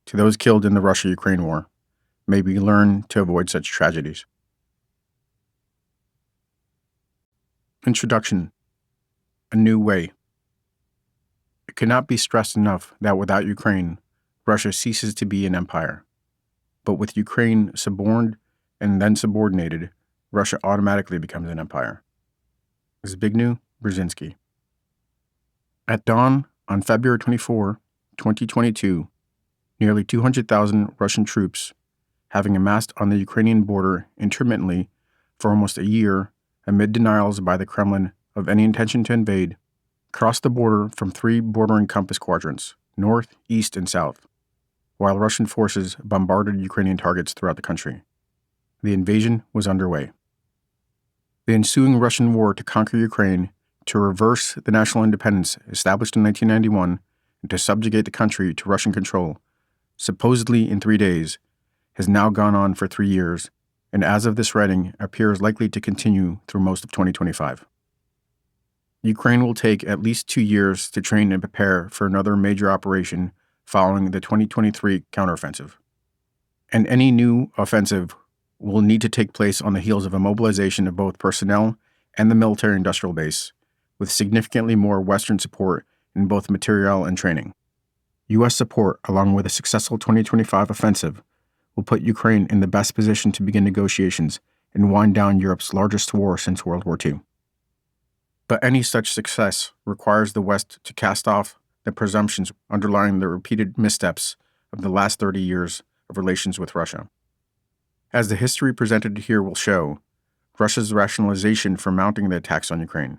to those killed in the Russia-Ukraine war, may we learn to avoid such tragedies. Introduction. A new way. It cannot be stressed enough that without Ukraine, Russia ceases to be an empire. But with Ukraine suborned and then subordinated, Russia automatically becomes an empire. Zbigniew Brzezinski. At dawn on February 24, 2022, nearly 200,000 Russian troops, having amassed on the Ukrainian border intermittently for almost a year amid denials by the Kremlin of any intention to invade, crossed the border from three bordering compass quadrants, north, east, and south, while Russian forces bombarded Ukrainian targets throughout the country. The invasion was underway. The ensuing Russian war to conquer Ukraine, to reverse the national independence established in 1991, and to subjugate the country to Russian control, supposedly in 3 days, has now gone on for 3 years, and as of this writing, appears likely to continue through most of 2025. Ukraine will take at least 2 years to train and prepare for another major operation following the 2023 counteroffensive. And any new offensive will need to take place on the heels of a mobilization of both personnel and the military-industrial base, with significantly more Western support in both material and training. U.S. support, along with a successful 2025 offensive, will put Ukraine in the best position to begin negotiations and wind down Europe's largest war since World War II. But any such success requires the West to cast off the presumptions underlying the repeated missteps of the last 30 years of relations with Russia. As the history presented here will show, Russia's rationalization for mounting the attacks on Ukraine,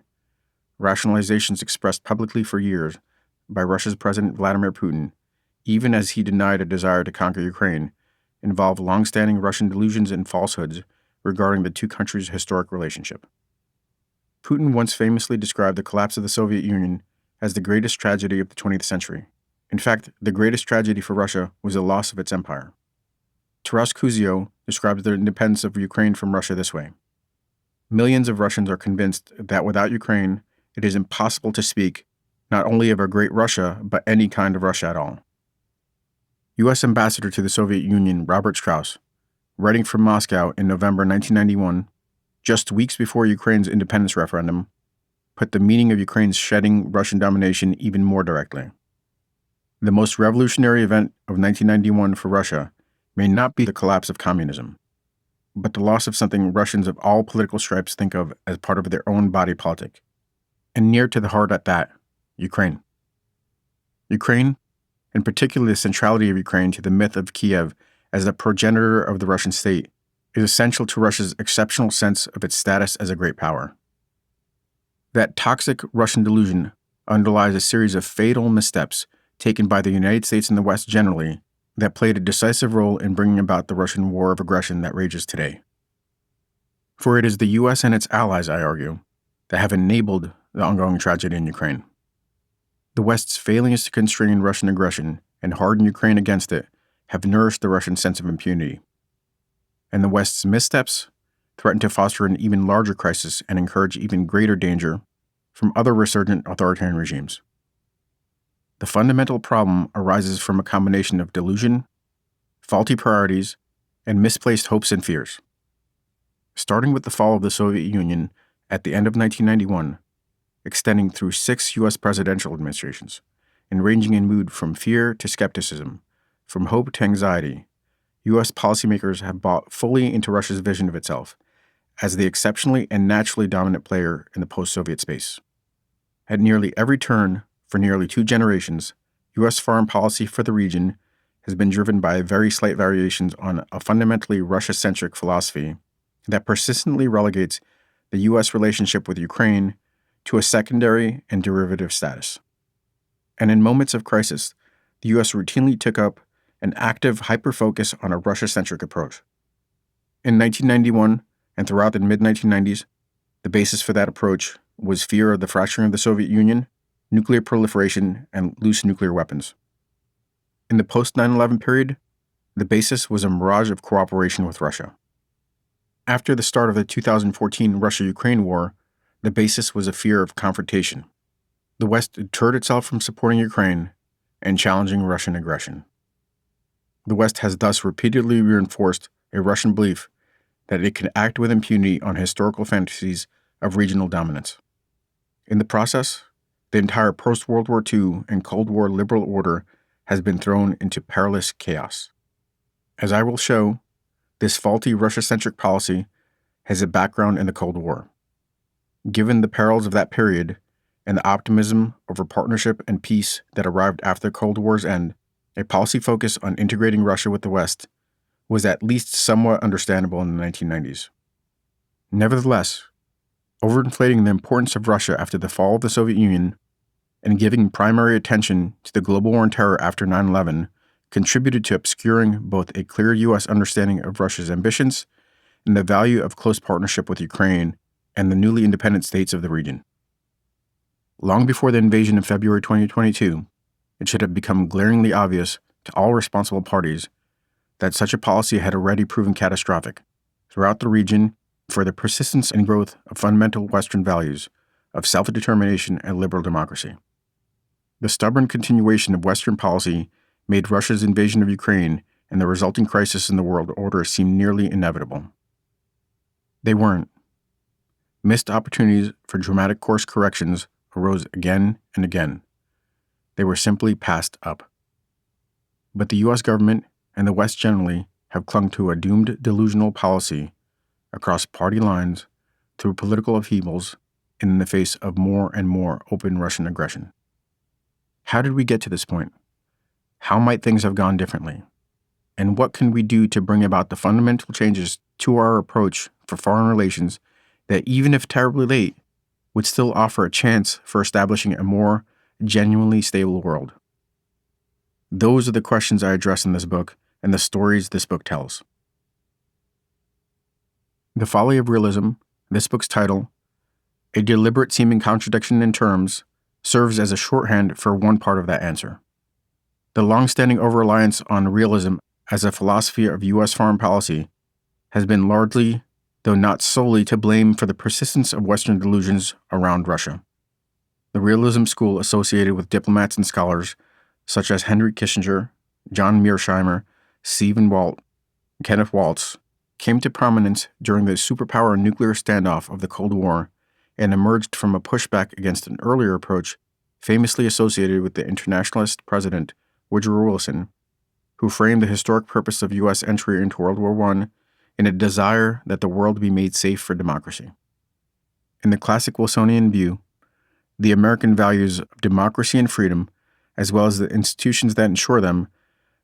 rationalizations expressed publicly for years by Russia's President Vladimir Putin, even as he denied a desire to conquer Ukraine, involve long-standing Russian delusions and falsehoods regarding the two countries' historic relationship. Putin once famously described the collapse of the Soviet Union as the greatest tragedy of the 20th century. In fact, the greatest tragedy for Russia was the loss of its empire. Taras Kuzio describes the independence of Ukraine from Russia this way. Millions of Russians are convinced that without Ukraine, it is impossible to speak not only of a great Russia, but any kind of Russia at all. U.S. Ambassador to the Soviet Union Robert Strauss, writing from Moscow in November 1991, just weeks before Ukraine's independence referendum, put the meaning of Ukraine's shedding Russian domination even more directly. The most revolutionary event of 1991 for Russia may not be the collapse of communism, but the loss of something Russians of all political stripes think of as part of their own body politic, and near to the heart at that, Ukraine. Ukraine, and particularly the centrality of Ukraine to the myth of Kiev as the progenitor of the Russian state, is essential to Russia's exceptional sense of its status as a great power. That toxic Russian delusion underlies a series of fatal missteps taken by the United States and the West generally that played a decisive role in bringing about the Russian war of aggression that rages today. For it is the U.S. and its allies, I argue, that have enabled the ongoing tragedy in Ukraine. The West's failings to constrain Russian aggression and harden Ukraine against it have nourished the Russian sense of impunity. And the West's missteps threaten to foster an even larger crisis and encourage even greater danger from other resurgent authoritarian regimes. The fundamental problem arises from a combination of delusion, faulty priorities, and misplaced hopes and fears. Starting with the fall of the Soviet Union at the end of 1991, extending through 6 U.S. presidential administrations, and ranging in mood from fear to skepticism, from hope to anxiety, U.S. policymakers have bought fully into Russia's vision of itself as the exceptionally and naturally dominant player in the post-Soviet space. At nearly every turn, for nearly 2 generations, U.S. foreign policy for the region has been driven by very slight variations on a fundamentally Russia-centric philosophy that persistently relegates the U.S. relationship with Ukraine to a secondary and derivative status. And in moments of crisis, the U.S. routinely took up an active hyper-focus on a Russia-centric approach. In 1991 and throughout the mid-1990s, the basis for that approach was fear of the fracturing of the Soviet Union, nuclear proliferation, and loose nuclear weapons. In the post-9/11 period, the basis was a mirage of cooperation with Russia. After the start of the 2014 Russia-Ukraine war, the basis was a fear of confrontation. The West deterred itself from supporting Ukraine and challenging Russian aggression. The West has thus repeatedly reinforced a Russian belief that it can act with impunity on historical fantasies of regional dominance. In the process, the entire post-World War II and Cold War liberal order has been thrown into perilous chaos. As I will show, this faulty Russia-centric policy has a background in the Cold War. Given the perils of that period and the optimism over partnership and peace that arrived after the Cold War's end, a policy focus on integrating Russia with the West was at least somewhat understandable in the 1990s. Nevertheless, overinflating the importance of Russia after the fall of the Soviet Union and giving primary attention to the global war on terror after 9/11 contributed to obscuring both a clear U.S. understanding of Russia's ambitions and the value of close partnership with Ukraine and the newly independent states of the region. Long before the invasion in February 2022, it should have become glaringly obvious to all responsible parties that such a policy had already proven catastrophic throughout the region for the persistence and growth of fundamental Western values of self-determination and liberal democracy. The stubborn continuation of Western policy made Russia's invasion of Ukraine and the resulting crisis in the world order seem nearly inevitable. They weren't. Missed opportunities for dramatic course corrections arose again and again. They were simply passed up. But the U.S. government and the West generally have clung to a doomed delusional policy across party lines through political upheavals and in the face of more and more open Russian aggression. How did we get to this point? How might things have gone differently? And what can we do to bring about the fundamental changes to our approach for foreign relations that, even if terribly late, would still offer a chance for establishing a more genuinely stable world? Those are the questions I address in this book and the stories this book tells. The Folly of Realism, this book's title, a deliberate seeming contradiction in terms, serves as a shorthand for one part of that answer. The long-standing over-reliance on realism as a philosophy of U.S. foreign policy has been largely, though not solely, to blame for the persistence of Western delusions around Russia. The realism school associated with diplomats and scholars such as Henry Kissinger, John Mearsheimer, Stephen Walt, and Kenneth Waltz came to prominence during the superpower nuclear standoff of the Cold War and emerged from a pushback against an earlier approach famously associated with the internationalist president Woodrow Wilson, who framed the historic purpose of U.S. entry into World War I in a desire that the world be made safe for democracy. In the classic Wilsonian view, the American values of democracy and freedom, as well as the institutions that ensure them,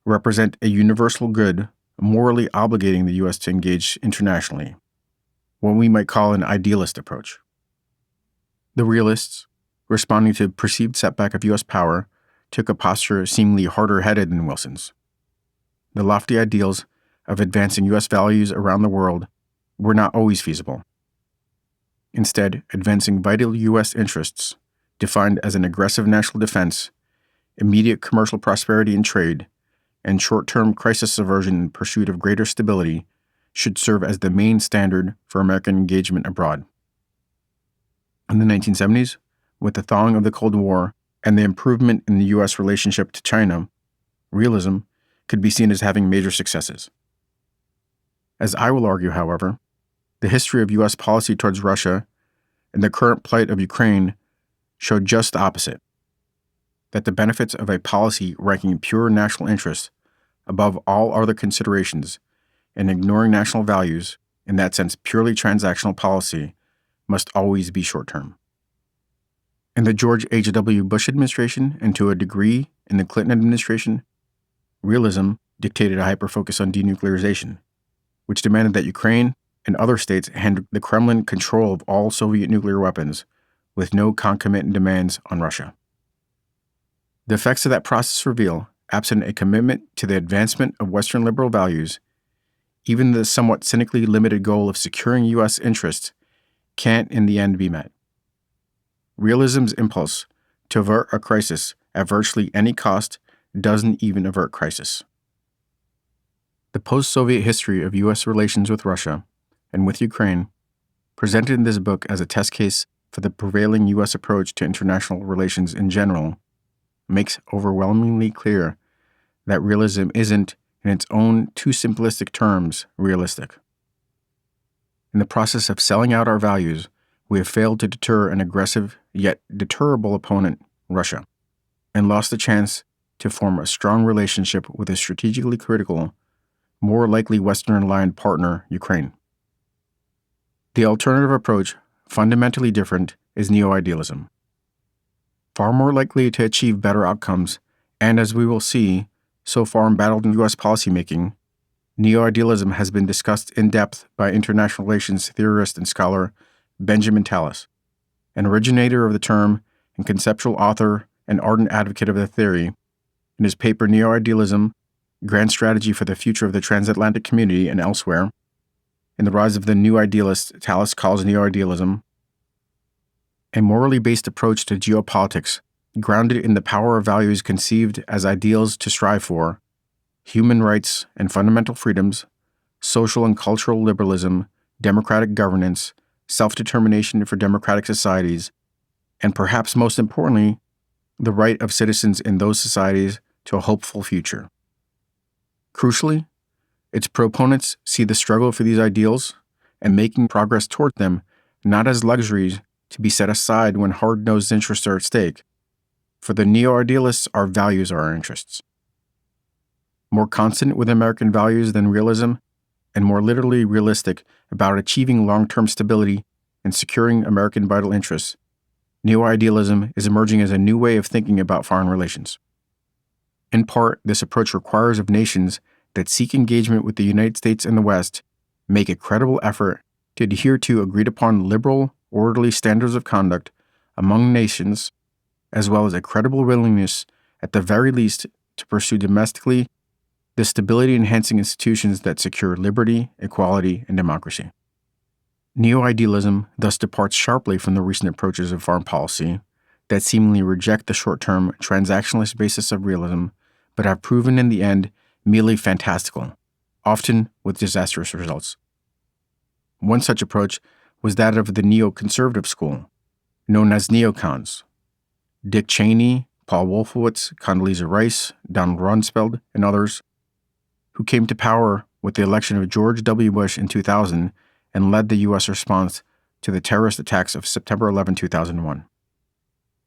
represent a universal good morally obligating the U.S. to engage internationally, what we might call an idealist approach. The realists, responding to perceived setback of U.S. power, took a posture seemingly harder-headed than Wilson's. The lofty ideals of advancing U.S. values around the world were not always feasible. Instead, advancing vital U.S. interests, defined as an aggressive national defense, immediate commercial prosperity and trade, and short-term crisis aversion in pursuit of greater stability, should serve as the main standard for American engagement abroad. In the 1970s, with the thawing of the Cold War and the improvement in the U.S. relationship to China, realism could be seen as having major successes. As I will argue, however, the history of U.S. policy towards Russia and the current plight of Ukraine show just the opposite, that the benefits of a policy ranking pure national interest above all other considerations and ignoring national values, in that sense purely transactional policy, must always be short-term. In the George H.W. Bush administration, and to a degree in the Clinton administration, realism dictated a hyper-focus on denuclearization, which demanded that Ukraine and other states hand the Kremlin control of all Soviet nuclear weapons, with no concomitant demands on Russia. The effects of that process reveal, absent a commitment to the advancement of Western liberal values, even the somewhat cynically limited goal of securing U.S. interests can't in the end be met. Realism's impulse to avert a crisis at virtually any cost doesn't even avert crisis. The post-Soviet history of U.S. relations with Russia and with Ukraine, presented in this book as a test case for the prevailing U.S. approach to international relations in general, makes overwhelmingly clear that realism isn't in its own too simplistic terms, realistic. In the process of selling out our values, we have failed to deter an aggressive yet deterrable opponent, Russia, and lost the chance to form a strong relationship with a strategically critical, more likely Western-aligned partner, Ukraine. The alternative approach, fundamentally different, is neo-idealism. Far more likely to achieve better outcomes, and as we will see, so far embattled in U.S. policymaking, neo-idealism has been discussed in depth by international relations theorist and scholar Benjamin Tallis, an originator of the term and conceptual author and ardent advocate of the theory. In his paper Neo-Idealism, Grand Strategy for the Future of the Transatlantic Community and Elsewhere, in The Rise of the New Idealist, Tallis calls neo-idealism a morally based approach to geopolitics grounded in the power of values conceived as ideals to strive for, human rights and fundamental freedoms, social and cultural liberalism, democratic governance, self-determination for democratic societies, and perhaps most importantly, the right of citizens in those societies to a hopeful future. Crucially, its proponents see the struggle for these ideals and making progress toward them not as luxuries to be set aside when hard-nosed interests are at stake. For the neo-idealists, our values are our interests. More consonant with American values than realism, and more literally realistic about achieving long-term stability and securing American vital interests, neo-idealism is emerging as a new way of thinking about foreign relations. In part, this approach requires of nations that seek engagement with the United States and the West make a credible effort to adhere to agreed-upon liberal, orderly standards of conduct among nations, as well as a credible willingness, at the very least, to pursue domestically the stability-enhancing institutions that secure liberty, equality, and democracy. Neo-idealism thus departs sharply from the recent approaches of foreign policy that seemingly reject the short-term, transactionalist basis of realism, but have proven in the end merely fantastical, often with disastrous results. One such approach was that of the neoconservative school, known as neocons. Dick Cheney, Paul Wolfowitz, Condoleezza Rice, Donald Rumsfeld, and others, who came to power with the election of George W. Bush in 2000 and led the U.S. response to the terrorist attacks of September 11, 2001.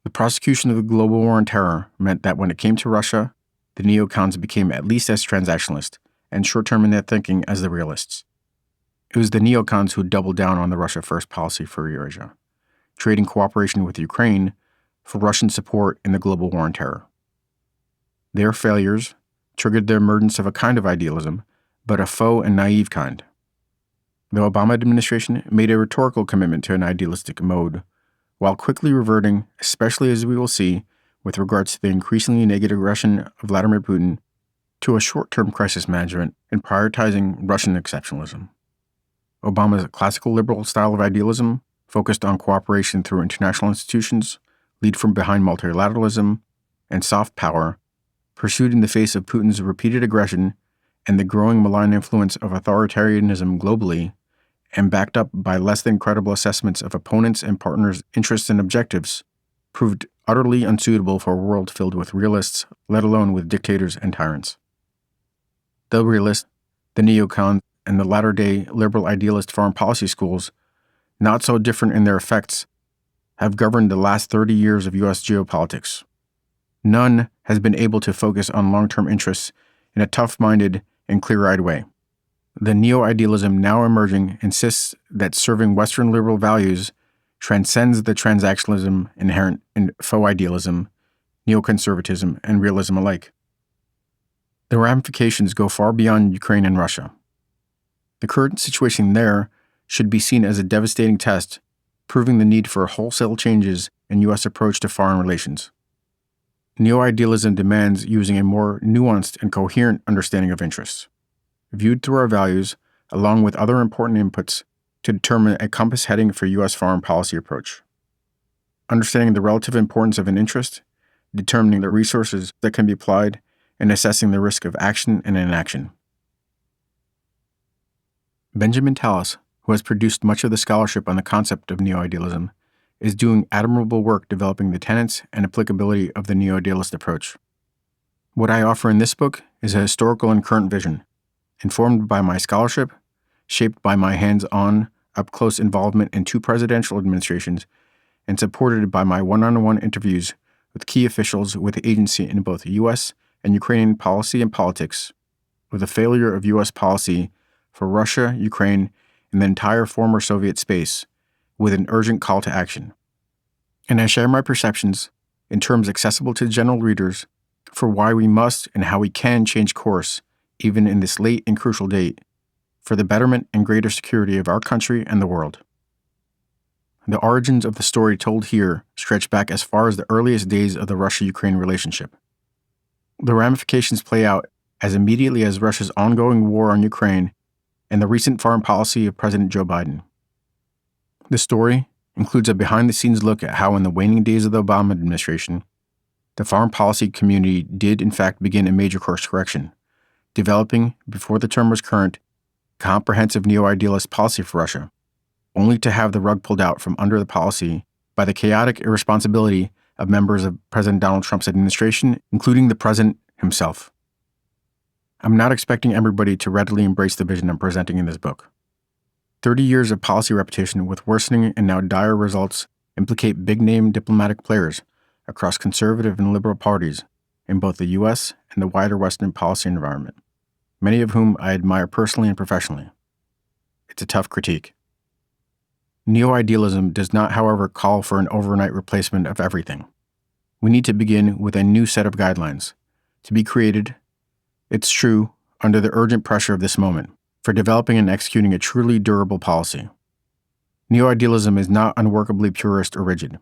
The prosecution of the global war on terror meant that when it came to Russia, the neocons became at least as transactionalist and short-term in their thinking as the realists. It was the neocons who doubled down on the Russia First policy for Eurasia, trading cooperation with Ukraine for Russian support in the global war on terror. Their failures triggered the emergence of a kind of idealism, but a faux and naive kind. The Obama administration made a rhetorical commitment to an idealistic mode, while quickly reverting, especially as we will see, with regards to the increasingly negative aggression of Vladimir Putin, to a short-term crisis management and prioritizing Russian exceptionalism. Obama's classical liberal style of idealism focused on cooperation through international institutions, lead from behind multilateralism, and soft power, pursued in the face of Putin's repeated aggression and the growing malign influence of authoritarianism globally, and backed up by less than credible assessments of opponents' and partners' interests and objectives, proved utterly unsuitable for a world filled with realists, let alone with dictators and tyrants. The realists, the neocons, and the latter-day liberal idealist foreign policy schools, not so different in their effects, have governed the last 30 years of U.S. geopolitics. None has been able to focus on long-term interests in a tough-minded and clear-eyed way. The neo-idealism now emerging insists that serving Western liberal values transcends the transactionalism inherent in faux idealism, neoconservatism, and realism alike. The ramifications go far beyond Ukraine and Russia. The current situation there should be seen as a devastating test, proving the need for wholesale changes in U.S. approach to foreign relations. Neo-idealism demands using a more nuanced and coherent understanding of interests, viewed through our values, along with other important inputs, to determine a compass heading for U.S. foreign policy approach. Understanding the relative importance of an interest, determining the resources that can be applied, and assessing the risk of action and inaction. Benjamin Tallis, who has produced much of the scholarship on the concept of neo-idealism, is doing admirable work developing the tenets and applicability of the neo-idealist approach. What I offer in this book is a historical and current vision, informed by my scholarship, shaped by my hands-on, up-close involvement in 2 presidential administrations, and supported by my one-on-one interviews with key officials with agency in both U.S. and Ukrainian policy and politics, with the failure of U.S. policy for Russia, Ukraine, and the entire former Soviet space, with an urgent call to action. And I share my perceptions, in terms accessible to general readers, for why we must and how we can change course, even in this late and crucial date, for the betterment and greater security of our country and the world. The origins of the story told here stretch back as far as the earliest days of the Russia-Ukraine relationship. The ramifications play out as immediately as Russia's ongoing war on Ukraine and the recent foreign policy of President Joe Biden. The story includes a behind-the-scenes look at how in the waning days of the Obama administration, the foreign policy community did in fact begin a major course correction, developing, before the term was current, comprehensive neo-idealist policy for Russia, only to have the rug pulled out from under the policy by the chaotic irresponsibility of members of President Donald Trump's administration, including the president himself. I'm not expecting everybody to readily embrace the vision I'm presenting in this book. 30 years of policy repetition with worsening and now dire results implicate big-name diplomatic players across conservative and liberal parties in both the U.S. and the wider Western policy environment, many of whom I admire personally and professionally. It's a tough critique. Neo-idealism does not, however, call for an overnight replacement of everything. We need to begin with a new set of guidelines, to be created, it's true, under the urgent pressure of this moment, for developing and executing a truly durable policy. Neo-idealism is not unworkably purist or rigid.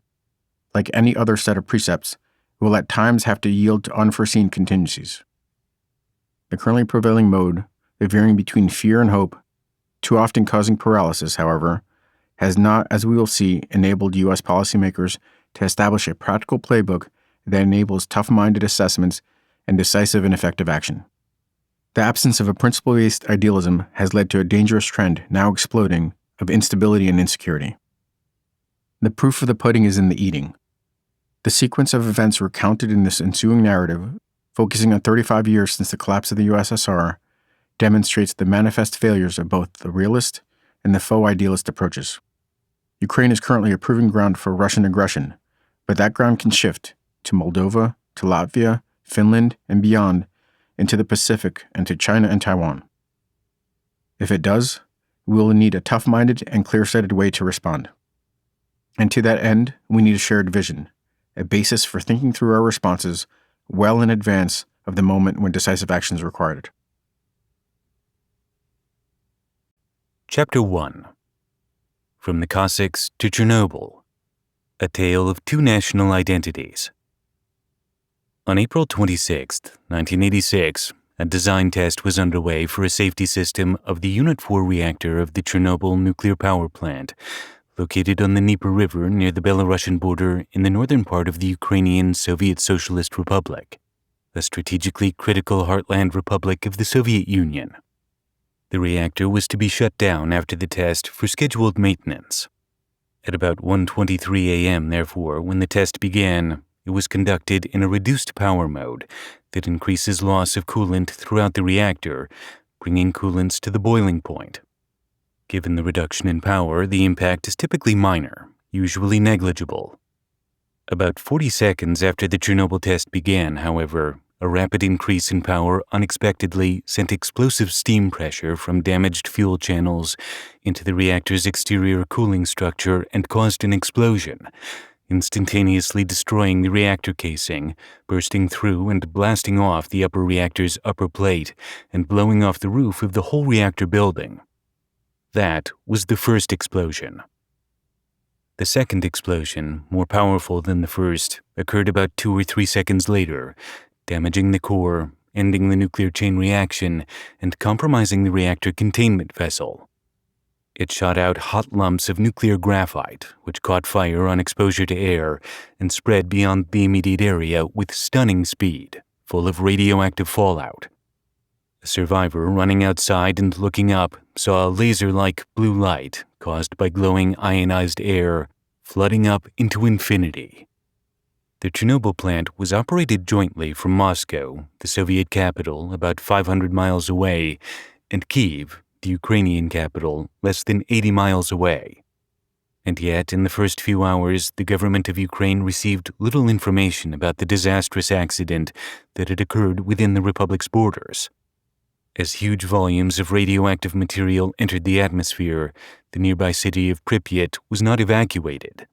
Like any other set of precepts, it will at times have to yield to unforeseen contingencies. The currently prevailing mode, the veering between fear and hope, too often causing paralysis, however, has not, as we will see, enabled U.S. policymakers to establish a practical playbook that enables tough-minded assessments and decisive and effective action. The absence of a principle-based idealism has led to a dangerous trend, now exploding, of instability and insecurity. The proof of the pudding is in the eating. The sequence of events recounted in this ensuing narrative, focusing on 35 years since the collapse of the USSR, demonstrates the manifest failures of both the realist and the faux idealist approaches. Ukraine is currently a proving ground for Russian aggression, but that ground can shift to Moldova, to Latvia, Finland, and beyond, into the Pacific and to China and Taiwan. If it does, we will need a tough-minded and clear-sighted way to respond. And to that end, we need a shared vision, a basis for thinking through our responses well in advance of the moment when decisive action is required. Chapter 1. From the Cossacks to Chernobyl, a tale of 2 national identities. On April 26, 1986, a design test was underway for a safety system of the Unit 4 reactor of the Chernobyl nuclear power plant, located on the Dnieper River near the Belarusian border in the northern part of the Ukrainian Soviet Socialist Republic, a strategically critical heartland republic of the Soviet Union. The reactor was to be shut down after the test for scheduled maintenance. At about 1:23 a.m., therefore, when the test began, it was conducted in a reduced power mode that increases loss of coolant throughout the reactor, bringing coolants to the boiling point. Given the reduction in power, the impact is typically minor, usually negligible. About 40 seconds after the Chernobyl test began, however, a rapid increase in power unexpectedly sent explosive steam pressure from damaged fuel channels into the reactor's exterior cooling structure and caused an explosion, instantaneously destroying the reactor casing, bursting through and blasting off the upper reactor's upper plate and blowing off the roof of the whole reactor building. That was the first explosion. The second explosion, more powerful than the first, occurred about 2 or 3 seconds later, damaging the core, ending the nuclear chain reaction, and compromising the reactor containment vessel. It shot out hot lumps of nuclear graphite, which caught fire on exposure to air and spread beyond the immediate area with stunning speed, full of radioactive fallout. A survivor running outside and looking up saw a laser-like blue light caused by glowing ionized air flooding up into infinity. The Chernobyl plant was operated jointly from Moscow, the Soviet capital, about 500 miles away, and Kyiv, the Ukrainian capital, less than 80 miles away. And yet, in the first few hours, the government of Ukraine received little information about the disastrous accident that had occurred within the republic's borders. As huge volumes of radioactive material entered the atmosphere, the nearby city of Pripyat was not evacuated.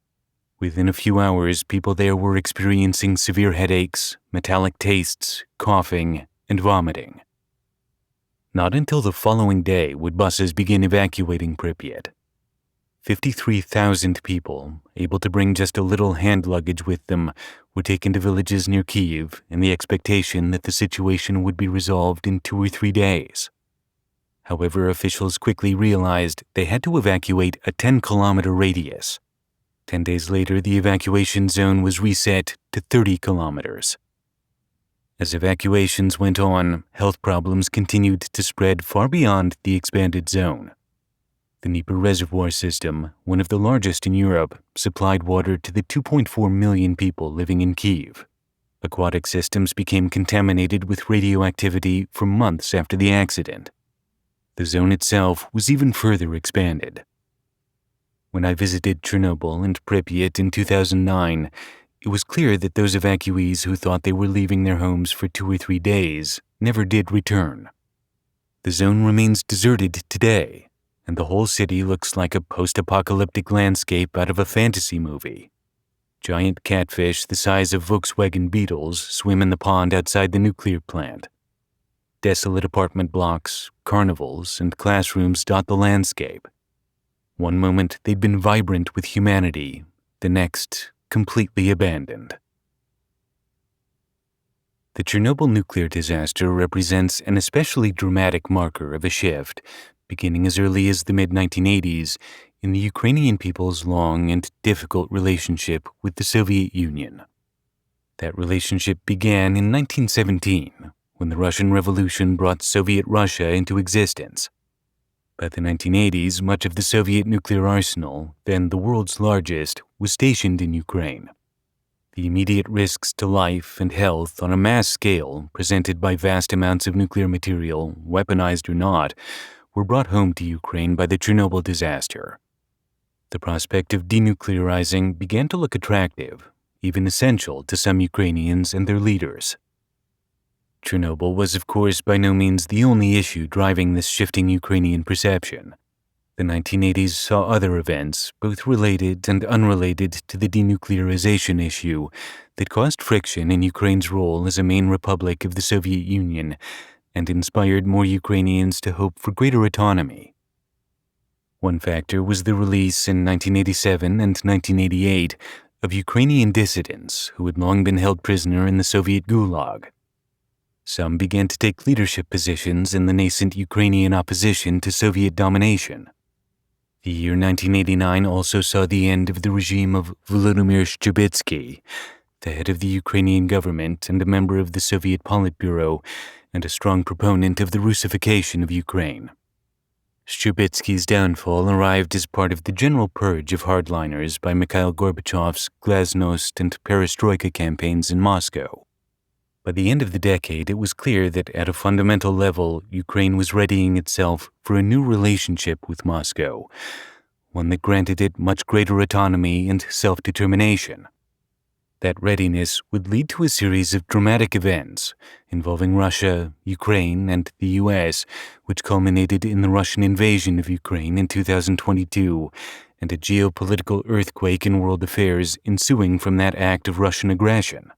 Within a few hours, people there were experiencing severe headaches, metallic tastes, coughing, and vomiting. Not until the following day would buses begin evacuating Pripyat. 53,000 people, able to bring just a little hand luggage with them, were taken to villages near Kyiv in the expectation that the situation would be resolved in 2 or 3 days. However, officials quickly realized they had to evacuate a 10-kilometer radius. 10 days later, the evacuation zone was reset to 30 kilometers. As evacuations went on, health problems continued to spread far beyond the expanded zone. The Dnieper reservoir system, one of the largest in Europe, supplied water to the 2.4 million people living in Kyiv. Aquatic systems became contaminated with radioactivity for months after the accident. The zone itself was even further expanded. When I visited Chernobyl and Pripyat in 2009, it was clear that those evacuees who thought they were leaving their homes for 2 or 3 days never did return. The zone remains deserted today, and the whole city looks like a post-apocalyptic landscape out of a fantasy movie. Giant catfish the size of Volkswagen Beetles swim in the pond outside the nuclear plant. Desolate apartment blocks, carnivals, and classrooms dot the landscape. One moment they'd been vibrant with humanity, the next completely abandoned. The Chernobyl nuclear disaster represents an especially dramatic marker of a shift, beginning as early as the mid-1980s, in the Ukrainian people's long and difficult relationship with the Soviet Union. That relationship began in 1917, when the Russian Revolution brought Soviet Russia into existence. By the 1980s, much of the Soviet nuclear arsenal, then the world's largest, was stationed in Ukraine. The immediate risks to life and health on a mass scale presented by vast amounts of nuclear material, weaponized or not, were brought home to Ukraine by the Chernobyl disaster. The prospect of denuclearizing began to look attractive, even essential to some Ukrainians and their leaders. Chernobyl was, of course, by no means the only issue driving this shifting Ukrainian perception. The 1980s saw other events, both related and unrelated to the denuclearization issue, that caused friction in Ukraine's role as a main republic of the Soviet Union and inspired more Ukrainians to hope for greater autonomy. One factor was the release in 1987 and 1988 of Ukrainian dissidents who had long been held prisoner in the Soviet Gulag. Some began to take leadership positions in the nascent Ukrainian opposition to Soviet domination. The year 1989 also saw the end of the regime of Volodymyr Shchybitsky, the head of the Ukrainian government and a member of the Soviet Politburo, and a strong proponent of the Russification of Ukraine. Shchybitsky's downfall arrived as part of the general purge of hardliners by Mikhail Gorbachev's glasnost and perestroika campaigns in Moscow. By the end of the decade, it was clear that at a fundamental level, Ukraine was readying itself for a new relationship with Moscow, one that granted it much greater autonomy and self-determination. That readiness would lead to a series of dramatic events involving Russia, Ukraine, and the U.S., which culminated in the Russian invasion of Ukraine in 2022 and a geopolitical earthquake in world affairs ensuing from that act of Russian aggression.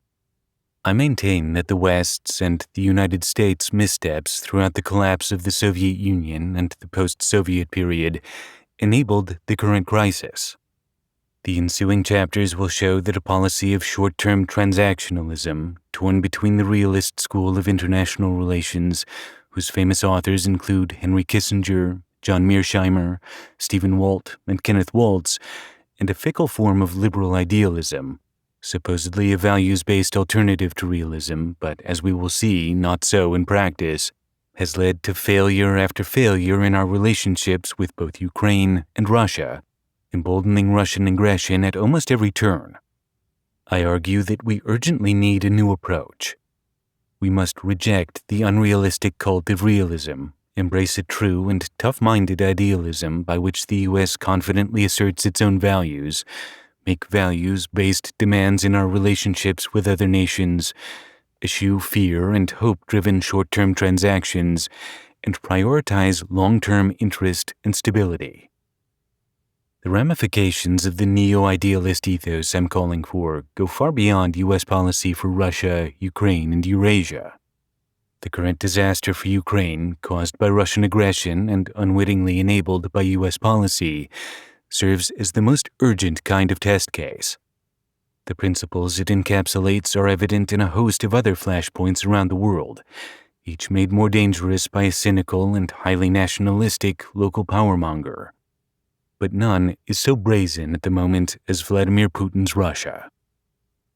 I maintain that the West's and the United States' missteps throughout the collapse of the Soviet Union and the post-Soviet period enabled the current crisis. The ensuing chapters will show that a policy of short-term transactionalism, torn between the realist school of international relations, whose famous authors include Henry Kissinger, John Mearsheimer, Stephen Walt, and Kenneth Waltz, and a fickle form of liberal idealism, supposedly a values-based alternative to realism, but as we will see, not so in practice, has led to failure after failure in our relationships with both Ukraine and Russia, emboldening Russian aggression at almost every turn. I argue that we urgently need a new approach. We must reject the unrealistic cult of realism, embrace a true and tough-minded idealism by which the U.S. confidently asserts its own values, make values-based demands in our relationships with other nations, eschew fear and hope-driven short-term transactions, and prioritize long-term interest and stability. The ramifications of the neo-idealist ethos I'm calling for go far beyond U.S. policy for Russia, Ukraine, and Eurasia. The current disaster for Ukraine, caused by Russian aggression and unwittingly enabled by U.S. policy, serves as the most urgent kind of test case. The principles it encapsulates are evident in a host of other flashpoints around the world, each made more dangerous by a cynical and highly nationalistic local powermonger. But none is so brazen at the moment as Vladimir Putin's Russia.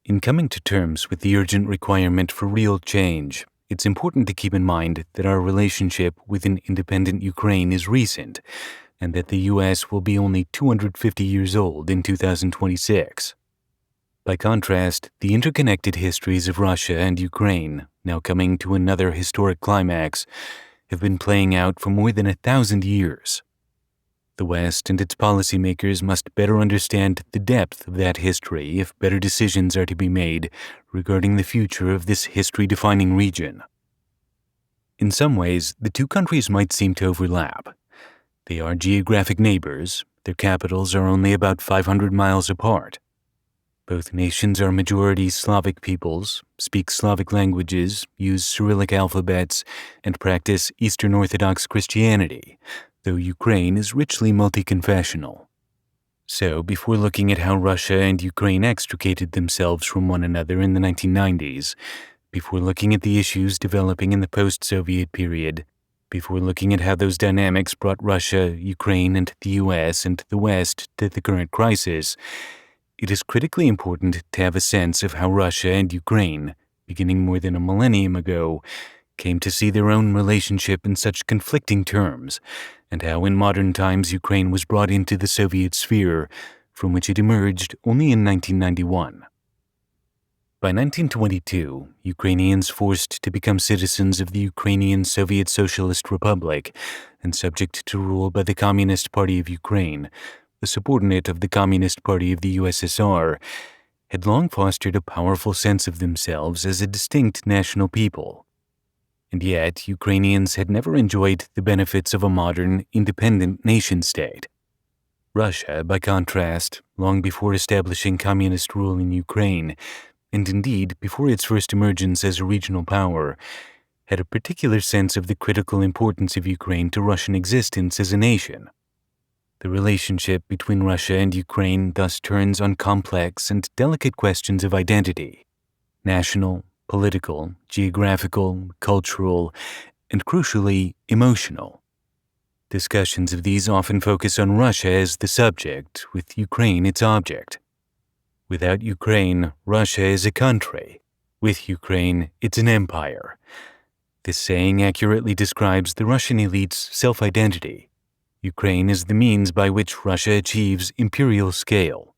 In coming to terms with the urgent requirement for real change, it's important to keep in mind that our relationship with an independent Ukraine is recent, and that the U.S. will be only 250 years old in 2026. By contrast, the interconnected histories of Russia and Ukraine, now coming to another historic climax, have been playing out for more than 1,000 years. The West and its policymakers must better understand the depth of that history if better decisions are to be made regarding the future of this history-defining region. In some ways, the two countries might seem to overlap. They are geographic neighbors, their capitals are only about 500 miles apart. Both nations are majority Slavic peoples, speak Slavic languages, use Cyrillic alphabets, and practice Eastern Orthodox Christianity, though Ukraine is richly multi-confessional. So, before looking at how Russia and Ukraine extricated themselves from one another in the 1990s, before looking at the issues developing in the post-Soviet period, before looking at how those dynamics brought Russia, Ukraine, and the US and the West to the current crisis, it is critically important to have a sense of how Russia and Ukraine, beginning more than a millennium ago, came to see their own relationship in such conflicting terms, and how in modern times Ukraine was brought into the Soviet sphere, from which it emerged only in 1991. By 1922, Ukrainians forced to become citizens of the Ukrainian Soviet Socialist Republic and subject to rule by the Communist Party of Ukraine, a subordinate of the Communist Party of the USSR, had long fostered a powerful sense of themselves as a distinct national people. And yet, Ukrainians had never enjoyed the benefits of a modern, independent nation-state. Russia, by contrast, long before establishing communist rule in Ukraine, and indeed before its first emergence as a regional power, had a particular sense of the critical importance of Ukraine to Russian existence as a nation. The relationship between Russia and Ukraine thus turns on complex and delicate questions of identity, national, political, geographical, cultural, and crucially, emotional. Discussions of these often focus on Russia as the subject, with Ukraine its object. Without Ukraine, Russia is a country. With Ukraine, it's an empire. This saying accurately describes the Russian elite's self-identity. Ukraine is the means by which Russia achieves imperial scale.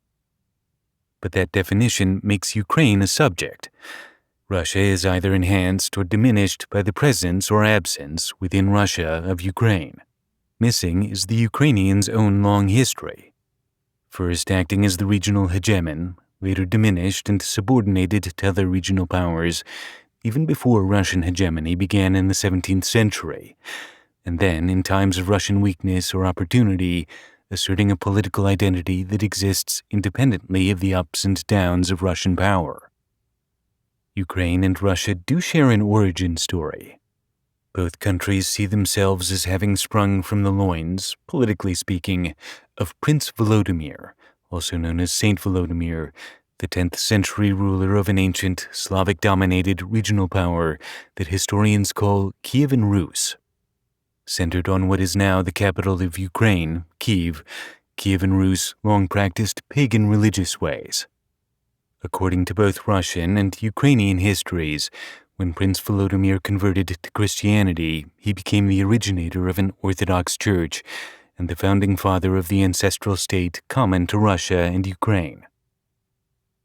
But that definition makes Ukraine a subject. Russia is either enhanced or diminished by the presence or absence within Russia of Ukraine. Missing is the Ukrainians' own long history. First acting as the regional hegemon, later diminished and subordinated to other regional powers, even before Russian hegemony began in the 17th century, and then, in times of Russian weakness or opportunity, asserting a political identity that exists independently of the ups and downs of Russian power. Ukraine and Russia do share an origin story. Both countries see themselves as having sprung from the loins, politically speaking, of Prince Volodymyr, also known as Saint Volodymyr, the 10th century ruler of an ancient Slavic-dominated regional power that historians call Kievan Rus. Centered on what is now the capital of Ukraine, Kyiv, Kievan Rus long practiced pagan religious ways. According to both Russian and Ukrainian histories, when Prince Volodymyr converted to Christianity, he became the originator of an Orthodox Church and the founding father of the ancestral state common to Russia and Ukraine.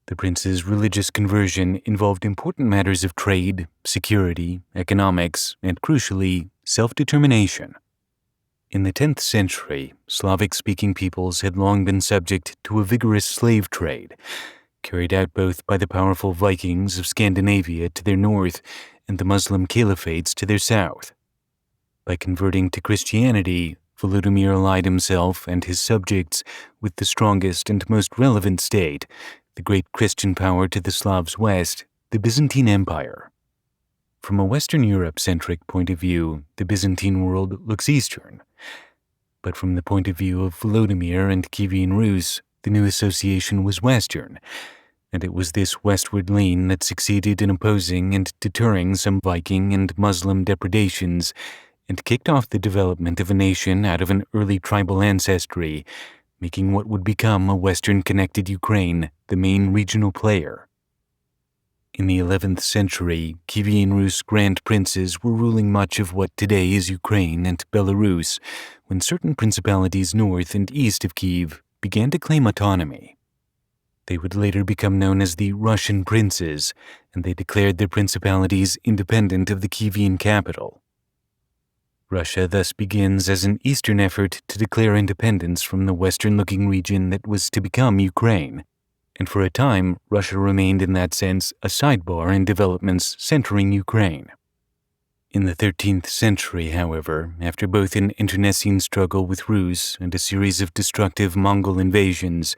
The prince's religious conversion involved important matters of trade, security, economics, and crucially, self-determination. In the 10th century, Slavic-speaking peoples had long been subject to a vigorous slave trade, carried out both by the powerful Vikings of Scandinavia to their north and the Muslim caliphates to their south. By converting to Christianity, Volodymyr allied himself and his subjects with the strongest and most relevant state, the great Christian power to the Slavs' west, the Byzantine Empire. From a Western Europe-centric point of view, the Byzantine world looks Eastern. But from the point of view of Volodymyr and Kievan Rus, the new association was Western, and it was this westward lean that succeeded in opposing and deterring some Viking and Muslim depredations and kicked off the development of a nation out of an early tribal ancestry, making what would become a Western-connected Ukraine the main regional player. In the 11th century, Kievan Rus grand princes were ruling much of what today is Ukraine and Belarus, when certain principalities north and east of Kiev began to claim autonomy. They would later become known as the Russian princes, and they declared their principalities independent of the Kievan capital. Russia thus begins as an eastern effort to declare independence from the western-looking region that was to become Ukraine, and for a time, Russia remained in that sense a sidebar in developments centering Ukraine. In the 13th century, however, after both an internecine struggle with Rus and a series of destructive Mongol invasions,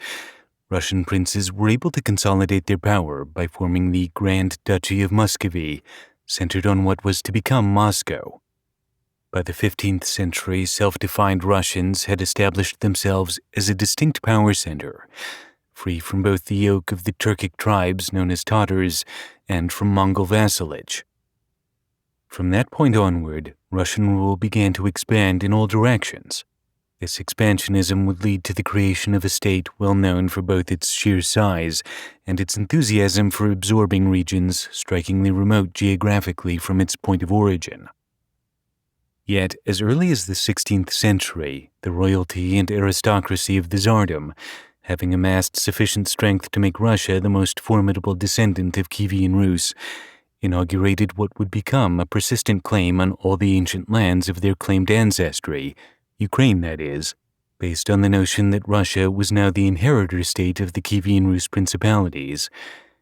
Russian princes were able to consolidate their power by forming the Grand Duchy of Muscovy, centered on what was to become Moscow. By the 15th century, self-defined Russians had established themselves as a distinct power center, free from both the yoke of the Turkic tribes known as Tatars and from Mongol vassalage. From that point onward, Russian rule began to expand in all directions. This expansionism would lead to the creation of a state well known for both its sheer size and its enthusiasm for absorbing regions strikingly remote geographically from its point of origin. Yet, as early as the 16th century, the royalty and aristocracy of the Tsardom, having amassed sufficient strength to make Russia the most formidable descendant of Kievan Rus, inaugurated what would become a persistent claim on all the ancient lands of their claimed ancestry, Ukraine that is, based on the notion that Russia was now the inheritor state of the Kievan Rus principalities,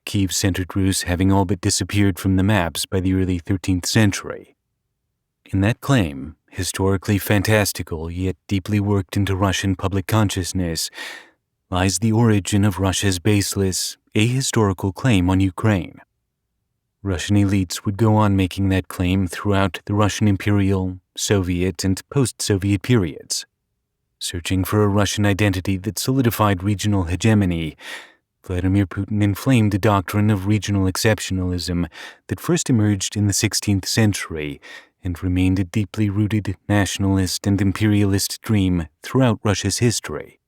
Kiev-centered Rus having all but disappeared from the maps by the early 13th century. In that claim, historically fantastical yet deeply worked into Russian public consciousness, lies the origin of Russia's baseless, ahistorical claim on Ukraine. Russian elites would go on making that claim throughout the Russian imperial, Soviet, and post-Soviet periods. Searching for a Russian identity that solidified regional hegemony, Vladimir Putin inflamed a doctrine of regional exceptionalism that first emerged in the 16th century and remained a deeply rooted nationalist and imperialist dream throughout Russia's history.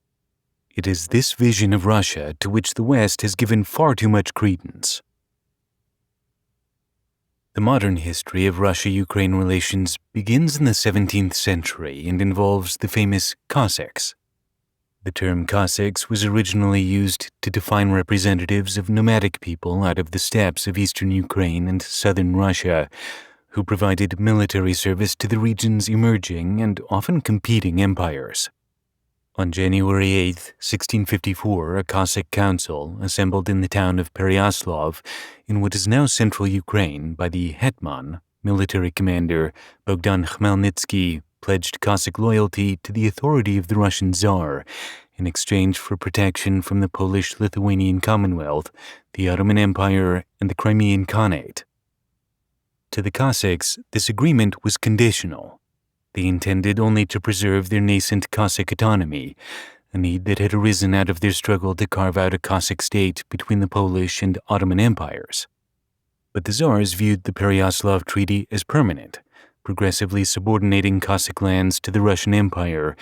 It is this vision of Russia to which the West has given far too much credence. The modern history of Russia-Ukraine relations begins in the 17th century and involves the famous Cossacks. The term Cossacks was originally used to define representatives of nomadic people out of the steppes of eastern Ukraine and southern Russia, who provided military service to the region's emerging and often competing empires. On January 8, 1654, a Cossack council, assembled in the town of Pereyaslav, in what is now central Ukraine, by the Hetman, military commander Bogdan Khmelnytsky, pledged Cossack loyalty to the authority of the Russian Tsar in exchange for protection from the Polish-Lithuanian Commonwealth, the Ottoman Empire, and the Crimean Khanate. To the Cossacks, this agreement was conditional. They intended only to preserve their nascent Cossack autonomy, a need that had arisen out of their struggle to carve out a Cossack state between the Polish and Ottoman empires. But the Tsars viewed the Pereyaslav Treaty as permanent, progressively subordinating Cossack lands to the Russian Empire,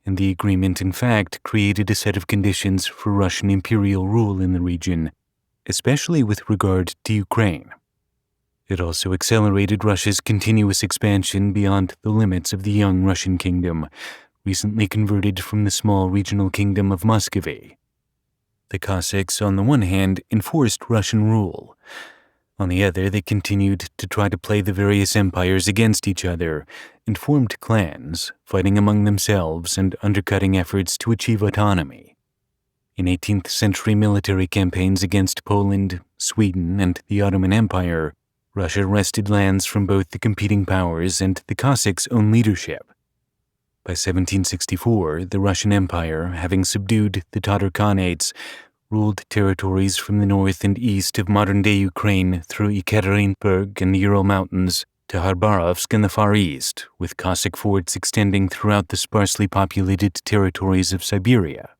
and the agreement in fact created a set of conditions for Russian imperial rule in the region, especially with regard to Ukraine. It also accelerated Russia's continuous expansion beyond the limits of the young Russian kingdom, recently converted from the small regional kingdom of Muscovy. The Cossacks, on the one hand, enforced Russian rule. On the other, they continued to try to play the various empires against each other and formed clans, fighting among themselves and undercutting efforts to achieve autonomy. In 18th century military campaigns against Poland, Sweden, and the Ottoman Empire, Russia wrested lands from both the competing powers and the Cossacks' own leadership. By 1764, the Russian Empire, having subdued the Tatar Khanates, ruled territories from the north and east of modern-day Ukraine through Ekaterinburg and the Ural Mountains to Khabarovsk in the Far East, with Cossack forts extending throughout the sparsely populated territories of Siberia.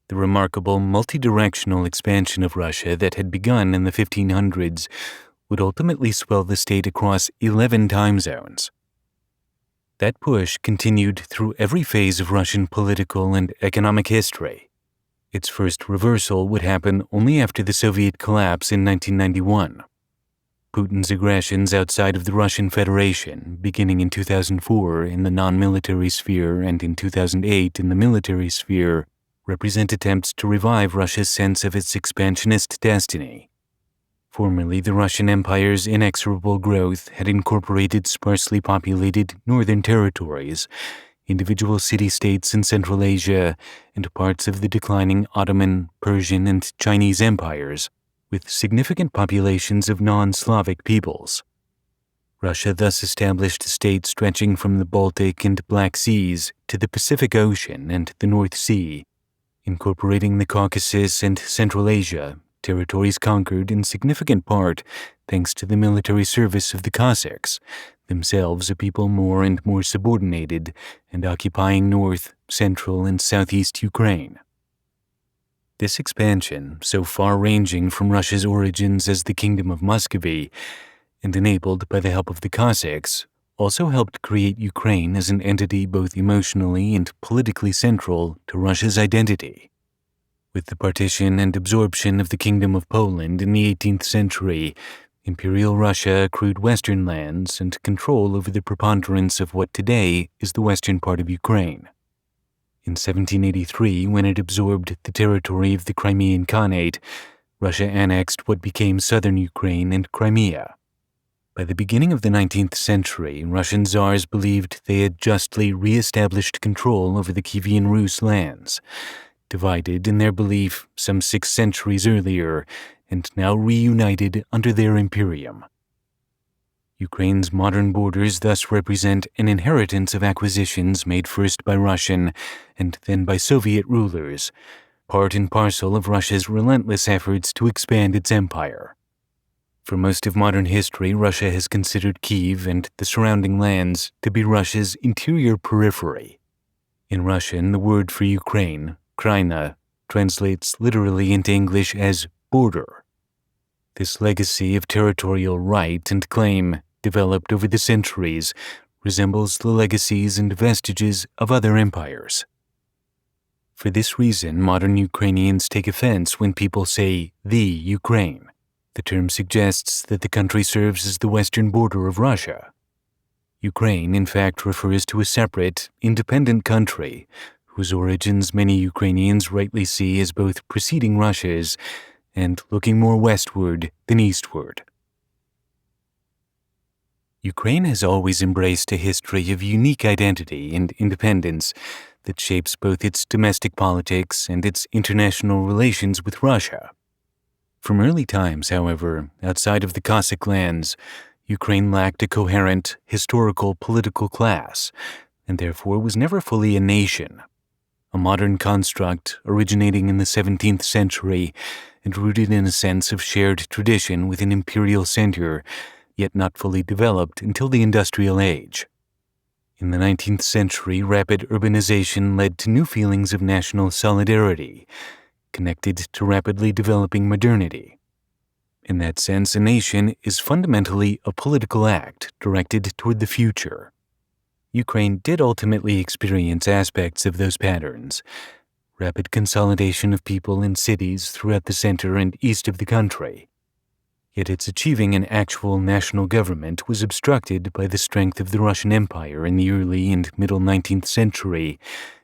The remarkable multi-directional expansion of Russia that had begun in the 1500s would ultimately swell the state across 11 time zones. That push continued through every phase of Russian political and economic history. Its first reversal would happen only after the Soviet collapse in 1991. Putin's aggressions outside of the Russian Federation, beginning in 2004 in the non-military sphere and in 2008 in the military sphere, represent attempts to revive Russia's sense of its expansionist destiny. Formerly, the Russian Empire's inexorable growth had incorporated sparsely populated northern territories, individual city-states in Central Asia, and parts of the declining Ottoman, Persian, and Chinese empires, with significant populations of non-Slavic peoples. Russia thus established a state stretching from the Baltic and Black Seas to the Pacific Ocean and the North Sea, incorporating the Caucasus and Central Asia, territories conquered in significant part thanks to the military service of the Cossacks, themselves a people more and more subordinated and occupying north, central, and southeast Ukraine. This expansion, so far-ranging from Russia's origins as the Kingdom of Muscovy, and enabled by the help of the Cossacks, also helped create Ukraine as an entity both emotionally and politically central to Russia's identity. With the partition and absorption of the Kingdom of Poland in the 18th century, Imperial Russia accrued western lands and control over the preponderance of what today is the western part of Ukraine. In 1783, when it absorbed the territory of the Crimean Khanate, Russia annexed what became southern Ukraine and Crimea. By the beginning of the 19th century, Russian czars believed they had justly re-established control over the Kievan Rus lands, divided in their belief some 6 centuries earlier and now reunited under their imperium. Ukraine's modern borders thus represent an inheritance of acquisitions made first by Russian and then by Soviet rulers, part and parcel of Russia's relentless efforts to expand its empire. For most of modern history, Russia has considered Kiev and the surrounding lands to be Russia's interior periphery. In Russian, the word for Ukraine, Kraina, translates literally into English as border. This legacy of territorial right and claim, developed over the centuries, resembles the legacies and vestiges of other empires. For this reason, modern Ukrainians take offense when people say the Ukraine. The term suggests that the country serves as the western border of Russia. Ukraine, in fact, refers to a separate, independent country, whose origins many Ukrainians rightly see as both preceding Russia's and looking more westward than eastward. Ukraine has always embraced a history of unique identity and independence that shapes both its domestic politics and its international relations with Russia. From early times, however, outside of the Cossack lands, Ukraine lacked a coherent, historical political class, and therefore was never fully a nation. A modern construct originating in the 17th century and rooted in a sense of shared tradition with an imperial center, yet not fully developed until the industrial age. In the 19th century, rapid urbanization led to new feelings of national solidarity, connected to rapidly developing modernity. In that sense, a nation is fundamentally a political act directed toward the future. Ukraine did ultimately experience aspects of those patterns: rapid consolidation of people in cities throughout the center and east of the country. Yet its achieving an actual national government was obstructed by the strength of the Russian Empire in the early and middle 19th century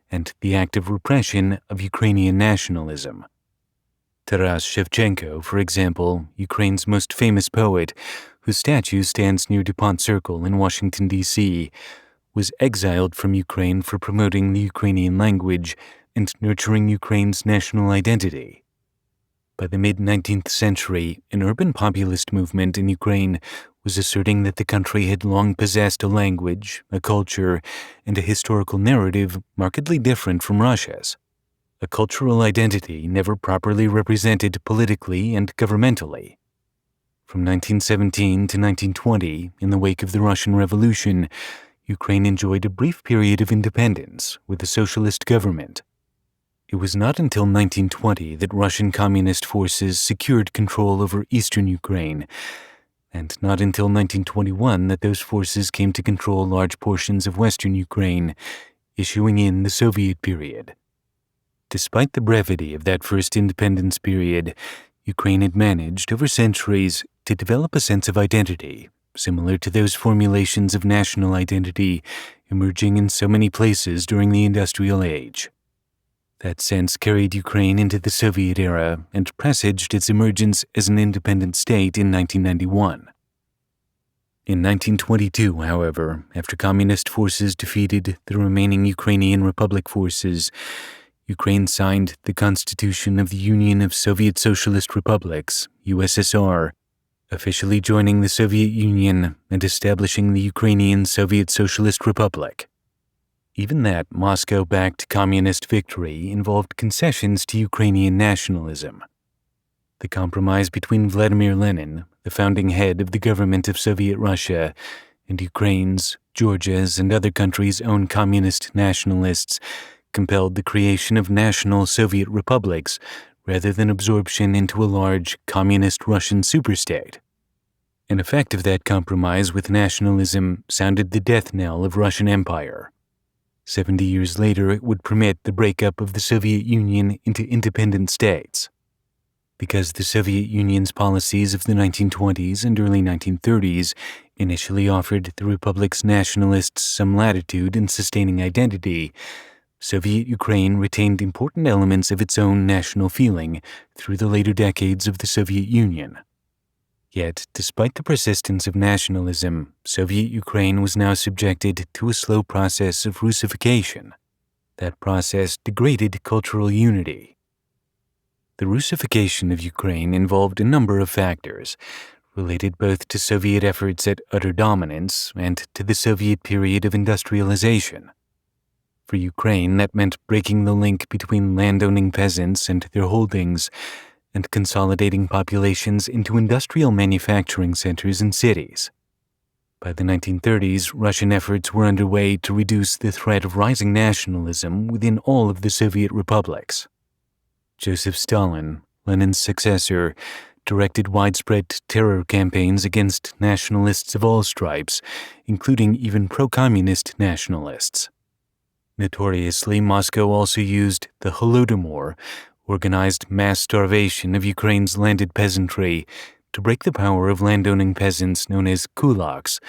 and the active repression of Ukrainian nationalism. Taras Shevchenko, for example, Ukraine's most famous poet, whose statue stands near DuPont Circle in Washington, D.C., was exiled from Ukraine for promoting the Ukrainian language and nurturing Ukraine's national identity. By the mid-19th century, an urban populist movement in Ukraine was asserting that the country had long possessed a language, a culture, and a historical narrative markedly different from Russia's, a cultural identity never properly represented politically and governmentally. From 1917 to 1920, in the wake of the Russian Revolution, Ukraine enjoyed a brief period of independence with a socialist government. It was not until 1920 that Russian communist forces secured control over eastern Ukraine, and not until 1921 that those forces came to control large portions of western Ukraine, issuing in the Soviet period. Despite the brevity of that first independence period, Ukraine had managed, over centuries, to develop a sense of identity, similar to those formulations of national identity emerging in so many places during the industrial age. That sense carried Ukraine into the Soviet era and presaged its emergence as an independent state in 1991. In 1922, however, after communist forces defeated the remaining Ukrainian Republic forces, Ukraine signed the Constitution of the Union of Soviet Socialist Republics, USSR, officially joining the Soviet Union and establishing the Ukrainian Soviet Socialist Republic. Even that Moscow-backed communist victory involved concessions to Ukrainian nationalism. The compromise between Vladimir Lenin, the founding head of the government of Soviet Russia, and Ukraine's, Georgia's, and other countries' own communist nationalists compelled the creation of national Soviet republics rather than absorption into a large communist Russian superstate. An effect of that compromise with nationalism sounded the death knell of Russian Empire. 70 years later, it would permit the breakup of the Soviet Union into independent states. Because the Soviet Union's policies of the 1920s and early 1930s initially offered the republic's nationalists some latitude in sustaining identity, Soviet Ukraine retained important elements of its own national feeling through the later decades of the Soviet Union. Yet, despite the persistence of nationalism, Soviet Ukraine was now subjected to a slow process of Russification. That process degraded cultural unity. The Russification of Ukraine involved a number of factors, related both to Soviet efforts at utter dominance and to the Soviet period of industrialization. For Ukraine, that meant breaking the link between landowning peasants and their holdings, and consolidating populations into industrial manufacturing centers and cities. By the 1930s, Russian efforts were underway to reduce the threat of rising nationalism within all of the Soviet republics. Joseph Stalin, Lenin's successor, directed widespread terror campaigns against nationalists of all stripes, including even pro-communist nationalists. Notoriously, Moscow also used the Holodomor, organized mass starvation of Ukraine's landed peasantry, to break the power of landowning peasants known as kulaks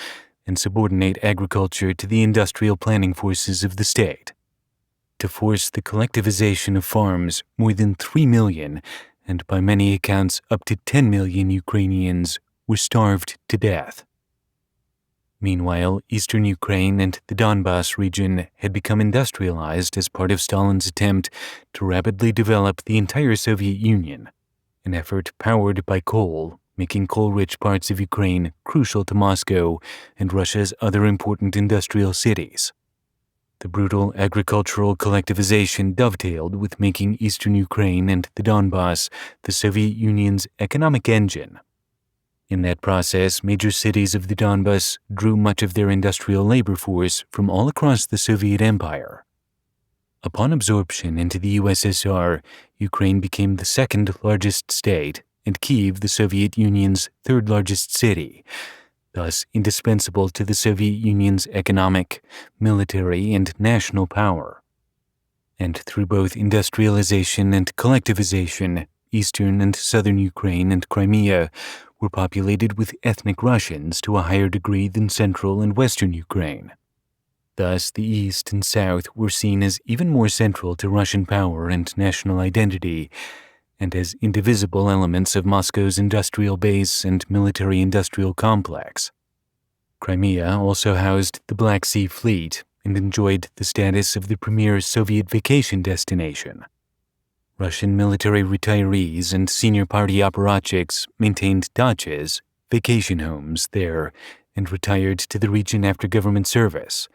and subordinate agriculture to the industrial planning forces of the state. To force the collectivization of farms, more than 3 million, and by many accounts up to 10 million Ukrainians, were starved to death. Meanwhile, eastern Ukraine and the Donbas region had become industrialized as part of Stalin's attempt to rapidly develop the entire Soviet Union, an effort powered by coal, making coal-rich parts of Ukraine crucial to Moscow and Russia's other important industrial cities. The brutal agricultural collectivization dovetailed with making eastern Ukraine and the Donbas the Soviet Union's economic engine. In that process, major cities of the Donbas drew much of their industrial labor force from all across the Soviet Empire. Upon absorption into the USSR, Ukraine became the second largest state and Kyiv the Soviet Union's third largest city, thus indispensable to the Soviet Union's economic, military, and national power. And through both industrialization and collectivization, eastern and southern Ukraine and Crimea were populated with ethnic Russians to a higher degree than central and western Ukraine. Thus, the east and south were seen as even more central to Russian power and national identity, and as indivisible elements of Moscow's industrial base and military-industrial complex. Crimea also housed the Black Sea Fleet and enjoyed the status of the premier Soviet vacation destination. Russian military retirees and senior party apparatchiks maintained dachas, vacation homes, there and retired to the region after government service,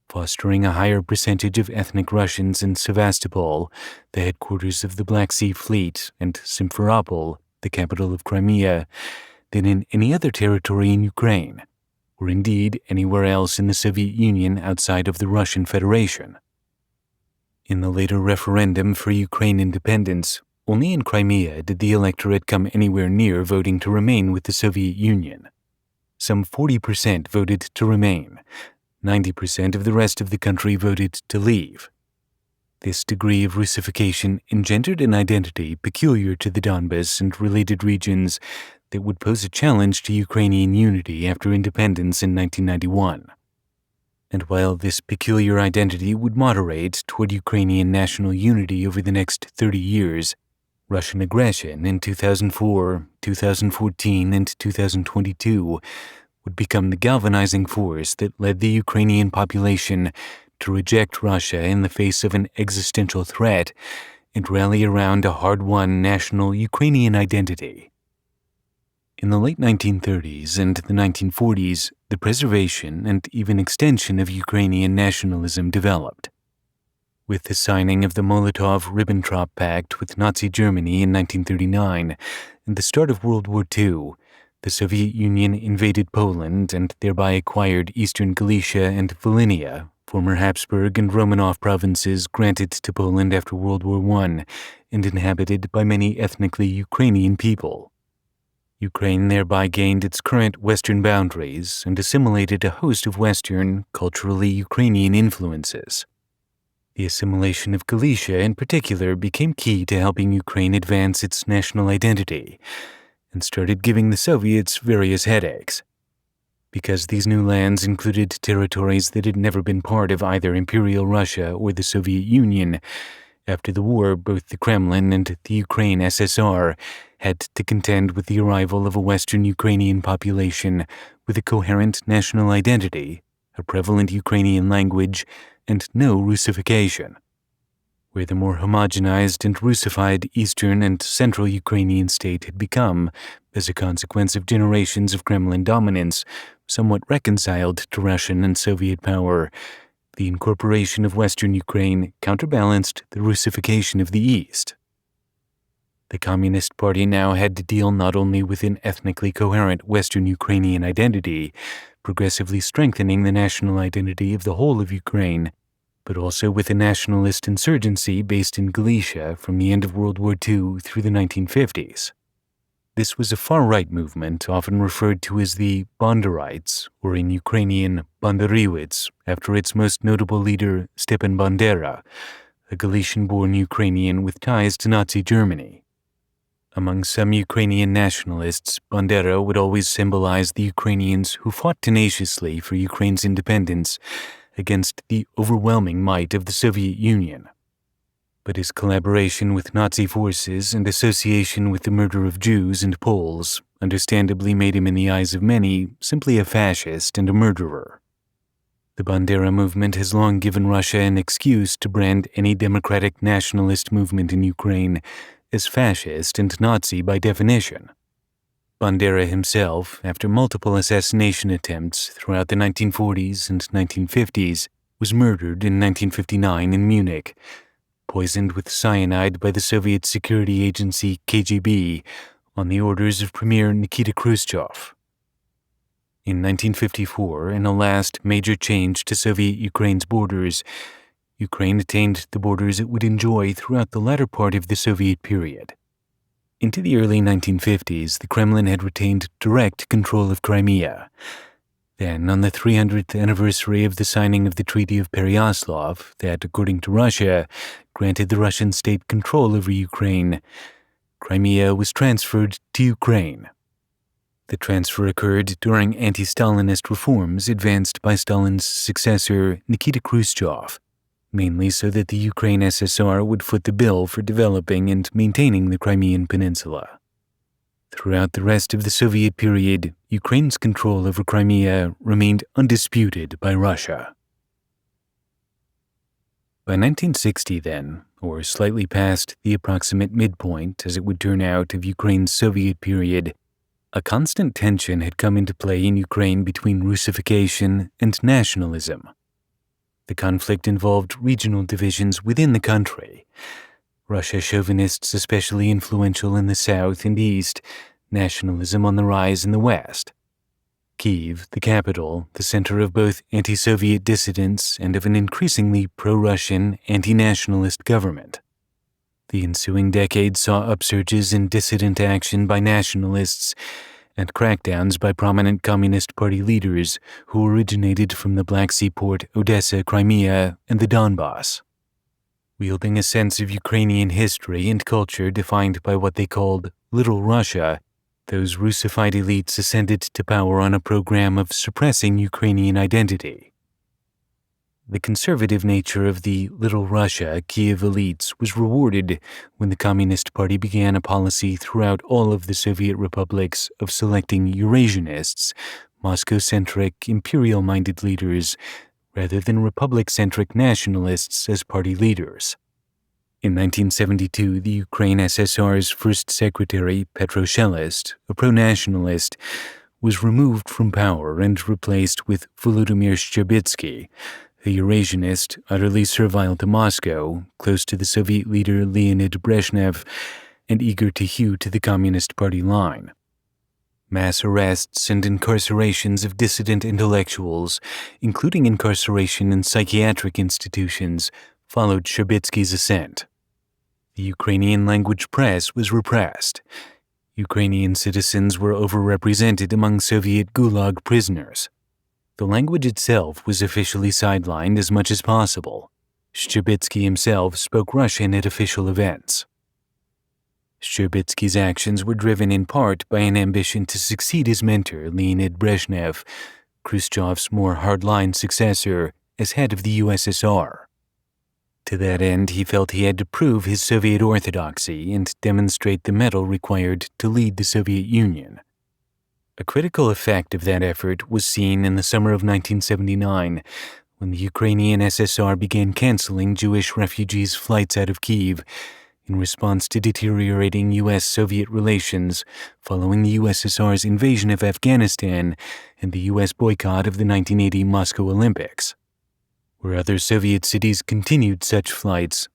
fostering a higher percentage of ethnic Russians in Sevastopol, the headquarters of the Black Sea Fleet, and Simferopol, the capital of Crimea, than in any other territory in Ukraine, or indeed anywhere else in the Soviet Union outside of the Russian Federation. In the later referendum for Ukraine independence, only in Crimea did the electorate come anywhere near voting to remain with the Soviet Union. Some 40% voted to remain. 90% of the rest of the country voted to leave. This degree of Russification engendered an identity peculiar to the Donbas and related regions that would pose a challenge to Ukrainian unity after independence in 1991. And while this peculiar identity would moderate toward Ukrainian national unity over the next 30 years, Russian aggression in 2004, 2014, and 2022 would become the galvanizing force that led the Ukrainian population to reject Russia in the face of an existential threat and rally around a hard-won national Ukrainian identity. In the late 1930s and the 1940s, the preservation and even extension of Ukrainian nationalism developed. With the signing of the Molotov-Ribbentrop Pact with Nazi Germany in 1939 and the start of World War II, the Soviet Union invaded Poland and thereby acquired Eastern Galicia and Volhynia, former Habsburg and Romanov provinces granted to Poland after World War I and inhabited by many ethnically Ukrainian people. Ukraine thereby gained its current Western boundaries and assimilated a host of Western, culturally Ukrainian influences. The assimilation of Galicia in particular became key to helping Ukraine advance its national identity, and started giving the Soviets various headaches. Because these new lands included territories that had never been part of either Imperial Russia or the Soviet Union, after the war both the Kremlin and the Ukraine SSR had to contend with the arrival of a Western Ukrainian population with a coherent national identity, a prevalent Ukrainian language, and no Russification. Where the more homogenized and Russified Eastern and Central Ukrainian state had become, as a consequence of generations of Kremlin dominance, somewhat reconciled to Russian and Soviet power, the incorporation of Western Ukraine counterbalanced the Russification of the East. The Communist Party now had to deal not only with an ethnically coherent Western Ukrainian identity, progressively strengthening the national identity of the whole of Ukraine, but also with a nationalist insurgency based in Galicia from the end of World War II through the 1950s. This was a far-right movement often referred to as the Banderites, or in Ukrainian, Banderiwits, after its most notable leader, Stepan Bandera, a Galician-born Ukrainian with ties to Nazi Germany. Among some Ukrainian nationalists, Bandera would always symbolize the Ukrainians who fought tenaciously for Ukraine's independence against the overwhelming might of the Soviet Union. But his collaboration with Nazi forces and association with the murder of Jews and Poles understandably made him in the eyes of many simply a fascist and a murderer. The Bandera movement has long given Russia an excuse to brand any democratic nationalist movement in Ukraine as fascist and Nazi by definition. Bandera himself, after multiple assassination attempts throughout the 1940s and 1950s, was murdered in 1959 in Munich, poisoned with cyanide by the Soviet security agency KGB on the orders of Premier Nikita Khrushchev. In 1954, in a last major change to Soviet Ukraine's borders, Ukraine attained the borders it would enjoy throughout the latter part of the Soviet period. Into the early 1950s, the Kremlin had retained direct control of Crimea. Then, on the 300th anniversary of the signing of the Treaty of Pereyaslav, that, according to Russia, granted the Russian state control over Ukraine, Crimea was transferred to Ukraine. The transfer occurred during anti-Stalinist reforms advanced by Stalin's successor, Nikita Khrushchev, mainly so that the Ukraine SSR would foot the bill for developing and maintaining the Crimean Peninsula. Throughout the rest of the Soviet period, Ukraine's control over Crimea remained undisputed by Russia. By 1960 then, or slightly past the approximate midpoint, as it would turn out, of Ukraine's Soviet period, a constant tension had come into play in Ukraine between Russification and nationalism. The conflict involved regional divisions within the country, Russia chauvinists especially influential in the south and east, nationalism on the rise in the west. Kyiv, the capital, the center of both anti-Soviet dissidents and of an increasingly pro-Russian, anti-nationalist government. The ensuing decade saw upsurges in dissident action by nationalists and crackdowns by prominent Communist Party leaders who originated from the Black Sea port Odessa, Crimea, and the Donbass. Wielding a sense of Ukrainian history and culture defined by what they called Little Russia, those Russified elites ascended to power on a program of suppressing Ukrainian identity. The conservative nature of the Little Russia Kiev elites was rewarded when the Communist Party began a policy throughout all of the Soviet republics of selecting Eurasianists, Moscow-centric, imperial-minded leaders, rather than republic-centric nationalists as party leaders. In 1972, the Ukraine SSR's first secretary, Petroshelist, a pro-nationalist, was removed from power and replaced with Volodymyr Shcherbitsky, a Eurasianist utterly servile to Moscow, close to the Soviet leader Leonid Brezhnev, and eager to hew to the Communist Party line. Mass arrests and incarcerations of dissident intellectuals, including incarceration in psychiatric institutions, followed Shcherbitsky's ascent. The Ukrainian language press was repressed. Ukrainian citizens were overrepresented among Soviet Gulag prisoners. The language itself was officially sidelined as much as possible. Shcherbitsky himself spoke Russian at official events. Shcherbitsky's actions were driven in part by an ambition to succeed his mentor, Leonid Brezhnev, Khrushchev's more hardline successor, as head of the USSR. To that end, he felt he had to prove his Soviet orthodoxy and demonstrate the mettle required to lead the Soviet Union. A critical effect of that effort was seen in the summer of 1979, when the Ukrainian SSR began canceling Jewish refugees' flights out of Kyiv in response to deteriorating U.S.-Soviet relations following the USSR's invasion of Afghanistan and the U.S. boycott of the 1980 Moscow Olympics. Where other Soviet cities continued such flights,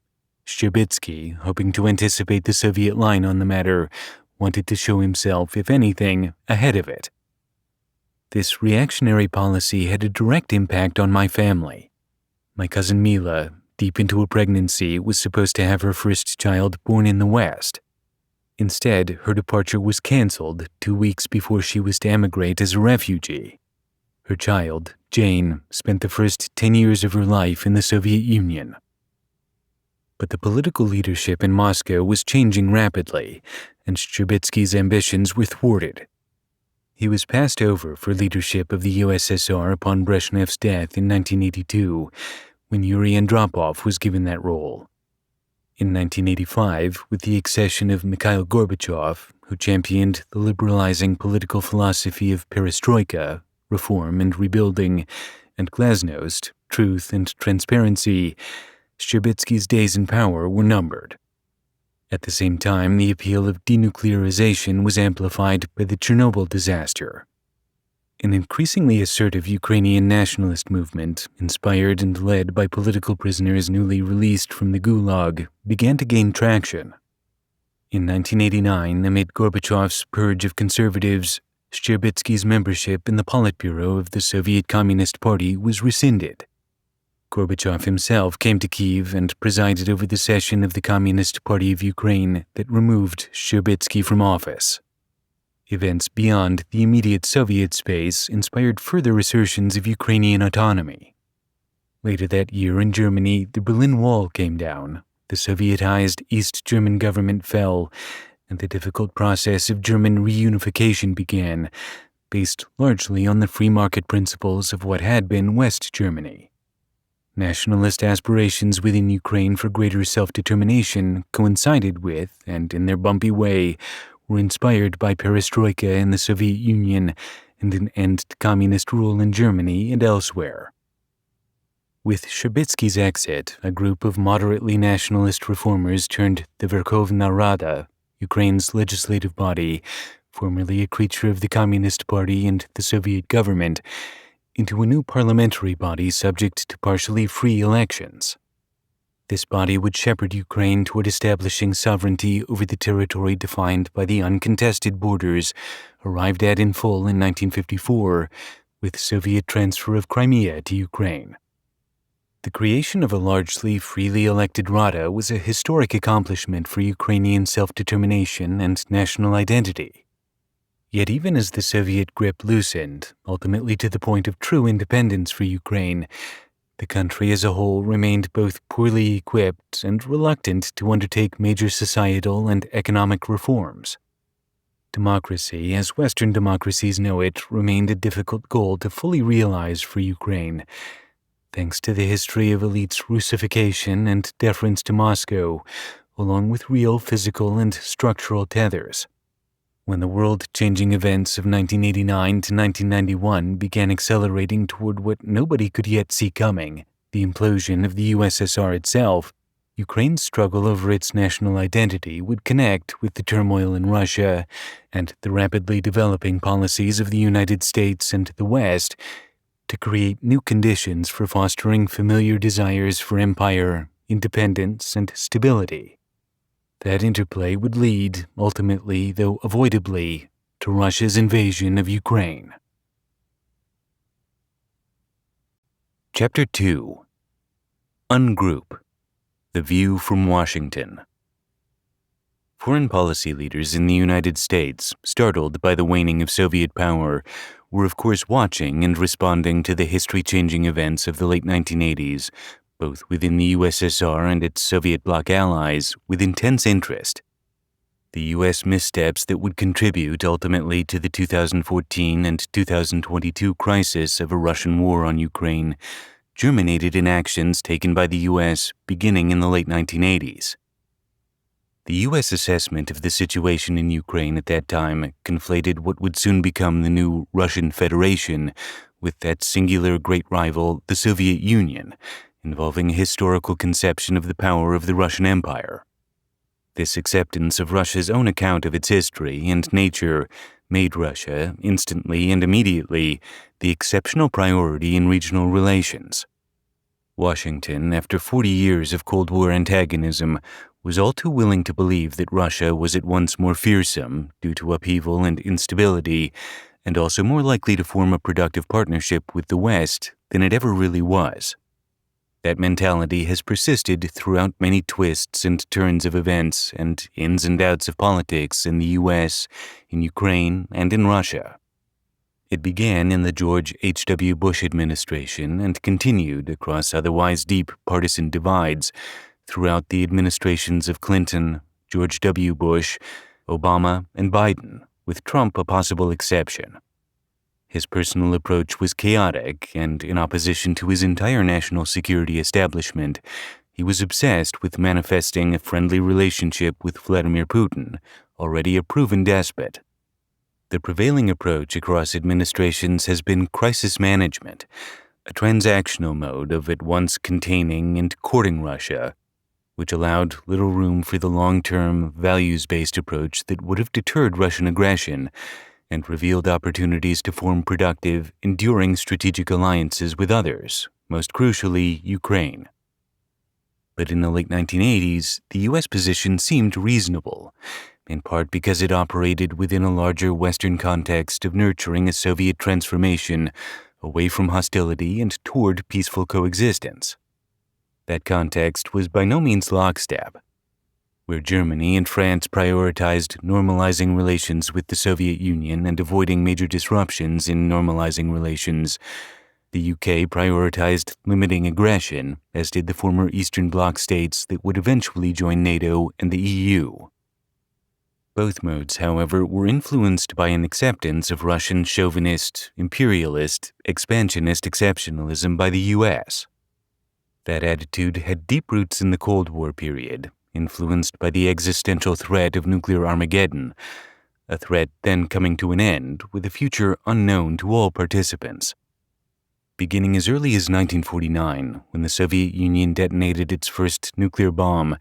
Shcherbitsky, hoping to anticipate the Soviet line on the matter, wanted to show himself, if anything, ahead of it. This reactionary policy had a direct impact on my family. My cousin Mila, deep into a pregnancy, was supposed to have her first child born in the West. Instead, her departure was canceled 2 weeks before she was to emigrate as a refugee. Her child, Jane, spent the first 10 years of her life in the Soviet Union. But the political leadership in Moscow was changing rapidly, and Shcherbitsky's ambitions were thwarted. He was passed over for leadership of the USSR upon Brezhnev's death in 1982, when Yuri Andropov was given that role. In 1985, with the accession of Mikhail Gorbachev, who championed the liberalizing political philosophy of perestroika, reform and rebuilding, and glasnost, truth and transparency, Shcherbitsky's days in power were numbered. At the same time, the appeal of denuclearization was amplified by the Chernobyl disaster. An increasingly assertive Ukrainian nationalist movement, inspired and led by political prisoners newly released from the Gulag, began to gain traction. In 1989, amid Gorbachev's purge of conservatives, Shcherbitsky's membership in the Politburo of the Soviet Communist Party was rescinded. Gorbachev himself came to Kyiv and presided over the session of the Communist Party of Ukraine that removed Shcherbitsky from office. Events beyond the immediate Soviet space inspired further assertions of Ukrainian autonomy. Later that year in Germany, the Berlin Wall came down, the Sovietized East German government fell, and the difficult process of German reunification began, based largely on the free market principles of what had been West Germany. Nationalist aspirations within Ukraine for greater self-determination coincided with, and in their bumpy way, were inspired by perestroika in the Soviet Union and an end to communist rule in Germany and elsewhere. With Shabitsky's exit, a group of moderately nationalist reformers turned the Verkhovna Rada, Ukraine's legislative body, formerly a creature of the Communist Party and the Soviet government, into a new parliamentary body subject to partially free elections. This body would shepherd Ukraine toward establishing sovereignty over the territory defined by the uncontested borders arrived at in full in 1954, with Soviet transfer of Crimea to Ukraine. The creation of a largely freely elected Rada was a historic accomplishment for Ukrainian self-determination and national identity. Yet even as the Soviet grip loosened, ultimately to the point of true independence for Ukraine, the country as a whole remained both poorly equipped and reluctant to undertake major societal and economic reforms. Democracy, as Western democracies know it, remained a difficult goal to fully realize for Ukraine, thanks to the history of elites' Russification and deference to Moscow, along with real physical and structural tethers. When the world-changing events of 1989 to 1991 began accelerating toward what nobody could yet see coming, the implosion of the USSR itself, Ukraine's struggle over its national identity would connect with the turmoil in Russia and the rapidly developing policies of the United States and the West to create new conditions for fostering familiar desires for empire, independence, and stability. That interplay would lead, ultimately, though avoidably, to Russia's invasion of Ukraine. Chapter 2. Ungroup. The View from Washington. Foreign policy leaders in the United States, startled by the waning of Soviet power, were of course watching and responding to the history-changing events of the late 1980s, both within the USSR and its Soviet bloc allies, with intense interest. The U.S. missteps that would contribute ultimately to the 2014 and 2022 crisis of a Russian war on Ukraine germinated in actions taken by the U.S. beginning in the late 1980s. The U.S. assessment of the situation in Ukraine at that time conflated what would soon become the new Russian Federation with that singular great rival, the Soviet Union, involving a historical conception of the power of the Russian Empire. This acceptance of Russia's own account of its history and nature made Russia, instantly and immediately, the exceptional priority in regional relations. Washington, after 40 years of Cold War antagonism, was all too willing to believe that Russia was at once more fearsome due to upheaval and instability, and also more likely to form a productive partnership with the West than it ever really was. That mentality has persisted throughout many twists and turns of events and ins and outs of politics in the U.S., in Ukraine, and in Russia. It began in the George H.W. Bush administration and continued across otherwise deep partisan divides throughout the administrations of Clinton, George W. Bush, Obama, and Biden, with Trump a possible exception. His personal approach was chaotic, and in opposition to his entire national security establishment, he was obsessed with manifesting a friendly relationship with Vladimir Putin, already a proven despot. The prevailing approach across administrations has been crisis management, a transactional mode of at once containing and courting Russia, which allowed little room for the long-term, values-based approach that would have deterred Russian aggression and revealed opportunities to form productive, enduring strategic alliances with others, most crucially Ukraine. But in the late 1980s, the U.S. position seemed reasonable, in part because it operated within a larger Western context of nurturing a Soviet transformation away from hostility and toward peaceful coexistence. That context was by no means lockstep. Where Germany and France prioritized normalizing relations with the Soviet Union and avoiding major disruptions in normalizing relations, the UK prioritized limiting aggression, as did the former Eastern Bloc states that would eventually join NATO and the EU. Both modes, however, were influenced by an acceptance of Russian chauvinist, imperialist, expansionist exceptionalism by the US. That attitude had deep roots in the Cold War period, influenced by the existential threat of nuclear Armageddon, a threat then coming to an end with a future unknown to all participants. Beginning as early as 1949, when the Soviet Union detonated its first nuclear bomb,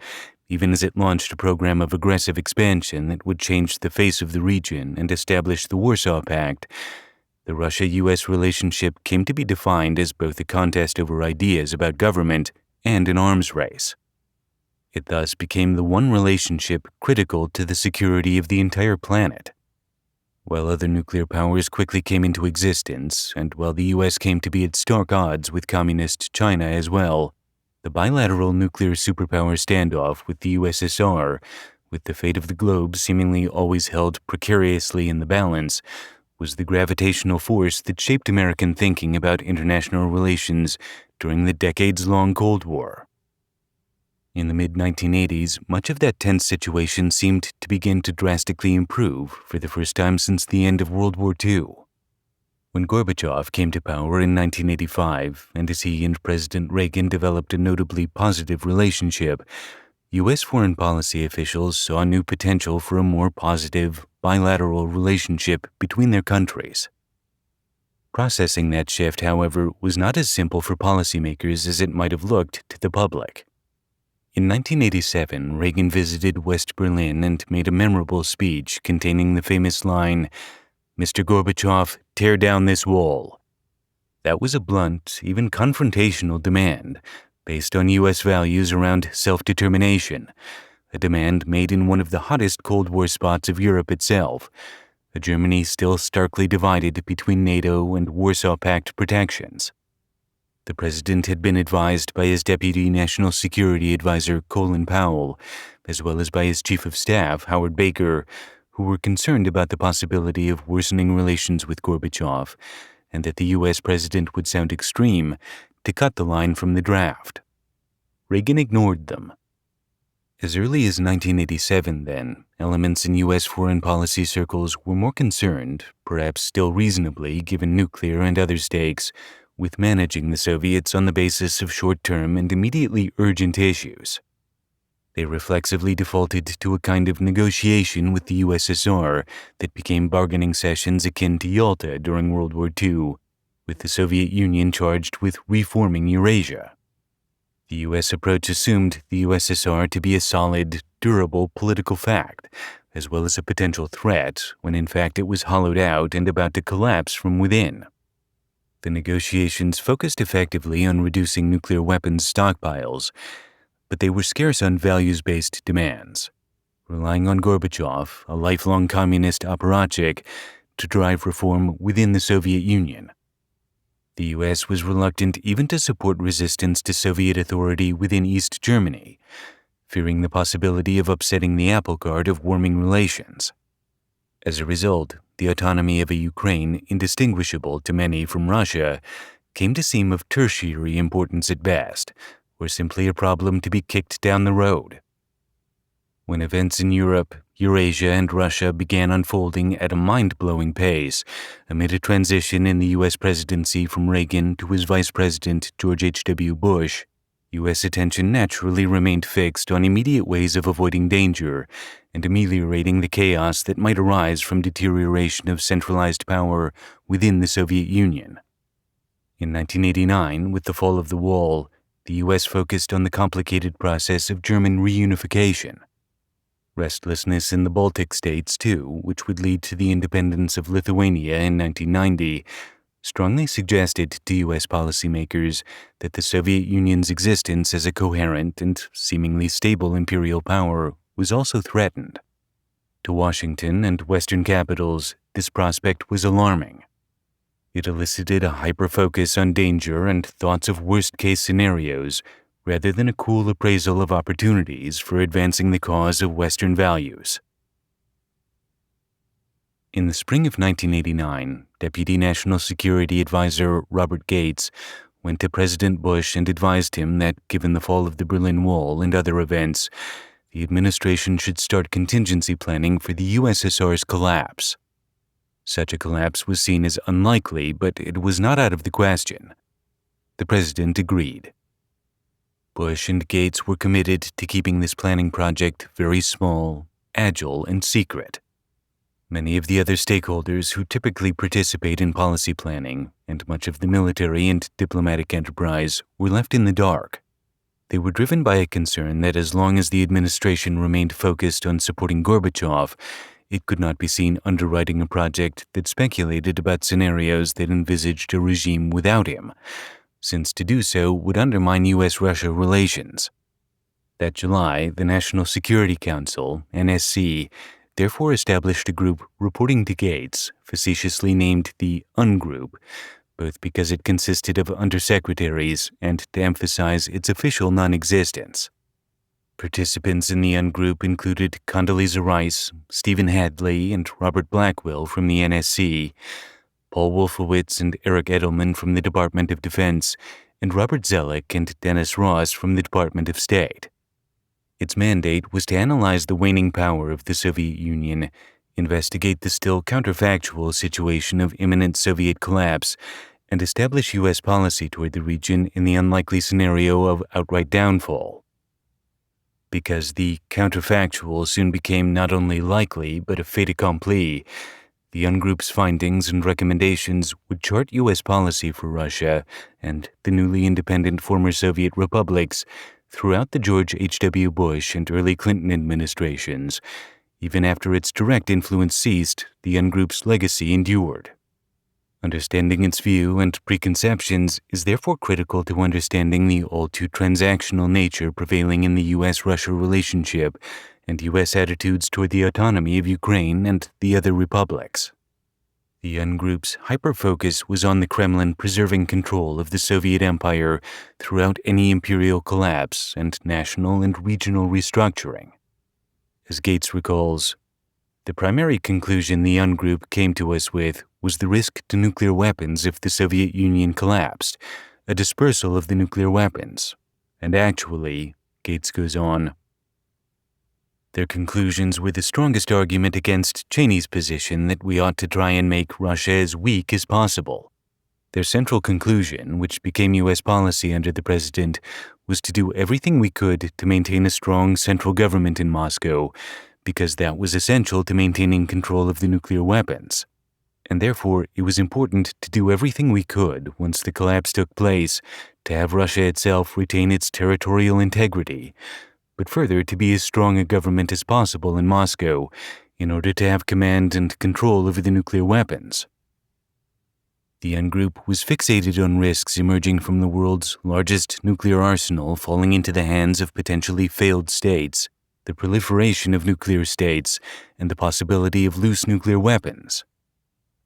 even as it launched a program of aggressive expansion that would change the face of the region and establish the Warsaw Pact, the Russia-U.S. relationship came to be defined as both a contest over ideas about government and an arms race. It thus became the one relationship critical to the security of the entire planet. While other nuclear powers quickly came into existence, and while the U.S. came to be at stark odds with communist China as well, the bilateral nuclear superpower standoff with the USSR, with the fate of the globe seemingly always held precariously in the balance, was the gravitational force that shaped American thinking about international relations during the decades-long Cold War. In the mid-1980s, much of that tense situation seemed to begin to drastically improve for the first time since the end of World War II. When Gorbachev came to power in 1985, and as he and President Reagan developed a notably positive relationship, U.S. foreign policy officials saw new potential for a more positive, bilateral relationship between their countries. Processing that shift, however, was not as simple for policymakers as it might have looked to the public. In 1987, Reagan visited West Berlin and made a memorable speech containing the famous line, "Mr. Gorbachev, tear down this wall." That was a blunt, even confrontational demand, based on U.S. values around self-determination, a demand made in one of the hottest Cold War spots of Europe itself, a Germany still starkly divided between NATO and Warsaw Pact protections. The president had been advised by his Deputy National Security Advisor Colin Powell, as well as by his Chief of Staff Howard Baker, who were concerned about the possibility of worsening relations with Gorbachev, and that the U.S. president would sound extreme to cut the line from the draft. Reagan ignored them. As early as 1987, then, elements in U.S. foreign policy circles were more concerned, perhaps still reasonably given nuclear and other stakes, with managing the Soviets on the basis of short-term and immediately urgent issues. They reflexively defaulted to a kind of negotiation with the USSR that became bargaining sessions akin to Yalta during World War II, with the Soviet Union charged with reforming Eurasia. The U.S. approach assumed the USSR to be a solid, durable political fact, as well as a potential threat, when in fact it was hollowed out and about to collapse from within. The negotiations focused effectively on reducing nuclear weapons stockpiles, but they were scarce on values-based demands, relying on Gorbachev, a lifelong communist apparatchik, to drive reform within the Soviet Union. The U.S. was reluctant even to support resistance to Soviet authority within East Germany, fearing the possibility of upsetting the apple cart of warming relations. As a result, the autonomy of a Ukraine indistinguishable to many from Russia came to seem of tertiary importance at best, or simply a problem to be kicked down the road. When events in Europe, Eurasia, and Russia began unfolding at a mind-blowing pace amid a transition in the U.S. presidency from Reagan to his Vice President George H.W. Bush, U.S. attention naturally remained fixed on immediate ways of avoiding danger and ameliorating the chaos that might arise from deterioration of centralized power within the Soviet Union. In 1989, with the fall of the wall, the U.S. focused on the complicated process of German reunification. Restlessness in the Baltic states, too, which would lead to the independence of Lithuania in 1990, strongly suggested to U.S. policymakers that the Soviet Union's existence as a coherent and seemingly stable imperial power was also threatened. To Washington and Western capitals, this prospect was alarming. It elicited a hyper-focus on danger and thoughts of worst-case scenarios, rather than a cool appraisal of opportunities for advancing the cause of Western values. In the spring of 1989, Deputy National Security Advisor Robert Gates went to President Bush and advised him that, given the fall of the Berlin Wall and other events, the administration should start contingency planning for the USSR's collapse. Such a collapse was seen as unlikely, but it was not out of the question. The president agreed. Bush and Gates were committed to keeping this planning project very small, agile, and secret. Many of the other stakeholders who typically participate in policy planning and much of the military and diplomatic enterprise were left in the dark. They were driven by a concern that as long as the administration remained focused on supporting Gorbachev, it could not be seen underwriting a project that speculated about scenarios that envisaged a regime without him, since to do so would undermine U.S.-Russia relations. That July, the National Security Council, NSC, therefore established a group reporting to Gates, facetiously named the Ungroup, both because it consisted of undersecretaries and to emphasize its official non-existence. Participants in the Ungroup included Condoleezza Rice, Stephen Hadley, and Robert Blackwell from the NSC, Paul Wolfowitz and Eric Edelman from the Department of Defense, and Robert Zellick and Dennis Ross from the Department of State. Its mandate was to analyze the waning power of the Soviet Union, investigate the still counterfactual situation of imminent Soviet collapse, and establish U.S. policy toward the region in the unlikely scenario of outright downfall. Because the counterfactual soon became not only likely but a fait accompli, the Ungroup's findings and recommendations would chart U.S. policy for Russia and the newly independent former Soviet republics throughout the George H.W. Bush and early Clinton administrations. Even after its direct influence ceased, the Ungroup's legacy endured. Understanding its view and preconceptions is therefore critical to understanding the all-too-transactional nature prevailing in the U.S.-Russia relationship and U.S. attitudes toward the autonomy of Ukraine and the other republics. The Ungroup's hyper-focus was on the Kremlin preserving control of the Soviet Empire throughout any imperial collapse and national and regional restructuring. As Gates recalls, the primary conclusion the Ungroup came to us with was the risk to nuclear weapons if the Soviet Union collapsed, a dispersal of the nuclear weapons. And actually, Gates goes on, their conclusions were the strongest argument against Cheney's position that we ought to try and make Russia as weak as possible. Their central conclusion, which became U.S. policy under the president, was to do everything we could to maintain a strong central government in Moscow, because that was essential to maintaining control of the nuclear weapons. And therefore, it was important to do everything we could, once the collapse took place, to have Russia itself retain its territorial integrity, but further to be as strong a government as possible in Moscow, in order to have command and control over the nuclear weapons. The Ungroup was fixated on risks emerging from the world's largest nuclear arsenal falling into the hands of potentially failed states, the proliferation of nuclear states, and the possibility of loose nuclear weapons.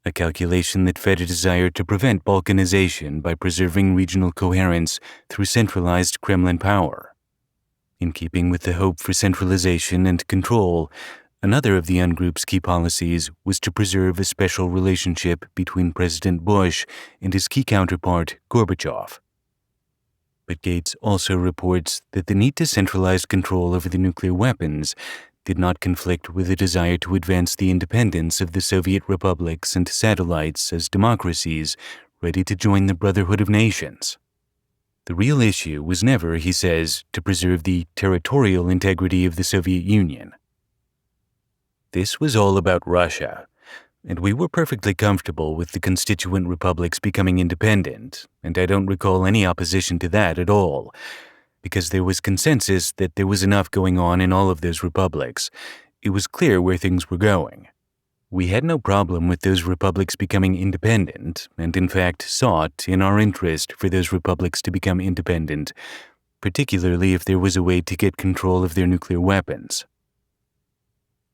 A calculation that fed a desire to prevent balkanization by preserving regional coherence through centralized Kremlin power. In keeping with the hope for centralization and control, another of the Ungroup's key policies was to preserve a special relationship between President Bush and his key counterpart, Gorbachev. But Gates also reports that the need to centralize control over the nuclear weapons did not conflict with the desire to advance the independence of the Soviet republics and satellites as democracies ready to join the Brotherhood of Nations. The real issue was never, he says, to preserve the territorial integrity of the Soviet Union. This was all about Russia, and we were perfectly comfortable with the constituent republics becoming independent, and I don't recall any opposition to that at all, because there was consensus that there was enough going on in all of those republics. It was clear where things were going. We had no problem with those republics becoming independent, and in fact sought, in our interest, for those republics to become independent, particularly if there was a way to get control of their nuclear weapons.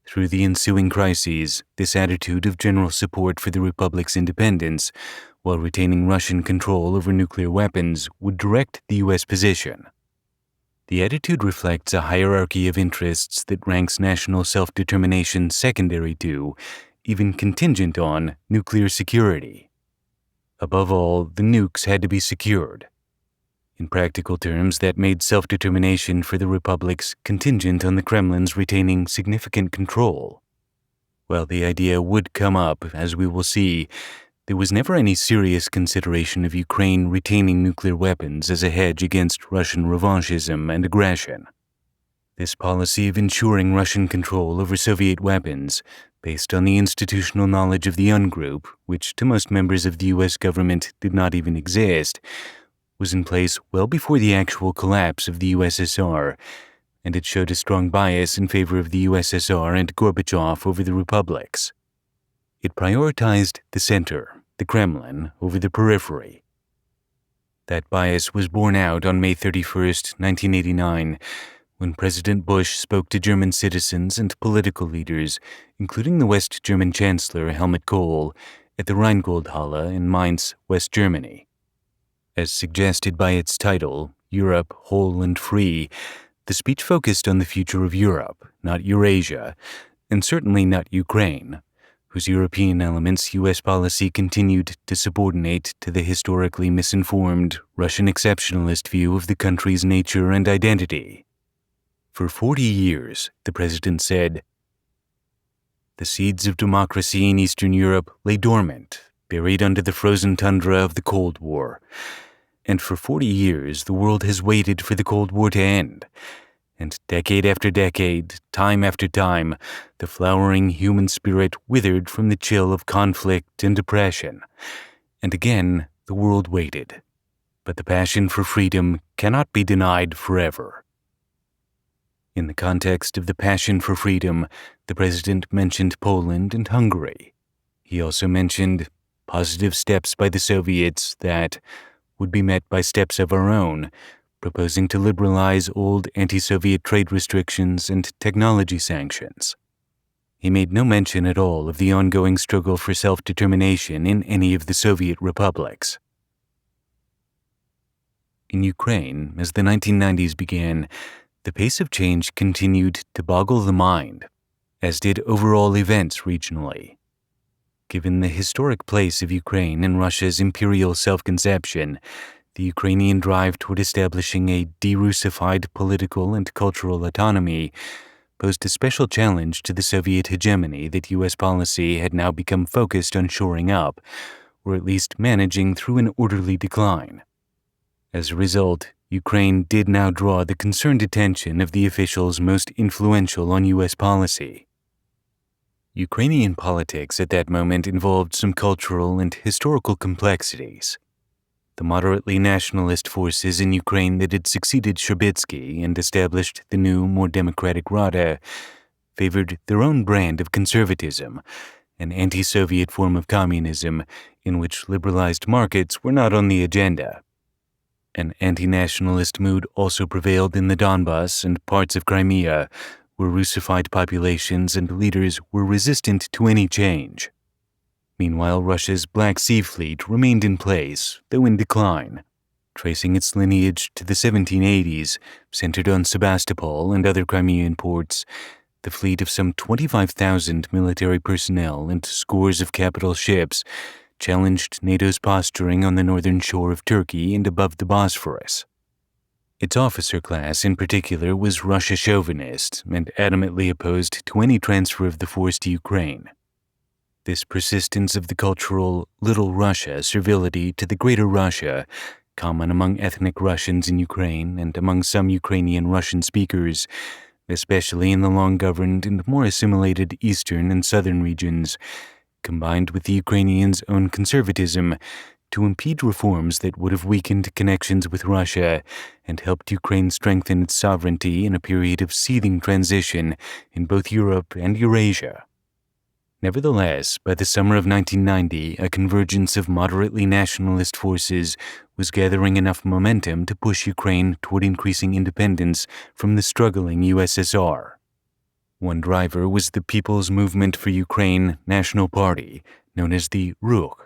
Through the ensuing crises, this attitude of general support for the republic's independence, while retaining Russian control over nuclear weapons, would direct the U.S. position. The attitude reflects a hierarchy of interests that ranks national self-determination secondary to, even contingent on, nuclear security. Above all, the nukes had to be secured. In practical terms, that made self-determination for the republics contingent on the Kremlin's retaining significant control. While the idea would come up, as we will see, there was never any serious consideration of Ukraine retaining nuclear weapons as a hedge against Russian revanchism and aggression. This policy of ensuring Russian control over Soviet weapons, based on the institutional knowledge of the UNGroup, which to most members of the U.S. government did not even exist, was in place well before the actual collapse of the USSR, and it showed a strong bias in favor of the USSR and Gorbachev over the republics. It prioritized the center, the Kremlin, over the periphery. That bias was borne out on May 31, 1989, when President Bush spoke to German citizens and political leaders, including the West German Chancellor Helmut Kohl, at the Rheingoldhalle in Mainz, West Germany. As suggested by its title, Europe, Whole and Free, the speech focused on the future of Europe, not Eurasia, and certainly not Ukraine, whose European elements U.S. policy continued to subordinate to the historically misinformed Russian exceptionalist view of the country's nature and identity. For 40 years, the president said, the seeds of democracy in Eastern Europe lay dormant, buried under the frozen tundra of the Cold War. And for 40 years, the world has waited for the Cold War to end. And decade after decade, time after time, the flowering human spirit withered from the chill of conflict and depression. And again, the world waited. But the passion for freedom cannot be denied forever. In the context of the passion for freedom, the president mentioned Poland and Hungary. He also mentioned positive steps by the Soviets that would be met by steps of our own, proposing to liberalize old anti-Soviet trade restrictions and technology sanctions. He made no mention at all of the ongoing struggle for self-determination in any of the Soviet republics. In Ukraine, as the 1990s began, the pace of change continued to boggle the mind, as did overall events regionally. Given the historic place of Ukraine in Russia's imperial self-conception, the Ukrainian drive toward establishing a de-Russified political and cultural autonomy posed a special challenge to the Soviet hegemony that U.S. policy had now become focused on shoring up, or at least managing through an orderly decline. As a result, Ukraine did now draw the concerned attention of the officials most influential on U.S. policy. Ukrainian politics at that moment involved some cultural and historical complexities. The moderately nationalist forces in Ukraine that had succeeded Shurbitsky and established the new, more democratic Rada favored their own brand of conservatism, an anti-Soviet form of communism in which liberalized markets were not on the agenda. An anti-nationalist mood also prevailed in the Donbas and parts of Crimea, where Russified populations and leaders were resistant to any change. Meanwhile, Russia's Black Sea Fleet remained in place, though in decline, tracing its lineage to the 1780s, centered on Sebastopol and other Crimean ports. The fleet of some 25,000 military personnel and scores of capital ships challenged NATO's posturing on the northern shore of Turkey and above the Bosphorus. Its officer class, in particular, was Russia chauvinist and adamantly opposed to any transfer of the force to Ukraine. This persistence of the cultural Little Russia servility to the Greater Russia, common among ethnic Russians in Ukraine and among some Ukrainian Russian speakers, especially in the long-governed and more assimilated eastern and southern regions, combined with the Ukrainians' own conservatism to impede reforms that would have weakened connections with Russia and helped Ukraine strengthen its sovereignty in a period of seething transition in both Europe and Eurasia. Nevertheless, by the summer of 1990, a convergence of moderately nationalist forces was gathering enough momentum to push Ukraine toward increasing independence from the struggling USSR. One driver was the People's Movement for Ukraine National Party, known as the Ruch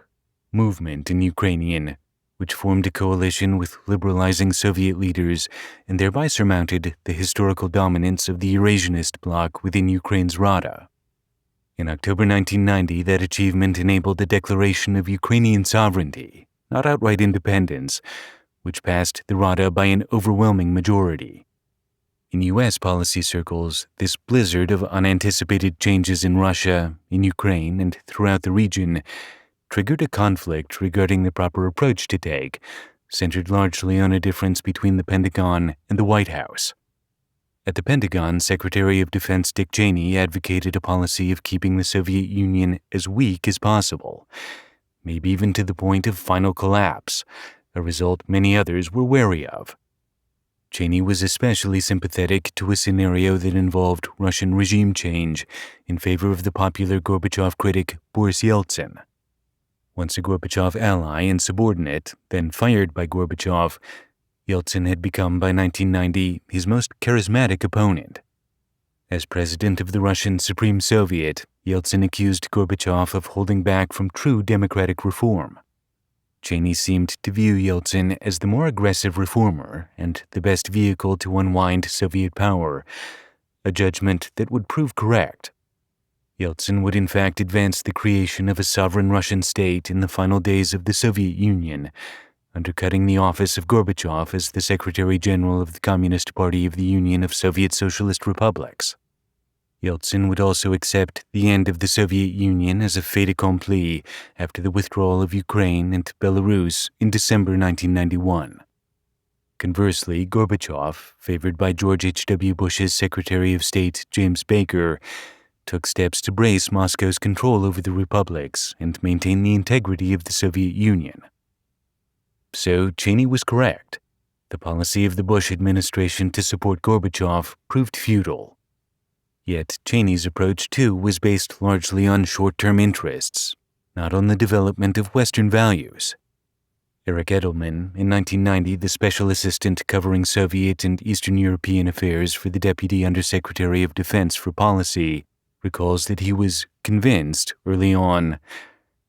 movement in Ukrainian, which formed a coalition with liberalizing Soviet leaders and thereby surmounted the historical dominance of the Eurasianist bloc within Ukraine's Rada. In October 1990, that achievement enabled the declaration of Ukrainian sovereignty, not outright independence, which passed the Rada by an overwhelming majority. In U.S. policy circles, this blizzard of unanticipated changes in Russia, in Ukraine, and throughout the region triggered a conflict regarding the proper approach to take, centered largely on a difference between the Pentagon and the White House. At the Pentagon, Secretary of Defense Dick Cheney advocated a policy of keeping the Soviet Union as weak as possible, maybe even to the point of final collapse, a result many others were wary of. Cheney was especially sympathetic to a scenario that involved Russian regime change in favor of the popular Gorbachev critic Boris Yeltsin. Once a Gorbachev ally and subordinate, then fired by Gorbachev, Yeltsin had become by 1990 his most charismatic opponent. As president of the Russian Supreme Soviet, Yeltsin accused Gorbachev of holding back from true democratic reform. Cheney seemed to view Yeltsin as the more aggressive reformer and the best vehicle to unwind Soviet power, a judgment that would prove correct. Yeltsin would in fact advance the creation of a sovereign Russian state in the final days of the Soviet Union, undercutting the office of Gorbachev as the Secretary-General of the Communist Party of the Union of Soviet Socialist Republics. Yeltsin would also accept the end of the Soviet Union as a fait accompli after the withdrawal of Ukraine and Belarus in December 1991. Conversely, Gorbachev, favored by George H.W. Bush's Secretary of State James Baker, took steps to brace Moscow's control over the republics and maintain the integrity of the Soviet Union. So Cheney was correct. The policy of the Bush administration to support Gorbachev proved futile. Yet Cheney's approach, too, was based largely on short-term interests, not on the development of Western values. Eric Edelman, in 1990 the special assistant covering Soviet and Eastern European affairs for the Deputy Undersecretary of Defense for Policy, recalls that he was convinced early on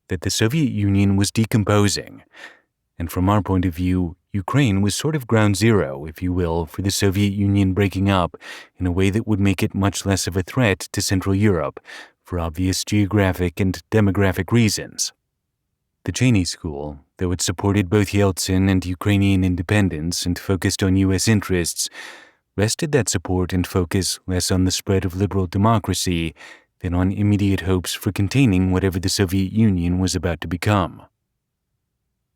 that the Soviet Union was decomposing, and from our point of view, Ukraine was sort of ground zero, if you will, for the Soviet Union breaking up in a way that would make it much less of a threat to Central Europe for obvious geographic and demographic reasons. The Cheney School, though it supported both Yeltsin and Ukrainian independence and focused on U.S. interests, rested that support and focus less on the spread of liberal democracy than on immediate hopes for containing whatever the Soviet Union was about to become.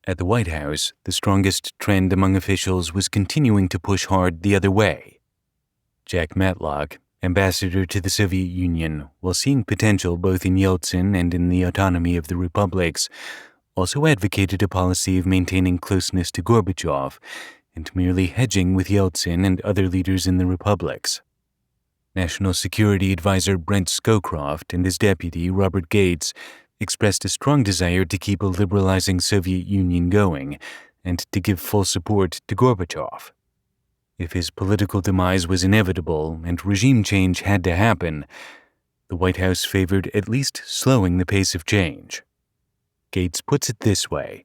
At the White House, the strongest trend among officials was continuing to push hard the other way. Jack Matlock, ambassador to the Soviet Union, while seeing potential both in Yeltsin and in the autonomy of the republics, also advocated a policy of maintaining closeness to Gorbachev and merely hedging with Yeltsin and other leaders in the republics. National Security Advisor Brent Scowcroft and his deputy, Robert Gates, expressed a strong desire to keep a liberalizing Soviet Union going and to give full support to Gorbachev. If his political demise was inevitable and regime change had to happen, the White House favored at least slowing the pace of change. Gates puts it this way: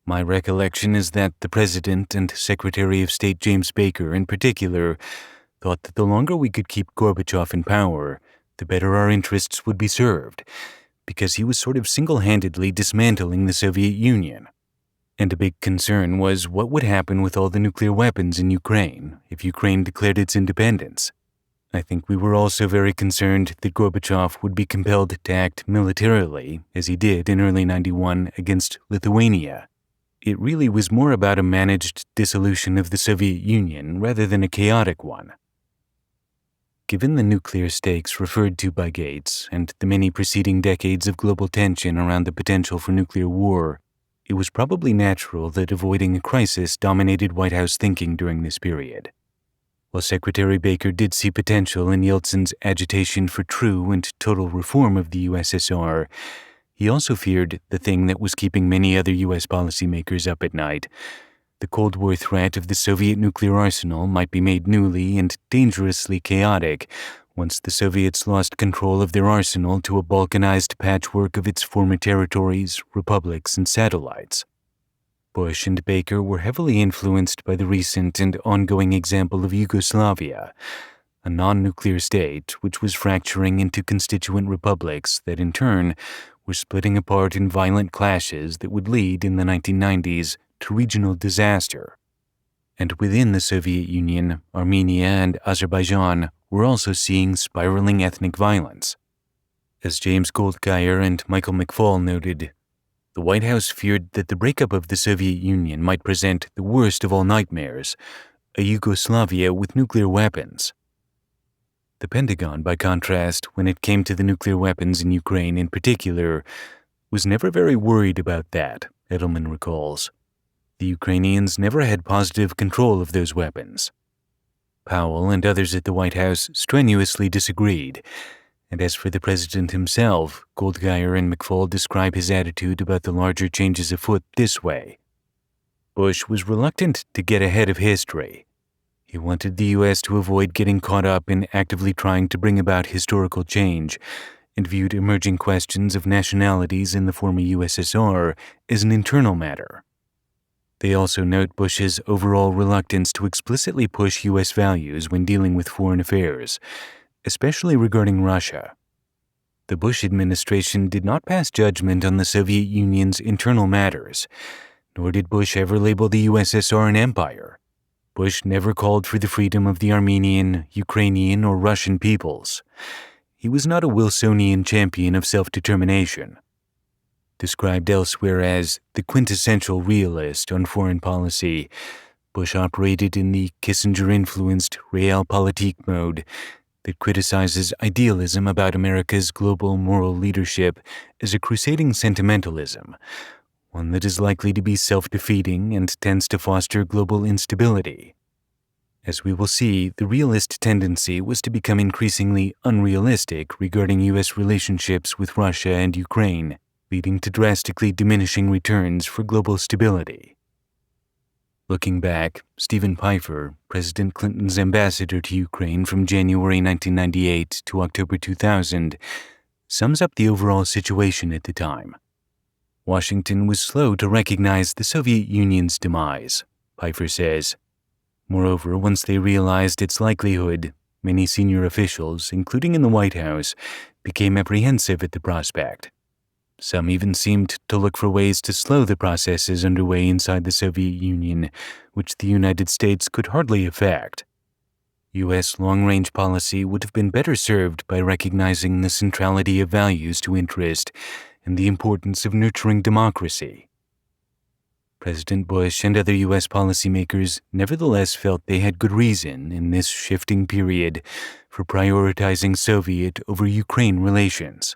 "My recollection is that the President and Secretary of State James Baker in particular thought that the longer we could keep Gorbachev in power, the better our interests would be served, because he was sort of single-handedly dismantling the Soviet Union. And a big concern was what would happen with all the nuclear weapons in Ukraine if Ukraine declared its independence. I think we were also very concerned that Gorbachev would be compelled to act militarily, as he did in early '91 against Lithuania. It really was more about a managed dissolution of the Soviet Union rather than a chaotic one." Given the nuclear stakes referred to by Gates and the many preceding decades of global tension around the potential for nuclear war, it was probably natural that avoiding a crisis dominated White House thinking during this period. While Secretary Baker did see potential in Yeltsin's agitation for true and total reform of the USSR, he also feared the thing that was keeping many other U.S. policymakers up at night: the Cold War threat of the Soviet nuclear arsenal might be made newly and dangerously chaotic once the Soviets lost control of their arsenal to a balkanized patchwork of its former territories, republics, and satellites. Bush and Baker were heavily influenced by the recent and ongoing example of Yugoslavia, a non-nuclear state which was fracturing into constituent republics that in turn were splitting apart in violent clashes that would lead in the 1990s to regional disaster. And within the Soviet Union, Armenia and Azerbaijan were also seeing spiraling ethnic violence. As James Goldgeier and Michael McFaul noted, the White House feared that the breakup of the Soviet Union might present the worst of all nightmares, a Yugoslavia with nuclear weapons. The Pentagon, by contrast, when it came to the nuclear weapons in Ukraine in particular, was never very worried about that, Edelman recalls. The Ukrainians never had positive control of those weapons. Powell and others at the White House strenuously disagreed, and as for the president himself, Goldgeier and McFaul describe his attitude about the larger changes afoot this way. Bush was reluctant to get ahead of history. He wanted the U.S. to avoid getting caught up in actively trying to bring about historical change, and viewed emerging questions of nationalities in the former USSR as an internal matter. They also note Bush's overall reluctance to explicitly push U.S. values when dealing with foreign affairs, especially regarding Russia. The Bush administration did not pass judgment on the Soviet Union's internal matters, nor did Bush ever label the USSR an empire. Bush never called for the freedom of the Armenian, Ukrainian, or Russian peoples. He was not a Wilsonian champion of self-determination. Described elsewhere as the quintessential realist on foreign policy, Bush operated in the Kissinger-influenced realpolitik mode that criticizes idealism about America's global moral leadership as a crusading sentimentalism, one that is likely to be self-defeating and tends to foster global instability. As we will see, the realist tendency was to become increasingly unrealistic regarding U.S. relationships with Russia and Ukraine, leading to drastically diminishing returns for global stability. Looking back, Stephen Pfeiffer, President Clinton's ambassador to Ukraine from January 1998 to October 2000, sums up the overall situation at the time. Washington was slow to recognize the Soviet Union's demise, Pfeiffer says. Moreover, once they realized its likelihood, many senior officials, including in the White House, became apprehensive at the prospect. Some even seemed to look for ways to slow the processes underway inside the Soviet Union, which the United States could hardly affect. U.S. long-range policy would have been better served by recognizing the centrality of values to interest and the importance of nurturing democracy. President Bush and other U.S. policymakers nevertheless felt they had good reason in this shifting period for prioritizing Soviet over Ukraine relations.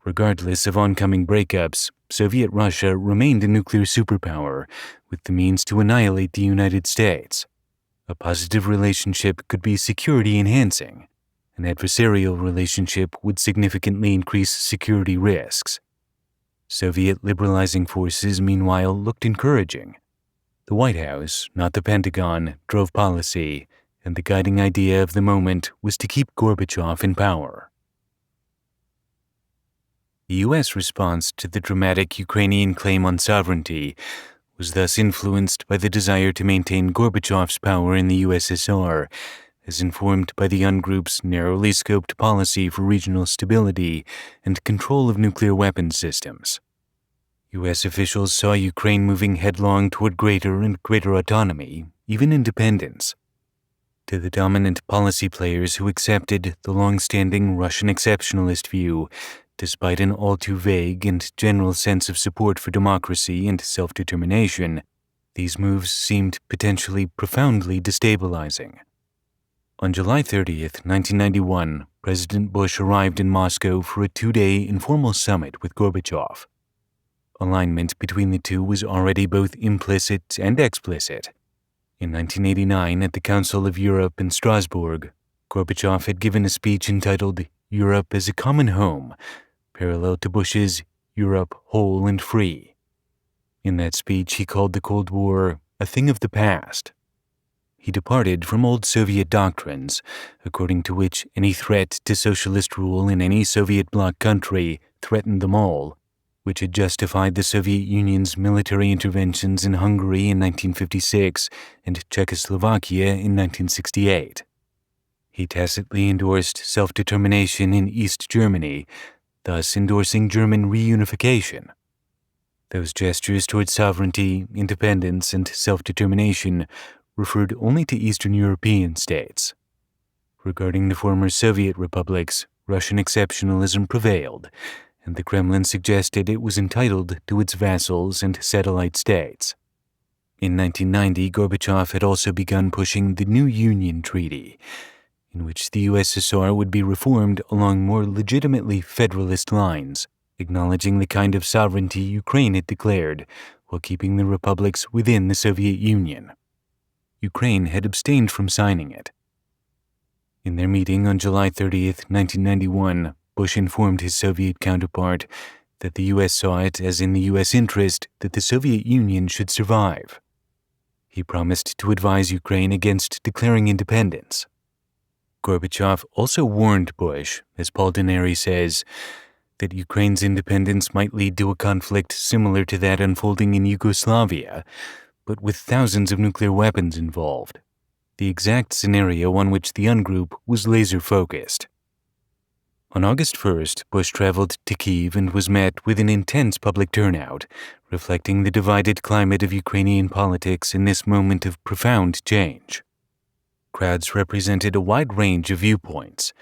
Regardless of oncoming breakups, Soviet Russia remained a nuclear superpower with the means to annihilate the United States. A positive relationship could be security-enhancing. An adversarial relationship would significantly increase security risks. Soviet liberalizing forces, meanwhile, looked encouraging. The White House, not the Pentagon, drove policy, and the guiding idea of the moment was to keep Gorbachev in power. The U.S. response to the dramatic Ukrainian claim on sovereignty was thus influenced by the desire to maintain Gorbachev's power in the USSR, as informed by the UN Group's narrowly scoped policy for regional stability and control of nuclear weapons systems. U.S. officials saw Ukraine moving headlong toward greater and greater autonomy, even independence. To the dominant policy players who accepted the long-standing Russian exceptionalist view, despite an all-too vague and general sense of support for democracy and self-determination, these moves seemed potentially profoundly destabilizing. On July 30th, 1991, President Bush arrived in Moscow for a 2-day informal summit with Gorbachev. Alignment between the two was already both implicit and explicit. In 1989, at the Council of Europe in Strasbourg, Gorbachev had given a speech entitled Europe as a Common Home, parallel to Bush's Europe Whole and Free. In that speech, he called the Cold War a thing of the past. He departed from old Soviet doctrines, according to which any threat to socialist rule in any Soviet bloc country threatened them all, which had justified the Soviet Union's military interventions in Hungary in 1956 and Czechoslovakia in 1968. He tacitly endorsed self-determination in East Germany, thus endorsing German reunification. Those gestures towards sovereignty, independence, and self-determination referred only to Eastern European states. Regarding the former Soviet republics, Russian exceptionalism prevailed, and the Kremlin suggested it was entitled to its vassals and satellite states. In 1990, Gorbachev had also begun pushing the New Union Treaty, in which the USSR would be reformed along more legitimately federalist lines, acknowledging the kind of sovereignty Ukraine had declared while keeping the republics within the Soviet Union. Ukraine had abstained from signing it. In their meeting on July 30, 1991, Bush informed his Soviet counterpart that the U.S. saw it as in the U.S. interest that the Soviet Union should survive. He promised to advise Ukraine against declaring independence. Gorbachev also warned Bush, as Paul Denary says, that Ukraine's independence might lead to a conflict similar to that unfolding in Yugoslavia, but with thousands of nuclear weapons involved, the exact scenario on which the Ungroup was laser-focused. On August 1st, Bush traveled to Kyiv and was met with an intense public turnout, reflecting the divided climate of Ukrainian politics in this moment of profound change. Crowds represented a wide range of viewpoints.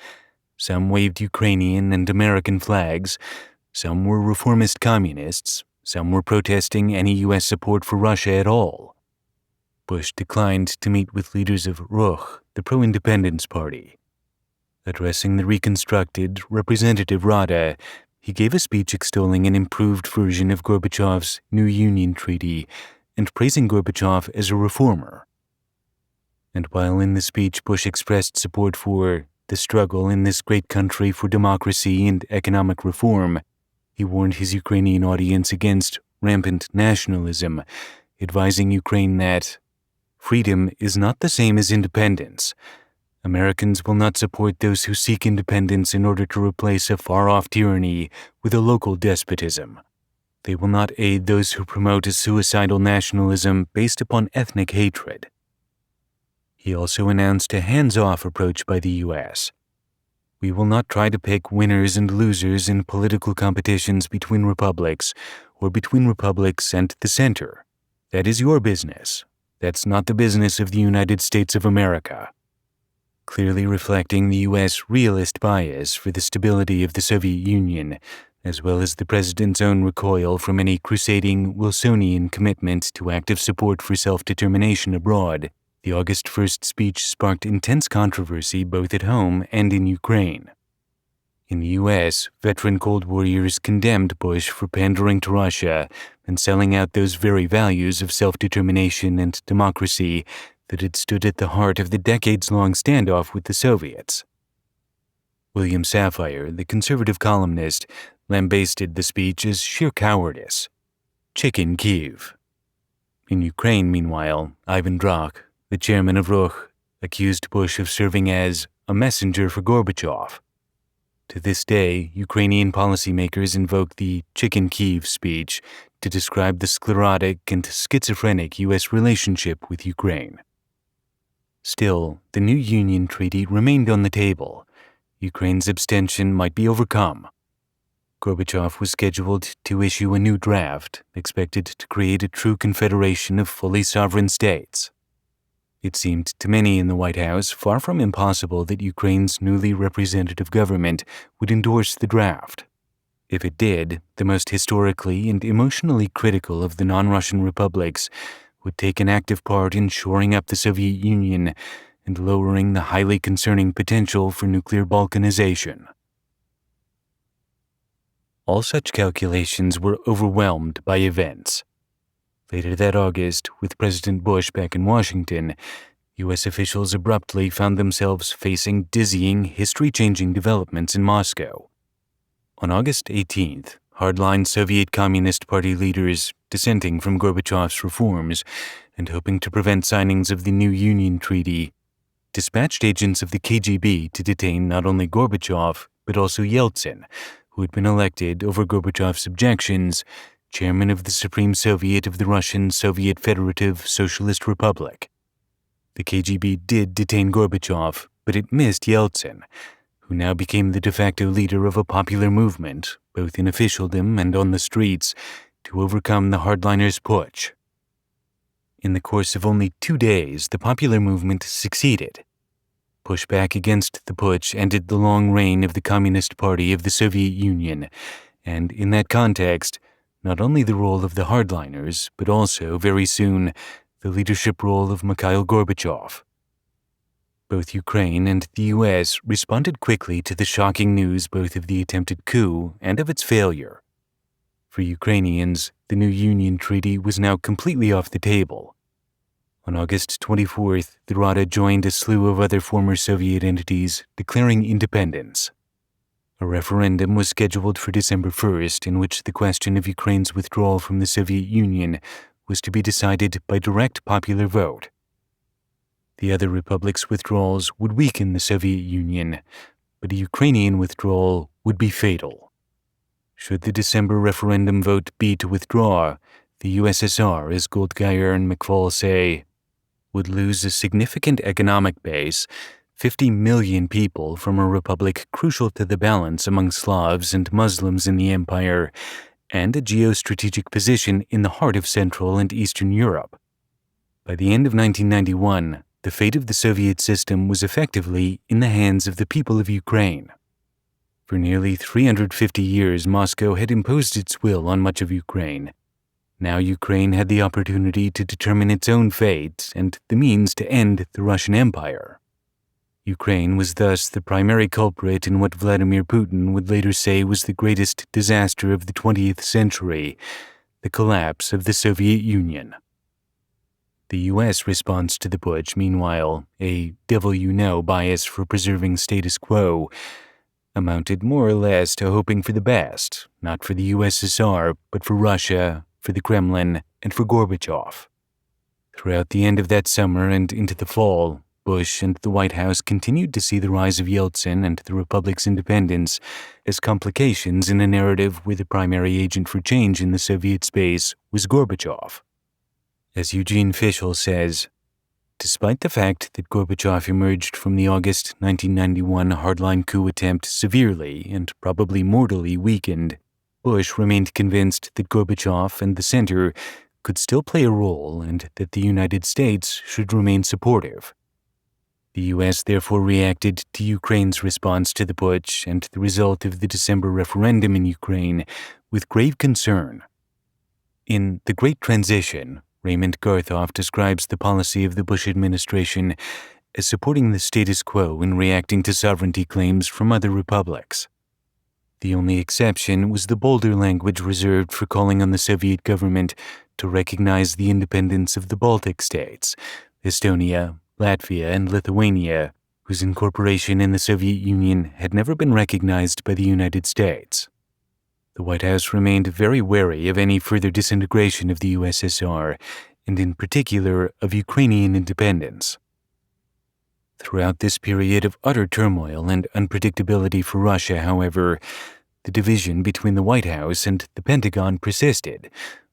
Some waved Ukrainian and American flags, some were reformist communists, some were protesting any U.S. support for Russia at all. Bush declined to meet with leaders of Ruch, the pro-independence party. Addressing the reconstructed Representative Rada, he gave a speech extolling an improved version of Gorbachev's New Union Treaty and praising Gorbachev as a reformer. And while in the speech Bush expressed support for the struggle in this great country for democracy and economic reform, he warned his Ukrainian audience against rampant nationalism, advising Ukraine that freedom is not the same as independence. Americans will not support those who seek independence in order to replace a far-off tyranny with a local despotism. They will not aid those who promote a suicidal nationalism based upon ethnic hatred. He also announced a hands-off approach by the U.S. We will not try to pick winners and losers in political competitions between republics or between republics and the center. That is your business. That's not the business of the United States of America. Clearly reflecting the U.S. realist bias for the stability of the Soviet Union, as well as the president's own recoil from any crusading Wilsonian commitment to active support for self-determination abroad, the August 1st speech sparked intense controversy both at home and in Ukraine. In the U.S., veteran Cold Warriors condemned Bush for pandering to Russia and selling out those very values of self-determination and democracy that had stood at the heart of the decades-long standoff with the Soviets. William Safire, the conservative columnist, lambasted the speech as sheer cowardice. Chicken Kyiv. In Ukraine, meanwhile, Ivan Drak, the chairman of Ruch, accused Bush of serving as a messenger for Gorbachev. To this day, Ukrainian policymakers invoke the Chicken Kyiv speech to describe the sclerotic and schizophrenic U.S. relationship with Ukraine. Still, the New Union Treaty remained on the table. Ukraine's abstention might be overcome. Gorbachev was scheduled to issue a new draft, expected to create a true confederation of fully sovereign states. It seemed to many in the White House far from impossible that Ukraine's newly representative government would endorse the draft. If it did, the most historically and emotionally critical of the non-Russian republics would take an active part in shoring up the Soviet Union and lowering the highly concerning potential for nuclear balkanization. All such calculations were overwhelmed by events. Later that August, with President Bush back in Washington, U.S. officials abruptly found themselves facing dizzying, history-changing developments in Moscow. On August 18th, hardline Soviet Communist Party leaders, dissenting from Gorbachev's reforms and hoping to prevent signings of the New Union Treaty, dispatched agents of the KGB to detain not only Gorbachev, but also Yeltsin, who had been elected over Gorbachev's objections, chairman of the Supreme Soviet of the Russian Soviet Federative Socialist Republic. The KGB did detain Gorbachev, but it missed Yeltsin, who now became the de facto leader of a popular movement, both in officialdom and on the streets, to overcome the hardliners' putsch. In the course of only 2 days, the popular movement succeeded. pushback against the putsch ended the long reign of the Communist Party of the Soviet Union, and in that context, not only the role of the hardliners, but also, very soon, the leadership role of Mikhail Gorbachev. Both Ukraine and the US responded quickly to the shocking news both of the attempted coup and of its failure. For Ukrainians, the new Union Treaty was now completely off the table. On August 24th, the Rada joined a slew of other former Soviet entities declaring independence. A referendum was scheduled for December 1st, in which the question of Ukraine's withdrawal from the Soviet Union was to be decided by direct popular vote. The other republics' withdrawals would weaken the Soviet Union, but a Ukrainian withdrawal would be fatal. Should the December referendum vote be to withdraw, the USSR, as Goldgeier and McFall say, would lose a significant economic base, 50 million people from a republic crucial to the balance among Slavs and Muslims in the empire, and a geostrategic position in the heart of Central and Eastern Europe. By the end of 1991, the fate of the Soviet system was effectively in the hands of the people of Ukraine. For nearly 350 years, Moscow had imposed its will on much of Ukraine. Now Ukraine had the opportunity to determine its own fate and the means to end the Russian Empire. Ukraine was thus the primary culprit in what Vladimir Putin would later say was the greatest disaster of the 20th century, the collapse of the Soviet Union. The U.S. response to the putsch, meanwhile, a devil-you-know bias for preserving status quo, amounted more or less to hoping for the best, not for the USSR, but for Russia, for the Kremlin, and for Gorbachev. Throughout the end of that summer and into the fall, Bush and the White House continued to see the rise of Yeltsin and the Republic's independence as complications in a narrative where the primary agent for change in the Soviet space was Gorbachev. As Eugene Fischel says, despite the fact that Gorbachev emerged from the August 1991 hardline coup attempt severely and probably mortally weakened, Bush remained convinced that Gorbachev and the center could still play a role and that the United States should remain supportive. The U.S. therefore reacted to Ukraine's response to the putsch and the result of the December referendum in Ukraine with grave concern. In The Great Transition, Raymond Garthoff describes the policy of the Bush administration as supporting the status quo in reacting to sovereignty claims from other republics. The only exception was the bolder language reserved for calling on the Soviet government to recognize the independence of the Baltic states, Estonia, Latvia, and Lithuania, whose incorporation in the Soviet Union had never been recognized by the United States. The White House remained very wary of any further disintegration of the USSR, and in particular of Ukrainian independence. Throughout this period of utter turmoil and unpredictability for Russia, however, the division between the White House and the Pentagon persisted,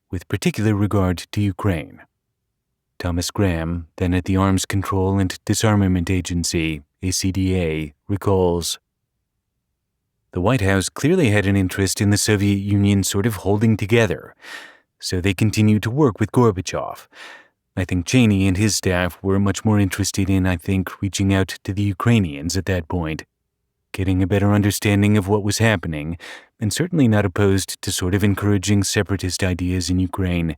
with particular regard to Ukraine. Thomas Graham, then at the Arms Control and Disarmament Agency, ACDA, recalls, "The White House clearly had an interest in the Soviet Union sort of holding together, so they continued to work with Gorbachev. I think Cheney and his staff were much more interested in, reaching out to the Ukrainians at that point, getting a better understanding of what was happening, and certainly not opposed to sort of encouraging separatist ideas in Ukraine,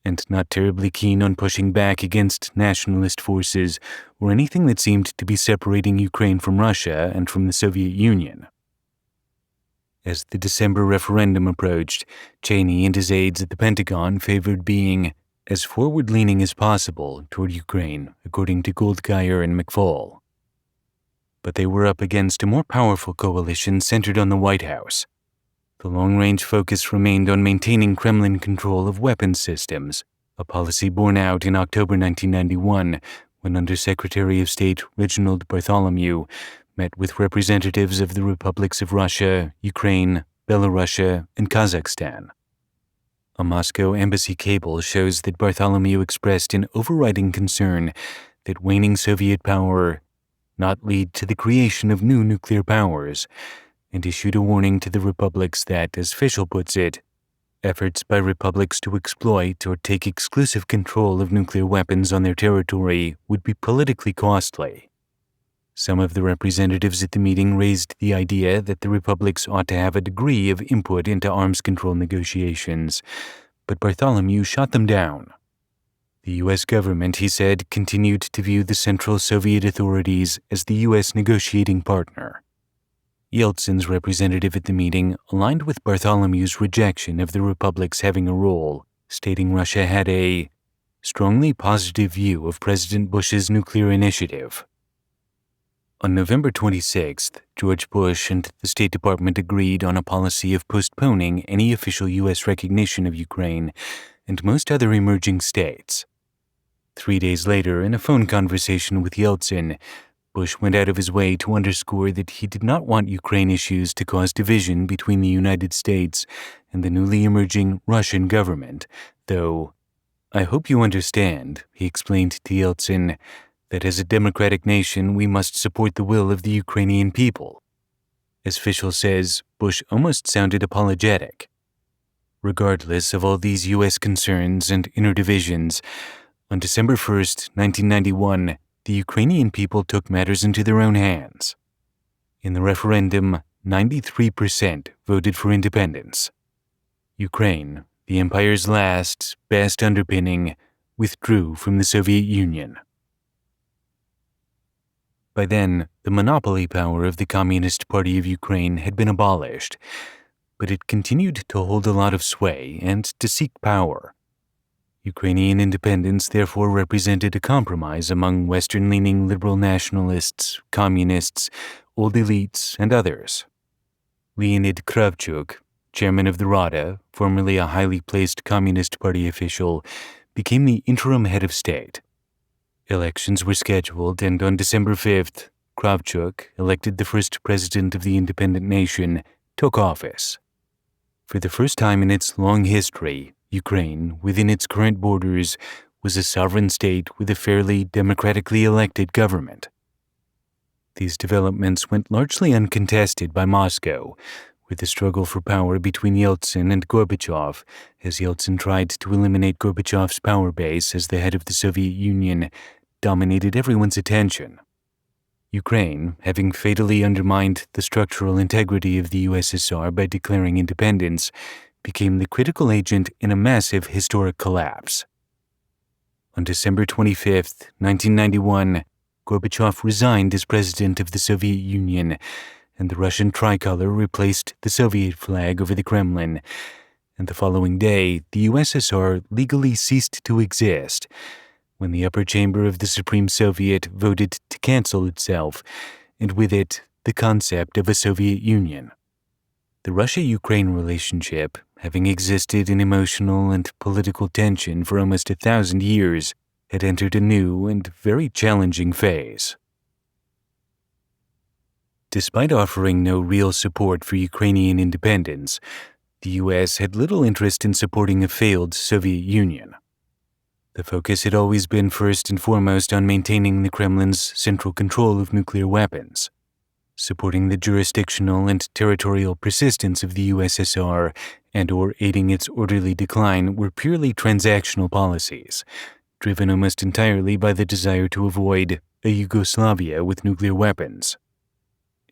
and not terribly keen on pushing back against nationalist forces or anything that seemed to be separating Ukraine from Russia and from the Soviet Union." As the December referendum approached, Cheney and his aides at the Pentagon favored being as forward-leaning as possible toward Ukraine, according to Goldgeier and McFall. But they were up against a more powerful coalition centered on the White House. The long-range focus remained on maintaining Kremlin control of weapons systems, a policy borne out in October 1991 when Undersecretary of State Reginald Bartholomew met with representatives of the republics of Russia, Ukraine, Belarus, and Kazakhstan. A Moscow embassy cable shows that Bartholomew expressed an overriding concern that waning Soviet power not lead to the creation of new nuclear powers, and issued a warning to the republics that, as Fischel puts it, efforts by republics to exploit or take exclusive control of nuclear weapons on their territory would be politically costly. Some of the representatives at the meeting raised the idea that the republics ought to have a degree of input into arms control negotiations, but Bartholomew shot them down. The U.S. government, he said, continued to view the Central Soviet authorities as the U.S. negotiating partner. Yeltsin's representative at the meeting aligned with Bartholomew's rejection of the republics having a role, stating Russia had a strongly positive view of President Bush's nuclear initiative. On November 26th, George Bush and the State Department agreed on a policy of postponing any official U.S. recognition of Ukraine and most other emerging states. 3 days later, in a phone conversation with Yeltsin, Bush went out of his way to underscore that he did not want Ukraine issues to cause division between the United States and the newly emerging Russian government, though, "I hope you understand," he explained to Yeltsin, "that as a democratic nation we must support the will of the Ukrainian people." As Fischel says, Bush almost sounded apologetic. Regardless of all these U.S. concerns and inner divisions, on December 1st, 1991, the Ukrainian people took matters into their own hands. In the referendum, 93% voted for independence. Ukraine, the empire's last, best underpinning, withdrew from the Soviet Union. By then, the monopoly power of the Communist Party of Ukraine had been abolished, but it continued to hold a lot of sway and to seek power. Ukrainian independence therefore represented a compromise among Western-leaning liberal nationalists, communists, old elites, and others. Leonid Kravchuk, chairman of the Rada, formerly a highly placed Communist Party official, became the interim head of state. Elections were scheduled, and on December 5th, Kravchuk, elected the first president of the independent nation, took office. For the first time in its long history, Ukraine, within its current borders, was a sovereign state with a fairly democratically elected government. These developments went largely uncontested by Moscow, with the struggle for power between Yeltsin and Gorbachev, as Yeltsin tried to eliminate Gorbachev's power base as the head of the Soviet Union, dominated everyone's attention. Ukraine, having fatally undermined the structural integrity of the USSR by declaring independence, became the critical agent in a massive historic collapse. On December 25, 1991, Gorbachev resigned as president of the Soviet Union, and the Russian tricolor replaced the Soviet flag over the Kremlin, and the following day, the USSR legally ceased to exist, when the upper chamber of the Supreme Soviet voted to cancel itself, and with it, the concept of a Soviet Union. The Russia-Ukraine relationship, having existed in emotional and political tension for almost 1,000 years, had entered a new and very challenging phase. Despite offering no real support for Ukrainian independence, the U.S. had little interest in supporting a failed Soviet Union. The focus had always been first and foremost on maintaining the Kremlin's central control of nuclear weapons. Supporting the jurisdictional and territorial persistence of the USSR and/or aiding its orderly decline were purely transactional policies, driven almost entirely by the desire to avoid a Yugoslavia with nuclear weapons.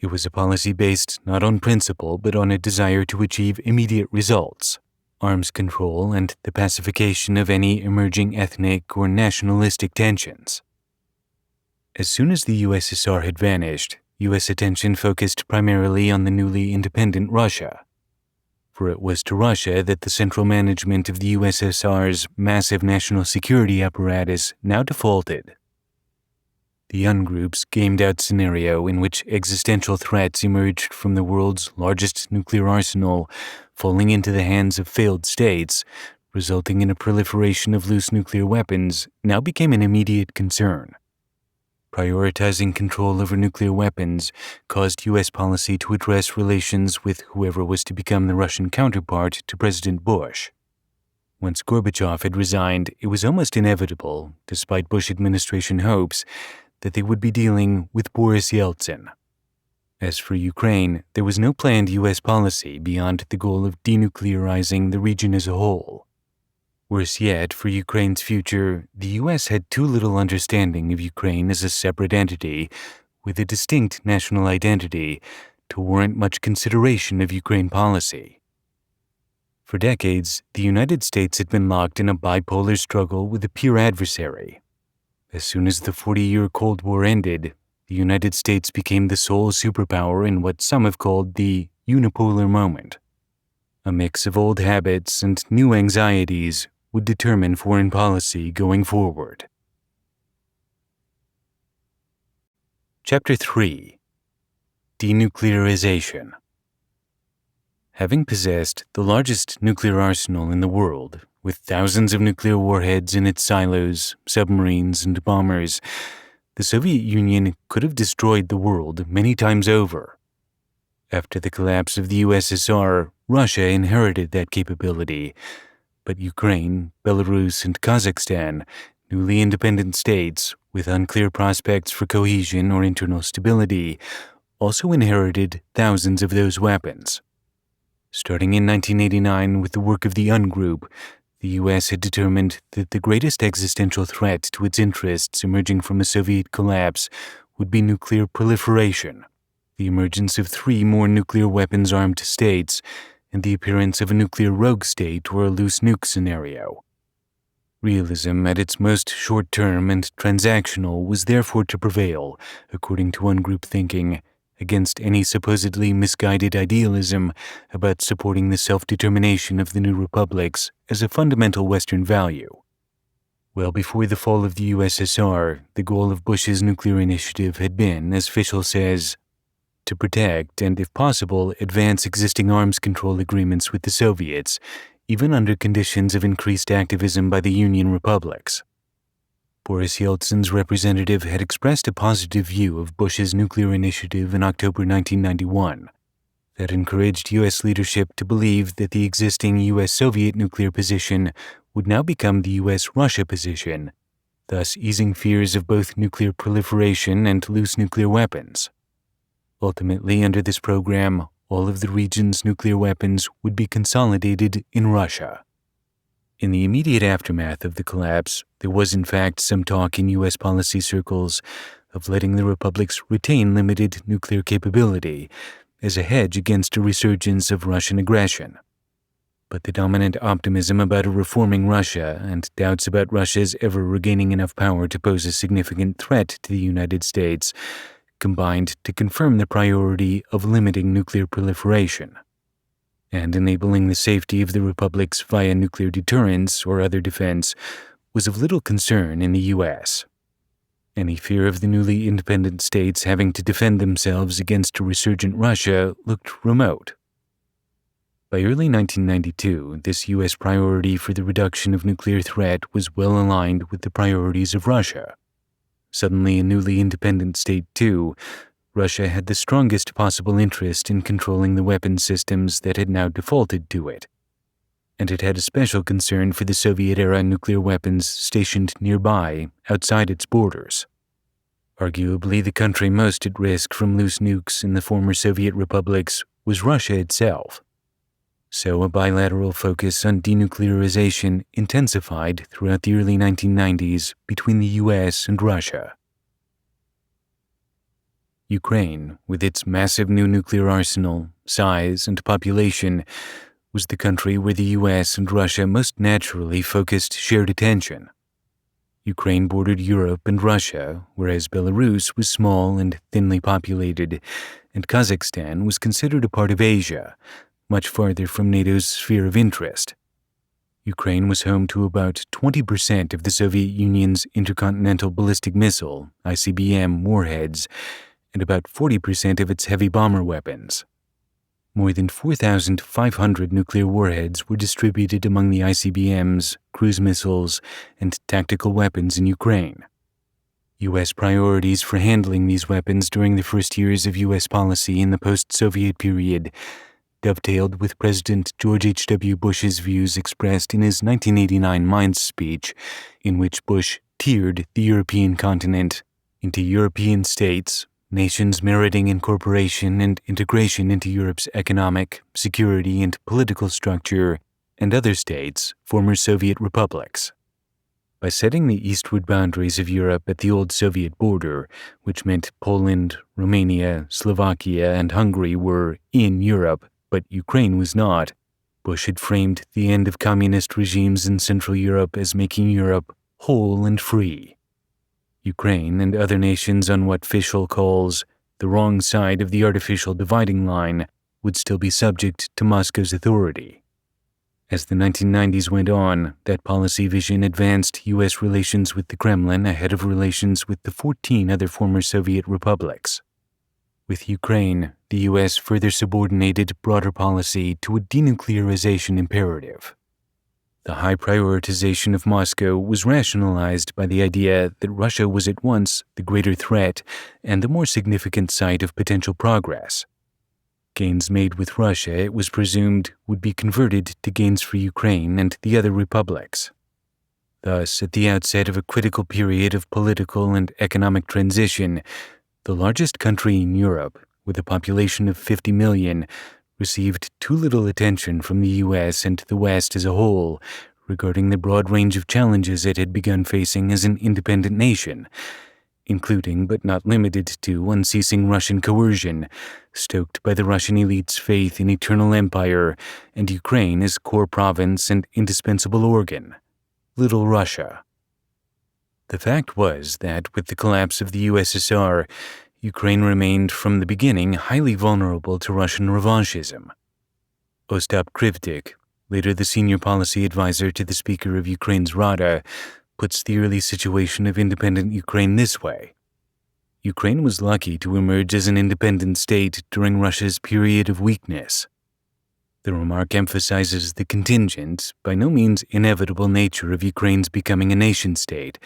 It was a policy based not on principle but on a desire to achieve immediate results, arms control, and the pacification of any emerging ethnic or nationalistic tensions. As soon as the USSR had vanished, U.S. attention focused primarily on the newly independent Russia, for it was to Russia that the central management of the USSR's massive national security apparatus now defaulted. The UNGROUP's gamed-out scenario in which existential threats emerged from the world's largest nuclear arsenal falling into the hands of failed states, resulting in a proliferation of loose nuclear weapons, now became an immediate concern. Prioritizing control over nuclear weapons caused U.S. policy to address relations with whoever was to become the Russian counterpart to President Bush. Once Gorbachev had resigned, it was almost inevitable, despite Bush administration hopes, that they would be dealing with Boris Yeltsin. As for Ukraine, there was no planned U.S. policy beyond the goal of denuclearizing the region as a whole. Worse yet, for Ukraine's future, the U.S. had too little understanding of Ukraine as a separate entity, with a distinct national identity to warrant much consideration of Ukraine policy. For decades, the United States had been locked in a bipolar struggle with a peer adversary. As soon as the 40-year Cold War ended, the United States became the sole superpower in what some have called the unipolar moment. A mix of old habits and new anxieties would determine foreign policy going forward. Chapter 3: Denuclearization. Having possessed the largest nuclear arsenal in the world, with thousands of nuclear warheads in its silos, submarines, and bombers, the Soviet Union could have destroyed the world many times over. After the collapse of the USSR, Russia inherited that capability, but Ukraine, Belarus, and Kazakhstan, newly independent states with unclear prospects for cohesion or internal stability, also inherited thousands of those weapons. Starting in 1989 with the work of the Ungroup, the U.S. had determined that the greatest existential threat to its interests emerging from a Soviet collapse would be nuclear proliferation, the emergence of 3 more nuclear weapons-armed states, and the appearance of a nuclear rogue state or a loose nuke scenario. Realism at its most short-term and transactional was therefore to prevail, according to Ungroup thinking, against any supposedly misguided idealism about supporting the self-determination of the new republics as a fundamental Western value. Well before the fall of the USSR, the goal of Bush's nuclear initiative had been, as Fischel says, to protect and, if possible, advance existing arms control agreements with the Soviets, even under conditions of increased activism by the Union republics. Boris Yeltsin's representative had expressed a positive view of Bush's nuclear initiative in October 1991 that encouraged U.S. leadership to believe that the existing U.S.-Soviet nuclear position would now become the U.S.-Russia position, thus easing fears of both nuclear proliferation and loose nuclear weapons. Ultimately, under this program, all of the region's nuclear weapons would be consolidated in Russia. In the immediate aftermath of the collapse, there was in fact some talk in U.S. policy circles of letting the republics retain limited nuclear capability as a hedge against a resurgence of Russian aggression. But the dominant optimism about a reforming Russia and doubts about Russia's ever regaining enough power to pose a significant threat to the United States combined to confirm the priority of limiting nuclear proliferation and enabling the safety of the republics via nuclear deterrence or other defense was of little concern in the U.S. Any fear of the newly independent states having to defend themselves against a resurgent Russia looked remote. By early 1992, this U.S. priority for the reduction of nuclear threat was well aligned with the priorities of Russia. Suddenly a newly independent state, too, Russia had the strongest possible interest in controlling the weapons systems that had now defaulted to it, and it had a special concern for the Soviet-era nuclear weapons stationed nearby, outside its borders. Arguably, the country most at risk from loose nukes in the former Soviet republics was Russia itself. So a bilateral focus on denuclearization intensified throughout the early 1990s between the U.S. and Russia. Ukraine, with its massive new nuclear arsenal, size, and population, was the country where the U.S. and Russia most naturally focused shared attention. Ukraine bordered Europe and Russia, whereas Belarus was small and thinly populated, and Kazakhstan was considered a part of Asia, much farther from NATO's sphere of interest. Ukraine was home to about 20% of the Soviet Union's intercontinental ballistic missile, ICBM, warheads, and about 40% of its heavy bomber weapons. More than 4,500 nuclear warheads were distributed among the ICBMs, cruise missiles, and tactical weapons in Ukraine. U.S. priorities for handling these weapons during the first years of U.S. policy in the post-Soviet period dovetailed with President George H.W. Bush's views expressed in his 1989 Mainz speech, in which Bush tiered the European continent into European states, nations meriting incorporation and integration into Europe's economic, security, and political structure, and other states, former Soviet republics. By setting the eastward boundaries of Europe at the old Soviet border, which meant Poland, Romania, Slovakia, and Hungary were in Europe, but Ukraine was not, Bush had framed the end of communist regimes in Central Europe as making Europe whole and free. Ukraine and other nations on what Fischel calls the wrong side of the artificial dividing line would still be subject to Moscow's authority. As the 1990s went on, that policy vision advanced U.S. relations with the Kremlin ahead of relations with the 14 other former Soviet republics. With Ukraine, the U.S. further subordinated broader policy to a denuclearization imperative. The high prioritization of Moscow was rationalized by the idea that Russia was at once the greater threat and the more significant site of potential progress. Gains made with Russia, it was presumed, would be converted to gains for Ukraine and the other republics. Thus, at the outset of a critical period of political and economic transition, the largest country in Europe, with a population of 50 million, received too little attention from the U.S. and the West as a whole regarding the broad range of challenges it had begun facing as an independent nation, including but not limited to unceasing Russian coercion, stoked by the Russian elite's faith in eternal empire and Ukraine as core province and indispensable organ, Little Russia. The fact was that with the collapse of the USSR, Ukraine remained from the beginning highly vulnerable to Russian revanchism. Ostap Krivdik, later the senior policy advisor to the Speaker of Ukraine's Rada, puts the early situation of independent Ukraine this way. Ukraine was lucky to emerge as an independent state during Russia's period of weakness. The remark emphasizes the contingent, by no means inevitable nature of Ukraine's becoming a nation-state,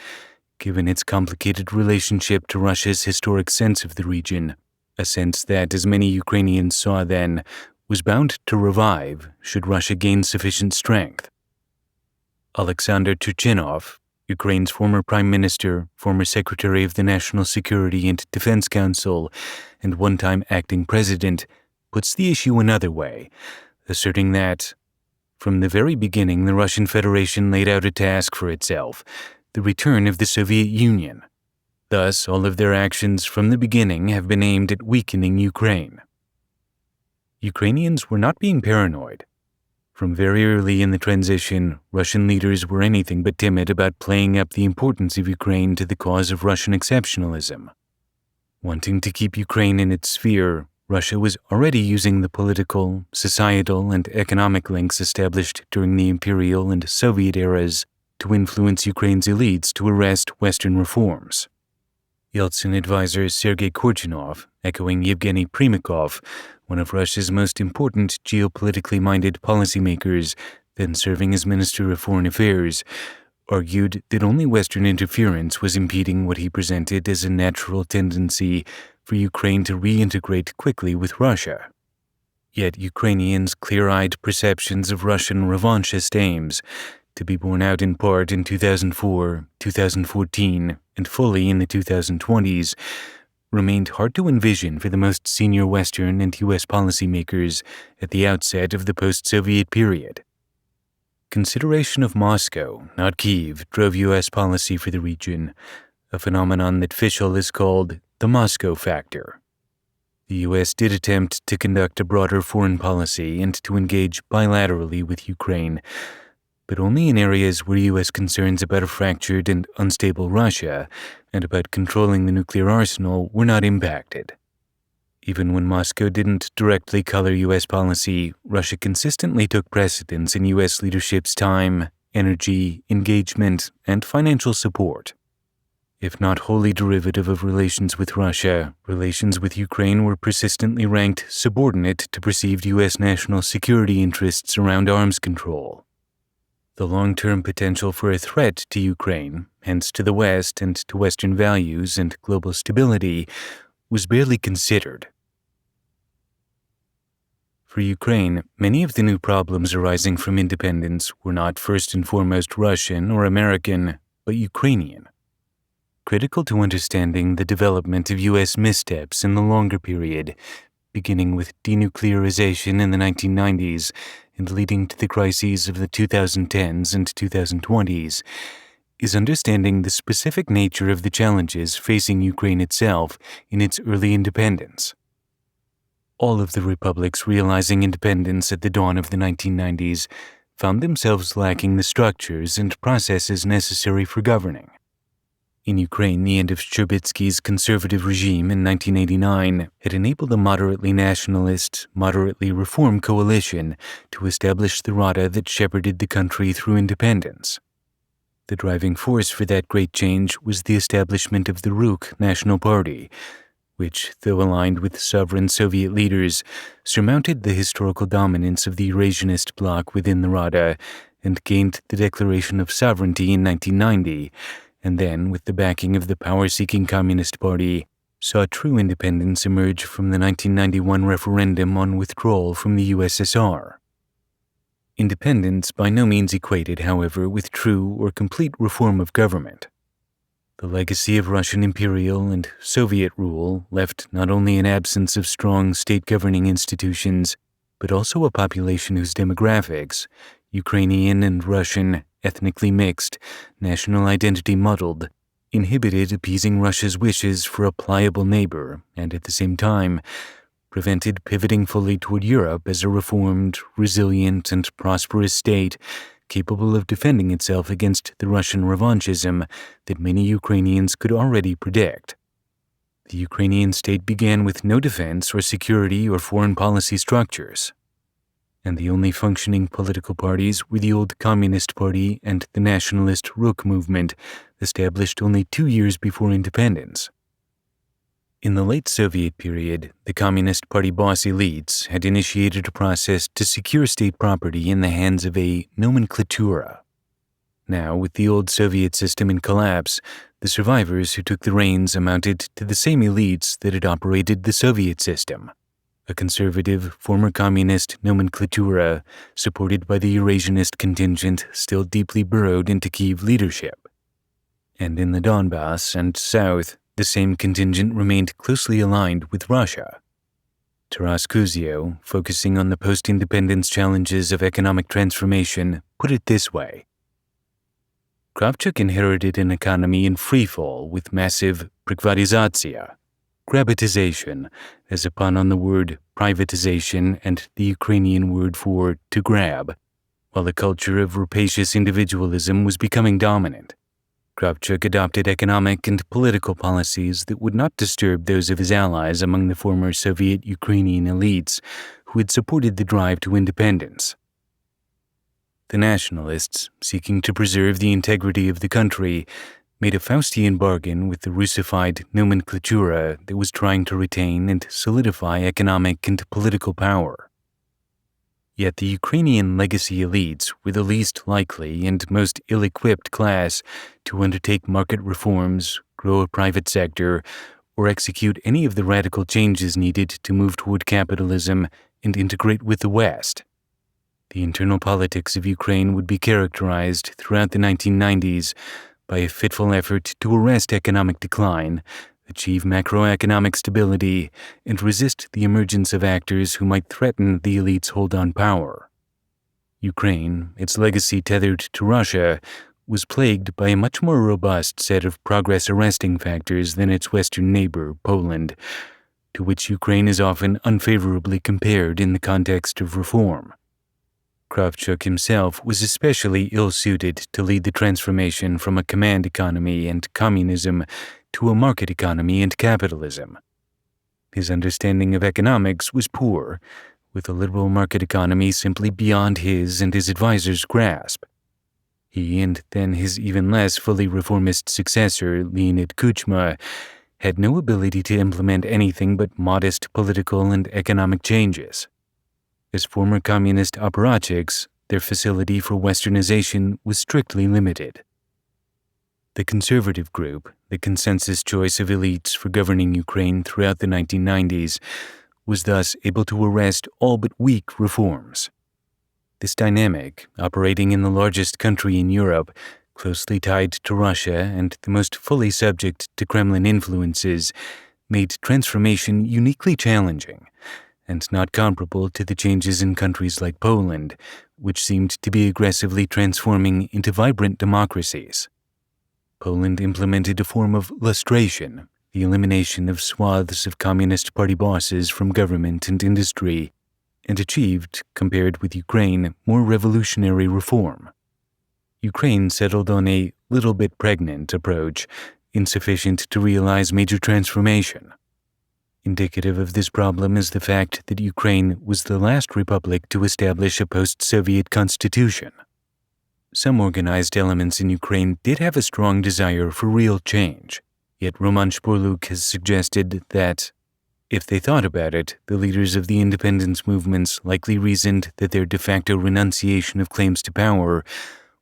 given its complicated relationship to Russia's historic sense of the region, a sense that, as many Ukrainians saw then, was bound to revive should Russia gain sufficient strength. Alexander Turchinov, Ukraine's former prime minister, former secretary of the National Security and Defense Council, and one-time acting president, puts the issue another way, asserting that, from the very beginning, the Russian Federation laid out a task for itself, the return of the Soviet Union. Thus, all of their actions from the beginning have been aimed at weakening Ukraine. Ukrainians were not being paranoid. From very early in the transition, Russian leaders were anything but timid about playing up the importance of Ukraine to the cause of Russian exceptionalism. Wanting to keep Ukraine in its sphere, Russia was already using the political, societal, and economic links established during the imperial and Soviet eras to influence Ukraine's elites to arrest Western reforms. Yeltsin advisor Sergei Korchinov, echoing Yevgeny Primakov, one of Russia's most important geopolitically minded policymakers, then serving as Minister of Foreign Affairs, argued that only Western interference was impeding what he presented as a natural tendency for Ukraine to reintegrate quickly with Russia. Yet Ukrainians' clear-eyed perceptions of Russian revanchist aims, to be borne out in part in 2004, 2014, and fully in the 2020s, remained hard to envision for the most senior Western and U.S. policymakers at the outset of the post-Soviet period. Consideration of Moscow, not Kyiv, drove U.S. policy for the region, a phenomenon that Fischel has called the Moscow factor. The U.S. did attempt to conduct a broader foreign policy and to engage bilaterally with Ukraine, but only in areas where U.S. concerns about a fractured and unstable Russia and about controlling the nuclear arsenal were not impacted. Even when Moscow didn't directly color U.S. policy, Russia consistently took precedence in U.S. leadership's time, energy, engagement, and financial support. If not wholly derivative of relations with Russia, relations with Ukraine were persistently ranked subordinate to perceived U.S. national security interests around arms control. The long-term potential for a threat to Ukraine, hence to the West and to Western values and global stability, was barely considered. For Ukraine, many of the new problems arising from independence were not first and foremost Russian or American, but Ukrainian. Critical to understanding the development of U.S. missteps in the longer period, beginning with denuclearization in the 1990s and leading to the crises of the 2010s and 2020s, is understanding the specific nature of the challenges facing Ukraine itself in its early independence. All of the republics realizing independence at the dawn of the 1990s found themselves lacking the structures and processes necessary for governing. In Ukraine, the end of Shtcherbatsky's conservative regime in 1989 had enabled a moderately nationalist, moderately reform coalition to establish the Rada that shepherded the country through independence. The driving force for that great change was the establishment of the Rukh National Party, which, though aligned with sovereign Soviet leaders, surmounted the historical dominance of the Eurasianist bloc within the Rada and gained the declaration of sovereignty in 1990, and then, with the backing of the power-seeking Communist Party, saw true independence emerge from the 1991 referendum on withdrawal from the USSR. Independence by no means equated, however, with true or complete reform of government. The legacy of Russian imperial and Soviet rule left not only an absence of strong state-governing institutions, but also a population whose demographics, Ukrainian and Russian, ethnically mixed, national identity muddled, inhibited appeasing Russia's wishes for a pliable neighbor and at the same time prevented pivoting fully toward Europe as a reformed, resilient, and prosperous state capable of defending itself against the Russian revanchism that many Ukrainians could already predict. The Ukrainian state began with no defense or security or foreign policy structures, and the only functioning political parties were the old Communist Party and the nationalist Rukh movement, established only 2 years before independence. In the late Soviet period, the Communist Party boss elites had initiated a process to secure state property in the hands of a nomenklatura. Now, with the old Soviet system in collapse, the survivors who took the reins amounted to the same elites that had operated the Soviet system, a conservative, former communist nomenklatura supported by the Eurasianist contingent still deeply burrowed into Kiev leadership. And in the Donbass and south, the same contingent remained closely aligned with Russia. Taras Kuzio, focusing on the post-independence challenges of economic transformation, put it this way. Kravchuk inherited an economy in freefall with massive privatizatsiya, grabatization, as a pun on the word privatization and the Ukrainian word for to grab, while a culture of rapacious individualism was becoming dominant. Kravchuk adopted economic and political policies that would not disturb those of his allies among the former Soviet Ukrainian elites who had supported the drive to independence. The nationalists, seeking to preserve the integrity of the country, made a Faustian bargain with the Russified nomenklatura that was trying to retain and solidify economic and political power. Yet the Ukrainian legacy elites were the least likely and most ill-equipped class to undertake market reforms, grow a private sector, or execute any of the radical changes needed to move toward capitalism and integrate with the West. The internal politics of Ukraine would be characterized throughout the 1990s by a fitful effort to arrest economic decline, achieve macroeconomic stability, and resist the emergence of actors who might threaten the elite's hold on power. Ukraine, its legacy tethered to Russia, was plagued by a much more robust set of progress-arresting factors than its western neighbor, Poland, to which Ukraine is often unfavorably compared in the context of reform. Kravchuk himself was especially ill-suited to lead the transformation from a command economy and communism to a market economy and capitalism. His understanding of economics was poor, with a liberal market economy simply beyond his and his advisors' grasp. He and then his even less fully reformist successor, Leonid Kuchma, had no ability to implement anything but modest political and economic changes. As former communist apparatchiks, their facility for westernization was strictly limited. The conservative group, the consensus choice of elites for governing Ukraine throughout the 1990s, was thus able to arrest all but weak reforms. This dynamic, operating in the largest country in Europe, closely tied to Russia and the most fully subject to Kremlin influences, made transformation uniquely challenging, and not comparable to the changes in countries like Poland, which seemed to be aggressively transforming into vibrant democracies. Poland implemented a form of lustration, the elimination of swaths of Communist Party bosses from government and industry, and achieved, compared with Ukraine, more revolutionary reform. Ukraine settled on a little bit pregnant approach, insufficient to realize major transformation. Indicative of this problem is the fact that Ukraine was the last republic to establish a post-Soviet constitution. Some organized elements in Ukraine did have a strong desire for real change, yet Roman Shpurluk has suggested that, if they thought about it, the leaders of the independence movements likely reasoned that their de facto renunciation of claims to power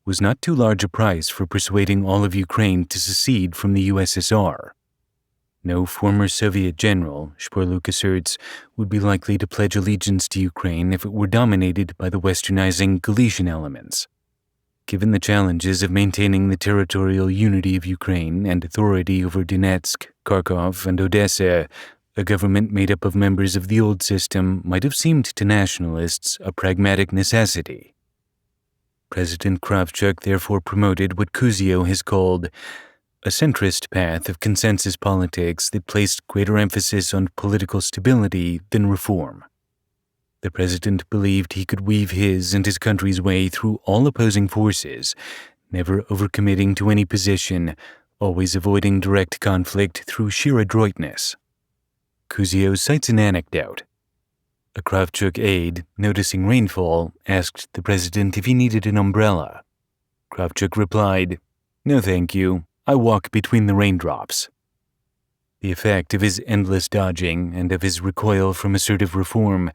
was not too large a price for persuading all of Ukraine to secede from the USSR. No former Soviet general, Shpurluk asserts, would be likely to pledge allegiance to Ukraine if it were dominated by the westernizing Galician elements. Given the challenges of maintaining the territorial unity of Ukraine and authority over Donetsk, Kharkov, and Odessa, a government made up of members of the old system might have seemed to nationalists a pragmatic necessity. President Kravchuk therefore promoted what Kuzio has called a centrist path of consensus politics that placed greater emphasis on political stability than reform. The president believed he could weave his and his country's way through all opposing forces, never overcommitting to any position, always avoiding direct conflict through sheer adroitness. Kuzio cites an anecdote. A Kravchuk aide, noticing rainfall, asked the president if he needed an umbrella. Kravchuk replied, "No thank you, I walk between the raindrops." The effect of his endless dodging and of his recoil from assertive reform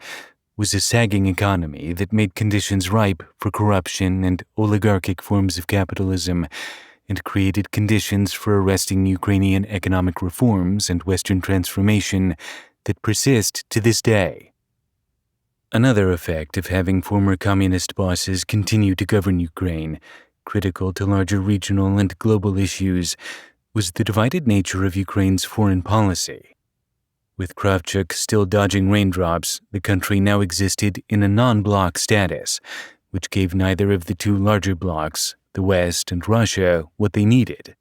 was a sagging economy that made conditions ripe for corruption and oligarchic forms of capitalism, and created conditions for arresting Ukrainian economic reforms and Western transformation that persist to this day. Another effect of having former communist bosses continue to govern Ukraine, critical to larger regional and global issues, was the divided nature of Ukraine's foreign policy. With Kravchuk still dodging raindrops, the country now existed in a non-bloc status, which gave neither of the two larger blocs, the West and Russia, what they needed.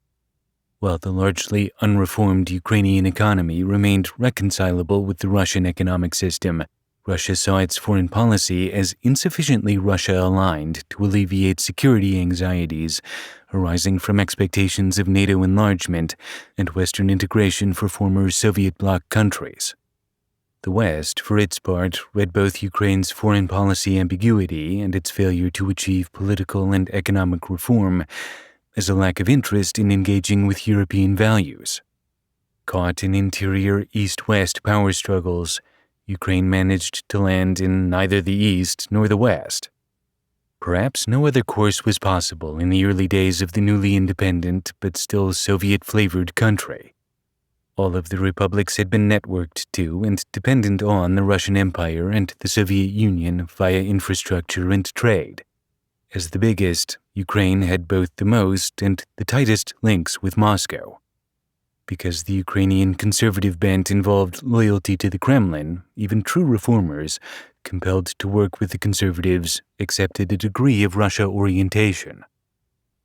While the largely unreformed Ukrainian economy remained reconcilable with the Russian economic system, Russia saw its foreign policy as insufficiently Russia-aligned to alleviate security anxieties arising from expectations of NATO enlargement and Western integration for former Soviet bloc countries. The West, for its part, read both Ukraine's foreign policy ambiguity and its failure to achieve political and economic reform as a lack of interest in engaging with European values. Caught in interior East-West power struggles, Ukraine managed to land in neither the East nor the West. Perhaps no other course was possible in the early days of the newly independent but still Soviet-flavored country. All of the republics had been networked to and dependent on the Russian Empire and the Soviet Union via infrastructure and trade. As the biggest, Ukraine had both the most and the tightest links with Moscow. Because the Ukrainian conservative bent involved loyalty to the Kremlin, even true reformers, compelled to work with the conservatives, accepted a degree of Russia orientation.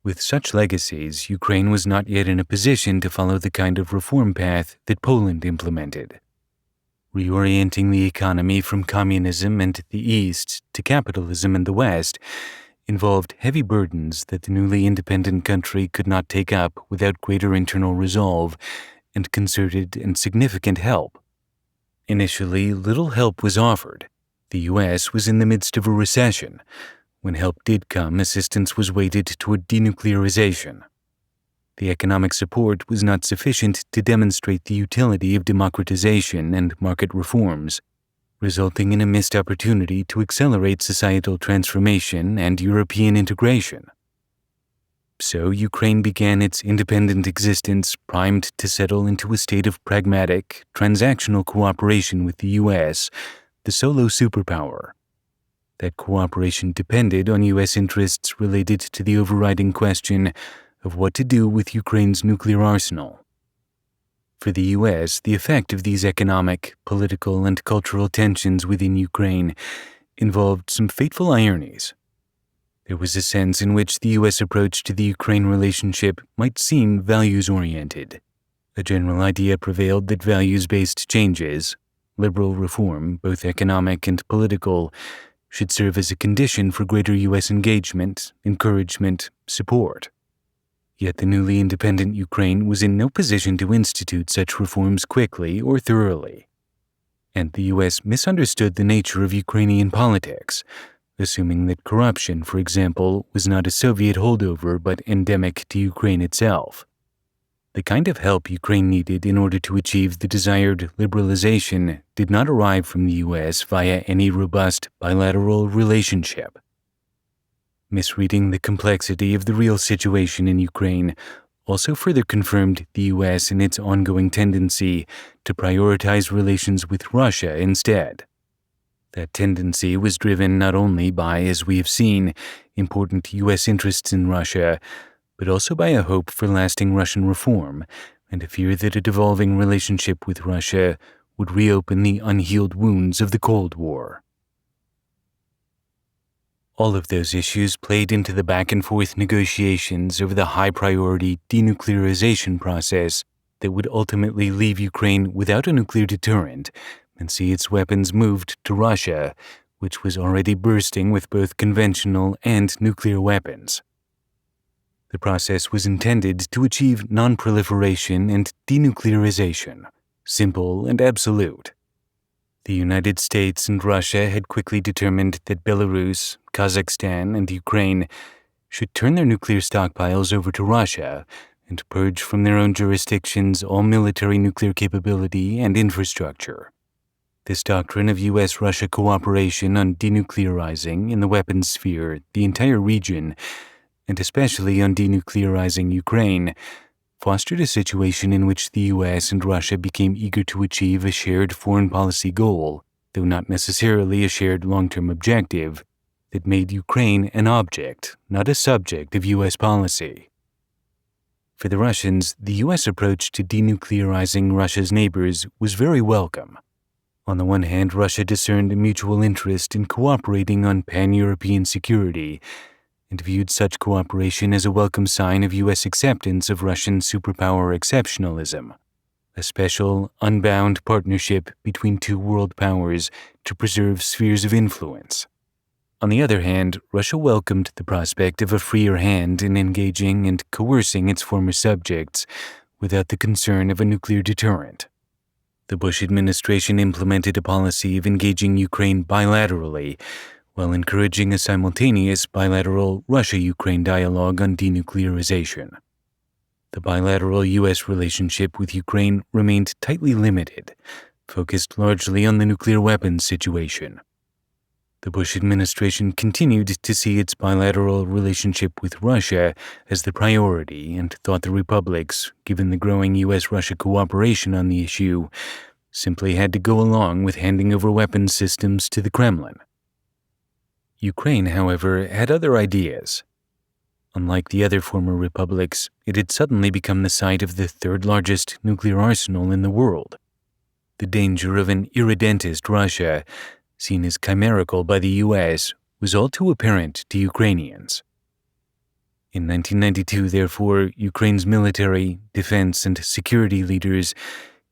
With such legacies, Ukraine was not yet in a position to follow the kind of reform path that Poland implemented. Reorienting the economy from communism and the East to capitalism in the West involved heavy burdens that the newly independent country could not take up without greater internal resolve and concerted and significant help. Initially, little help was offered. The U.S. was in the midst of a recession. When help did come, assistance was weighted toward denuclearization. The economic support was not sufficient to demonstrate the utility of democratization and market reforms, resulting in a missed opportunity to accelerate societal transformation and European integration. So Ukraine began its independent existence primed to settle into a state of pragmatic, transactional cooperation with the U.S., the solo superpower. That cooperation depended on U.S. interests related to the overriding question of what to do with Ukraine's nuclear arsenal. For the U.S., the effect of these economic, political, and cultural tensions within Ukraine involved some fateful ironies. There was a sense in which the U.S. approach to the Ukraine relationship might seem values-oriented. A general idea prevailed that values-based changes, liberal reform, both economic and political, should serve as a condition for greater U.S. engagement, encouragement, support. Yet the newly independent Ukraine was in no position to institute such reforms quickly or thoroughly. And the U.S. misunderstood the nature of Ukrainian politics, assuming that corruption, for example, was not a Soviet holdover but endemic to Ukraine itself. The kind of help Ukraine needed in order to achieve the desired liberalization did not arrive from the U.S. via any robust bilateral relationship. Misreading the complexity of the real situation in Ukraine also further confirmed the U.S. in its ongoing tendency to prioritize relations with Russia instead. That tendency was driven not only by, as we have seen, important U.S. interests in Russia, but also by a hope for lasting Russian reform and a fear that a devolving relationship with Russia would reopen the unhealed wounds of the Cold War. All of those issues played into the back-and-forth negotiations over the high-priority denuclearization process that would ultimately leave Ukraine without a nuclear deterrent and see its weapons moved to Russia, which was already bursting with both conventional and nuclear weapons. The process was intended to achieve non-proliferation and denuclearization, simple and absolute. The United States and Russia had quickly determined that Belarus, Kazakhstan, and Ukraine should turn their nuclear stockpiles over to Russia and purge from their own jurisdictions all military nuclear capability and infrastructure. This doctrine of U.S.-Russia cooperation on denuclearizing in the weapons sphere the entire region, and especially on denuclearizing Ukraine, fostered a situation in which the U.S. and Russia became eager to achieve a shared foreign policy goal, though not necessarily a shared long-term objective, that made Ukraine an object, not a subject of U.S. policy. For the Russians, the U.S. approach to denuclearizing Russia's neighbors was very welcome. On the one hand, Russia discerned a mutual interest in cooperating on pan-European security, and viewed such cooperation as a welcome sign of U.S. acceptance of Russian superpower exceptionalism, a special, unbound partnership between two world powers to preserve spheres of influence. On the other hand, Russia welcomed the prospect of a freer hand in engaging and coercing its former subjects without the concern of a nuclear deterrent. The Bush administration implemented a policy of engaging Ukraine bilaterally, while encouraging a simultaneous bilateral Russia-Ukraine dialogue on denuclearization. The bilateral U.S. relationship with Ukraine remained tightly limited, focused largely on the nuclear weapons situation. The Bush administration continued to see its bilateral relationship with Russia as the priority and thought the republics, given the growing U.S.-Russia cooperation on the issue, simply had to go along with handing over weapons systems to the Kremlin. Ukraine, however, had other ideas. Unlike the other former republics, it had suddenly become the site of the third-largest nuclear arsenal in the world. The danger of an irredentist Russia, seen as chimerical by the U.S., was all too apparent to Ukrainians. In 1992, therefore, Ukraine's military, defense, and security leaders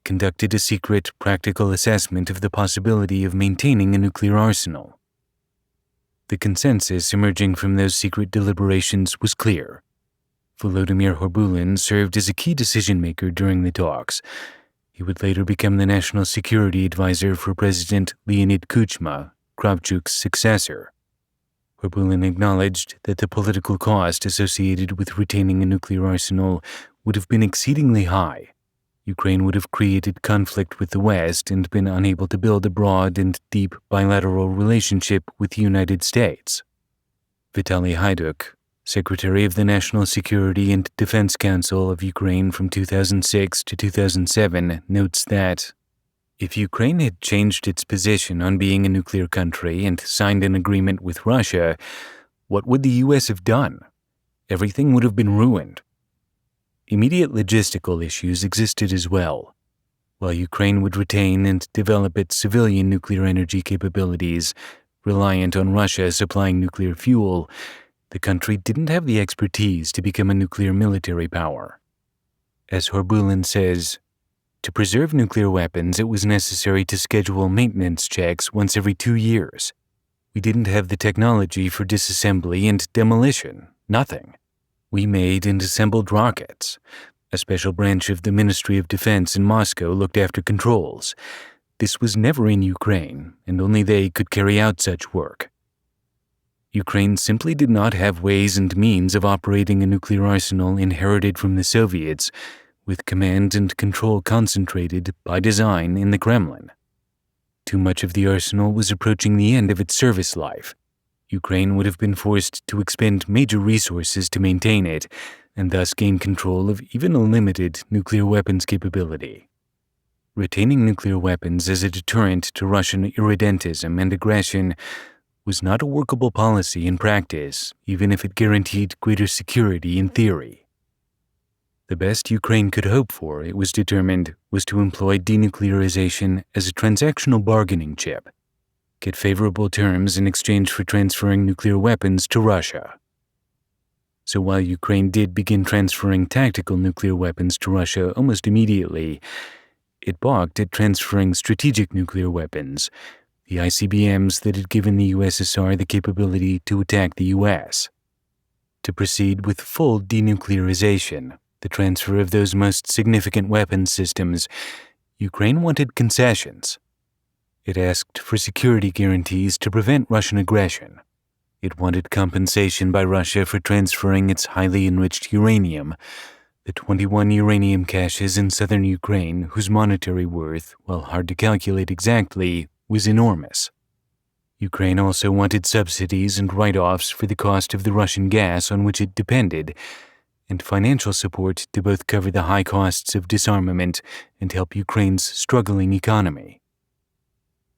conducted a secret, practical assessment of the possibility of maintaining a nuclear arsenal. The consensus emerging from those secret deliberations was clear. Volodymyr Horbulin served as a key decision-maker during the talks. He would later become the national security advisor for President Leonid Kuchma, Kravchuk's successor. Horbulin acknowledged that the political cost associated with retaining a nuclear arsenal would have been exceedingly high. Ukraine would have created conflict with the West and been unable to build a broad and deep bilateral relationship with the United States. Vitaly Haiduk, Secretary of the National Security and Defense Council of Ukraine from 2006 to 2007, notes that, if Ukraine had changed its position on being a nuclear country and signed an agreement with Russia, what would the U.S. have done? Everything would have been ruined. Immediate logistical issues existed as well. While Ukraine would retain and develop its civilian nuclear energy capabilities, reliant on Russia supplying nuclear fuel, The country didn't have the expertise to become a nuclear military power. As Horbulan says, to preserve nuclear weapons, it was necessary to schedule maintenance checks once every 2 years. We didn't have the technology for disassembly and demolition, nothing. We made and assembled rockets. A special branch of the Ministry of Defense in Moscow looked after controls. This was never in Ukraine, and only they could carry out such work. Ukraine simply did not have ways and means of operating a nuclear arsenal inherited from the Soviets, with command and control concentrated, by design, in the Kremlin. Too much of the arsenal was approaching the end of its service life. Ukraine would have been forced to expend major resources to maintain it, and thus gain control of even a limited nuclear weapons capability. Retaining nuclear weapons as a deterrent to Russian irredentism and aggression was not a workable policy in practice, even if it guaranteed greater security in theory. The best Ukraine could hope for, it was determined, was to employ denuclearization as a transactional bargaining chip, get favorable terms in exchange for transferring nuclear weapons to Russia. So while Ukraine did begin transferring tactical nuclear weapons to Russia almost immediately, it balked at transferring strategic nuclear weapons, the ICBMs that had given the USSR the capability to attack the US. To proceed with full denuclearization, the transfer of those most significant weapons systems, Ukraine wanted concessions. It asked for security guarantees to prevent Russian aggression. It wanted compensation by Russia for transferring its highly enriched uranium, the 21 uranium caches in southern Ukraine whose monetary worth, while hard to calculate exactly, was enormous. Ukraine also wanted subsidies and write-offs for the cost of the Russian gas on which it depended, and financial support to both cover the high costs of disarmament and help Ukraine's struggling economy.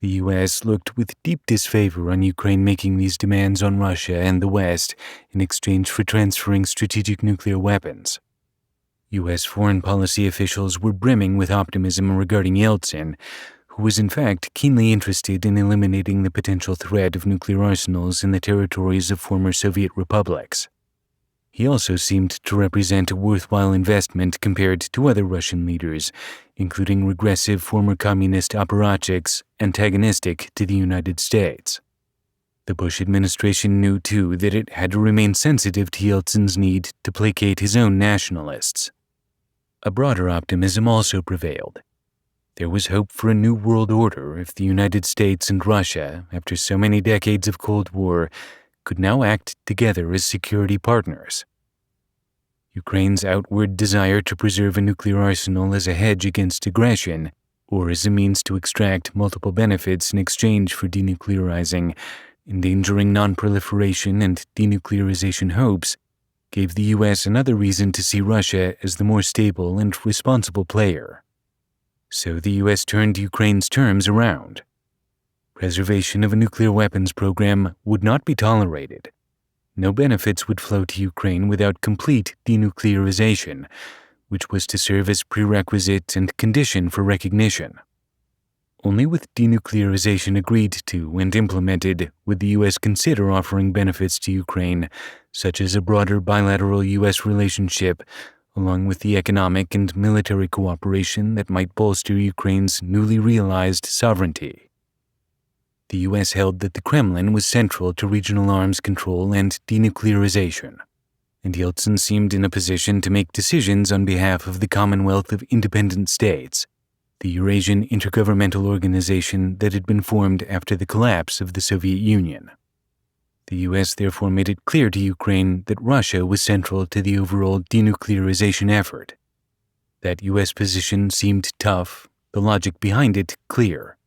The U.S. looked with deep disfavor on Ukraine making these demands on Russia and the West in exchange for transferring strategic nuclear weapons. U.S. foreign policy officials were brimming with optimism regarding Yeltsin, who was in fact keenly interested in eliminating the potential threat of nuclear arsenals in the territories of former Soviet republics. He also seemed to represent a worthwhile investment compared to other Russian leaders, including regressive former communist apparatchiks antagonistic to the United States. The Bush administration knew, too, that it had to remain sensitive to Yeltsin's need to placate his own nationalists. A broader optimism also prevailed. There was hope for a new world order if the United States and Russia, after so many decades of Cold War, could now act together as security partners. Ukraine's outward desire to preserve a nuclear arsenal as a hedge against aggression, or as a means to extract multiple benefits in exchange for denuclearizing, endangering non-proliferation and denuclearization hopes, gave the U.S. another reason to see Russia as the more stable and responsible player. So the U.S. turned Ukraine's terms around. Preservation of a nuclear weapons program would not be tolerated. No benefits would flow to Ukraine without complete denuclearization, which was to serve as prerequisite and condition for recognition. Only with denuclearization agreed to and implemented would the U.S. consider offering benefits to Ukraine, such as a broader bilateral U.S. relationship, along with the economic and military cooperation that might bolster Ukraine's newly realized sovereignty. The U.S. held that the Kremlin was central to regional arms control and denuclearization, and Yeltsin seemed in a position to make decisions on behalf of the Commonwealth of Independent States, the Eurasian intergovernmental organization that had been formed after the collapse of the Soviet Union. The U.S. therefore made it clear to Ukraine that Russia was central to the overall denuclearization effort. That U.S. position seemed tough, the logic behind it clear.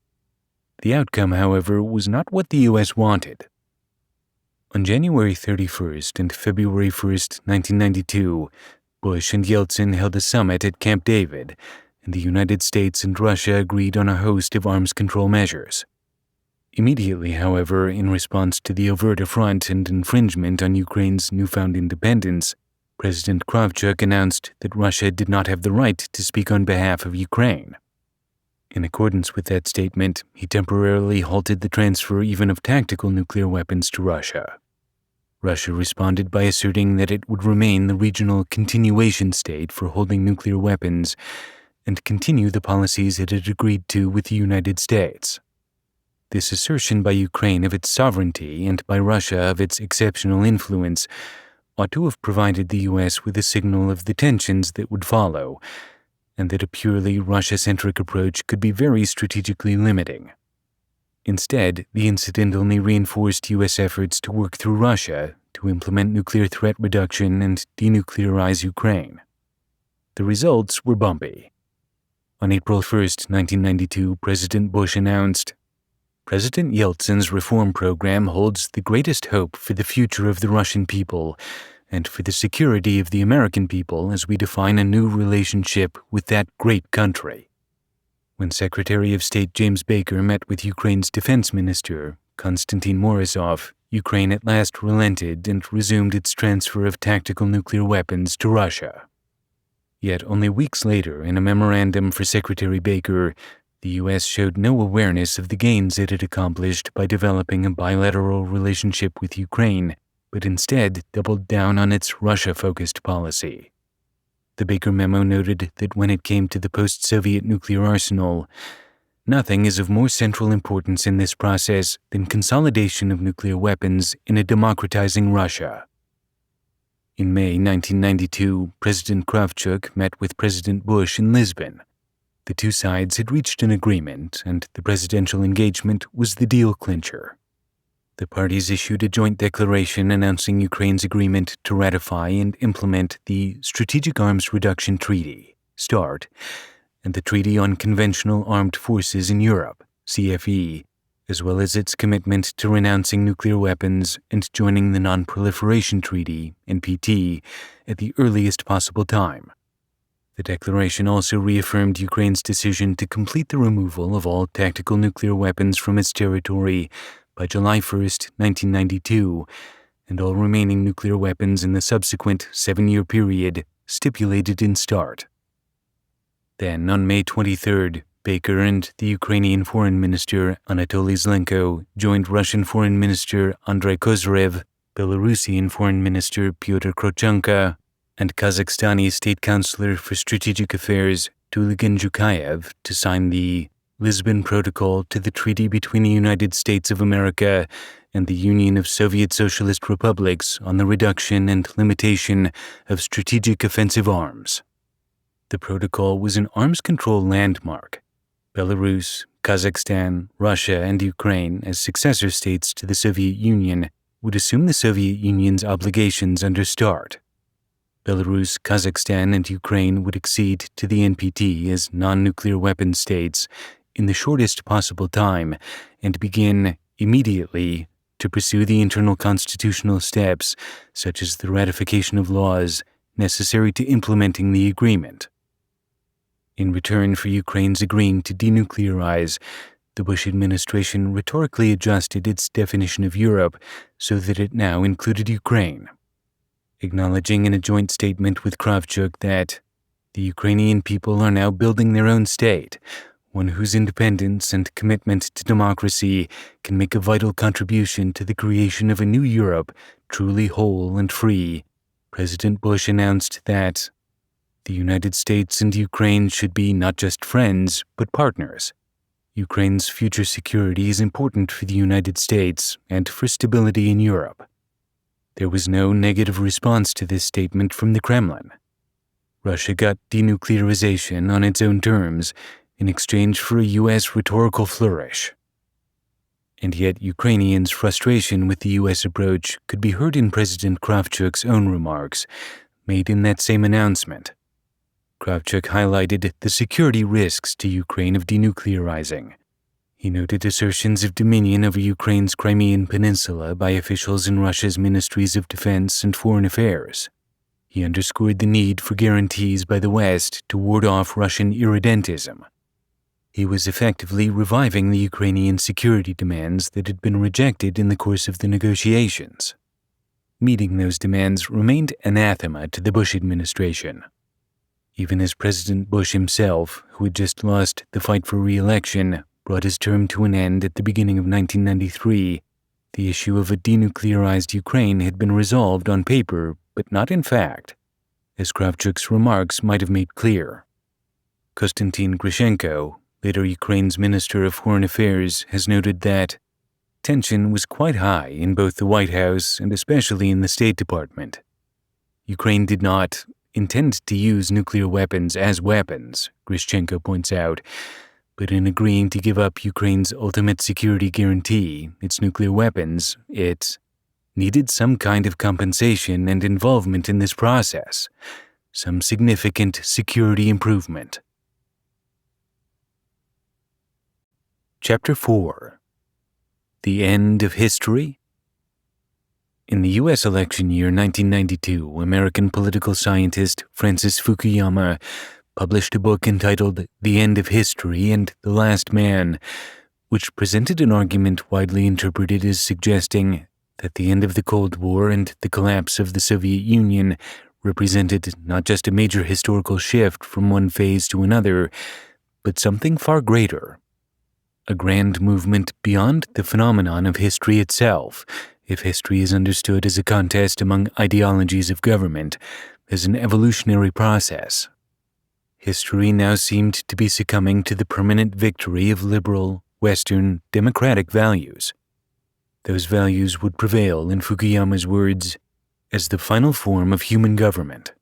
The outcome, however, was not what the U.S. wanted. On January 31st and February 1st, 1992, Bush and Yeltsin held a summit at Camp David, and the United States and Russia agreed on a host of arms control measures. Immediately, however, in response to the overt affront and infringement on Ukraine's newfound independence, President Kravchuk announced that Russia did not have the right to speak on behalf of Ukraine. In accordance with that statement, he temporarily halted the transfer even of tactical nuclear weapons to Russia. Russia responded by asserting that it would remain the regional continuation state for holding nuclear weapons and continue the policies it had agreed to with the United States. This assertion by Ukraine of its sovereignty and by Russia of its exceptional influence ought to have provided the U.S. with a signal of the tensions that would follow, and that a purely Russia-centric approach could be very strategically limiting. Instead, the incident only reinforced U.S. efforts to work through Russia to implement nuclear threat reduction and denuclearize Ukraine. The results were bumpy. On April 1, 1992, President Bush announced, "President Yeltsin's reform program holds the greatest hope for the future of the Russian people and for the security of the American people as we define a new relationship with that great country." When Secretary of State James Baker met with Ukraine's defense minister, Konstantin Morozov, Ukraine at last relented and resumed its transfer of tactical nuclear weapons to Russia. Yet only weeks later, in a memorandum for Secretary Baker, the U.S. showed no awareness of the gains it had accomplished by developing a bilateral relationship with Ukraine, but instead doubled down on its Russia-focused policy. The Baker memo noted that when it came to the post-Soviet nuclear arsenal, nothing is of more central importance in this process than consolidation of nuclear weapons in a democratizing Russia. In May 1992, President Kravchuk met with President Bush in Lisbon. The two sides had reached an agreement, and the presidential engagement was the deal clincher. The parties issued a joint declaration announcing Ukraine's agreement to ratify and implement the Strategic Arms Reduction Treaty, START, and the Treaty on Conventional Armed Forces in Europe, CFE, as well as its commitment to renouncing nuclear weapons and joining the Non-Proliferation Treaty, NPT, at the earliest possible time. The declaration also reaffirmed Ukraine's decision to complete the removal of all tactical nuclear weapons from its territory by July 1, 1992, and all remaining nuclear weapons in the subsequent 7-year period stipulated in START. Then, on May 23rd, Baker and the Ukrainian Foreign Minister Anatoly Zlenko joined Russian Foreign Minister Andrei Kozyrev, Belarusian Foreign Minister Pyotr Krochenko, and Kazakhstani State Councilor for Strategic Affairs Tuligan Zhukayev to sign the Lisbon Protocol to the treaty between the United States of America and the Union of Soviet Socialist Republics on the reduction and limitation of strategic offensive arms. The protocol was an arms control landmark. Belarus, Kazakhstan, Russia, and Ukraine, as successor states to the Soviet Union, would assume the Soviet Union's obligations under START. Belarus, Kazakhstan, and Ukraine would accede to the NPT as non-nuclear weapon states in the shortest possible time and begin immediately to pursue the internal constitutional steps, such as the ratification of laws necessary to implementing the agreement. In return for Ukraine's agreeing to denuclearize, the Bush administration rhetorically adjusted its definition of Europe so that it now included Ukraine, acknowledging in a joint statement with Kravchuk that the Ukrainian people are now building their own state, one whose independence and commitment to democracy can make a vital contribution to the creation of a new Europe truly whole and free. President Bush announced that the United States and Ukraine should be not just friends, but partners. Ukraine's future security is important for the United States and for stability in Europe. There was no negative response to this statement from the Kremlin. Russia got denuclearization on its own terms in exchange for a U.S. rhetorical flourish. And yet Ukrainians' frustration with the U.S. approach could be heard in President Kravchuk's own remarks, made in that same announcement. Kravchuk highlighted the security risks to Ukraine of denuclearizing. He noted assertions of dominion over Ukraine's Crimean Peninsula by officials in Russia's Ministries of Defense and Foreign Affairs. He underscored the need for guarantees by the West to ward off Russian irredentism. He was effectively reviving the Ukrainian security demands that had been rejected in the course of the negotiations. Meeting those demands remained anathema to the Bush administration. Even as President Bush himself, who had just lost the fight for re-election, brought his term to an end at the beginning of 1993, The issue of a denuclearized Ukraine had been resolved on paper, but not in fact, as Kravchuk's remarks might have made clear. Konstantin Grushenko, later Ukraine's Minister of Foreign Affairs, has noted that tension was quite high in both the White House and especially in the State Department. Ukraine did not intend to use nuclear weapons as weapons, Grushenko points out, but in agreeing to give up Ukraine's ultimate security guarantee, its nuclear weapons, it needed some kind of compensation and involvement in this process, some significant security improvement. Chapter 4. The End of History? In the U.S. election year 1992, American political scientist Francis Fukuyama published a book entitled The End of History and the Last Man, which presented an argument widely interpreted as suggesting that the end of the Cold War and the collapse of the Soviet Union represented not just a major historical shift from one phase to another, but something far greater. A grand movement beyond the phenomenon of history itself, if history is understood as a contest among ideologies of government, as an evolutionary process. History now seemed to be succumbing to the permanent victory of liberal, Western, democratic values. Those values would prevail, in Fukuyama's words, as the final form of human government.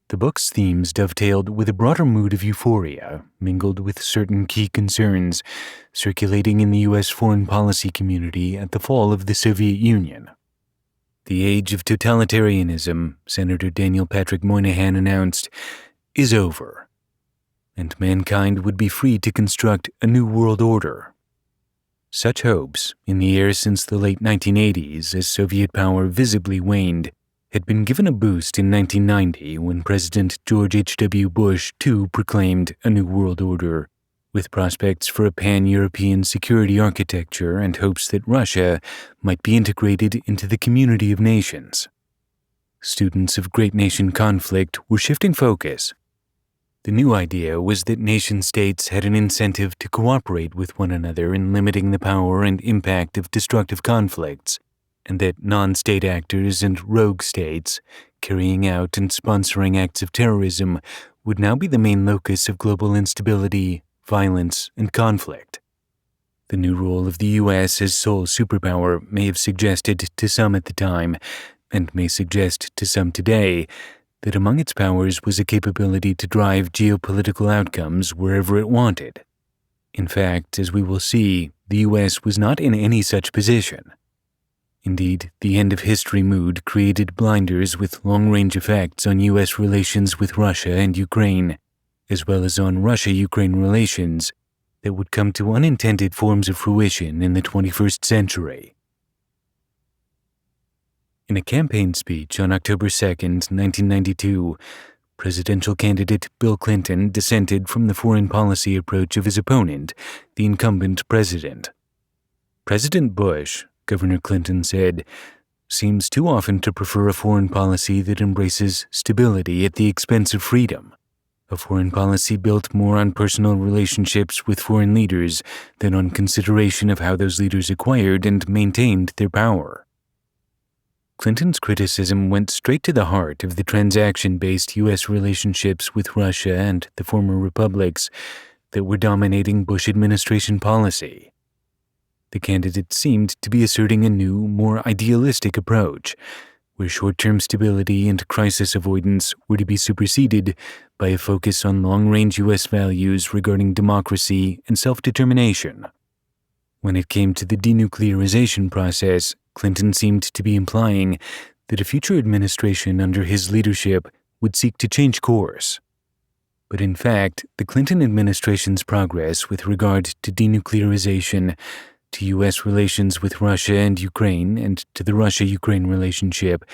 The book's themes dovetailed with a broader mood of euphoria, mingled with certain key concerns circulating in the U.S. foreign policy community at the fall of the Soviet Union. The age of totalitarianism, Senator Daniel Patrick Moynihan announced, is over, and mankind would be free to construct a new world order. Such hopes, in the air since the late 1980s as Soviet power visibly waned, had been given a boost in 1990 when President George H.W. Bush too proclaimed a new world order, with prospects for a pan-European security architecture and hopes that Russia might be integrated into the community of nations. Students of great nation conflict were shifting focus. The new idea was that nation-states had an incentive to cooperate with one another in limiting the power and impact of destructive conflicts, and that non-state actors and rogue states, carrying out and sponsoring acts of terrorism, would now be the main locus of global instability, violence, and conflict. The new role of the U.S. as sole superpower may have suggested to some at the time, and may suggest to some today, that among its powers was a capability to drive geopolitical outcomes wherever it wanted. In fact, as we will see, the U.S. was not in any such position. Indeed, the end of history mood created blinders with long-range effects on U.S. relations with Russia and Ukraine, as well as on Russia-Ukraine relations that would come to unintended forms of fruition in the 21st century. In a campaign speech on October 2, 1992, presidential candidate Bill Clinton dissented from the foreign policy approach of his opponent, the incumbent president. President Bush, Governor Clinton said, seems too often to prefer a foreign policy that embraces stability at the expense of freedom, a foreign policy built more on personal relationships with foreign leaders than on consideration of how those leaders acquired and maintained their power. Clinton's criticism went straight to the heart of the transaction-based U.S. relationships with Russia and the former republics that were dominating Bush administration policy. The candidate seemed to be asserting a new, more idealistic approach, where short-term stability and crisis avoidance were to be superseded by a focus on long-range U.S. values regarding democracy and self-determination. When it came to the denuclearization process, Clinton seemed to be implying that a future administration under his leadership would seek to change course. But in fact, the Clinton administration's progress with regard to denuclearization, to U.S. relations with Russia and Ukraine, and to the Russia-Ukraine relationship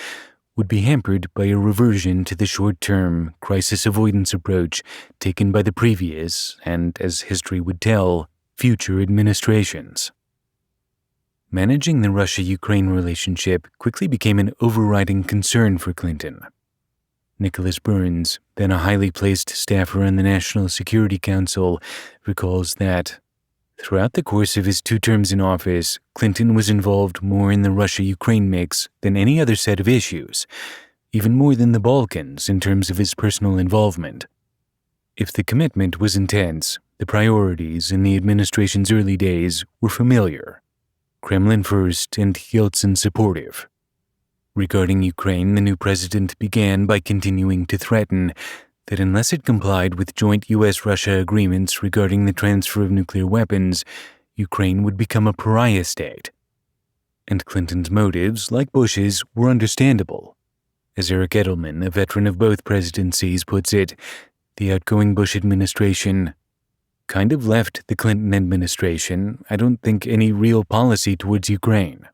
would be hampered by a reversion to the short-term, crisis avoidance approach taken by the previous, and, as history would tell, future administrations. Managing the Russia-Ukraine relationship quickly became an overriding concern for Clinton. Nicholas Burns, then a highly placed staffer in the National Security Council, recalls that Throughout the course of his 2 terms in office, Clinton was involved more in the Russia-Ukraine mix than any other set of issues, even more than the Balkans in terms of his personal involvement. If the commitment was intense, the priorities in the administration's early days were familiar: Kremlin first and Yeltsin supportive. Regarding Ukraine, the new president began by continuing to threaten that unless it complied with joint U.S.-Russia agreements regarding the transfer of nuclear weapons, Ukraine would become a pariah state. And Clinton's motives, like Bush's, were understandable. As Eric Edelman, a veteran of both presidencies, puts it, the outgoing Bush administration kind of left the Clinton administration, I don't think, any real policy towards Ukraine.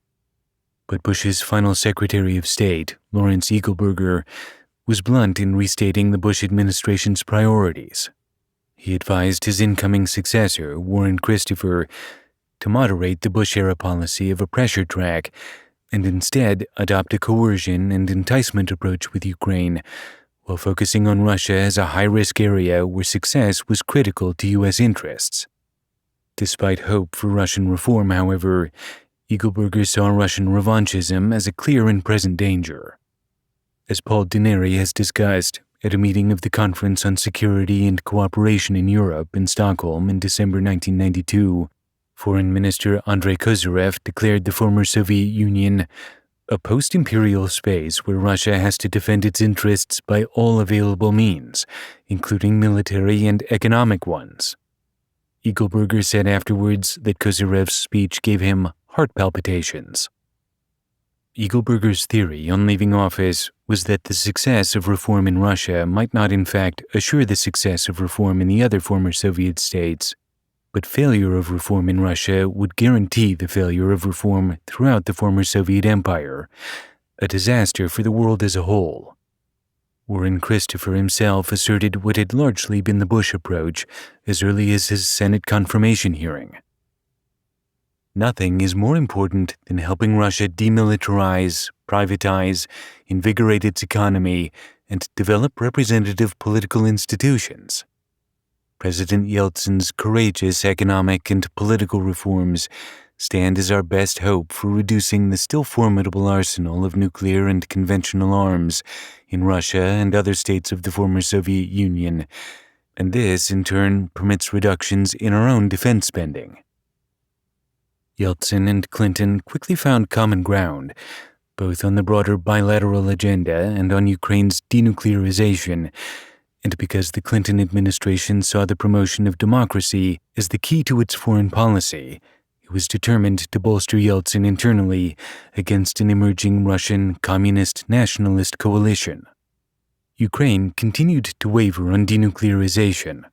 But Bush's final Secretary of State, Lawrence Eagleburger, was blunt in restating the Bush administration's priorities. He advised his incoming successor, Warren Christopher, to moderate the Bush-era policy of a pressure track and instead adopt a coercion and enticement approach with Ukraine, while focusing on Russia as a high-risk area where success was critical to U.S. interests. Despite hope for Russian reform, however, Eagleburger saw Russian revanchism as a clear and present danger. As Paul Deneri has discussed at a meeting of the Conference on Security and Cooperation in Europe in Stockholm in December 1992, Foreign Minister Andrei Kozyrev declared the former Soviet Union a post-imperial space where Russia has to defend its interests by all available means, including military and economic ones. Eagleburger said afterwards that Kozyrev's speech gave him heart palpitations. Eagleburger's theory on leaving office was that the success of reform in Russia might not in fact assure the success of reform in the other former Soviet states, but failure of reform in Russia would guarantee the failure of reform throughout the former Soviet Empire, a disaster for the world as a whole. Warren Christopher himself asserted what had largely been the Bush approach as early as his Senate confirmation hearing. Nothing is more important than helping Russia demilitarize, privatize, invigorate its economy, and develop representative political institutions. President Yeltsin's courageous economic and political reforms stand as our best hope for reducing the still formidable arsenal of nuclear and conventional arms in Russia and other states of the former Soviet Union, and this, in turn, permits reductions in our own defense spending. Yeltsin and Clinton quickly found common ground, both on the broader bilateral agenda and on Ukraine's denuclearization, and because the Clinton administration saw the promotion of democracy as the key to its foreign policy, it was determined to bolster Yeltsin internally against an emerging Russian communist nationalist coalition. Ukraine continued to waver on denuclearization,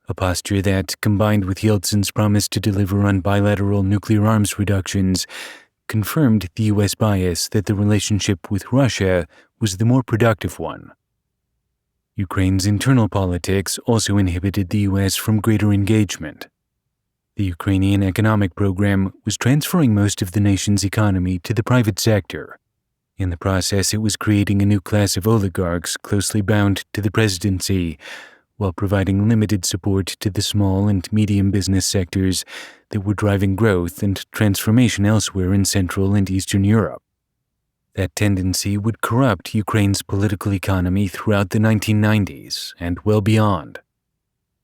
a posture that, combined with Yeltsin's promise to deliver on bilateral nuclear arms reductions, confirmed the U.S. bias that the relationship with Russia was the more productive one. Ukraine's internal politics also inhibited the U.S. from greater engagement. The Ukrainian economic program was transferring most of the nation's economy to the private sector. In the process, it was creating a new class of oligarchs closely bound to the presidency, while providing limited support to the small and medium business sectors that were driving growth and transformation elsewhere in Central and Eastern Europe. That tendency would corrupt Ukraine's political economy throughout the 1990s and well beyond.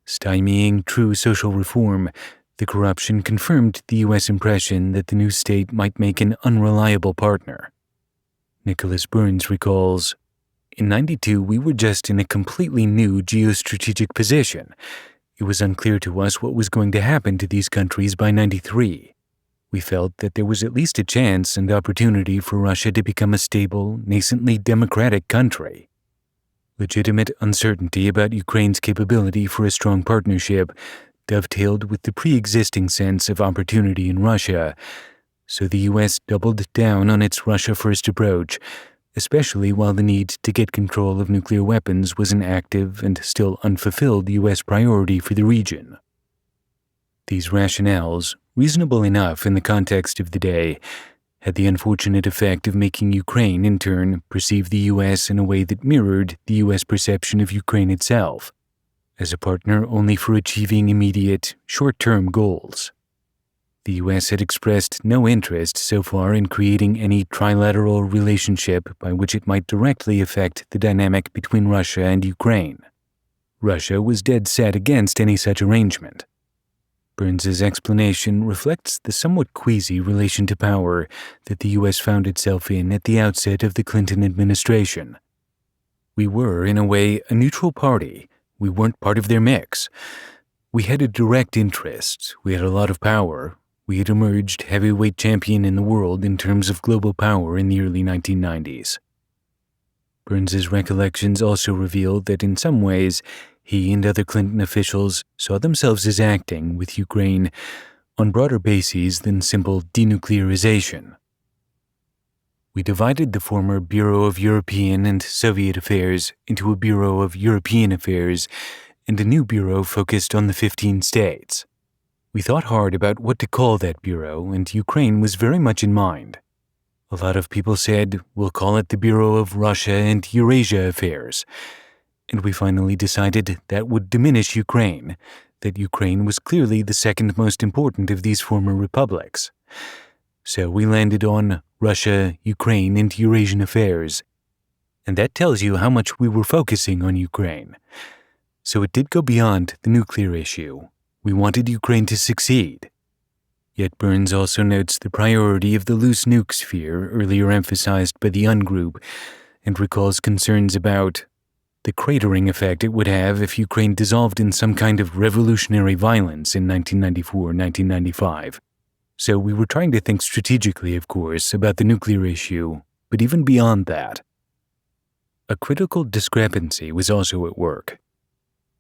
Stymieing true social reform, the corruption confirmed the U.S. impression that the new state might make an unreliable partner. Nicholas Burns recalls, "In '92, we were just in a completely new geostrategic position. It was unclear to us what was going to happen to these countries by '93. We felt that there was at least a chance and opportunity for Russia to become a stable, nascently democratic country." Legitimate uncertainty about Ukraine's capability for a strong partnership dovetailed with the pre-existing sense of opportunity in Russia, so the U.S. doubled down on its Russia-first approach, especially while the need to get control of nuclear weapons was an active and still unfulfilled U.S. priority for the region. These rationales, reasonable enough in the context of the day, had the unfortunate effect of making Ukraine, in turn, perceive the U.S. in a way that mirrored the U.S. perception of Ukraine itself, as a partner only for achieving immediate, short-term goals. The U.S. had expressed no interest so far in creating any trilateral relationship by which it might directly affect the dynamic between Russia and Ukraine. Russia was dead set against any such arrangement. Burns's explanation reflects the somewhat queasy relation to power that the U.S. found itself in at the outset of the Clinton administration. We were, in a way, a neutral party. We weren't part of their mix. We had a direct interest. We had a lot of power. We had emerged heavyweight champion in the world in terms of global power in the early 1990s. Burns's recollections also reveal that in some ways, he and other Clinton officials saw themselves as acting with Ukraine on broader bases than simple denuclearization. We divided the former Bureau of European and Soviet Affairs into a Bureau of European Affairs and a new bureau focused on the 15 states. We thought hard about what to call that bureau, and Ukraine was very much in mind. A lot of people said, we'll call it the Bureau of Russia and Eurasia Affairs. And we finally decided that would diminish Ukraine, that Ukraine was clearly the second most important of these former republics. So we landed on Russia, Ukraine, and Eurasian Affairs. And that tells you how much we were focusing on Ukraine. So it did go beyond the nuclear issue. We wanted Ukraine to succeed. Yet Burns also notes the priority of the loose nuke sphere earlier emphasized by the UN group and recalls concerns about the cratering effect it would have if Ukraine dissolved in some kind of revolutionary violence in 1994-1995. So we were trying to think strategically, of course, about the nuclear issue, but even beyond that. A critical discrepancy was also at work.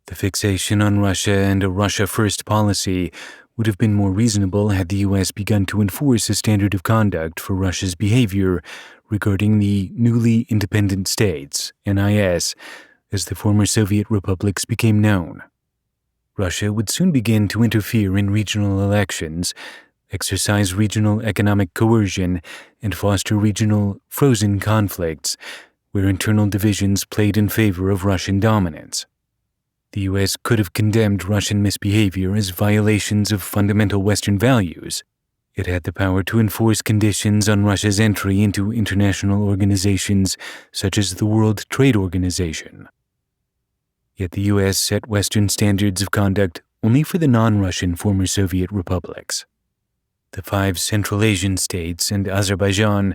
The fixation on Russia and a Russia-first policy would have been more reasonable had the U.S. begun to enforce a standard of conduct for Russia's behavior regarding the newly independent states, NIS, as the former Soviet republics became known. Russia would soon begin to interfere in regional elections, exercise regional economic coercion, and foster regional frozen conflicts, where internal divisions played in favor of Russian dominance. The U.S. could have condemned Russian misbehavior as violations of fundamental Western values. It had the power to enforce conditions on Russia's entry into international organizations such as the World Trade Organization. Yet the U.S. set Western standards of conduct only for the non-Russian former Soviet republics. The 5 Central Asian states and Azerbaijan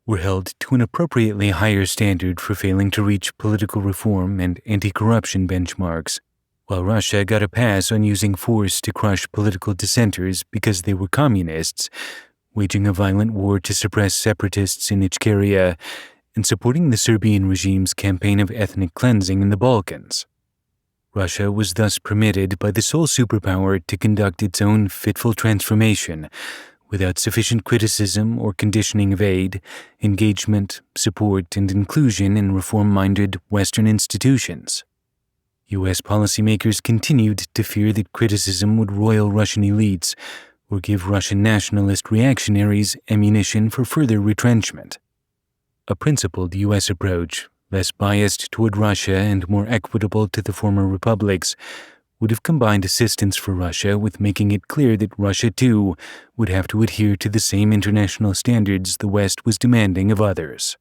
were held to an appropriately higher standard for failing to reach political reform and anti-corruption benchmarks, while Russia got a pass on using force to crush political dissenters because they were communists, waging a violent war to suppress separatists in Ichkeria, and supporting the Serbian regime's campaign of ethnic cleansing in the Balkans. Russia was thus permitted by the sole superpower to conduct its own fitful transformation, without sufficient criticism or conditioning of aid, engagement, support, and inclusion in reform-minded Western institutions. U.S. policymakers continued to fear that criticism would roil Russian elites or give Russian nationalist reactionaries ammunition for further retrenchment. A principled U.S. approach, less biased toward Russia and more equitable to the former republics, would have combined assistance for Russia with making it clear that Russia, too, would have to adhere to the same international standards the West was demanding of others.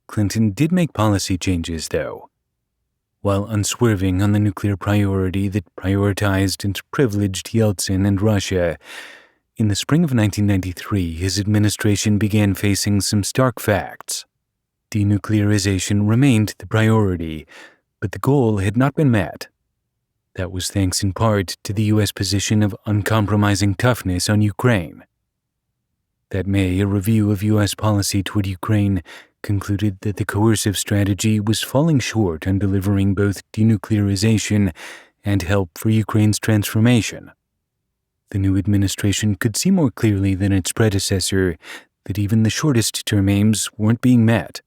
Clinton did make policy changes, though. While unswerving on the nuclear priority that prioritized and privileged Yeltsin and Russia, in the spring of 1993, his administration began facing some stark facts. Denuclearization remained the priority, but the goal had not been met. That was thanks in part to the U.S. position of uncompromising toughness on Ukraine. That May, a review of U.S. policy toward Ukraine concluded that the coercive strategy was falling short on delivering both denuclearization and help for Ukraine's transformation. The new administration could see more clearly than its predecessor that even the shortest-term aims weren't being met.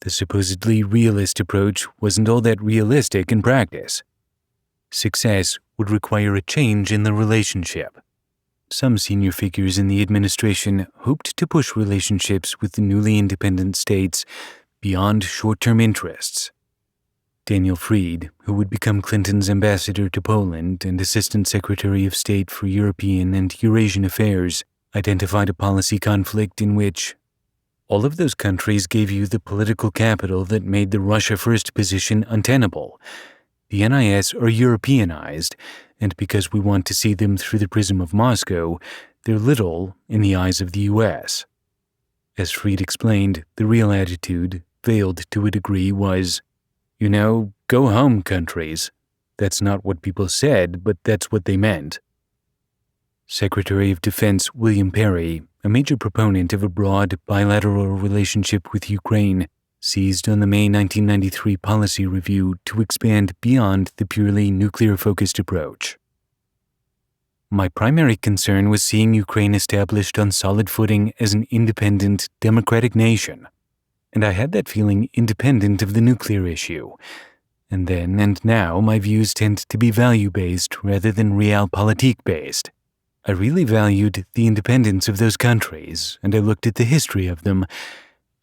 The supposedly realist approach wasn't all that realistic in practice. Success would require a change in the relationship. Some senior figures in the administration hoped to push relationships with the newly independent states beyond short-term interests. Daniel Fried, who would become Clinton's ambassador to Poland and Assistant Secretary of State for European and Eurasian Affairs, identified a policy conflict in which all of those countries gave you the political capital that made the Russia First position untenable. The NIS are Europeanized, and because we want to see them through the prism of Moscow, they're little in the eyes of the U.S. As Fried explained, the real attitude, veiled to a degree, was, go home, countries. That's not what people said, but that's what they meant. Secretary of Defense William Perry, a major proponent of a broad bilateral relationship with Ukraine, seized on the May 1993 policy review to expand beyond the purely nuclear-focused approach. My primary concern was seeing Ukraine established on solid footing as an independent, democratic nation, and I had that feeling independent of the nuclear issue. And then and now my views tend to be value-based rather than realpolitik-based. I really valued the independence of those countries, and I looked at the history of them.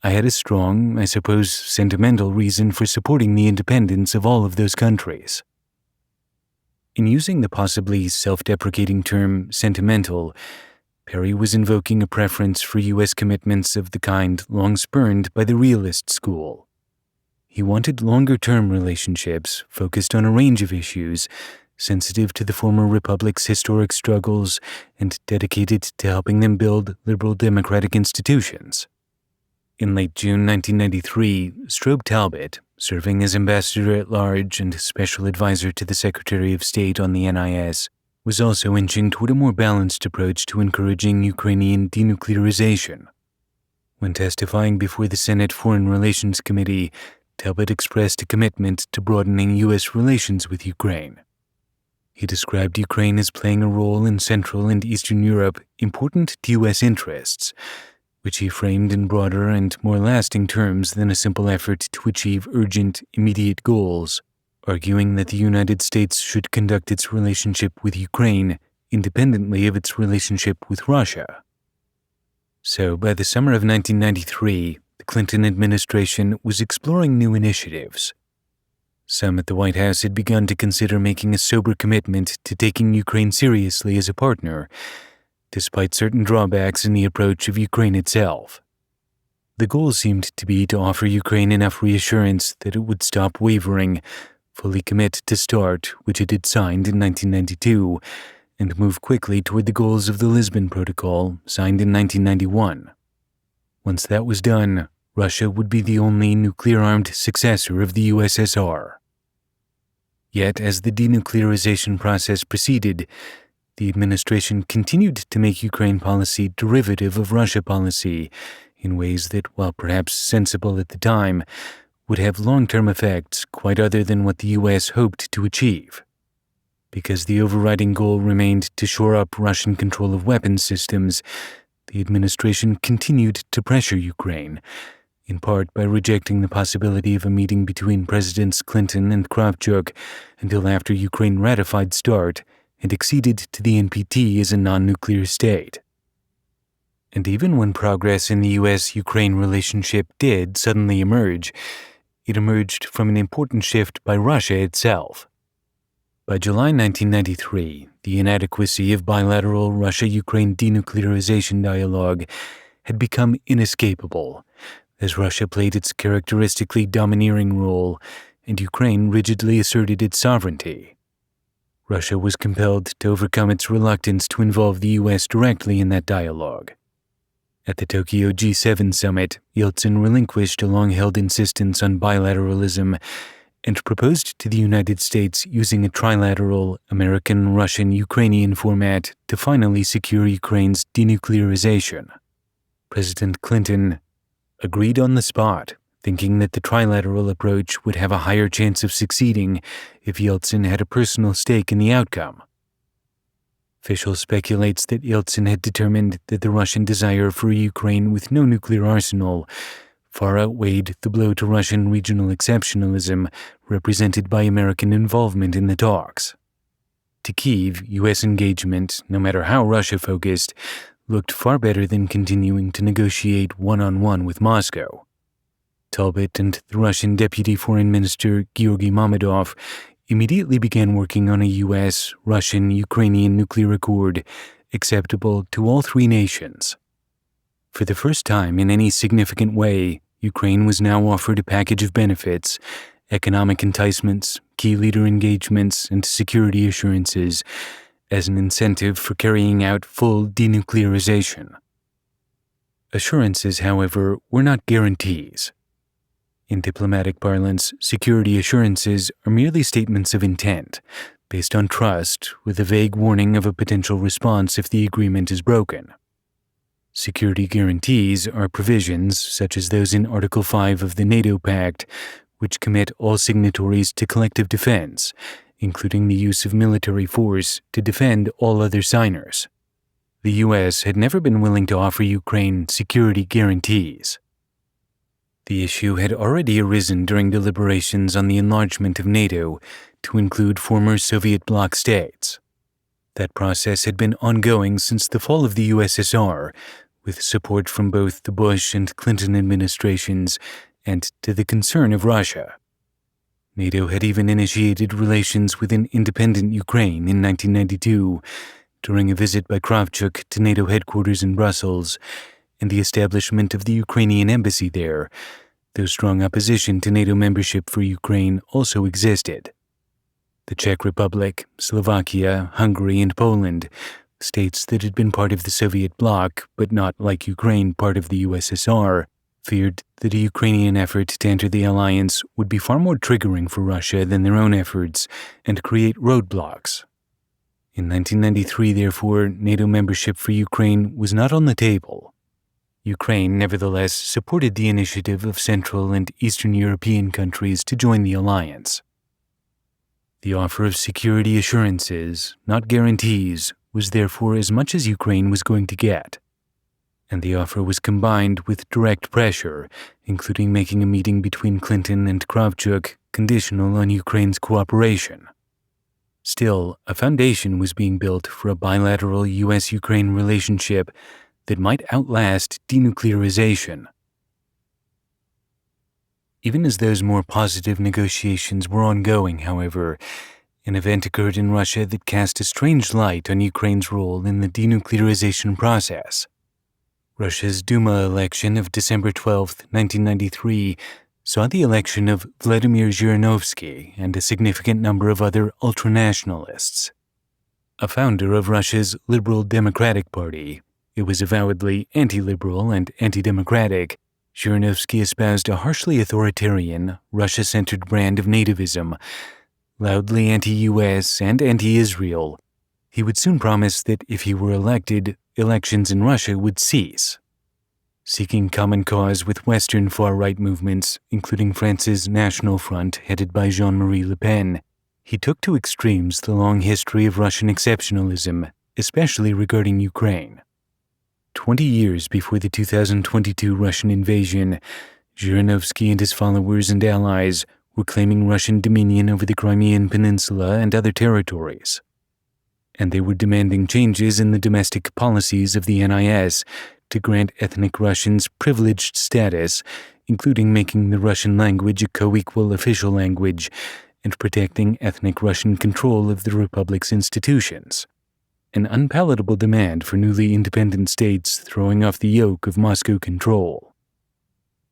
I had a strong, I suppose sentimental reason for supporting the independence of all of those countries. In using the possibly self-deprecating term sentimental, Perry was invoking a preference for U.S. commitments of the kind long spurned by the realist school. He wanted longer-term relationships focused on a range of issues, sensitive to the former republic's historic struggles and dedicated to helping them build liberal democratic institutions. In late June 1993, Strobe Talbot, serving as ambassador-at-large and special advisor to the Secretary of State on the NIS, was also inching toward a more balanced approach to encouraging Ukrainian denuclearization. When testifying before the Senate Foreign Relations Committee, Talbot expressed a commitment to broadening U.S. relations with Ukraine. He described Ukraine as playing a role in Central and Eastern Europe important to U.S. interests, which he framed in broader and more lasting terms than a simple effort to achieve urgent, immediate goals, arguing that the United States should conduct its relationship with Ukraine independently of its relationship with Russia. So, by the summer of 1993, the Clinton administration was exploring new initiatives. Some at the White House had begun to consider making a sober commitment to taking Ukraine seriously as a partner, despite certain drawbacks in the approach of Ukraine itself. The goal seemed to be to offer Ukraine enough reassurance that it would stop wavering, fully commit to START, which it had signed in 1992, and move quickly toward the goals of the Lisbon Protocol, signed in 1991. Once that was done, Russia would be the only nuclear-armed successor of the USSR. Yet, as the denuclearization process proceeded, the administration continued to make Ukraine policy derivative of Russia policy in ways that, while perhaps sensible at the time, would have long-term effects quite other than what the U.S. hoped to achieve. Because the overriding goal remained to shore up Russian control of weapons systems, the administration continued to pressure Ukraine, in part by rejecting the possibility of a meeting between Presidents Clinton and Kravchuk until after Ukraine ratified START and acceded to the NPT as a non-nuclear state. And even when progress in the U.S.-Ukraine relationship did suddenly emerge, it emerged from an important shift by Russia itself. By July 1993, the inadequacy of bilateral Russia-Ukraine denuclearization dialogue had become inescapable, as Russia played its characteristically domineering role and Ukraine rigidly asserted its sovereignty. Russia was compelled to overcome its reluctance to involve the U.S. directly in that dialogue. At the Tokyo G7 summit, Yeltsin relinquished a long-held insistence on bilateralism and proposed to the United States using a trilateral American-Russian-Ukrainian format to finally secure Ukraine's denuclearization. President Clinton agreed on the spot, thinking that the trilateral approach would have a higher chance of succeeding if Yeltsin had a personal stake in the outcome. Fischel speculates that Yeltsin had determined that the Russian desire for a Ukraine with no nuclear arsenal far outweighed the blow to Russian regional exceptionalism represented by American involvement in the talks. To Kyiv, U.S. engagement, no matter how Russia-focused, looked far better than continuing to negotiate one-on-one with Moscow. Talbot and the Russian Deputy Foreign Minister Georgy Mamedov immediately began working on a U.S., Russian, Ukrainian nuclear accord acceptable to all three nations. For the first time in any significant way, Ukraine was now offered a package of benefits, economic enticements, key leader engagements, and security assurances as an incentive for carrying out full denuclearization. Assurances, however, were not guarantees. In diplomatic parlance, security assurances are merely statements of intent, based on trust, with a vague warning of a potential response if the agreement is broken. Security guarantees are provisions, such as those in Article 5 of the NATO Pact, which commit all signatories to collective defense, including the use of military force to defend all other signers. The U.S. had never been willing to offer Ukraine security guarantees. The issue had already arisen during deliberations on the enlargement of NATO to include former Soviet bloc states. That process had been ongoing since the fall of the USSR, with support from both the Bush and Clinton administrations and to the concern of Russia. NATO had even initiated relations with an independent Ukraine in 1992 during a visit by Kravchuk to NATO headquarters in Brussels and the establishment of the Ukrainian embassy there, though strong opposition to NATO membership for Ukraine also existed. The Czech Republic, Slovakia, Hungary, and Poland, states that had been part of the Soviet bloc, but not, like Ukraine, part of the USSR, feared that a Ukrainian effort to enter the alliance would be far more triggering for Russia than their own efforts and create roadblocks. In 1993, therefore, NATO membership for Ukraine was not on the table. Ukraine, nevertheless, supported the initiative of Central and Eastern European countries to join the alliance. The offer of security assurances, not guarantees, was therefore as much as Ukraine was going to get. And the offer was combined with direct pressure, including making a meeting between Clinton and Kravchuk conditional on Ukraine's cooperation. Still, a foundation was being built for a bilateral U.S.-Ukraine relationship that might outlast denuclearization. Even as those more positive negotiations were ongoing, however, an event occurred in Russia that cast a strange light on Ukraine's role in the denuclearization process. Russia's Duma election of December 12, 1993, saw the election of Vladimir Zhirinovsky and a significant number of other ultranationalists. A founder of Russia's Liberal Democratic Party, it was avowedly anti-liberal and anti-democratic. Zhirinovsky espoused a harshly authoritarian, Russia-centered brand of nativism, loudly anti-U.S. and anti-Israel. He would soon promise that if he were elected, elections in Russia would cease. Seeking common cause with Western far-right movements, including France's National Front headed by Jean-Marie Le Pen, he took to extremes the long history of Russian exceptionalism, especially regarding Ukraine. 20 years before the 2022 Russian invasion, Zhirinovsky and his followers and allies were claiming Russian dominion over the Crimean Peninsula and other territories. And they were demanding changes in the domestic policies of the NIS to grant ethnic Russians privileged status, including making the Russian language a co-equal official language and protecting ethnic Russian control of the Republic's institutions. An unpalatable demand for newly independent states throwing off the yoke of Moscow control.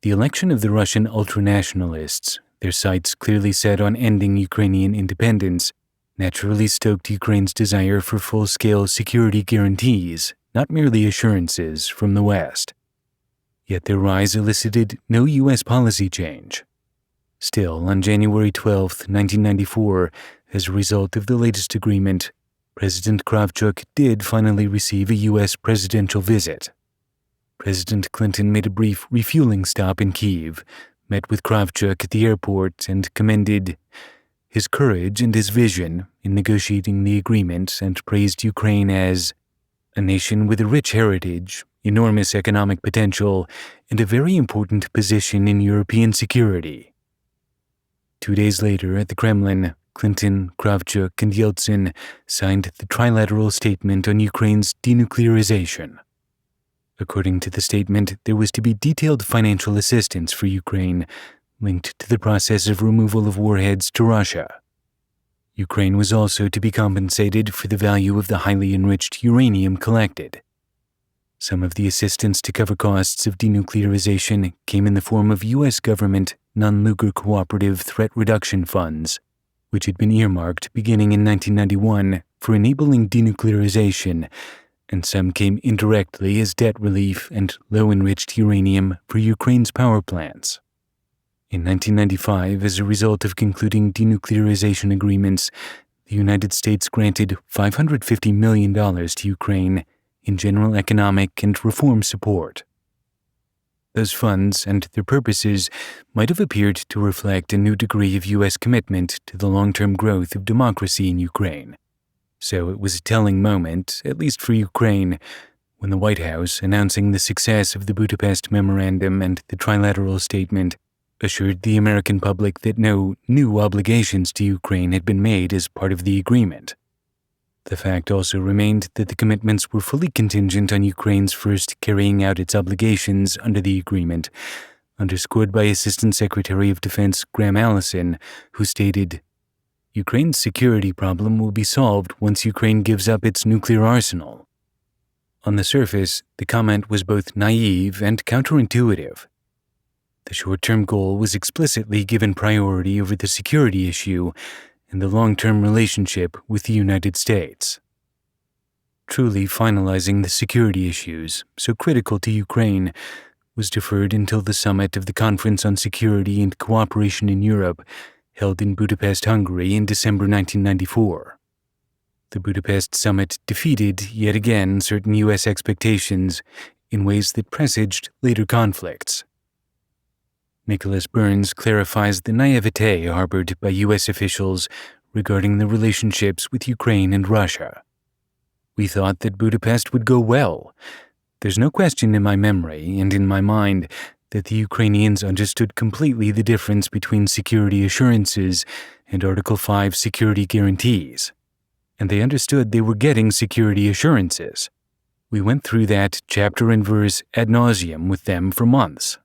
The election of the Russian ultranationalists, their sights clearly set on ending Ukrainian independence, naturally stoked Ukraine's desire for full-scale security guarantees, not merely assurances, from the West. Yet their rise elicited no U.S. policy change. Still, on January 12, 1994, as a result of the latest agreement, President Kravchuk did finally receive a U.S. presidential visit. President Clinton made a brief refueling stop in Kyiv, met with Kravchuk at the airport, and commended his courage and his vision in negotiating the agreement and praised Ukraine as a nation with a rich heritage, enormous economic potential, and a very important position in European security. 2 days later, at the Kremlin, Clinton, Kravchuk, and Yeltsin signed the trilateral statement on Ukraine's denuclearization. According to the statement, there was to be detailed financial assistance for Ukraine linked to the process of removal of warheads to Russia. Ukraine was also to be compensated for the value of the highly enriched uranium collected. Some of the assistance to cover costs of denuclearization came in the form of U.S. government non-lucre cooperative threat reduction funds, which had been earmarked beginning in 1991 for enabling denuclearization, and some came indirectly as debt relief and low-enriched uranium for Ukraine's power plants. In 1995, as a result of concluding denuclearization agreements, the United States granted $550 million to Ukraine in general economic and reform support. Those funds and their purposes might have appeared to reflect a new degree of U.S. commitment to the long-term growth of democracy in Ukraine. So it was a telling moment, at least for Ukraine, when the White House, announcing the success of the Budapest Memorandum and the Trilateral Statement, assured the American public that no new obligations to Ukraine had been made as part of the agreement. The fact also remained that the commitments were fully contingent on Ukraine's first carrying out its obligations under the agreement, underscored by Assistant Secretary of Defense Graham Allison, who stated, "Ukraine's security problem will be solved once Ukraine gives up its nuclear arsenal." On the surface, the comment was both naive and counterintuitive. The short-term goal was explicitly given priority over the security issue and the long-term relationship with the United States. Truly finalizing the security issues, so critical to Ukraine, was deferred until the summit of the Conference on Security and Cooperation in Europe, held in Budapest, Hungary in December 1994. The Budapest summit defeated, yet again, certain U.S. expectations in ways that presaged later conflicts. Nicholas Burns clarifies the naivete harbored by U.S. officials regarding the relationships with Ukraine and Russia. "We thought that Budapest would go well. There's no question in my memory and in my mind that the Ukrainians understood completely the difference between security assurances and Article 5 security guarantees. And they understood they were getting security assurances. We went through that chapter and verse ad nauseum with them for months."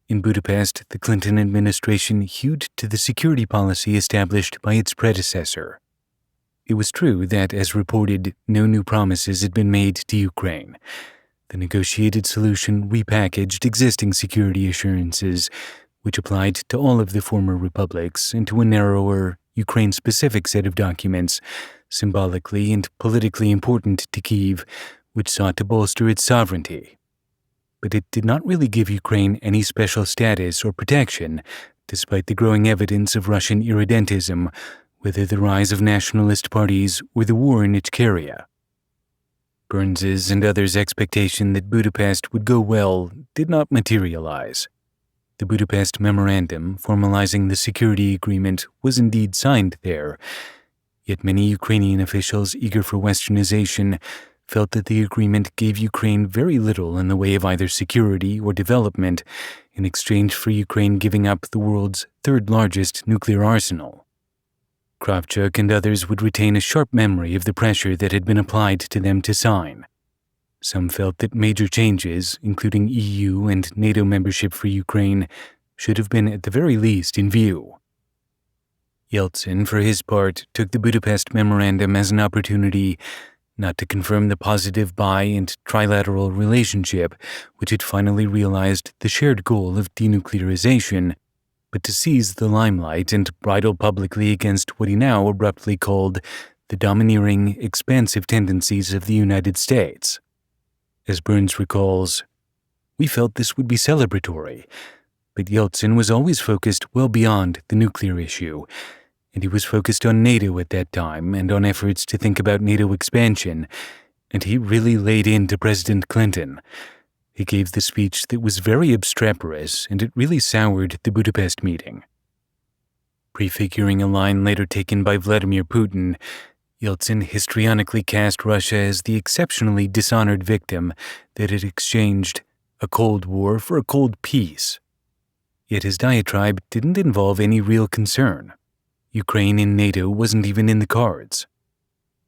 In Budapest, the Clinton administration hewed to the security policy established by its predecessor. It was true that, as reported, no new promises had been made to Ukraine. The negotiated solution repackaged existing security assurances, which applied to all of the former republics, into a narrower, Ukraine-specific set of documents, symbolically and politically important to Kyiv, which sought to bolster its sovereignty. But it did not really give Ukraine any special status or protection, despite the growing evidence of Russian irredentism, whether the rise of nationalist parties or the war in Ichkeria. Burns's and others' expectation that Budapest would go well did not materialize. The Budapest Memorandum, formalizing the security agreement, was indeed signed there, yet many Ukrainian officials eager for westernization felt that the agreement gave Ukraine very little in the way of either security or development in exchange for Ukraine giving up the world's third-largest nuclear arsenal. Kravchuk and others would retain a sharp memory of the pressure that had been applied to them to sign. Some felt that major changes, including EU and NATO membership for Ukraine, should have been at the very least in view. Yeltsin, for his part, took the Budapest Memorandum as an opportunity not to confirm the positive bi- and trilateral relationship, which had finally realized the shared goal of denuclearization, but to seize the limelight and bridle publicly against what he now abruptly called the domineering, expansive tendencies of the United States. As Burns recalls, "We felt this would be celebratory, but Yeltsin was always focused well beyond the nuclear issue, and he was focused on NATO at that time and on efforts to think about NATO expansion, and he really laid into President Clinton. He gave the speech that was very obstreperous, and it really soured the Budapest meeting." Prefiguring a line later taken by Vladimir Putin, Yeltsin histrionically cast Russia as the exceptionally dishonored victim that had exchanged a Cold War for a cold peace. Yet his diatribe didn't involve any real concern. Ukraine in NATO wasn't even in the cards.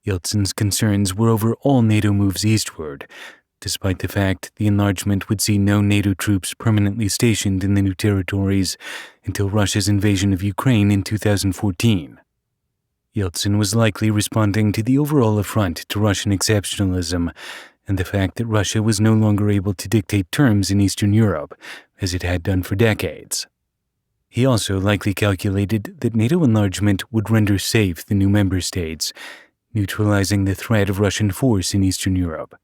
Yeltsin's concerns were over all NATO moves eastward, despite the fact the enlargement would see no NATO troops permanently stationed in the new territories until Russia's invasion of Ukraine in 2014. Yeltsin was likely responding to the overall affront to Russian exceptionalism and the fact that Russia was no longer able to dictate terms in Eastern Europe, as it had done for decades. He also likely calculated that NATO enlargement would render safe the new member states, neutralizing the threat of Russian force in Eastern Europe.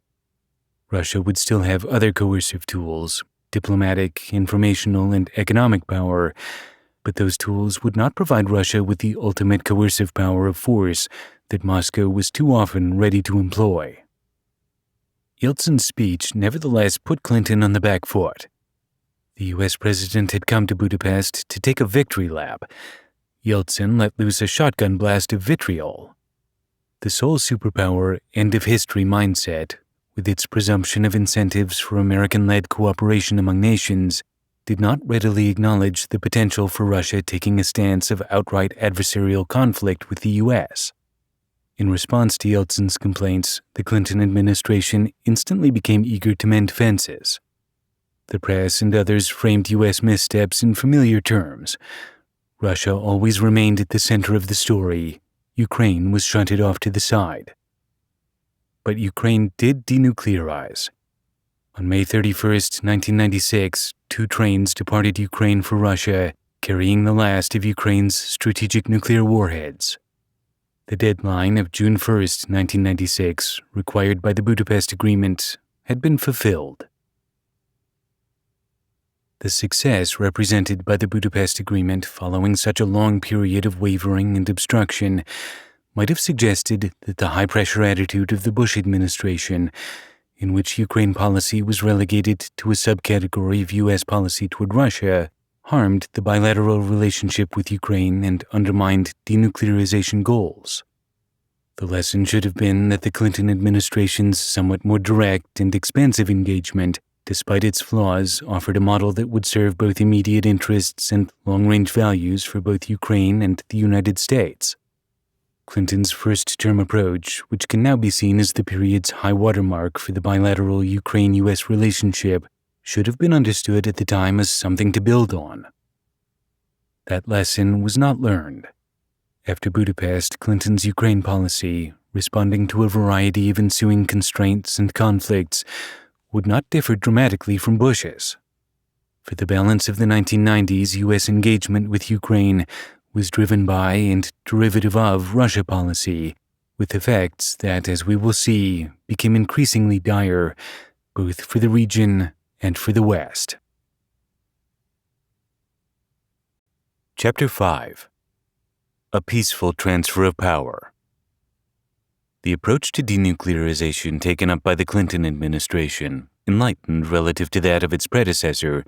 Russia would still have other coercive tools, diplomatic, informational, and economic power, but those tools would not provide Russia with the ultimate coercive power of force that Moscow was too often ready to employ. Yeltsin's speech nevertheless put Clinton on the back foot. The U.S. president had come to Budapest to take a victory lap. Yeltsin let loose a shotgun blast of vitriol. The sole superpower, end-of-history mindset, with its presumption of incentives for American-led cooperation among nations, did not readily acknowledge the potential for Russia taking a stance of outright adversarial conflict with the U.S. In response to Yeltsin's complaints, the Clinton administration instantly became eager to mend fences. The press and others framed U.S. missteps in familiar terms. Russia always remained at the center of the story. Ukraine was shunted off to the side. But Ukraine did denuclearize. On May 31, 1996, 2 trains departed Ukraine for Russia, carrying the last of Ukraine's strategic nuclear warheads. The deadline of June 1, 1996, required by the Budapest Agreement, had been fulfilled. The success represented by the Budapest Agreement following such a long period of wavering and obstruction might have suggested that the high-pressure attitude of the Bush administration, in which Ukraine policy was relegated to a subcategory of U.S. policy toward Russia, harmed the bilateral relationship with Ukraine and undermined denuclearization goals. The lesson should have been that the Clinton administration's somewhat more direct and expansive engagement, despite its flaws, offered a model that would serve both immediate interests and long-range values for both Ukraine and the United States. Clinton's first-term approach, which can now be seen as the period's high watermark for the bilateral Ukraine-U.S. relationship, should have been understood at the time as something to build on. That lesson was not learned. After Budapest, Clinton's Ukraine policy, responding to a variety of ensuing constraints and conflicts, would not differ dramatically from Bush's. For the balance of the 1990s, U.S. engagement with Ukraine was driven by and derivative of Russia policy, with effects that, as we will see, became increasingly dire, both for the region and for the West. Chapter 5. A Peaceful Transfer of Power. The approach to denuclearization taken up by the Clinton administration, enlightened relative to that of its predecessor,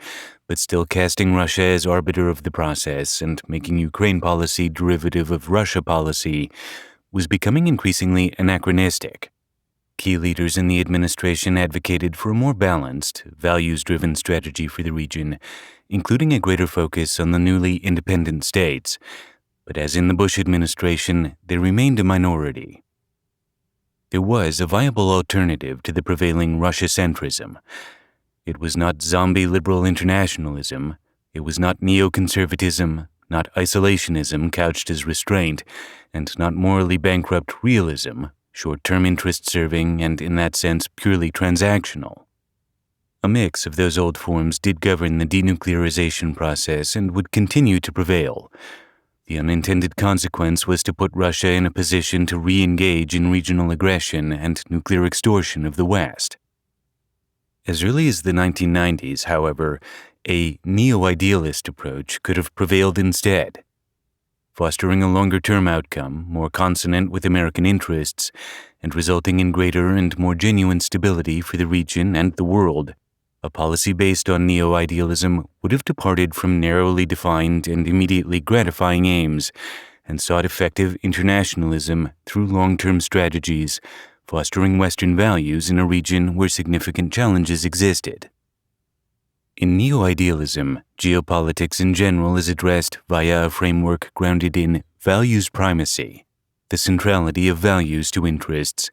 but still casting Russia as arbiter of the process and making Ukraine policy derivative of Russia policy, was becoming increasingly anachronistic. Key leaders in the administration advocated for a more balanced, values-driven strategy for the region, including a greater focus on the newly independent states, but as in the Bush administration, they remained a minority. There was a viable alternative to the prevailing Russia-centrism. It was not zombie liberal internationalism, it was not neoconservatism, not isolationism couched as restraint, and not morally bankrupt realism, short-term interest-serving and, in that sense, purely transactional. A mix of those old forms did govern the denuclearization process and would continue to prevail. The unintended consequence was to put Russia in a position to re-engage in regional aggression and nuclear extortion of the West. As early as the 1990s, however, a neo-idealist approach could have prevailed instead, fostering a longer-term outcome more consonant with American interests and resulting in greater and more genuine stability for the region and the world. A policy based on neo-idealism would have departed from narrowly defined and immediately gratifying aims and sought effective internationalism through long-term strategies, fostering Western values in a region where significant challenges existed. In neo-idealism, geopolitics in general is addressed via a framework grounded in values primacy, the centrality of values to interests,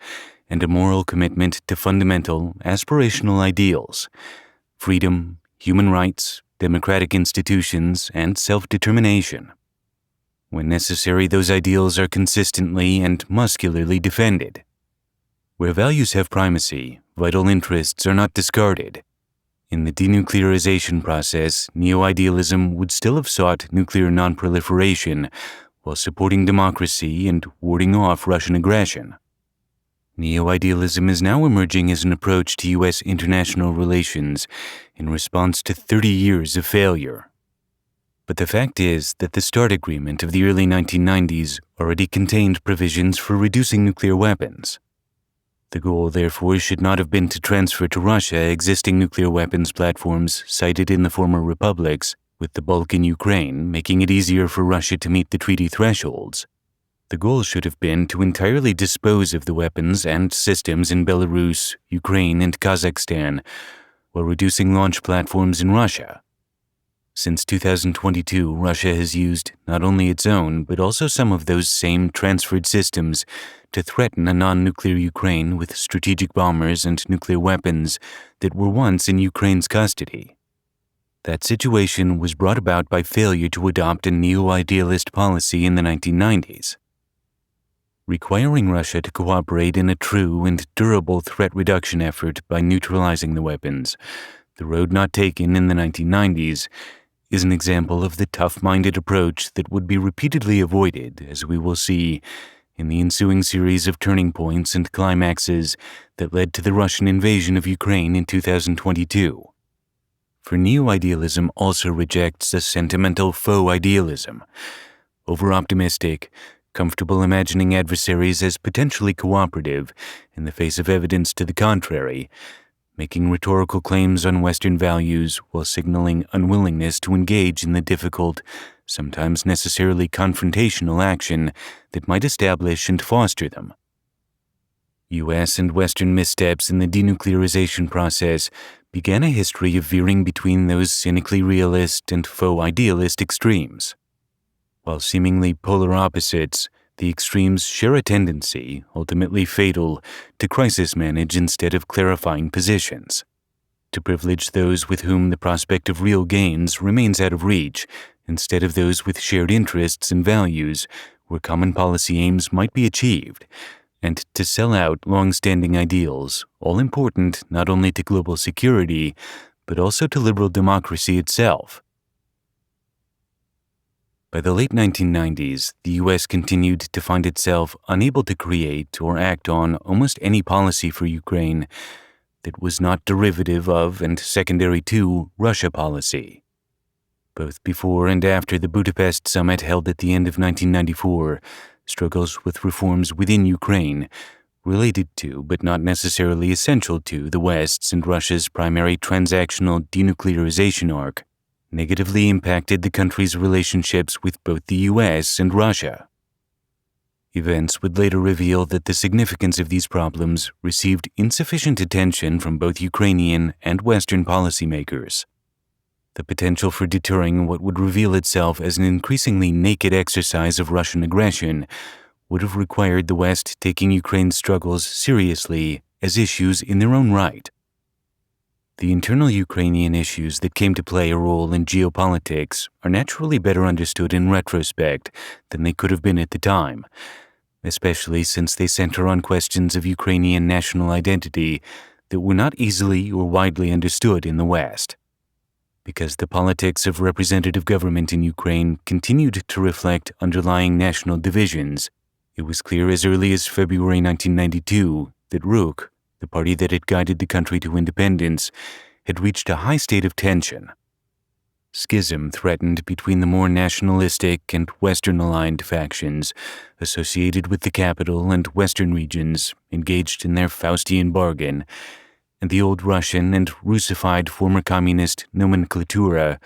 and a moral commitment to fundamental, aspirational ideals: freedom, human rights, democratic institutions, and self-determination. When necessary, those ideals are consistently and muscularly defended. Where values have primacy, vital interests are not discarded. In the denuclearization process, neo-idealism would still have sought nuclear non-proliferation while supporting democracy and warding off Russian aggression. Neo-idealism is now emerging as an approach to U.S. international relations in response to 30 years of failure. But the fact is that the START agreement of the early 1990s already contained provisions for reducing nuclear weapons. The goal, therefore, should not have been to transfer to Russia existing nuclear weapons platforms sited in the former republics, with the bulk in Ukraine, making it easier for Russia to meet the treaty thresholds. The goal should have been to entirely dispose of the weapons and systems in Belarus, Ukraine, and Kazakhstan, while reducing launch platforms in Russia. Since 2022, Russia has used not only its own, but also some of those same transferred systems to threaten a non-nuclear Ukraine with strategic bombers and nuclear weapons that were once in Ukraine's custody. That situation was brought about by failure to adopt a neo-idealist policy in the 1990s. Requiring Russia to cooperate in a true and durable threat reduction effort by neutralizing the weapons, the road not taken in the 1990s, is an example of the tough-minded approach that would be repeatedly avoided, as we will see, in the ensuing series of turning points and climaxes that led to the Russian invasion of Ukraine in 2022. For neo-idealism also rejects a sentimental faux idealism, over-optimistic, comfortable imagining adversaries as potentially cooperative in the face of evidence to the contrary, making rhetorical claims on Western values while signaling unwillingness to engage in the difficult, sometimes necessarily confrontational action that might establish and foster them. U.S. and Western missteps in the denuclearization process began a history of veering between those cynically realist and faux idealist extremes. While seemingly polar opposites, the extremes share a tendency, ultimately fatal, to crisis manage instead of clarifying positions, to privilege those with whom the prospect of real gains remains out of reach instead of those with shared interests and values where common policy aims might be achieved, and to sell out long-standing ideals, all important not only to global security, but also to liberal democracy itself. By the late 1990s, the U.S. continued to find itself unable to create or act on almost any policy for Ukraine that was not derivative of and secondary to Russia policy. Both before and after the Budapest summit held at the end of 1994, struggles with reforms within Ukraine, related to but not necessarily essential to the West's and Russia's primary transactional denuclearization arc, negatively impacted the country's relationships with both the U.S. and Russia. Events would later reveal that the significance of these problems received insufficient attention from both Ukrainian and Western policymakers. The potential for deterring what would reveal itself as an increasingly naked exercise of Russian aggression would have required the West taking Ukraine's struggles seriously as issues in their own right. The internal Ukrainian issues that came to play a role in geopolitics are naturally better understood in retrospect than they could have been at the time, especially since they center on questions of Ukrainian national identity that were not easily or widely understood in the West. Because the politics of representative government in Ukraine continued to reflect underlying national divisions, it was clear as early as February 1992 that RUK, the party that had guided the country to independence, had reached a high state of tension. Schism threatened between the more nationalistic and Western-aligned factions associated with the capital and Western regions engaged in their Faustian bargain, and the old Russian and Russified former communist nomenklatura,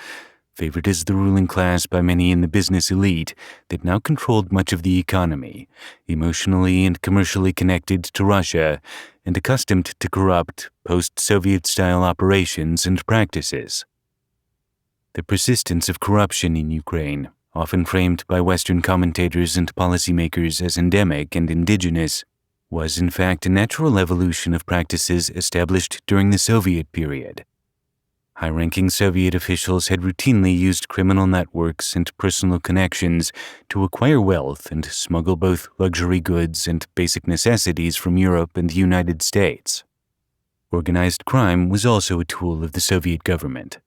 favored as the ruling class by many in the business elite that now controlled much of the economy, emotionally and commercially connected to Russia and accustomed to corrupt, post-Soviet-style operations and practices. The persistence of corruption in Ukraine, often framed by Western commentators and policymakers as endemic and indigenous, was in fact a natural evolution of practices established during the Soviet period. High-ranking Soviet officials had routinely used criminal networks and personal connections to acquire wealth and smuggle both luxury goods and basic necessities from Europe and the United States. Organized crime was also a tool of the Soviet government.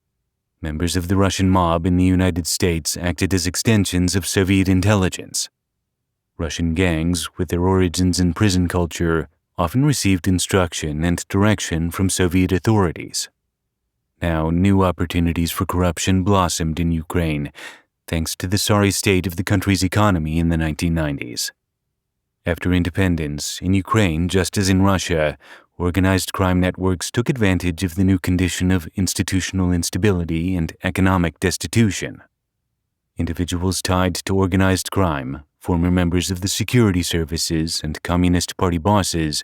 Members of the Russian mob in the United States acted as extensions of Soviet intelligence. Russian gangs, with their origins in prison culture, often received instruction and direction from Soviet authorities. Now, new opportunities for corruption blossomed in Ukraine, thanks to the sorry state of the country's economy in the 1990s. After independence, in Ukraine, just as in Russia, organized crime networks took advantage of the new condition of institutional instability and economic destitution. Individuals tied to organized crime, former members of the security services and Communist Party bosses,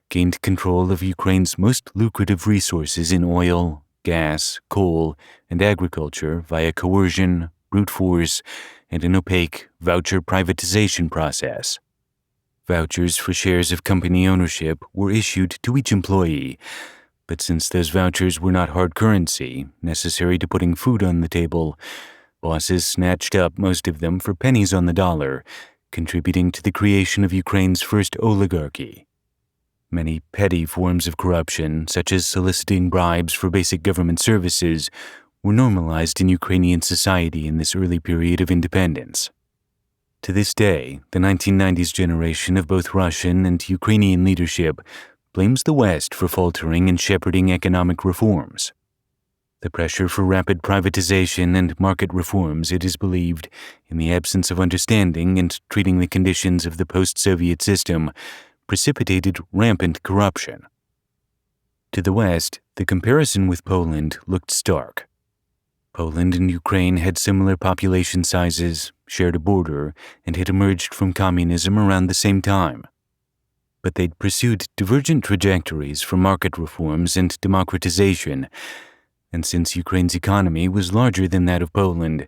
gained control of Ukraine's most lucrative resources in oil, gas, coal, and agriculture via coercion, brute force, and an opaque voucher privatization process. Vouchers for shares of company ownership were issued to each employee, but since those vouchers were not hard currency, necessary to putting food on the table, bosses snatched up most of them for pennies on the dollar, contributing to the creation of Ukraine's first oligarchy. Many petty forms of corruption, such as soliciting bribes for basic government services, were normalized in Ukrainian society in this early period of independence. To this day, the 1990s generation of both Russian and Ukrainian leadership blames the West for faltering in shepherding economic reforms. The pressure for rapid privatization and market reforms, it is believed, in the absence of understanding and treating the conditions of the post-Soviet system, precipitated rampant corruption. To the West, the comparison with Poland looked stark. Poland and Ukraine had similar population sizes, shared a border, and had emerged from communism around the same time. But they'd pursued divergent trajectories for market reforms and democratization, and since Ukraine's economy was larger than that of Poland,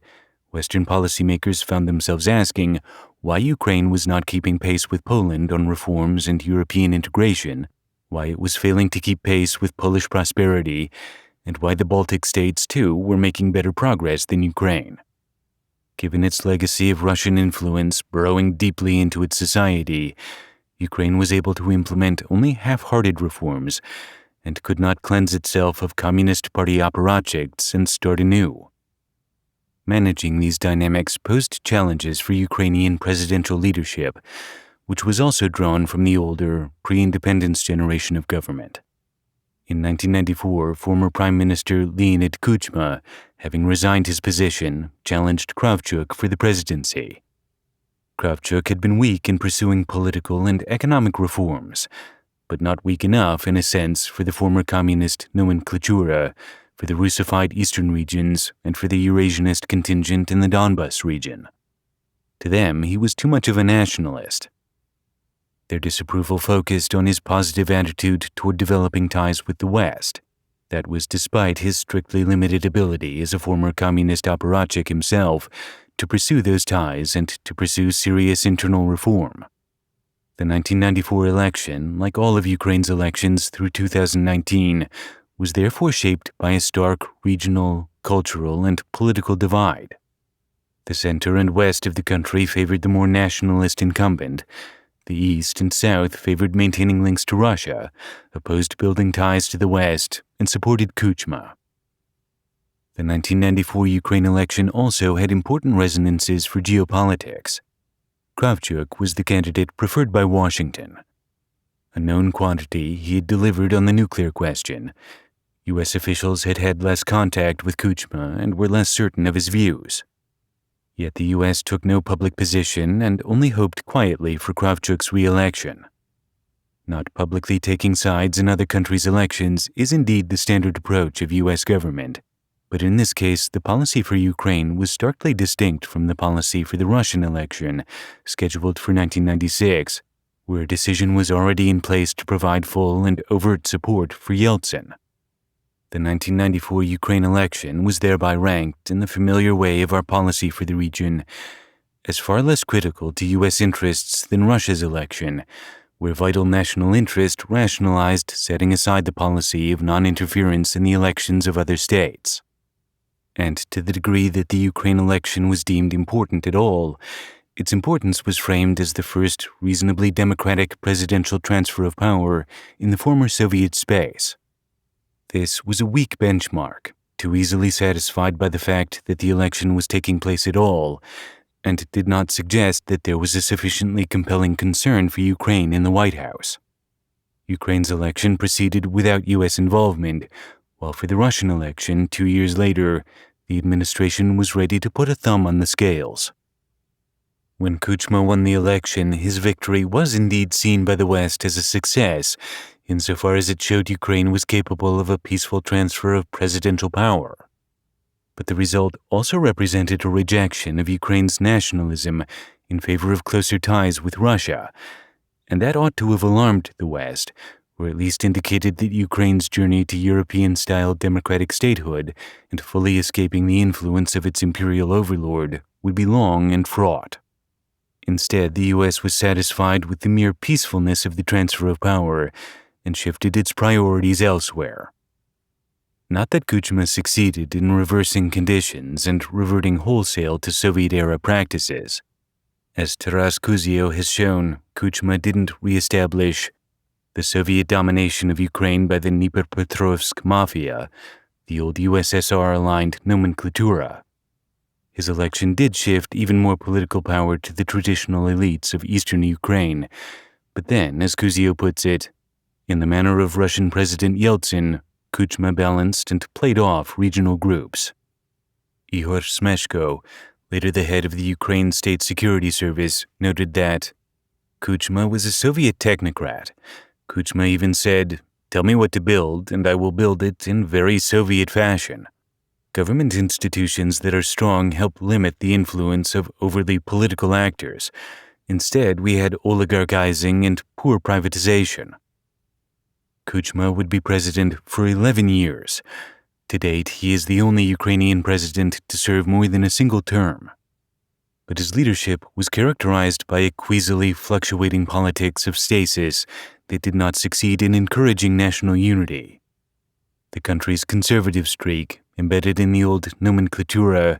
Western policymakers found themselves asking why Ukraine was not keeping pace with Poland on reforms and European integration, why it was failing to keep pace with Polish prosperity, and why the Baltic states, too, were making better progress than Ukraine. Given its legacy of Russian influence burrowing deeply into its society, Ukraine was able to implement only half-hearted reforms and could not cleanse itself of Communist Party apparatchiks and start anew. Managing these dynamics posed challenges for Ukrainian presidential leadership, which was also drawn from the older, pre-independence generation of government. In 1994, former Prime Minister Leonid Kuchma, having resigned his position, challenged Kravchuk for the presidency. Kravchuk had been weak in pursuing political and economic reforms, but not weak enough, in a sense, for the former communist nomenklatura, for the Russified eastern regions, and for the Eurasianist contingent in the Donbas region. To them, he was too much of a nationalist. Their disapproval focused on his positive attitude toward developing ties with the West. That was despite his strictly limited ability as a former communist apparatchik himself to pursue those ties and to pursue serious internal reform. The 1994 election, like all of Ukraine's elections through 2019, was therefore shaped by a stark regional, cultural, and political divide. The center and west of the country favored the more nationalist incumbent. The east and south favored maintaining links to Russia, opposed building ties to the west, and supported Kuchma. The 1994 Ukraine election also had important resonances for geopolitics. Kravchuk was the candidate preferred by Washington. A known quantity, he had delivered on the nuclear question. U.S. officials had had less contact with Kuchma and were less certain of his views. Yet the U.S. took no public position and only hoped quietly for Kravchuk's re-election. Not publicly taking sides in other countries' elections is indeed the standard approach of U.S. government, but in this case the policy for Ukraine was starkly distinct from the policy for the Russian election, scheduled for 1996, where a decision was already in place to provide full and overt support for Yeltsin. The 1994 Ukraine election was thereby ranked, in the familiar way of our policy for the region, as far less critical to U.S. interests than Russia's election, where vital national interest rationalized setting aside the policy of non-interference in the elections of other states. And to the degree that the Ukraine election was deemed important at all, its importance was framed as the first reasonably democratic presidential transfer of power in the former Soviet space. This was a weak benchmark, too easily satisfied by the fact that the election was taking place at all, and did not suggest that there was a sufficiently compelling concern for Ukraine in the White House. Ukraine's election proceeded without U.S. involvement, while for the Russian election 2 years later, the administration was ready to put a thumb on the scales. When Kuchma won the election, his victory was indeed seen by the West as a success, insofar as it showed Ukraine was capable of a peaceful transfer of presidential power. But the result also represented a rejection of Ukraine's nationalism in favor of closer ties with Russia, and that ought to have alarmed the West, or at least indicated that Ukraine's journey to European-style democratic statehood and fully escaping the influence of its imperial overlord would be long and fraught. Instead, the U.S. was satisfied with the mere peacefulness of the transfer of power and shifted its priorities elsewhere. Not that Kuchma succeeded in reversing conditions and reverting wholesale to Soviet-era practices. As Taras Kuzio has shown, Kuchma didn't re-establish the Soviet domination of Ukraine by the Dnipropetrovsk Mafia, the old USSR-aligned nomenclatura. His election did shift even more political power to the traditional elites of eastern Ukraine, but then, as Kuzio puts it, in the manner of Russian President Yeltsin, Kuchma balanced and played off regional groups. Ihor Smeshko, later the head of the Ukraine State Security Service, noted that Kuchma was a Soviet technocrat. Kuchma even said, "Tell me what to build, and I will build it in very Soviet fashion." Government institutions that are strong help limit the influence of overly political actors. Instead, we had oligarchizing and poor privatization. Kuchma would be president for 11 years. To date, he is the only Ukrainian president to serve more than a single term. But his leadership was characterized by a queasily fluctuating politics of stasis that did not succeed in encouraging national unity. The country's conservative streak, embedded in the old nomenclatura,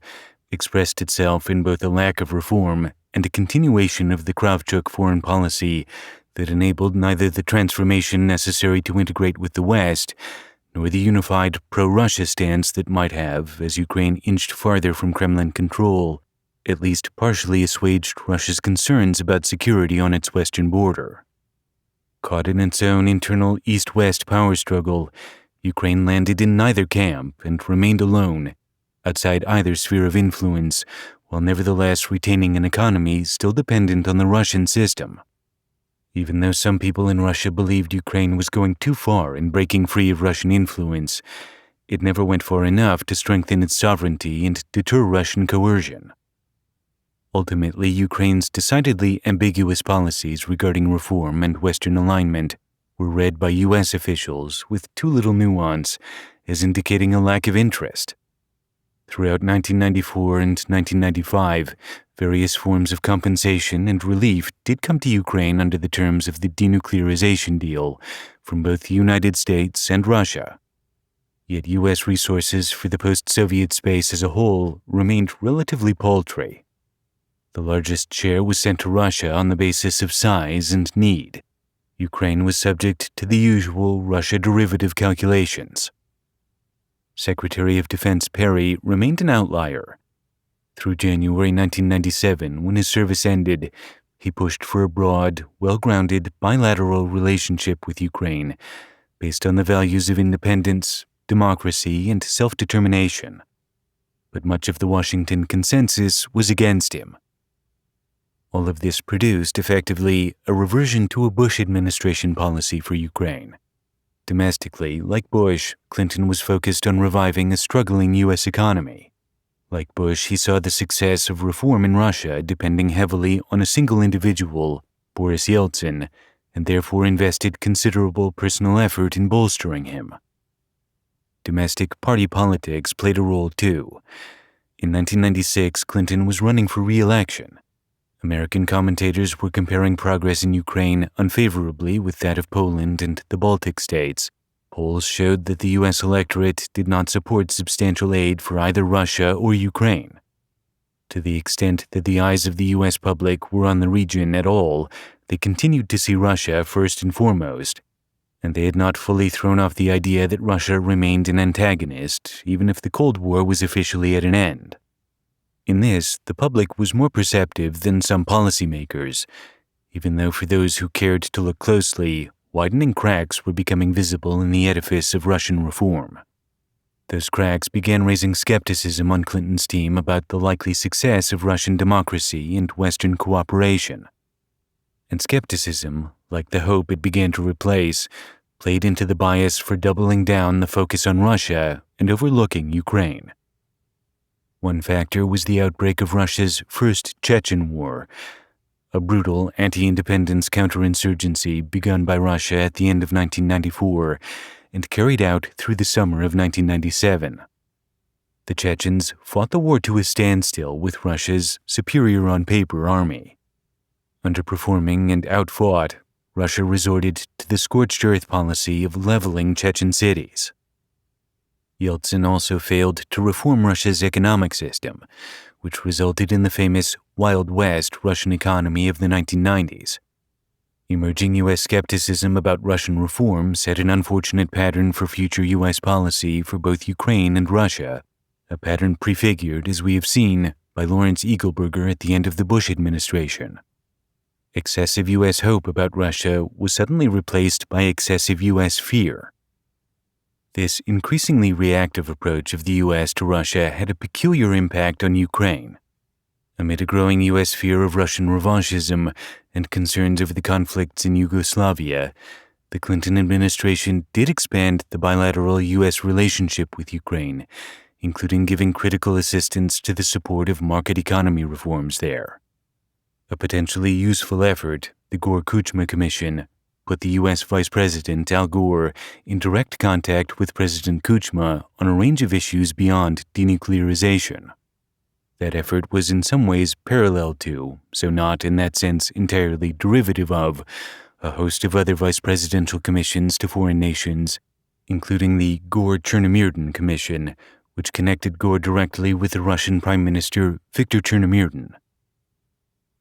expressed itself in both a lack of reform and a continuation of the Kravchuk foreign policy that enabled neither the transformation necessary to integrate with the West, nor the unified pro-Russia stance that might have, as Ukraine inched farther from Kremlin control, at least partially assuaged Russia's concerns about security on its western border. Caught in its own internal East-West power struggle, Ukraine landed in neither camp and remained alone, outside either sphere of influence, while nevertheless retaining an economy still dependent on the Russian system. Even though some people in Russia believed Ukraine was going too far in breaking free of Russian influence, it never went far enough to strengthen its sovereignty and deter Russian coercion. Ultimately, Ukraine's decidedly ambiguous policies regarding reform and Western alignment were read by U.S. officials with too little nuance as indicating a lack of interest. Throughout 1994 and 1995, various forms of compensation and relief did come to Ukraine under the terms of the denuclearization deal from both the United States and Russia. Yet U.S. resources for the post-Soviet space as a whole remained relatively paltry. The largest share was sent to Russia on the basis of size and need. Ukraine was subject to the usual Russia derivative calculations. Secretary of Defense Perry remained an outlier. Through January 1997, when his service ended, he pushed for a broad, well-grounded bilateral relationship with Ukraine based on the values of independence, democracy, and self-determination. But much of the Washington consensus was against him. All of this produced, effectively, a reversion to a Bush administration policy for Ukraine. Domestically, like Bush, Clinton was focused on reviving a struggling U.S. economy. Like Bush, he saw the success of reform in Russia depending heavily on a single individual, Boris Yeltsin, and therefore invested considerable personal effort in bolstering him. Domestic party politics played a role too. In 1996, Clinton was running for re-election. American commentators were comparing progress in Ukraine unfavorably with that of Poland and the Baltic states. Polls showed that the U.S. electorate did not support substantial aid for either Russia or Ukraine. To the extent that the eyes of the U.S. public were on the region at all, they continued to see Russia first and foremost, and they had not fully thrown off the idea that Russia remained an antagonist, even if the Cold War was officially at an end. In this, the public was more perceptive than some policymakers, even though for those who cared to look closely, widening cracks were becoming visible in the edifice of Russian reform. Those cracks began raising skepticism on Clinton's team about the likely success of Russian democracy and Western cooperation. And skepticism, like the hope it began to replace, played into the bias for doubling down the focus on Russia and overlooking Ukraine. One factor was the outbreak of Russia's first Chechen War, a brutal anti-independence counterinsurgency begun by Russia at the end of 1994 and carried out through the summer of 1997. The Chechens fought the war to a standstill with Russia's superior on paper army. Underperforming and outfought, Russia resorted to the scorched earth policy of leveling Chechen cities. Yeltsin also failed to reform Russia's economic system, which resulted in the famous Wild West Russian economy of the 1990s. Emerging U.S. skepticism about Russian reform set an unfortunate pattern for future U.S. policy for both Ukraine and Russia, a pattern prefigured, as we have seen, by Lawrence Eagleburger at the end of the Bush administration. Excessive U.S. hope about Russia was suddenly replaced by excessive U.S. fear. This increasingly reactive approach of the U.S. to Russia had a peculiar impact on Ukraine. Amid a growing U.S. fear of Russian revanchism and concerns over the conflicts in Yugoslavia, the Clinton administration did expand the bilateral U.S. relationship with Ukraine, including giving critical assistance to the support of market economy reforms there. A potentially useful effort, the Gore-Kuchma Commission, put the U.S. Vice President Al Gore in direct contact with President Kuchma on a range of issues beyond denuclearization. That effort was in some ways parallel to, so not in that sense entirely derivative of, a host of other vice presidential commissions to foreign nations, including the Gore-Chernomyrdin Commission, which connected Gore directly with the Russian Prime Minister Viktor Chernomyrdin.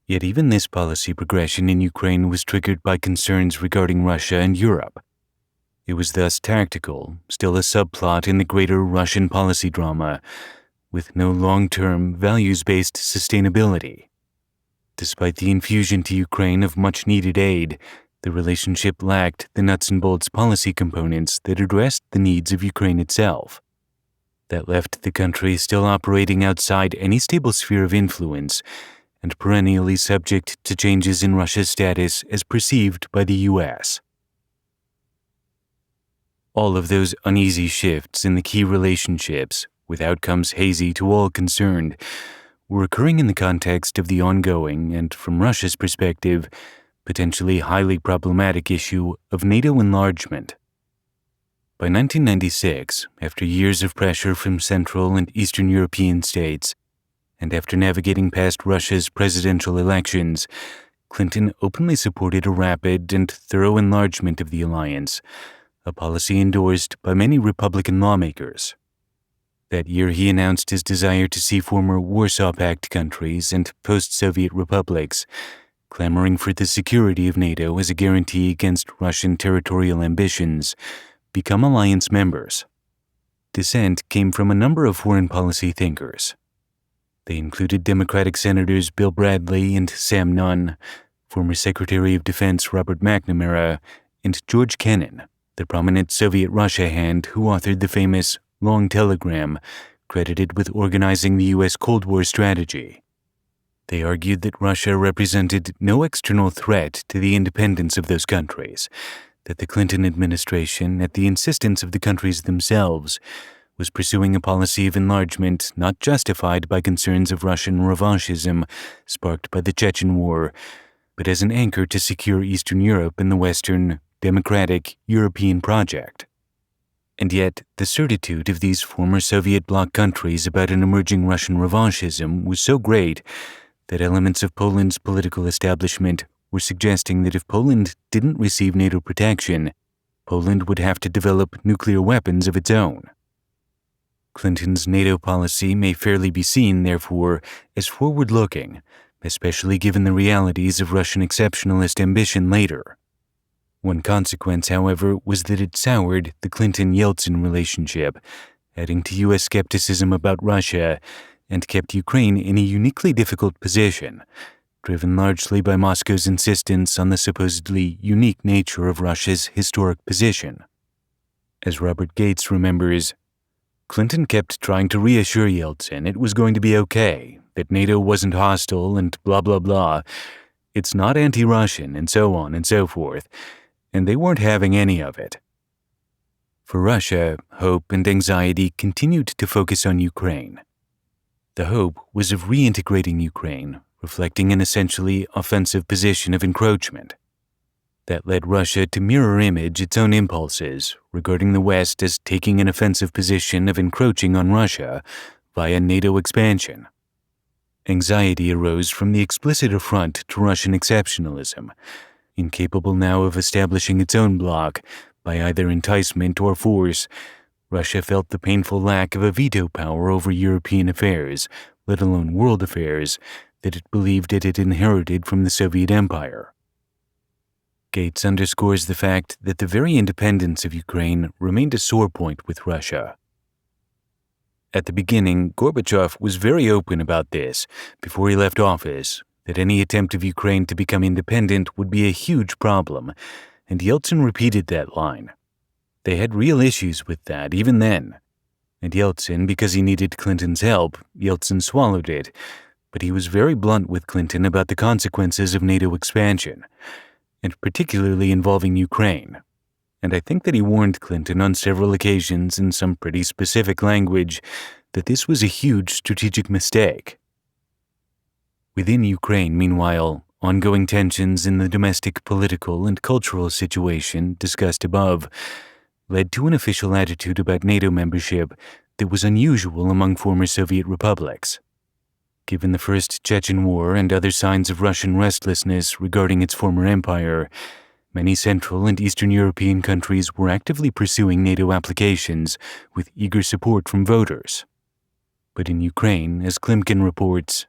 Yet even this policy progression in Ukraine was triggered by concerns regarding Russia and Europe. It was thus tactical, still a subplot in the greater Russian policy drama, with no long-term, values-based sustainability. Despite the infusion to Ukraine of much-needed aid, the relationship lacked the nuts and bolts policy components that addressed the needs of Ukraine itself. That left the country still operating outside any stable sphere of influence and perennially subject to changes in Russia's status as perceived by the U.S. All of those uneasy shifts in the key relationships, with outcomes hazy to all concerned, were occurring in the context of the ongoing and, from Russia's perspective, potentially highly problematic issue of NATO enlargement. By 1996, after years of pressure from Central and Eastern European states, and after navigating past Russia's presidential elections, Clinton openly supported a rapid and thorough enlargement of the alliance, a policy endorsed by many Republican lawmakers. That year he announced his desire to see former Warsaw Pact countries and post-Soviet republics, clamoring for the security of NATO as a guarantee against Russian territorial ambitions, become alliance members. Dissent came from a number of foreign policy thinkers. They included Democratic Senators Bill Bradley and Sam Nunn, former Secretary of Defense Robert McNamara, and George Kennan, the prominent Soviet Russia hand who authored the famous Long Telegram, credited with organizing the U.S. Cold War strategy. They argued that Russia represented no external threat to the independence of those countries, that the Clinton administration, at the insistence of the countries themselves, was pursuing a policy of enlargement not justified by concerns of Russian revanchism sparked by the Chechen War, but as an anchor to secure Eastern Europe in the Western, democratic, European project. And yet, the certitude of these former Soviet bloc countries about an emerging Russian revanchism was so great that elements of Poland's political establishment were suggesting that if Poland didn't receive NATO protection, Poland would have to develop nuclear weapons of its own. Clinton's NATO policy may fairly be seen, therefore, as forward-looking, especially given the realities of Russian exceptionalist ambition later. One consequence, however, was that it soured the Clinton-Yeltsin relationship, adding to U.S. skepticism about Russia, and kept Ukraine in a uniquely difficult position, driven largely by Moscow's insistence on the supposedly unique nature of Russia's historic position. As Robert Gates remembers, Clinton kept trying to reassure Yeltsin it was going to be okay, that NATO wasn't hostile and blah blah blah, it's not anti-Russian and so on and so forth, and they weren't having any of it. For Russia, hope and anxiety continued to focus on Ukraine. The hope was of reintegrating Ukraine, reflecting an essentially offensive position of encroachment. That led Russia to mirror image its own impulses regarding the West as taking an offensive position of encroaching on Russia via NATO expansion. Anxiety arose from the explicit affront to Russian exceptionalism, incapable now of establishing its own bloc by either enticement or force. Russia felt the painful lack of a veto power over European affairs, let alone world affairs, that it believed it had inherited from the Soviet Empire. Gates underscores the fact that the very independence of Ukraine remained a sore point with Russia. At the beginning, Gorbachev was very open about this before he left office, that any attempt of Ukraine to become independent would be a huge problem, and Yeltsin repeated that line. They had real issues with that even then. And Yeltsin, because he needed Clinton's help, Yeltsin swallowed it, but he was very blunt with Clinton about the consequences of NATO expansion, and particularly involving Ukraine. And I think that he warned Clinton on several occasions in some pretty specific language that this was a huge strategic mistake. Within Ukraine, meanwhile, ongoing tensions in the domestic political and cultural situation discussed above led to an official attitude about NATO membership that was unusual among former Soviet republics. Given the First Chechen War and other signs of Russian restlessness regarding its former empire, many Central and Eastern European countries were actively pursuing NATO applications with eager support from voters. But in Ukraine, as Klimkin reports,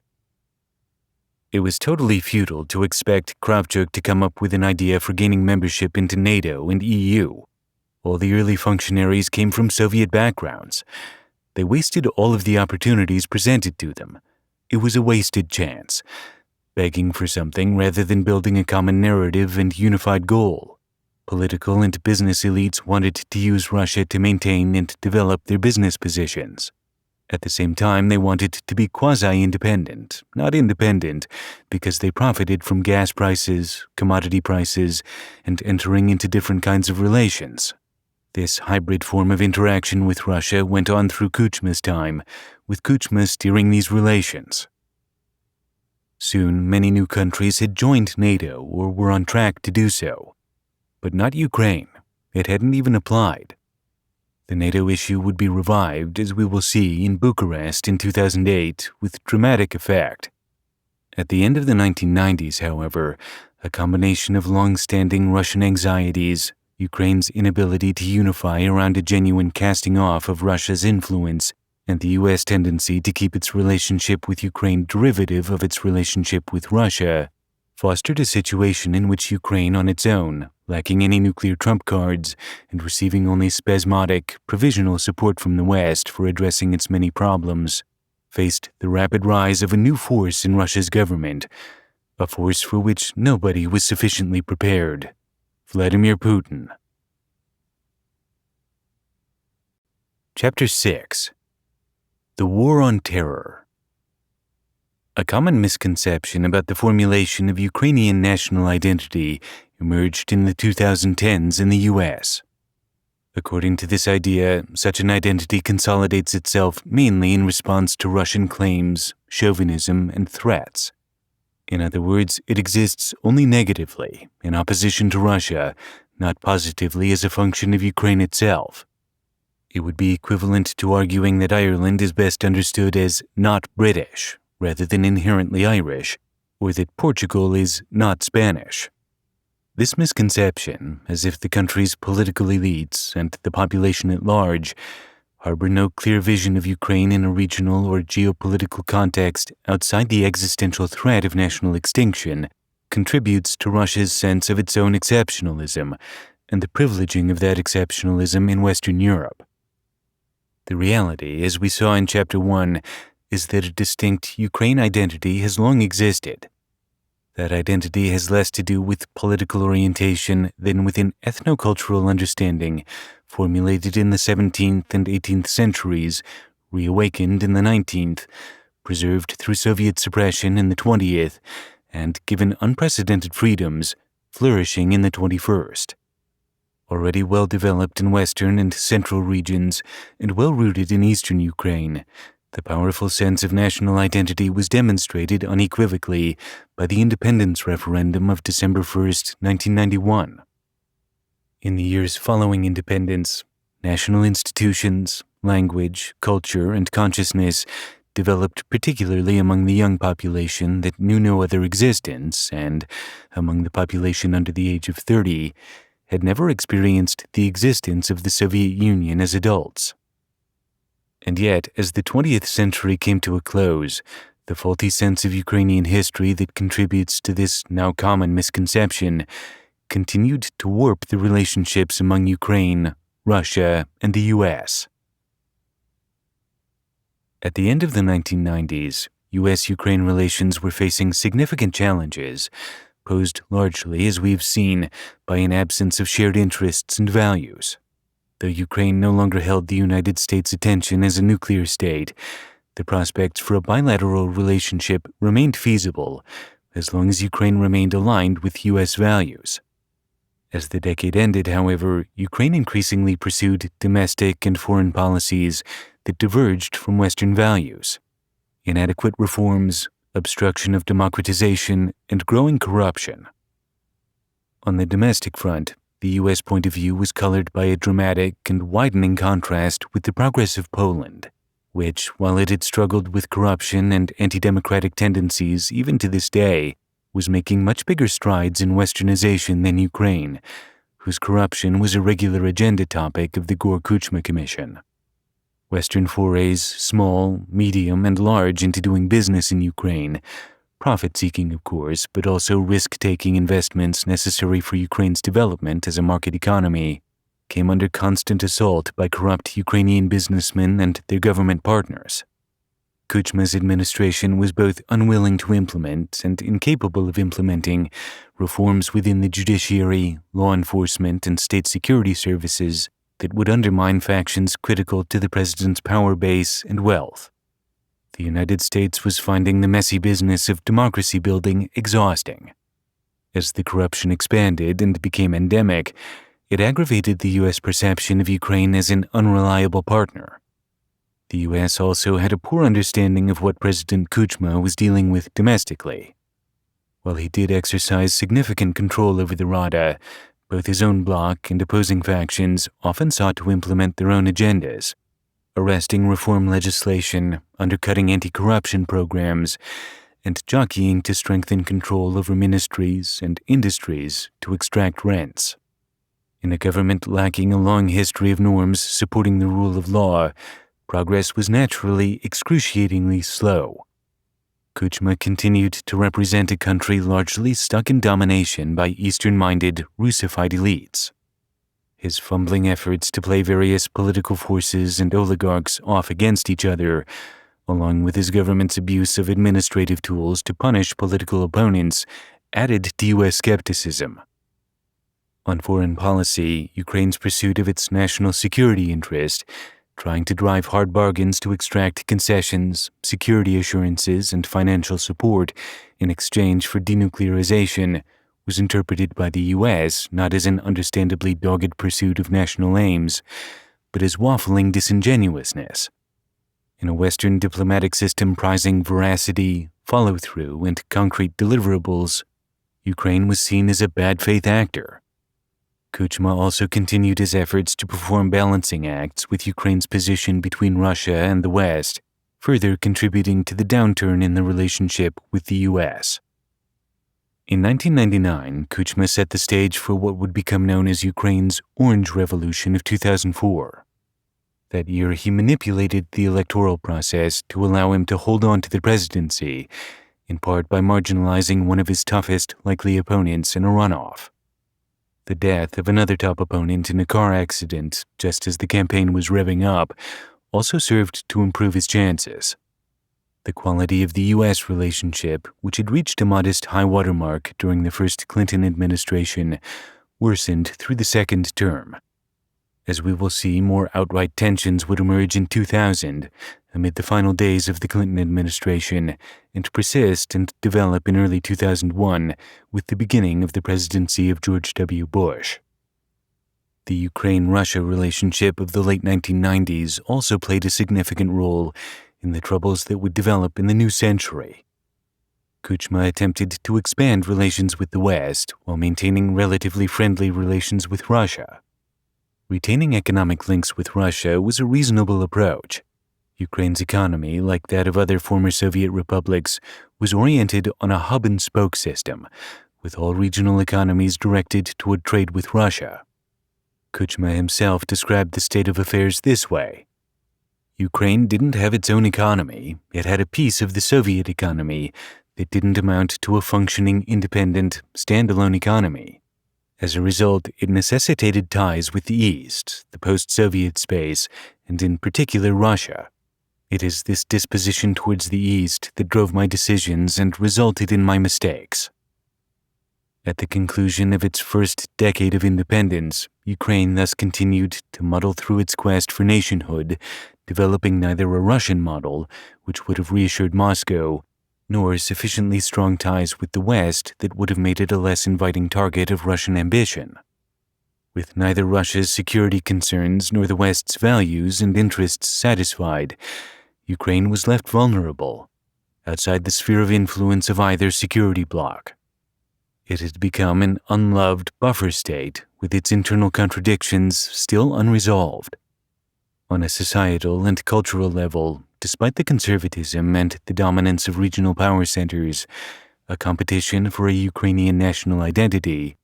it was totally futile to expect Kravchuk to come up with an idea for gaining membership into NATO and EU. All the early functionaries came from Soviet backgrounds. They wasted all of the opportunities presented to them. It was a wasted chance, begging for something rather than building a common narrative and unified goal. Political and business elites wanted to use Russia to maintain and develop their business positions. At the same time, they wanted to be quasi-independent, not independent, because they profited from gas prices, commodity prices, and entering into different kinds of relations. This hybrid form of interaction with Russia went on through Kuchma's time, with Kuchma steering these relations. Soon, many new countries had joined NATO or were on track to do so. But not Ukraine. It hadn't even applied. The NATO issue would be revived, as we will see, in Bucharest in 2008, with dramatic effect. At the end of the 1990s, however, a combination of long-standing Russian anxieties, Ukraine's inability to unify around a genuine casting off of Russia's influence, and the U.S. tendency to keep its relationship with Ukraine derivative of its relationship with Russia, fostered a situation in which Ukraine on its own, lacking any nuclear trump cards and receiving only spasmodic, provisional support from the West for addressing its many problems, faced the rapid rise of a new force in Russia's government, a force for which nobody was sufficiently prepared: Vladimir Putin. Chapter 6. The War on Terror. A common misconception about the formulation of Ukrainian national identity emerged in the 2010s in the U.S. According to this idea, such an identity consolidates itself mainly in response to Russian claims, chauvinism, and threats. In other words, it exists only negatively, in opposition to Russia, not positively as a function of Ukraine itself. It would be equivalent to arguing that Ireland is best understood as not British, rather than inherently Irish, or that Portugal is not Spanish. This misconception, as if the country's political elites and the population at large harbor no clear vision of Ukraine in a regional or geopolitical context outside the existential threat of national extinction, contributes to Russia's sense of its own exceptionalism and the privileging of that exceptionalism in Western Europe. The reality, as we saw in Chapter 1, is that a distinct Ukraine identity has long existed. That identity has less to do with political orientation than with an ethnocultural understanding formulated in the 17th and 18th centuries, reawakened in the 19th, preserved through Soviet suppression in the 20th, and given unprecedented freedoms, flourishing in the 21st. Already well developed in western and central regions and well rooted in eastern Ukraine, the powerful sense of national identity was demonstrated unequivocally by the independence referendum of December 1, 1991. In the years following independence, national institutions, language, culture, and consciousness developed particularly among the young population that knew no other existence and, among the population under the age of 30, had never experienced the existence of the Soviet Union as adults. And yet, as the 20th century came to a close, the faulty sense of Ukrainian history that contributes to this now common misconception continued to warp the relationships among Ukraine, Russia, and the U.S. At the end of the 1990s, U.S.-Ukraine relations were facing significant challenges, posed largely, as we've seen, by an absence of shared interests and values. Though Ukraine no longer held the United States' attention as a nuclear state, the prospects for a bilateral relationship remained feasible as long as Ukraine remained aligned with U.S. values. As the decade ended, however, Ukraine increasingly pursued domestic and foreign policies that diverged from Western values. Inadequate reforms, obstruction of democratization, and growing corruption. On the domestic front, the U.S. point of view was colored by a dramatic and widening contrast with the progress of Poland, which, while it had struggled with corruption and anti-democratic tendencies even to this day, was making much bigger strides in westernization than Ukraine, whose corruption was a regular agenda topic of the Gore-Kuchma Commission. Western forays, small, medium, and large, into doing business in Ukraine, profit-seeking, of course, but also risk-taking investments necessary for Ukraine's development as a market economy, came under constant assault by corrupt Ukrainian businessmen and their government partners. Kuchma's administration was both unwilling to implement and incapable of implementing reforms within the judiciary, law enforcement, and state security services that would undermine factions critical to the president's power base and wealth. The United States was finding the messy business of democracy building exhausting. As the corruption expanded and became endemic, it aggravated the U.S. perception of Ukraine as an unreliable partner. The U.S. also had a poor understanding of what President Kuchma was dealing with domestically. While he did exercise significant control over the Rada, both his own bloc and opposing factions often sought to implement their own agendas, arresting reform legislation, undercutting anti-corruption programs, and jockeying to strengthen control over ministries and industries to extract rents. In a government lacking a long history of norms supporting the rule of law, progress was naturally excruciatingly slow. Kuchma continued to represent a country largely stuck in domination by Eastern-minded, Russified elites. His fumbling efforts to play various political forces and oligarchs off against each other, along with his government's abuse of administrative tools to punish political opponents, added to U.S. skepticism. On foreign policy, Ukraine's pursuit of its national security interest, trying to drive hard bargains to extract concessions, security assurances, and financial support in exchange for denuclearization, was interpreted by the U.S. not as an understandably dogged pursuit of national aims, but as waffling disingenuousness. In a Western diplomatic system prizing veracity, follow-through, and concrete deliverables, Ukraine was seen as a bad faith actor. Kuchma also continued his efforts to perform balancing acts with Ukraine's position between Russia and the West, further contributing to the downturn in the relationship with the U.S. In 1999, Kuchma set the stage for what would become known as Ukraine's Orange Revolution of 2004. That year, he manipulated the electoral process to allow him to hold on to the presidency, in part by marginalizing one of his toughest likely opponents in a runoff. The death of another top opponent in a car accident, just as the campaign was revving up, also served to improve his chances. The quality of the U.S. relationship, which had reached a modest high-water mark during the first Clinton administration, worsened through the second term. As we will see, more outright tensions would emerge in 2000, amid the final days of the Clinton administration, and persist and develop in early 2001 with the beginning of the presidency of George W. Bush. The Ukraine-Russia relationship of the late 1990s also played a significant role in the troubles that would develop in the new century. Kuchma attempted to expand relations with the West while maintaining relatively friendly relations with Russia. Retaining economic links with Russia was a reasonable approach. Ukraine's economy, like that of other former Soviet republics, was oriented on a hub-and-spoke system, with all regional economies directed toward trade with Russia. Kuchma himself described the state of affairs this way: Ukraine didn't have its own economy, it had a piece of the Soviet economy that didn't amount to a functioning, independent, standalone economy. As a result, it necessitated ties with the East, the post-Soviet space, and in particular Russia. It is this disposition towards the East that drove my decisions and resulted in my mistakes. At the conclusion of its first decade of independence, Ukraine thus continued to muddle through its quest for nationhood, developing neither a Russian model, which would have reassured Moscow, nor sufficiently strong ties with the West that would have made it a less inviting target of Russian ambition. With neither Russia's security concerns nor the West's values and interests satisfied, Ukraine was left vulnerable, outside the sphere of influence of either security bloc. It had become an unloved buffer state with its internal contradictions still unresolved. On a societal and cultural level, despite the conservatism and the dominance of regional power centers, a competition for a Ukrainian national identity,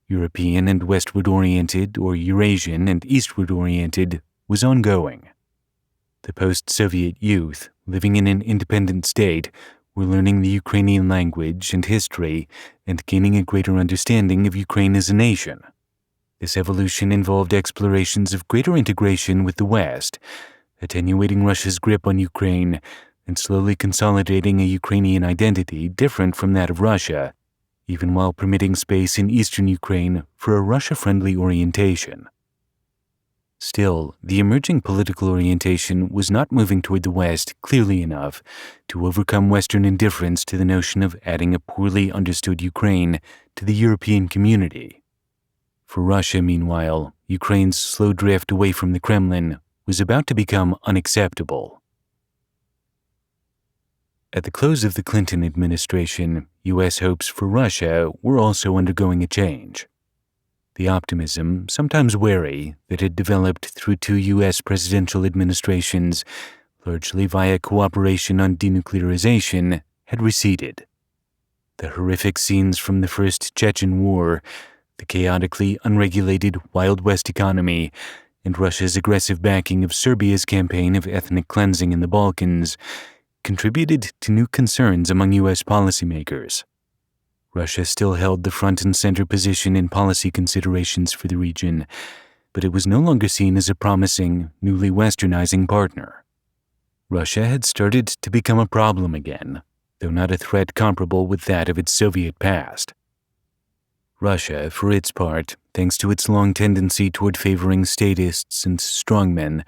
European and westward-oriented or Eurasian and eastward-oriented, was ongoing. The post-Soviet youth, living in an independent state, were learning the Ukrainian language and history and gaining a greater understanding of Ukraine as a nation. This evolution involved explorations of greater integration with the West, attenuating Russia's grip on Ukraine and slowly consolidating a Ukrainian identity different from that of Russia, even while permitting space in eastern Ukraine for a Russia-friendly orientation. Still, the emerging political orientation was not moving toward the West clearly enough to overcome Western indifference to the notion of adding a poorly understood Ukraine to the European community. For Russia, meanwhile, Ukraine's slow drift away from the Kremlin was about to become unacceptable. At the close of the Clinton administration, U.S. hopes for Russia were also undergoing a change. The optimism, sometimes wary, that had developed through 2 U.S. presidential administrations, largely via cooperation on denuclearization, had receded. The horrific scenes from the First Chechen War, the chaotically unregulated Wild West economy, and Russia's aggressive backing of Serbia's campaign of ethnic cleansing in the Balkans contributed to new concerns among U.S. policymakers. Russia still held the front and center position in policy considerations for the region, but it was no longer seen as a promising, newly westernizing partner. Russia had started to become a problem again, though not a threat comparable with that of its Soviet past. Russia, for its part, thanks to its long tendency toward favoring statists and strongmen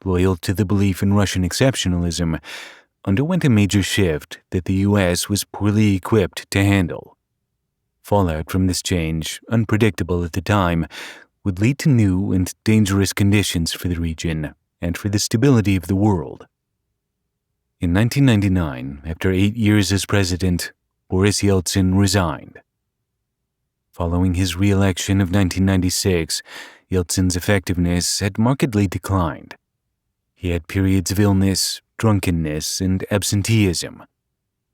loyal to the belief in Russian exceptionalism, underwent a major shift that the U.S. was poorly equipped to handle. Fallout from this change, unpredictable at the time, would lead to new and dangerous conditions for the region and for the stability of the world. In 1999, after 8 years as president, Boris Yeltsin resigned. Following his re-election of 1996, Yeltsin's effectiveness had markedly declined. He had periods of illness, drunkenness, and absenteeism.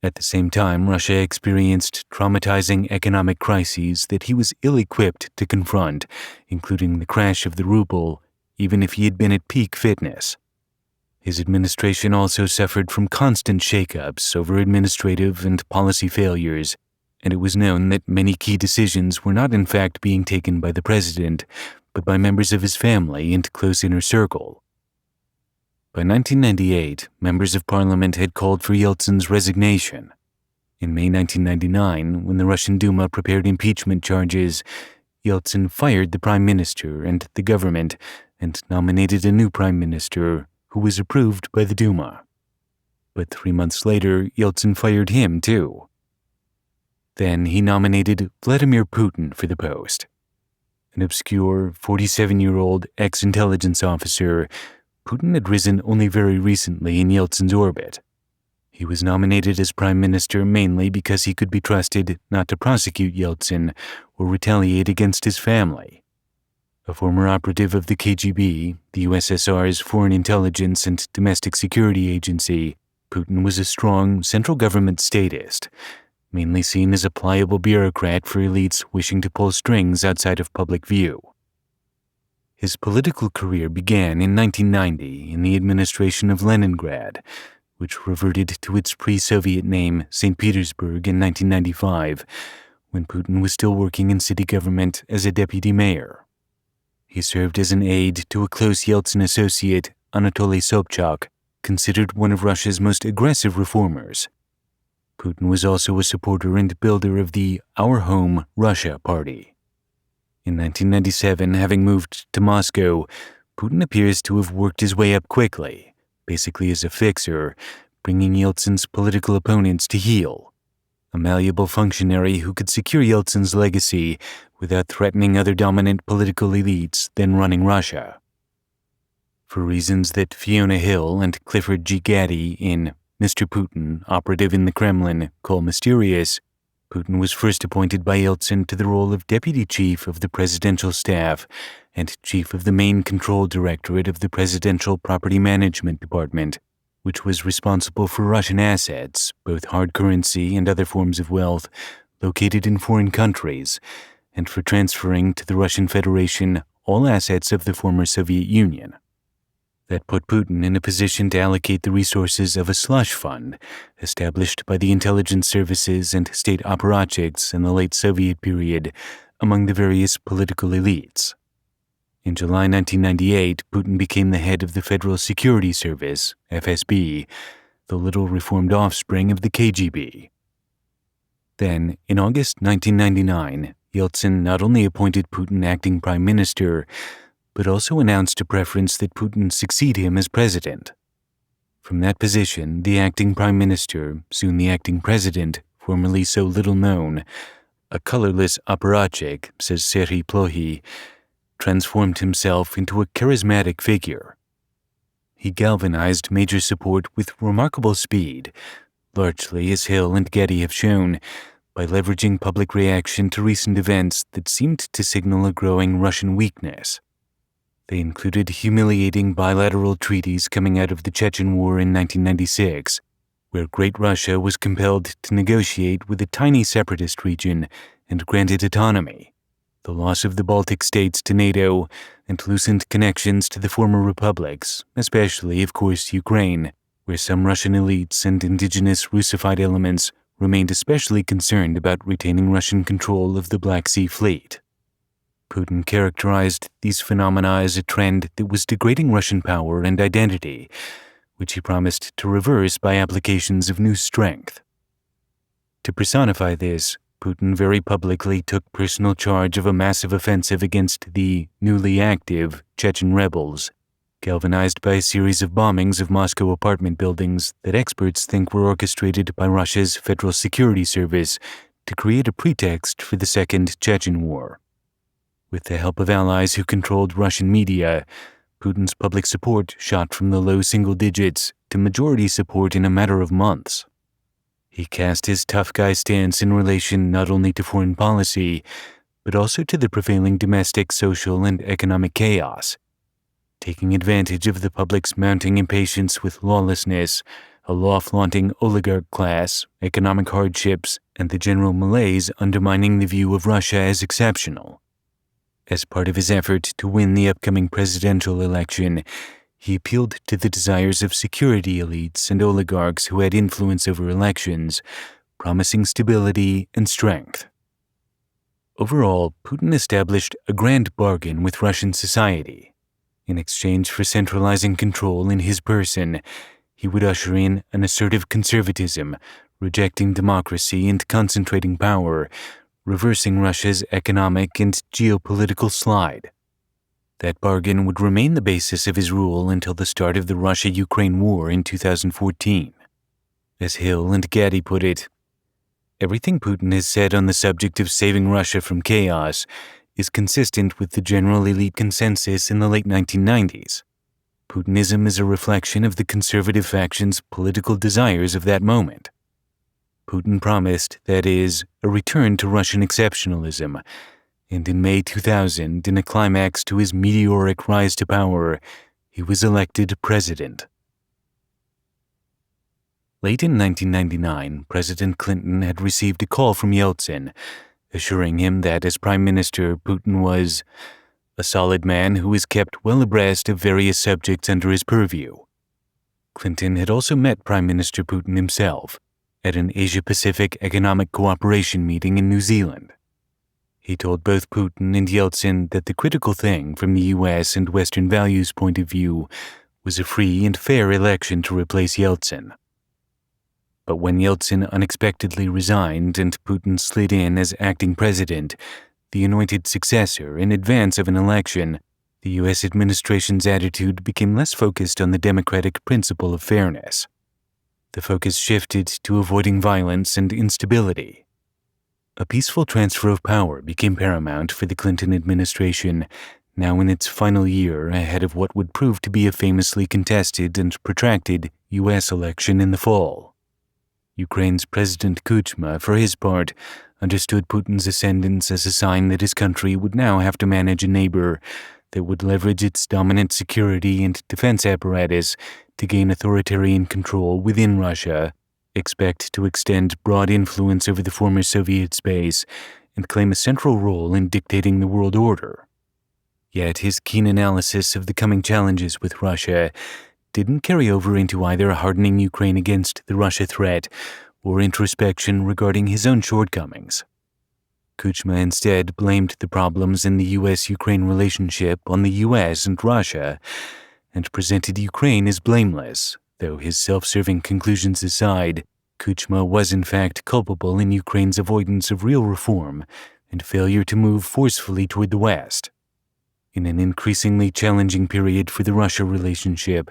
At the same time, Russia experienced traumatizing economic crises that he was ill-equipped to confront, including the crash of the ruble, even if he had been at peak fitness. His administration also suffered from constant shakeups over administrative and policy failures, and it was known that many key decisions were not in fact being taken by the president, but by members of his family and close inner circle. By 1998, members of parliament had called for Yeltsin's resignation. In May 1999, when the Russian Duma prepared impeachment charges, Yeltsin fired the prime minister and the government and nominated a new prime minister who was approved by the Duma. But 3 months later, Yeltsin fired him too. Then he nominated Vladimir Putin for the post. An obscure 47-year-old ex-intelligence officer, Putin had risen only very recently in Yeltsin's orbit. He was nominated as prime minister mainly because he could be trusted not to prosecute Yeltsin or retaliate against his family. A former operative of the KGB, the USSR's foreign intelligence and domestic security agency, Putin was a strong central government statist, mainly seen as a pliable bureaucrat for elites wishing to pull strings outside of public view. His political career began in 1990 in the administration of Leningrad, which reverted to its pre-Soviet name St. Petersburg in 1995, when Putin was still working in city government as a deputy mayor. He served as an aide to a close Yeltsin associate, Anatoly Sobchak, considered one of Russia's most aggressive reformers. Putin was also a supporter and builder of the Our Home, Russia party. In 1997, having moved to Moscow, Putin appears to have worked his way up quickly, basically as a fixer, bringing Yeltsin's political opponents to heel. A malleable functionary who could secure Yeltsin's legacy without threatening other dominant political elites then running Russia. For reasons that Fiona Hill and Clifford G. Gaddy in Mr. Putin, Operative in the Kremlin, call mysterious, Putin was first appointed by Yeltsin to the role of Deputy Chief of the Presidential Staff and Chief of the Main Control Directorate of the Presidential Property Management Department, which was responsible for Russian assets, both hard currency and other forms of wealth, located in foreign countries, and for transferring to the Russian Federation all assets of the former Soviet Union. That put Putin in a position to allocate the resources of a slush fund established by the intelligence services and state apparatchiks in the late Soviet period among the various political elites. In July 1998, Putin became the head of the Federal Security Service, FSB, the little reformed offspring of the KGB. Then, in August 1999, Yeltsin not only appointed Putin acting prime minister, but also announced a preference that Putin succeed him as president. From that position, the acting prime minister, soon the acting president, formerly so little known, a colorless apparatchik, says Serhii Plokhy, transformed himself into a charismatic figure. He galvanized major support with remarkable speed, largely, as Hill and Getty have shown, by leveraging public reaction to recent events that seemed to signal a growing Russian weakness. They included humiliating bilateral treaties coming out of the Chechen War in 1996, where Great Russia was compelled to negotiate with a tiny separatist region and granted autonomy, the loss of the Baltic states to NATO, and loosened connections to the former republics, especially, of course, Ukraine, where some Russian elites and indigenous Russified elements remained especially concerned about retaining Russian control of the Black Sea Fleet. Putin characterized these phenomena as a trend that was degrading Russian power and identity, which he promised to reverse by applications of new strength. To personify this, Putin very publicly took personal charge of a massive offensive against the newly active Chechen rebels, galvanized by a series of bombings of Moscow apartment buildings that experts think were orchestrated by Russia's Federal Security Service to create a pretext for the Second Chechen War. With the help of allies who controlled Russian media, Putin's public support shot from the low single digits to majority support in a matter of months. He cast his tough guy stance in relation not only to foreign policy, but also to the prevailing domestic, social, and economic chaos. taking advantage of the public's mounting impatience with lawlessness, a law-flaunting oligarch class, economic hardships, and the general malaise undermining the view of Russia as exceptional. As part of his effort to win the upcoming presidential election, he appealed to the desires of security elites and oligarchs who had influence over elections, promising stability and strength. Overall, Putin established a grand bargain with Russian society. In exchange for centralizing control in his person, he would usher in an assertive conservatism, rejecting democracy and concentrating power, reversing Russia's economic and geopolitical slide. That bargain would remain the basis of his rule until the start of the Russia-Ukraine war in 2014. As Hill and Gaddy put it, everything Putin has said on the subject of saving Russia from chaos is consistent with the general elite consensus in the late 1990s. Putinism is a reflection of the conservative faction's political desires of that moment. Putin promised, that is, a return to Russian exceptionalism, and in May 2000, in a climax to his meteoric rise to power, he was elected president. Late in 1999, President Clinton had received a call from Yeltsin, assuring him that as Prime Minister, Putin was a solid man who was kept well abreast of various subjects under his purview. Clinton had also met Prime Minister Putin himself at an Asia-Pacific Economic Cooperation meeting in New Zealand. He told both Putin and Yeltsin that the critical thing from the U.S. and Western values point of view was a free and fair election to replace Yeltsin. But when Yeltsin unexpectedly resigned and Putin slid in as acting president, the anointed successor, in advance of an election, the U.S. administration's attitude became less focused on the democratic principle of fairness. The focus shifted to avoiding violence and instability. A peaceful transfer of power became paramount for the Clinton administration, now in its final year ahead of what would prove to be a famously contested and protracted U.S. election in the fall. Ukraine's President Kuchma, for his part, understood Putin's ascendance as a sign that his country would now have to manage a neighbor that would leverage its dominant security and defense apparatus to gain authoritarian control within Russia, expect to extend broad influence over the former Soviet space, and claim a central role in dictating the world order. Yet his keen analysis of the coming challenges with Russia didn't carry over into either hardening Ukraine against the Russia threat or introspection regarding his own shortcomings. Kuchma instead blamed the problems in the U.S.-Ukraine relationship on the U.S. and Russia, and presented Ukraine as blameless, though his self-serving conclusions aside, Kuchma was in fact culpable in Ukraine's avoidance of real reform and failure to move forcefully toward the West. In an increasingly challenging period for the Russia relationship,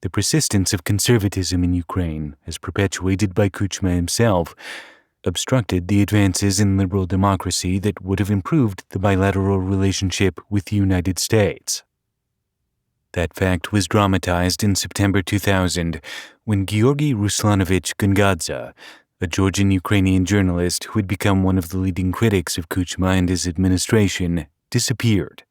the persistence of conservatism in Ukraine, as perpetuated by Kuchma himself, obstructed the advances in liberal democracy that would have improved the bilateral relationship with the United States. That fact was dramatized in September 2000 when Georgy Ruslanovich Gungadze, a Georgian-Ukrainian journalist who had become one of the leading critics of Kuchma and his administration, disappeared.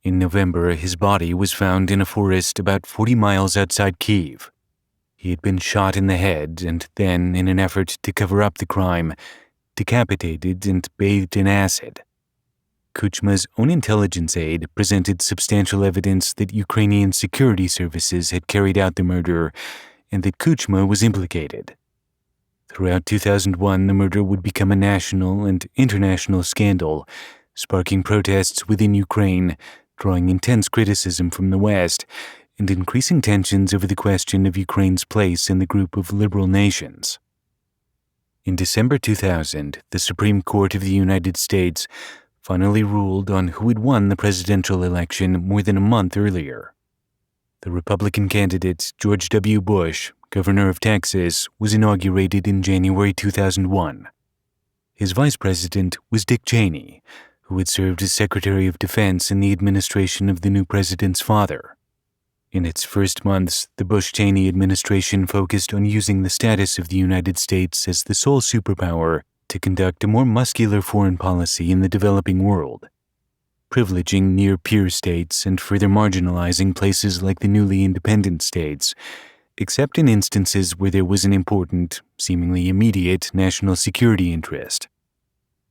In November, his body was found in a forest about 40 miles outside Kyiv. He had been shot in the head and then, in an effort to cover up the crime, decapitated and bathed in acid. Kuchma's own intelligence aide presented substantial evidence that Ukrainian security services had carried out the murder and that Kuchma was implicated. Throughout 2001, the murder would become a national and international scandal, sparking protests within Ukraine, drawing intense criticism from the West, and increasing tensions over the question of Ukraine's place in the group of liberal nations. In December 2000, the Supreme Court of the United States finally ruled on who had won the presidential election more than a month earlier. The Republican candidate, George W. Bush, governor of Texas, was inaugurated in January 2001. His vice president was Dick Cheney, who had served as Secretary of Defense in the administration of the new president's father. In its first months, the Bush-Cheney administration focused on using the status of the United States as the sole superpower to conduct a more muscular foreign policy in the developing world. privileging near-peer states and further marginalizing places like the newly independent states, except in instances where there was an important, seemingly immediate, national security interest.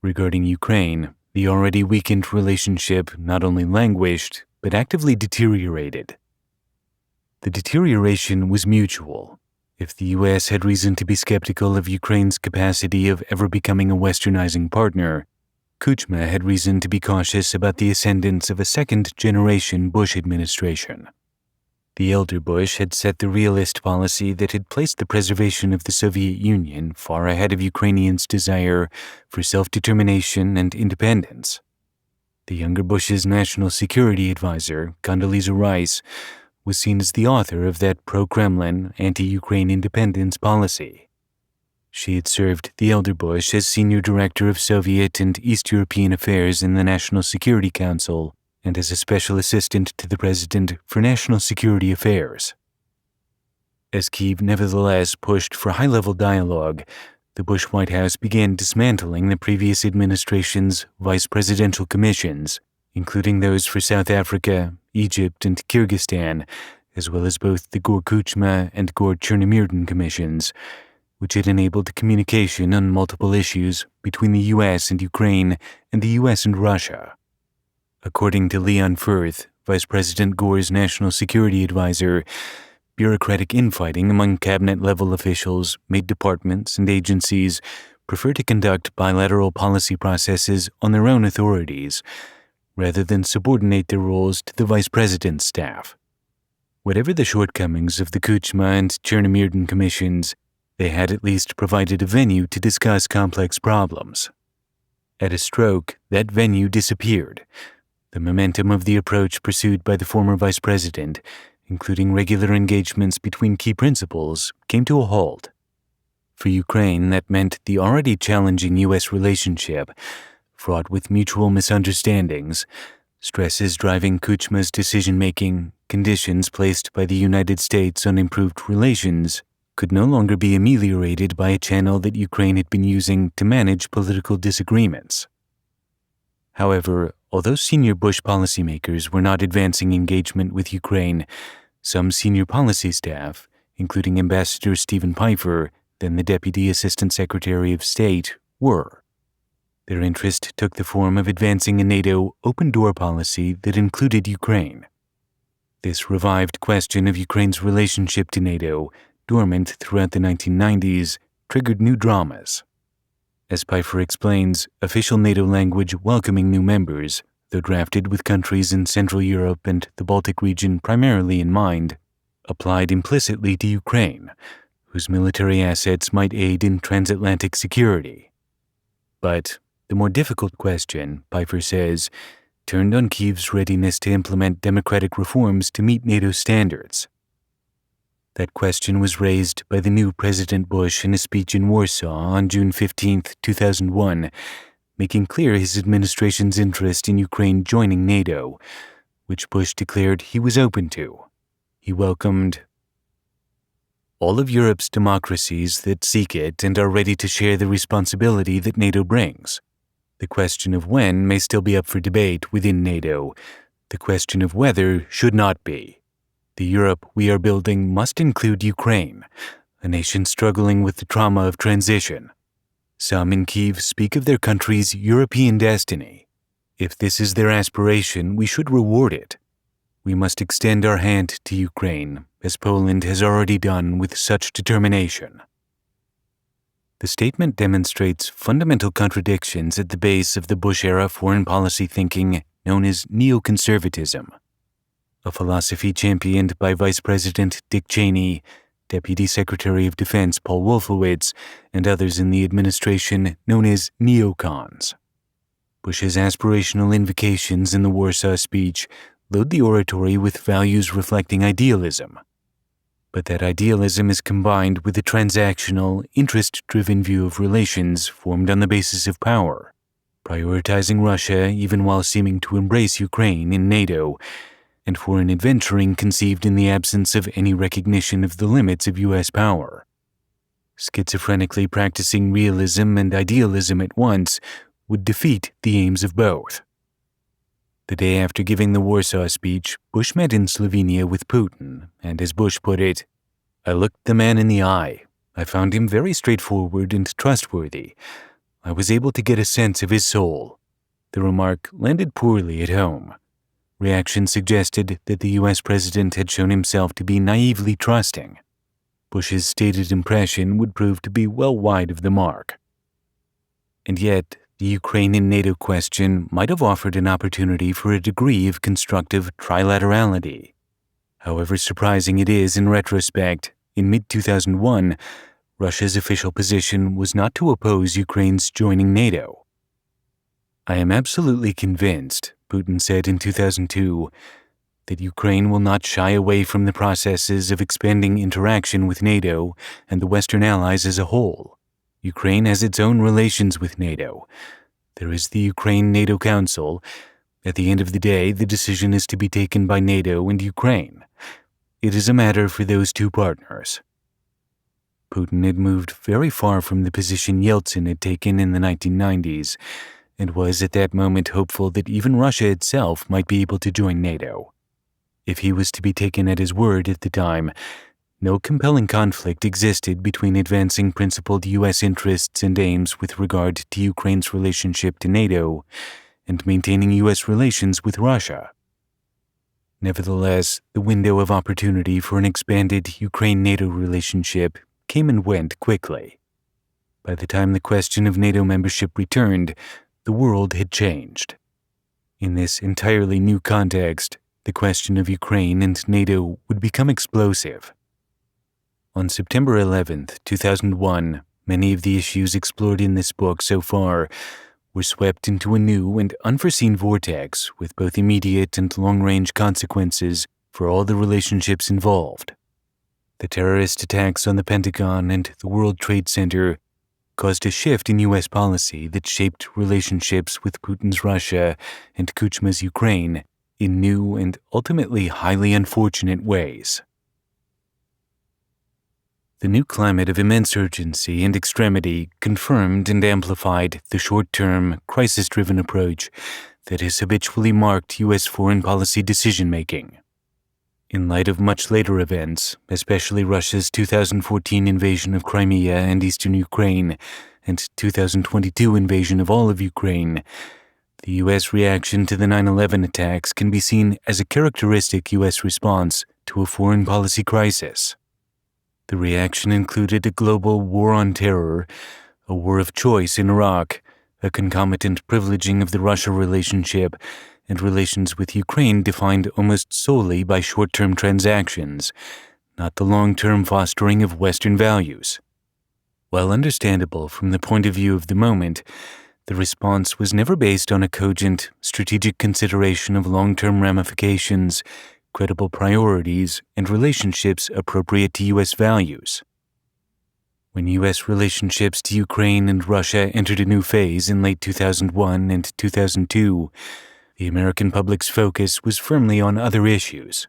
Regarding Ukraine, the already weakened relationship not only languished, but actively deteriorated. The deterioration was mutual. If the U.S. had reason to be skeptical of Ukraine's capacity of ever becoming a westernizing partner, Kuchma had reason to be cautious about the ascendance of a second-generation Bush administration. The elder Bush had set the realist policy that had placed the preservation of the Soviet Union far ahead of Ukrainians' desire for self-determination and independence. The younger Bush's national security advisor, Condoleezza Rice, was seen as the author of that pro-Kremlin, anti-Ukraine independence policy. She had served the elder Bush as senior director of Soviet and East European affairs in the National Security Council and as a special assistant to the president for national security affairs. As Kyiv nevertheless pushed for high-level dialogue, the Bush White House began dismantling the previous administration's vice presidential commissions, including those for South Africa, Egypt, and Kyrgyzstan, as well as both the Gore-Kuchma and Gore-Chernomyrdin commissions, which had enabled communication on multiple issues between the U.S. and Ukraine and the U.S. and Russia. According to Leon Firth, Vice President Gore's national security advisor, bureaucratic infighting among cabinet-level officials made departments and agencies prefer to conduct bilateral policy processes on their own authorities, rather than subordinate their roles to the vice president's staff. Whatever the shortcomings of the Kuchma and Chernomyrdin commissions, they had at least provided a venue to discuss complex problems. At a stroke, that venue disappeared. The momentum of the approach pursued by the former vice president, including regular engagements between key principals, came to a halt. For Ukraine, that meant the already challenging U.S. relationship, fraught with mutual misunderstandings, stresses driving Kuchma's decision-making, conditions placed by the United States on improved relations, could no longer be ameliorated by a channel that Ukraine had been using to manage political disagreements. However, although senior Bush policymakers were not advancing engagement with Ukraine, some senior policy staff, including Ambassador Stephen Pfeiffer, then the Deputy Assistant Secretary of State, were. Their interest took the form of advancing a NATO open-door policy that included Ukraine. This revived question of Ukraine's relationship to NATO, dormant throughout the 1990s, triggered new dramas. As Pfeiffer explains, official NATO language welcoming new members, though drafted with countries in Central Europe and the Baltic region primarily in mind, applied implicitly to Ukraine, whose military assets might aid in transatlantic security. But the more difficult question, Pfeiffer says, turned on Kyiv's readiness to implement democratic reforms to meet NATO standards. That question was raised by the new President Bush in a speech in Warsaw on June 15, 2001, making clear his administration's interest in Ukraine joining NATO, which Bush declared he was open to. He welcomed all of Europe's democracies that seek it and are ready to share the responsibility that NATO brings. The question of when may still be up for debate within NATO. The question of whether should not be. The Europe we are building must include Ukraine, a nation struggling with the trauma of transition. Some in Kyiv speak of their country's European destiny. If this is their aspiration, we should reward it. We must extend our hand to Ukraine, as Poland has already done with such determination. The statement demonstrates fundamental contradictions at the base of the Bush-era foreign policy thinking known as neoconservatism, a philosophy championed by Vice President Dick Cheney, Deputy Secretary of Defense Paul Wolfowitz, and others in the administration known as neocons. Bush's aspirational invocations in the Warsaw speech load the oratory with values reflecting idealism. But that idealism is combined with a transactional, interest-driven view of relations formed on the basis of power, prioritizing Russia even while seeming to embrace Ukraine in NATO, and for an adventuring conceived in the absence of any recognition of the limits of U.S. power. Schizophrenically practicing realism and idealism at once would defeat the aims of both. The day after giving the Warsaw speech, Bush met in Slovenia with Putin, and as Bush put it, "I looked the man in the eye. I found him very straightforward and trustworthy. I was able to get a sense of his soul." The remark landed poorly at home. Reaction suggested that the U.S. president had shown himself to be naively trusting. Bush's stated impression would prove to be well wide of the mark. And yet, the Ukraine and NATO question might have offered an opportunity for a degree of constructive trilaterality. However surprising it is in retrospect, in mid-2001, Russia's official position was not to oppose Ukraine's joining NATO. "I am absolutely convinced," Putin said in 2002, "that Ukraine will not shy away from the processes of expanding interaction with NATO and the Western allies as a whole. Ukraine has its own relations with NATO. There is the Ukraine-NATO Council. At the end of the day, the decision is to be taken by NATO and Ukraine. It is a matter for those two partners." Putin had moved very far from the position Yeltsin had taken in the 1990s, and was at that moment hopeful that even Russia itself might be able to join NATO. If he was to be taken at his word at the time, no compelling conflict existed between advancing principled U.S. interests and aims with regard to Ukraine's relationship to NATO and maintaining U.S. relations with Russia. Nevertheless, the window of opportunity for an expanded Ukraine-NATO relationship came and went quickly. By the time the question of NATO membership returned, the world had changed. In this entirely new context, the question of Ukraine and NATO would become explosive. On September 11, 2001, many of the issues explored in this book so far were swept into a new and unforeseen vortex with both immediate and long-range consequences for all the relationships involved. The terrorist attacks on the Pentagon and the World Trade Center caused a shift in U.S. policy that shaped relationships with Putin's Russia and Kuchma's Ukraine in new and ultimately highly unfortunate ways. The new climate of immense urgency and extremity confirmed and amplified the short-term, crisis-driven approach that has habitually marked U.S. foreign policy decision-making. In light of much later events, especially Russia's 2014 invasion of Crimea and eastern Ukraine and 2022 invasion of all of Ukraine, the U.S. reaction to the 9/11 attacks can be seen as a characteristic U.S. response to a foreign policy crisis. The reaction included a global war on terror, a war of choice in Iraq, a concomitant privileging of the Russia relationship, and relations with Ukraine defined almost solely by short-term transactions, not the long-term fostering of Western values. While understandable from the point of view of the moment, the response was never based on a cogent, strategic consideration of long-term ramifications, credible priorities, and relationships appropriate to U.S. values. When U.S. relationships to Ukraine and Russia entered a new phase in late 2001 and 2002, the American public's focus was firmly on other issues.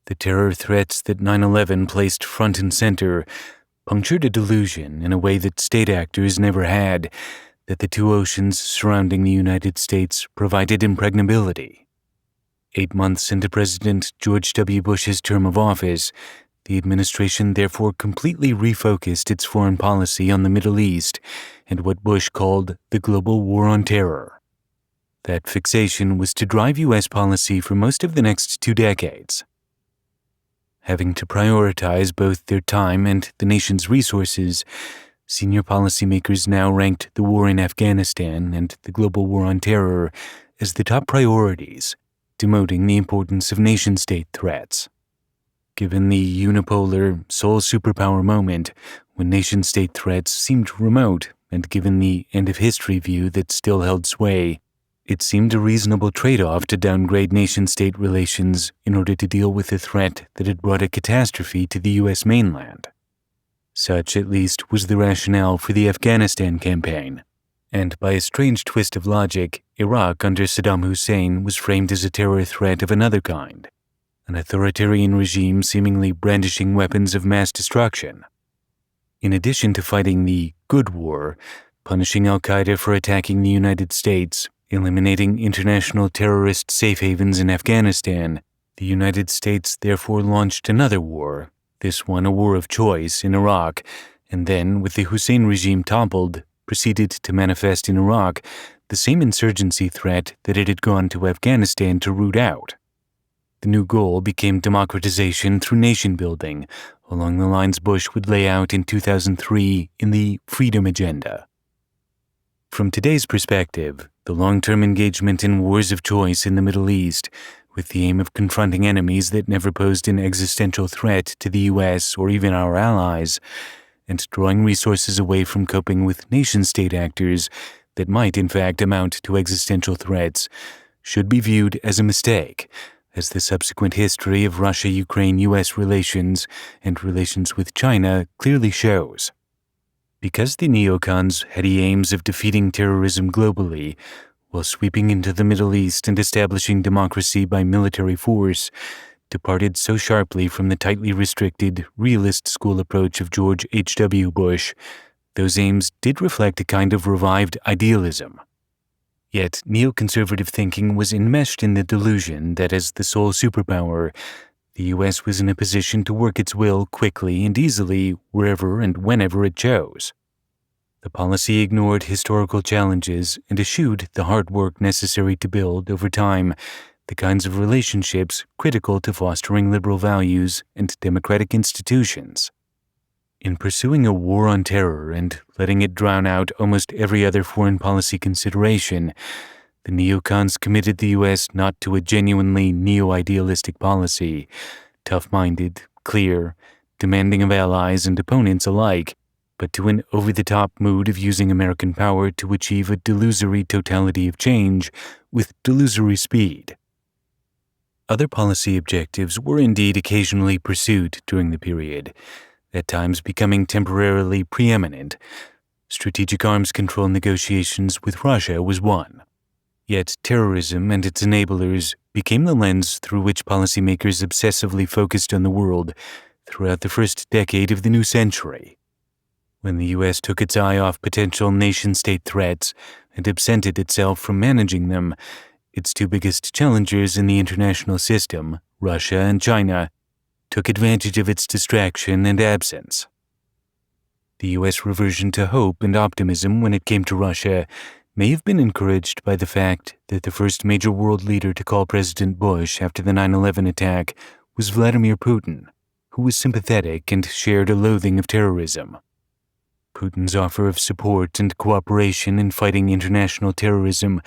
The terror threats that 9/11 placed front and center punctured a delusion in a way that state actors never had, that the two oceans surrounding the United States provided impregnability. 8 months into President George W. Bush's term of office, the administration therefore completely refocused its foreign policy on the Middle East and what Bush called the global war on terror. That fixation was to drive U.S. policy for most of the next 2 decades. Having to prioritize both their time and the nation's resources, senior policymakers now ranked the war in Afghanistan and the global war on terror as the top priorities, demoting the importance of nation-state threats. Given the unipolar, sole superpower moment, when nation-state threats seemed remote, and given the end-of-history view that still held sway, it seemed a reasonable trade-off to downgrade nation-state relations in order to deal with a threat that had brought a catastrophe to the U.S. mainland. Such, at least, was the rationale for the Afghanistan campaign. And by a strange twist of logic, Iraq under Saddam Hussein was framed as a terror threat of another kind, an authoritarian regime seemingly brandishing weapons of mass destruction. In addition to fighting the good war, punishing al-Qaeda for attacking the United States, Eliminating international terrorist safe havens in Afghanistan, the United States therefore launched another war, this one a war of choice, in Iraq, and then, with the Hussein regime toppled, proceeded to manifest in Iraq the same insurgency threat that it had gone to Afghanistan to root out. The new goal became democratization through nation building, along the lines Bush would lay out in 2003 in the Freedom Agenda. From today's perspective, the long-term engagement in wars of choice in the Middle East, with the aim of confronting enemies that never posed an existential threat to the U.S. or even our allies, and drawing resources away from coping with nation-state actors that might in fact amount to existential threats, should be viewed as a mistake, as the subsequent history of Russia-Ukraine-U.S. relations and relations with China clearly shows. Because the neocons had the aims of defeating terrorism globally, while sweeping into the Middle East and establishing democracy by military force, departed so sharply from the tightly restricted, realist school approach of George H.W. Bush, those aims did reflect a kind of revived idealism. Yet neoconservative thinking was enmeshed in the delusion that as the sole superpower, the U.S. was in a position to work its will quickly and easily wherever and whenever it chose. The policy ignored historical challenges and eschewed the hard work necessary to build, over time, the kinds of relationships critical to fostering liberal values and democratic institutions. In pursuing a war on terror and letting it drown out almost every other foreign policy consideration, the neocons committed the U.S. not to a genuinely neo-idealistic policy, tough-minded, clear, demanding of allies and opponents alike, but to an over-the-top mood of using American power to achieve a delusory totality of change with delusory speed. Other policy objectives were indeed occasionally pursued during the period, at times becoming temporarily preeminent. Strategic arms control negotiations with Russia was one. Yet terrorism and its enablers became the lens through which policymakers obsessively focused on the world throughout the first decade of the new century. When the U.S. took its eye off potential nation-state threats and absented itself from managing them, its two biggest challengers in the international system, Russia and China, took advantage of its distraction and absence. The U.S. reversion to hope and optimism when it came to Russia may have been encouraged by the fact that the first major world leader to call President Bush after the 9/11 attack was Vladimir Putin, who was sympathetic and shared a loathing of terrorism. Putin's offer of support and cooperation in fighting international terrorism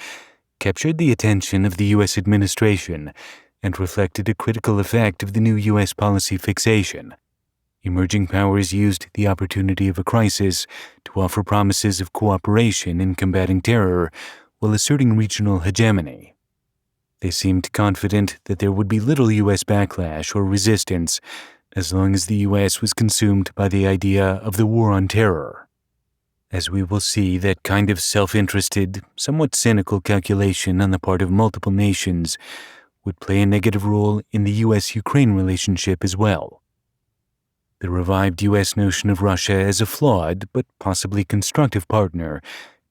captured the attention of the U.S. administration and reflected a critical effect of the new U.S. policy fixation. Emerging powers used the opportunity of a crisis to offer promises of cooperation in combating terror while asserting regional hegemony. They seemed confident that there would be little U.S. backlash or resistance as long as the U.S. was consumed by the idea of the war on terror. As we will see, that kind of self-interested, somewhat cynical calculation on the part of multiple nations would play a negative role in the U.S.-Ukraine relationship as well. The revived U.S. notion of Russia as a flawed but possibly constructive partner,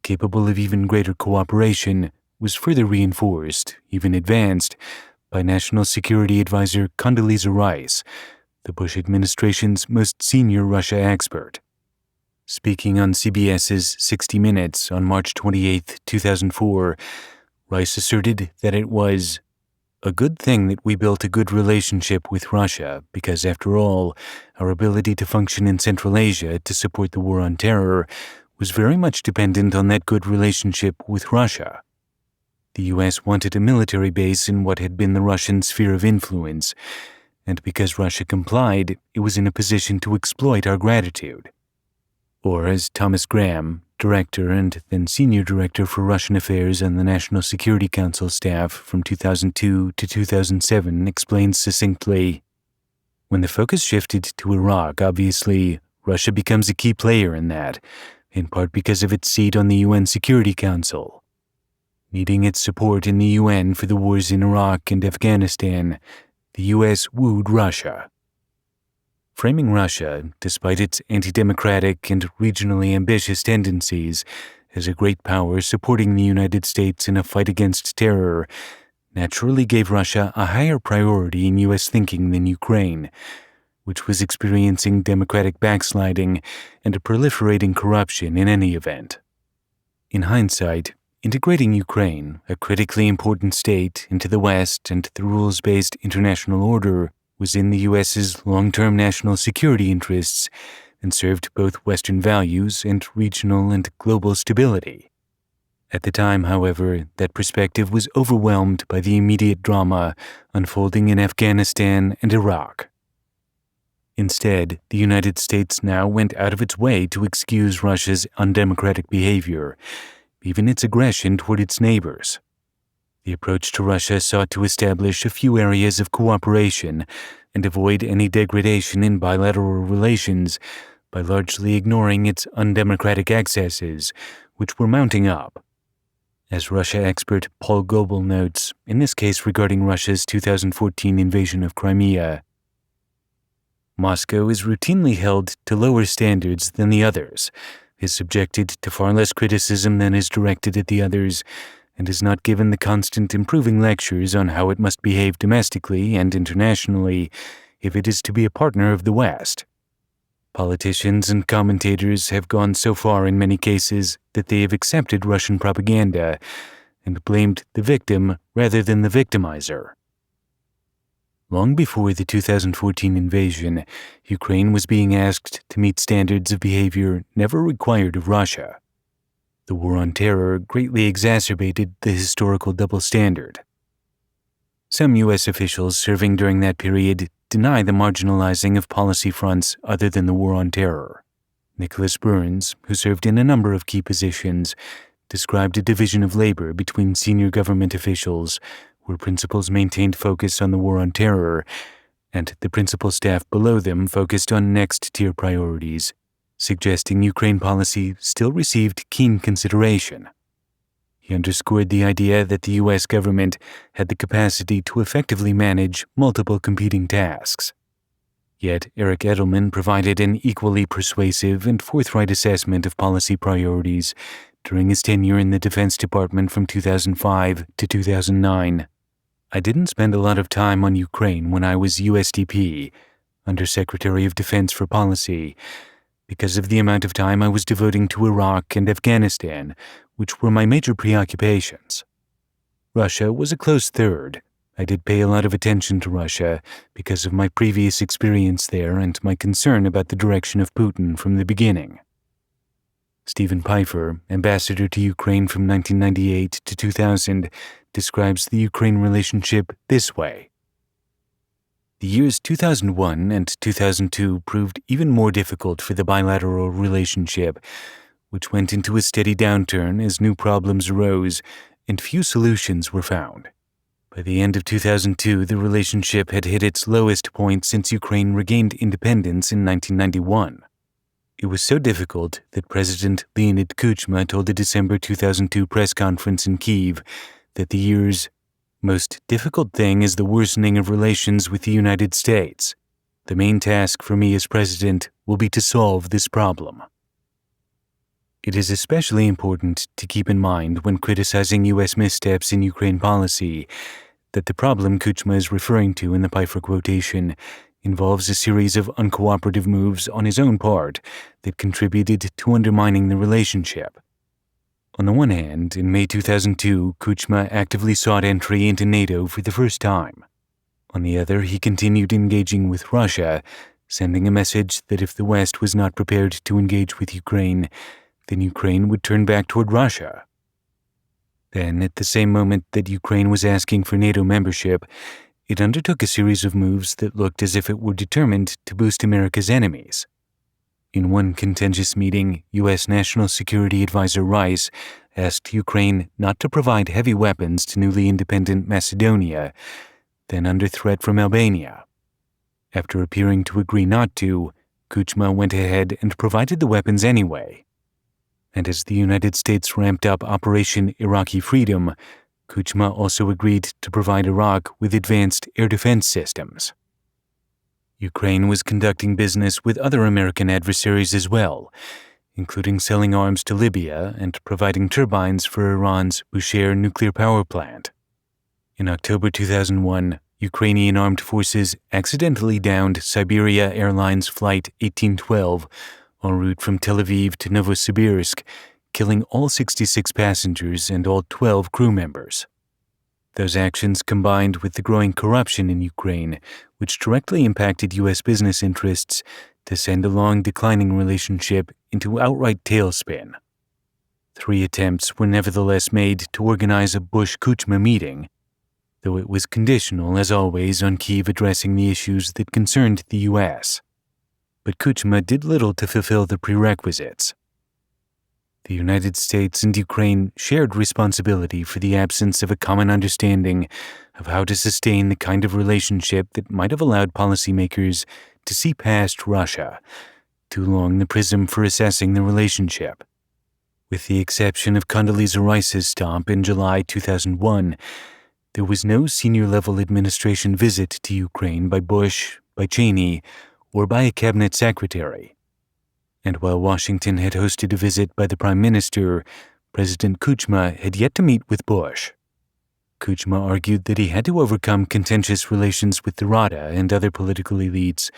capable of even greater cooperation, was further reinforced, even advanced, by National Security Advisor Condoleezza Rice, the Bush administration's most senior Russia expert. Speaking on CBS's 60 Minutes on March 28, 2004, Rice asserted that it was a good thing that we built a good relationship with Russia because, after all, our ability to function in Central Asia to support the war on terror was very much dependent on that good relationship with Russia. The U.S. wanted a military base in what had been the Russian sphere of influence, and because Russia complied, it was in a position to exploit our gratitude. Or, as Thomas Graham, director and then senior director for Russian affairs on the National Security Council staff from 2002 to 2007, explains succinctly, when the focus shifted to Iraq, obviously, Russia becomes a key player in that, in part because of its seat on the UN Security Council. Needing its support in the UN for the wars in Iraq and Afghanistan, the U.S. wooed Russia. Framing Russia, despite its anti-democratic and regionally ambitious tendencies, as a great power supporting the United States in a fight against terror, naturally gave Russia a higher priority in U.S. thinking than Ukraine, which was experiencing democratic backsliding and a proliferating corruption in any event. In hindsight, integrating Ukraine, a critically important state, into the West and the rules-based international order was in the U.S.'s long-term national security interests and served both Western values and regional and global stability. At the time, however, that perspective was overwhelmed by the immediate drama unfolding in Afghanistan and Iraq. Instead, the United States now went out of its way to excuse Russia's undemocratic behavior, even its aggression toward its neighbors. The approach to Russia sought to establish a few areas of cooperation and avoid any degradation in bilateral relations by largely ignoring its undemocratic excesses, which were mounting up. As Russia expert Paul Goebel notes, in this case regarding Russia's 2014 invasion of Crimea, Moscow is routinely held to lower standards than the others, is subjected to far less criticism than is directed at the others, and is not given the constant improving lectures on how it must behave domestically and internationally if it is to be a partner of the West. Politicians and commentators have gone so far in many cases that they have accepted Russian propaganda and blamed the victim rather than the victimizer. Long before the 2014 invasion, Ukraine was being asked to meet standards of behavior never required of Russia. The war on terror greatly exacerbated the historical double standard. Some U.S. officials serving during that period deny the marginalizing of policy fronts other than the war on terror. Nicholas Burns, who served in a number of key positions, described a division of labor between senior government officials where principals maintained focus on the war on terror and the principal staff below them focused on next-tier priorities, suggesting Ukraine policy still received keen consideration. He underscored the idea that the U.S. government had the capacity to effectively manage multiple competing tasks. Yet Eric Edelman provided an equally persuasive and forthright assessment of policy priorities during his tenure in the Defense Department from 2005 to 2009. I didn't spend a lot of time on Ukraine when I was USDP, Undersecretary of Defense for Policy, because of the amount of time I was devoting to Iraq and Afghanistan, which were my major preoccupations. Russia was a close third. I did pay a lot of attention to Russia because of my previous experience there and my concern about the direction of Putin from the beginning. Stephen Pfeiffer, ambassador to Ukraine from 1998 to 2000, describes the Ukraine relationship this way. The years 2001 and 2002 proved even more difficult for the bilateral relationship, which went into a steady downturn as new problems arose and few solutions were found. By the end of 2002, the relationship had hit its lowest point since Ukraine regained independence in 1991. It was so difficult that President Leonid Kuchma told a December 2002 press conference in Kyiv that the year's most difficult thing is the worsening of relations with the United States. The main task for me as president will be to solve this problem. It is especially important to keep in mind when criticizing U.S. missteps in Ukraine policy that the problem Kuchma is referring to in the Pfeiffer quotation involves a series of uncooperative moves on his own part that contributed to undermining the relationship. On the one hand, in May 2002, Kuchma actively sought entry into NATO for the first time. On the other, he continued engaging with Russia, sending a message that if the West was not prepared to engage with Ukraine, then Ukraine would turn back toward Russia. Then, at the same moment that Ukraine was asking for NATO membership, it undertook a series of moves that looked as if it were determined to boost America's enemies. In one contentious meeting, U.S. National Security Advisor Rice asked Ukraine not to provide heavy weapons to newly independent Macedonia, then under threat from Albania. After appearing to agree not to, Kuchma went ahead and provided the weapons anyway. And as the United States ramped up Operation Iraqi Freedom, Kuchma also agreed to provide Iraq with advanced air defense systems. Ukraine was conducting business with other American adversaries as well, including selling arms to Libya and providing turbines for Iran's Bushehr nuclear power plant. In October 2001, Ukrainian armed forces accidentally downed Siberia Airlines Flight 1812 en route from Tel Aviv to Novosibirsk, killing all 66 passengers and all 12 crew members. Those actions combined with the growing corruption in Ukraine, which directly impacted U.S. business interests, to send a long declining relationship into outright tailspin. 3 attempts were nevertheless made to organize a Bush-Kuchma meeting, though it was conditional, as always, on Kyiv addressing the issues that concerned the U.S. But Kuchma did little to fulfill the prerequisites. The United States and Ukraine shared responsibility for the absence of a common understanding of how to sustain the kind of relationship that might have allowed policymakers to see past Russia, too long the prism for assessing the relationship. With the exception of Condoleezza Rice's stop in July 2001, there was no senior-level administration visit to Ukraine by Bush, by Cheney, or by a cabinet secretary. And while Washington had hosted a visit by the Prime Minister, President Kuchma had yet to meet with Bush. Kuchma argued that he had to overcome contentious relations with the Rada and other political elites,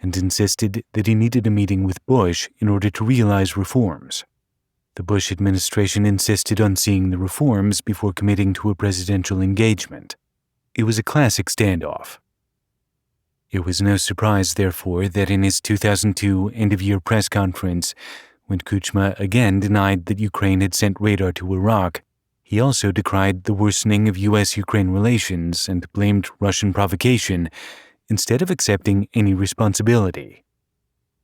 and insisted that he needed a meeting with Bush in order to realize reforms. The Bush administration insisted on seeing the reforms before committing to a presidential engagement. It was a classic standoff. It was no surprise, therefore, that in his 2002 end-of-year press conference, when Kuchma again denied that Ukraine had sent radar to Iraq, he also decried the worsening of U.S.-Ukraine relations and blamed Russian provocation instead of accepting any responsibility.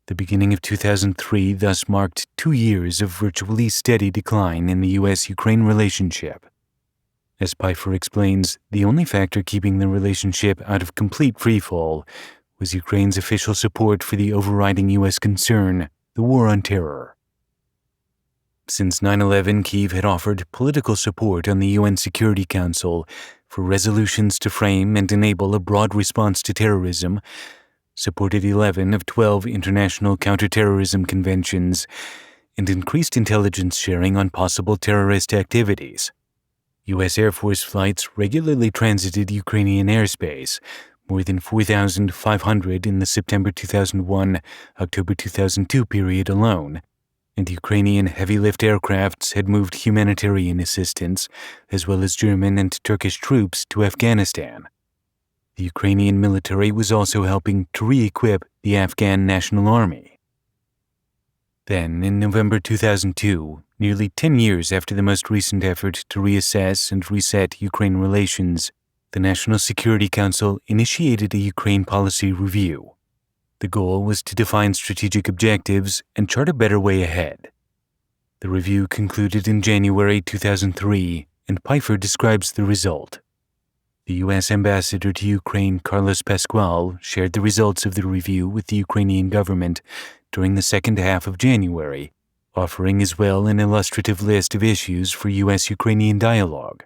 The beginning of 2003 thus marked 2 years of virtually steady decline in the U.S.-Ukraine relationship. As Pfeiffer explains, the only factor keeping the relationship out of complete freefall was Ukraine's official support for the overriding U.S. concern, the war on terror. Since 9/11, Kyiv had offered political support on the UN Security Council for resolutions to frame and enable a broad response to terrorism, supported 11 of 12 international counterterrorism conventions, and increased intelligence sharing on possible terrorist activities. U.S. Air Force flights regularly transited Ukrainian airspace, more than 4,500 in the September 2001, October 2002 period alone, and Ukrainian heavy-lift aircrafts had moved humanitarian assistance, as well as German and Turkish troops, to Afghanistan. The Ukrainian military was also helping to re-equip the Afghan National Army. Then, in November 2002, nearly 10 years after the most recent effort to reassess and reset Ukraine relations, the National Security Council initiated a Ukraine policy review. The goal was to define strategic objectives and chart a better way ahead. The review concluded in January 2003, and Pfeiffer describes the result. The U.S. ambassador to Ukraine, Carlos Pascual, shared the results of the review with the Ukrainian government during the second half of January, offering as well an illustrative list of issues for U.S.-Ukrainian dialogue.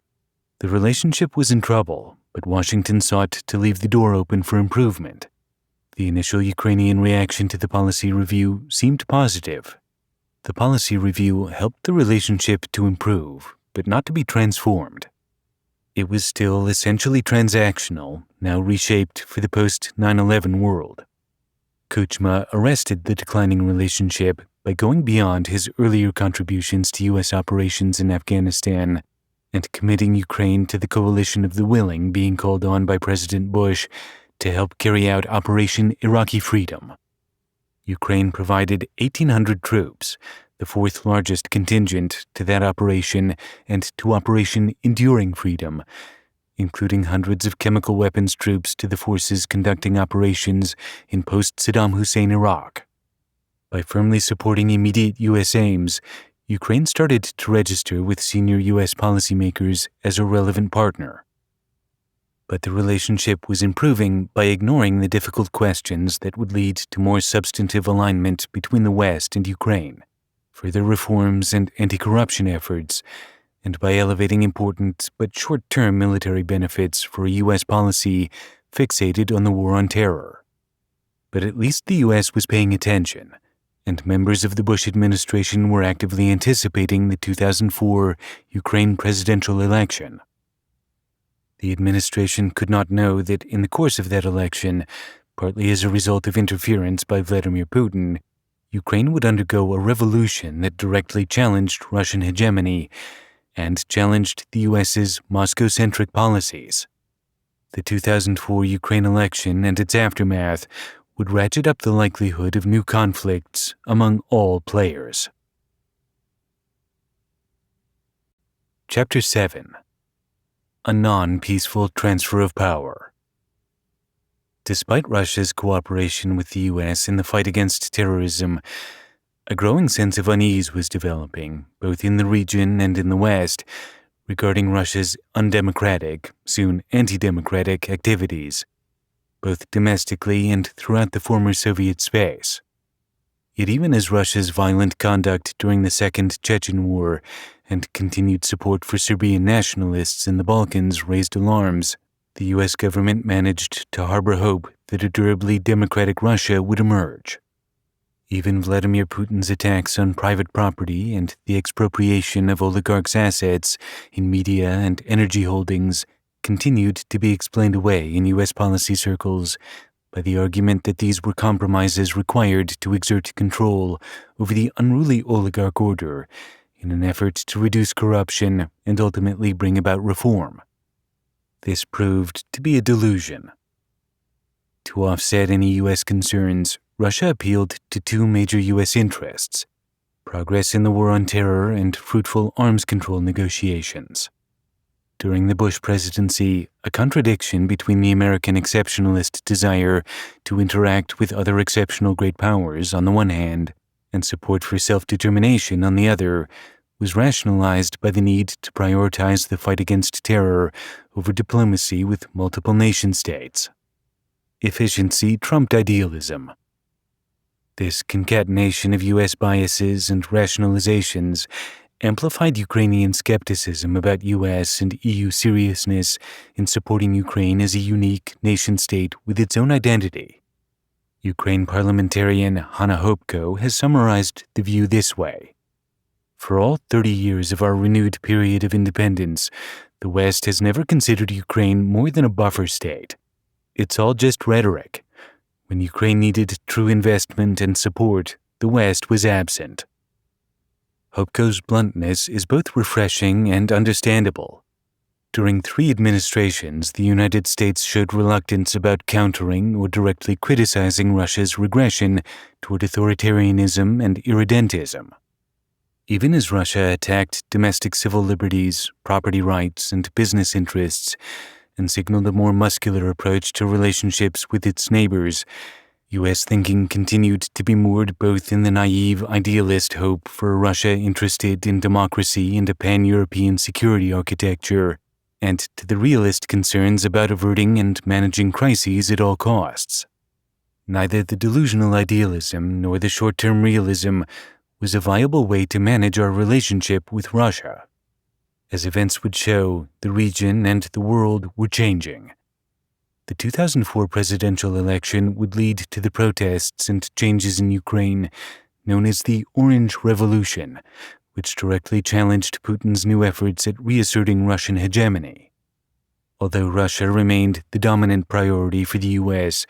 The relationship was in trouble, but Washington sought to leave the door open for improvement. The initial Ukrainian reaction to the policy review seemed positive. The policy review helped the relationship to improve, but not to be transformed. It was still essentially transactional, now reshaped for the post-9/11 world. Kuchma arrested the declining relationship by going beyond his earlier contributions to U.S. operations in Afghanistan and committing Ukraine to the coalition of the willing being called on by President Bush to help carry out Operation Iraqi Freedom. Ukraine provided 1,800 troops, the fourth largest contingent, to that operation and to Operation Enduring Freedom, including hundreds of chemical weapons troops to the forces conducting operations in post-Saddam Hussein Iraq. By firmly supporting immediate U.S. aims, Ukraine started to register with senior U.S. policymakers as a relevant partner. But the relationship was improving by ignoring the difficult questions that would lead to more substantive alignment between the West and Ukraine, further reforms and anti-corruption efforts, and by elevating important but short-term military benefits for a U.S. policy fixated on the war on terror. But at least the U.S. was paying attention, and members of the Bush administration were actively anticipating the 2004 Ukraine presidential election. The administration could not know that in the course of that election, partly as a result of interference by Vladimir Putin, Ukraine would undergo a revolution that directly challenged Russian hegemony and challenged the U.S.'s Moscow-centric policies. The 2004 Ukraine election and its aftermath would ratchet up the likelihood of new conflicts among all players. Chapter 7. A non-peaceful transfer of power. Despite Russia's cooperation with the U.S. in the fight against terrorism, a growing sense of unease was developing, both in the region and in the West, regarding Russia's undemocratic, soon anti-democratic activities, both domestically and throughout the former Soviet space. Yet even as Russia's violent conduct during the Second Chechen War and continued support for Serbian nationalists in the Balkans raised alarms, the U.S. government managed to harbor hope that a durably democratic Russia would emerge. Even Vladimir Putin's attacks on private property and the expropriation of oligarchs' assets in media and energy holdings continued to be explained away in U.S. policy circles by the argument that these were compromises required to exert control over the unruly oligarch order in an effort to reduce corruption and ultimately bring about reform. This proved to be a delusion. To offset any U.S. concerns, Russia appealed to two major U.S. interests: progress in the war on terror and fruitful arms control negotiations. During the Bush presidency, a contradiction between the American exceptionalist desire to interact with other exceptional great powers on the one hand and support for self-determination on the other was rationalized by the need to prioritize the fight against terror over diplomacy with multiple nation-states. Efficiency trumped idealism. This concatenation of U.S. biases and rationalizations amplified Ukrainian skepticism about U.S. and EU seriousness in supporting Ukraine as a unique nation-state with its own identity. Ukraine parliamentarian Hanna Hopko has summarized the view this way: "For all 30 years of our renewed period of independence, the West has never considered Ukraine more than a buffer state. It's all just rhetoric. When Ukraine needed true investment and support, the West was absent." Hopko's bluntness is both refreshing and understandable. During 3 administrations, the United States showed reluctance about countering or directly criticizing Russia's regression toward authoritarianism and irredentism. Even as Russia attacked domestic civil liberties, property rights, and business interests, and signaled a more muscular approach to relationships with its neighbors, U.S. thinking continued to be moored both in the naive idealist hope for a Russia interested in democracy and a pan-European security architecture, and to the realist concerns about averting and managing crises at all costs. Neither the delusional idealism nor the short-term realism was a viable way to manage our relationship with Russia. As events would show, the region and the world were changing. The 2004 presidential election would lead to the protests and changes in Ukraine known as the Orange Revolution, which directly challenged Putin's new efforts at reasserting Russian hegemony. Although Russia remained the dominant priority for the U.S.,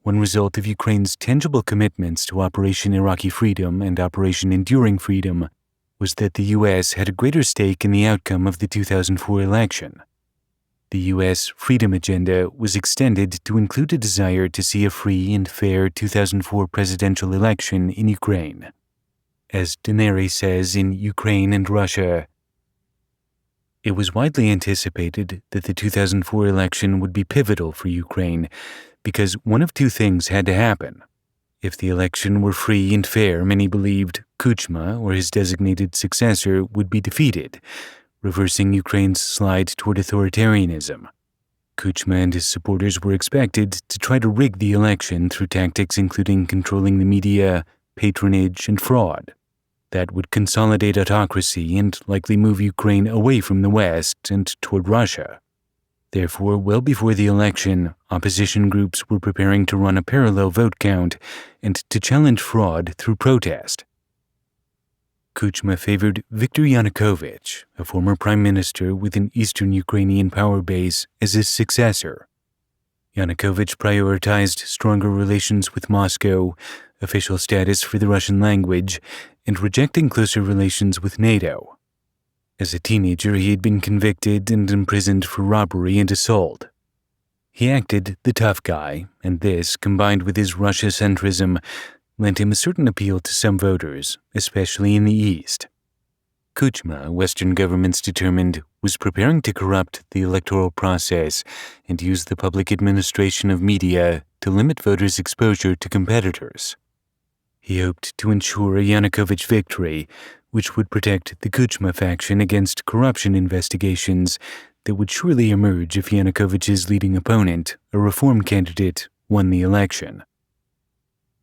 one result of Ukraine's tangible commitments to Operation Iraqi Freedom and Operation Enduring Freedom was that the U.S. had a greater stake in the outcome of the 2004 election. The U.S. Freedom Agenda was extended to include a desire to see a free and fair 2004 presidential election in Ukraine. As Denary says in Ukraine and Russia, "It was widely anticipated that the 2004 election would be pivotal for Ukraine because one of two things had to happen. If the election were free and fair, many believed Kuchma or his designated successor would be defeated, reversing Ukraine's slide toward authoritarianism. Kuchma and his supporters were expected to try to rig the election through tactics including controlling the media, patronage, and fraud. That would consolidate autocracy and likely move Ukraine away from the West and toward Russia. Therefore, well before the election, opposition groups were preparing to run a parallel vote count and to challenge fraud through protest. Kuchma favored Viktor Yanukovych, a former prime minister with an eastern Ukrainian power base, as his successor. Yanukovych prioritized stronger relations with Moscow, official status for the Russian language, and rejecting closer relations with NATO. As a teenager, he had been convicted and imprisoned for robbery and assault. He acted the tough guy, and this, combined with his Russia-centrism, lent him a certain appeal to some voters, especially in the East. Kuchma, Western governments determined, was preparing to corrupt the electoral process and use the public administration of media to limit voters' exposure to competitors. He hoped to ensure a Yanukovych victory, which would protect the Kuchma faction against corruption investigations that would surely emerge if Yanukovych's leading opponent, a reform candidate, won the election.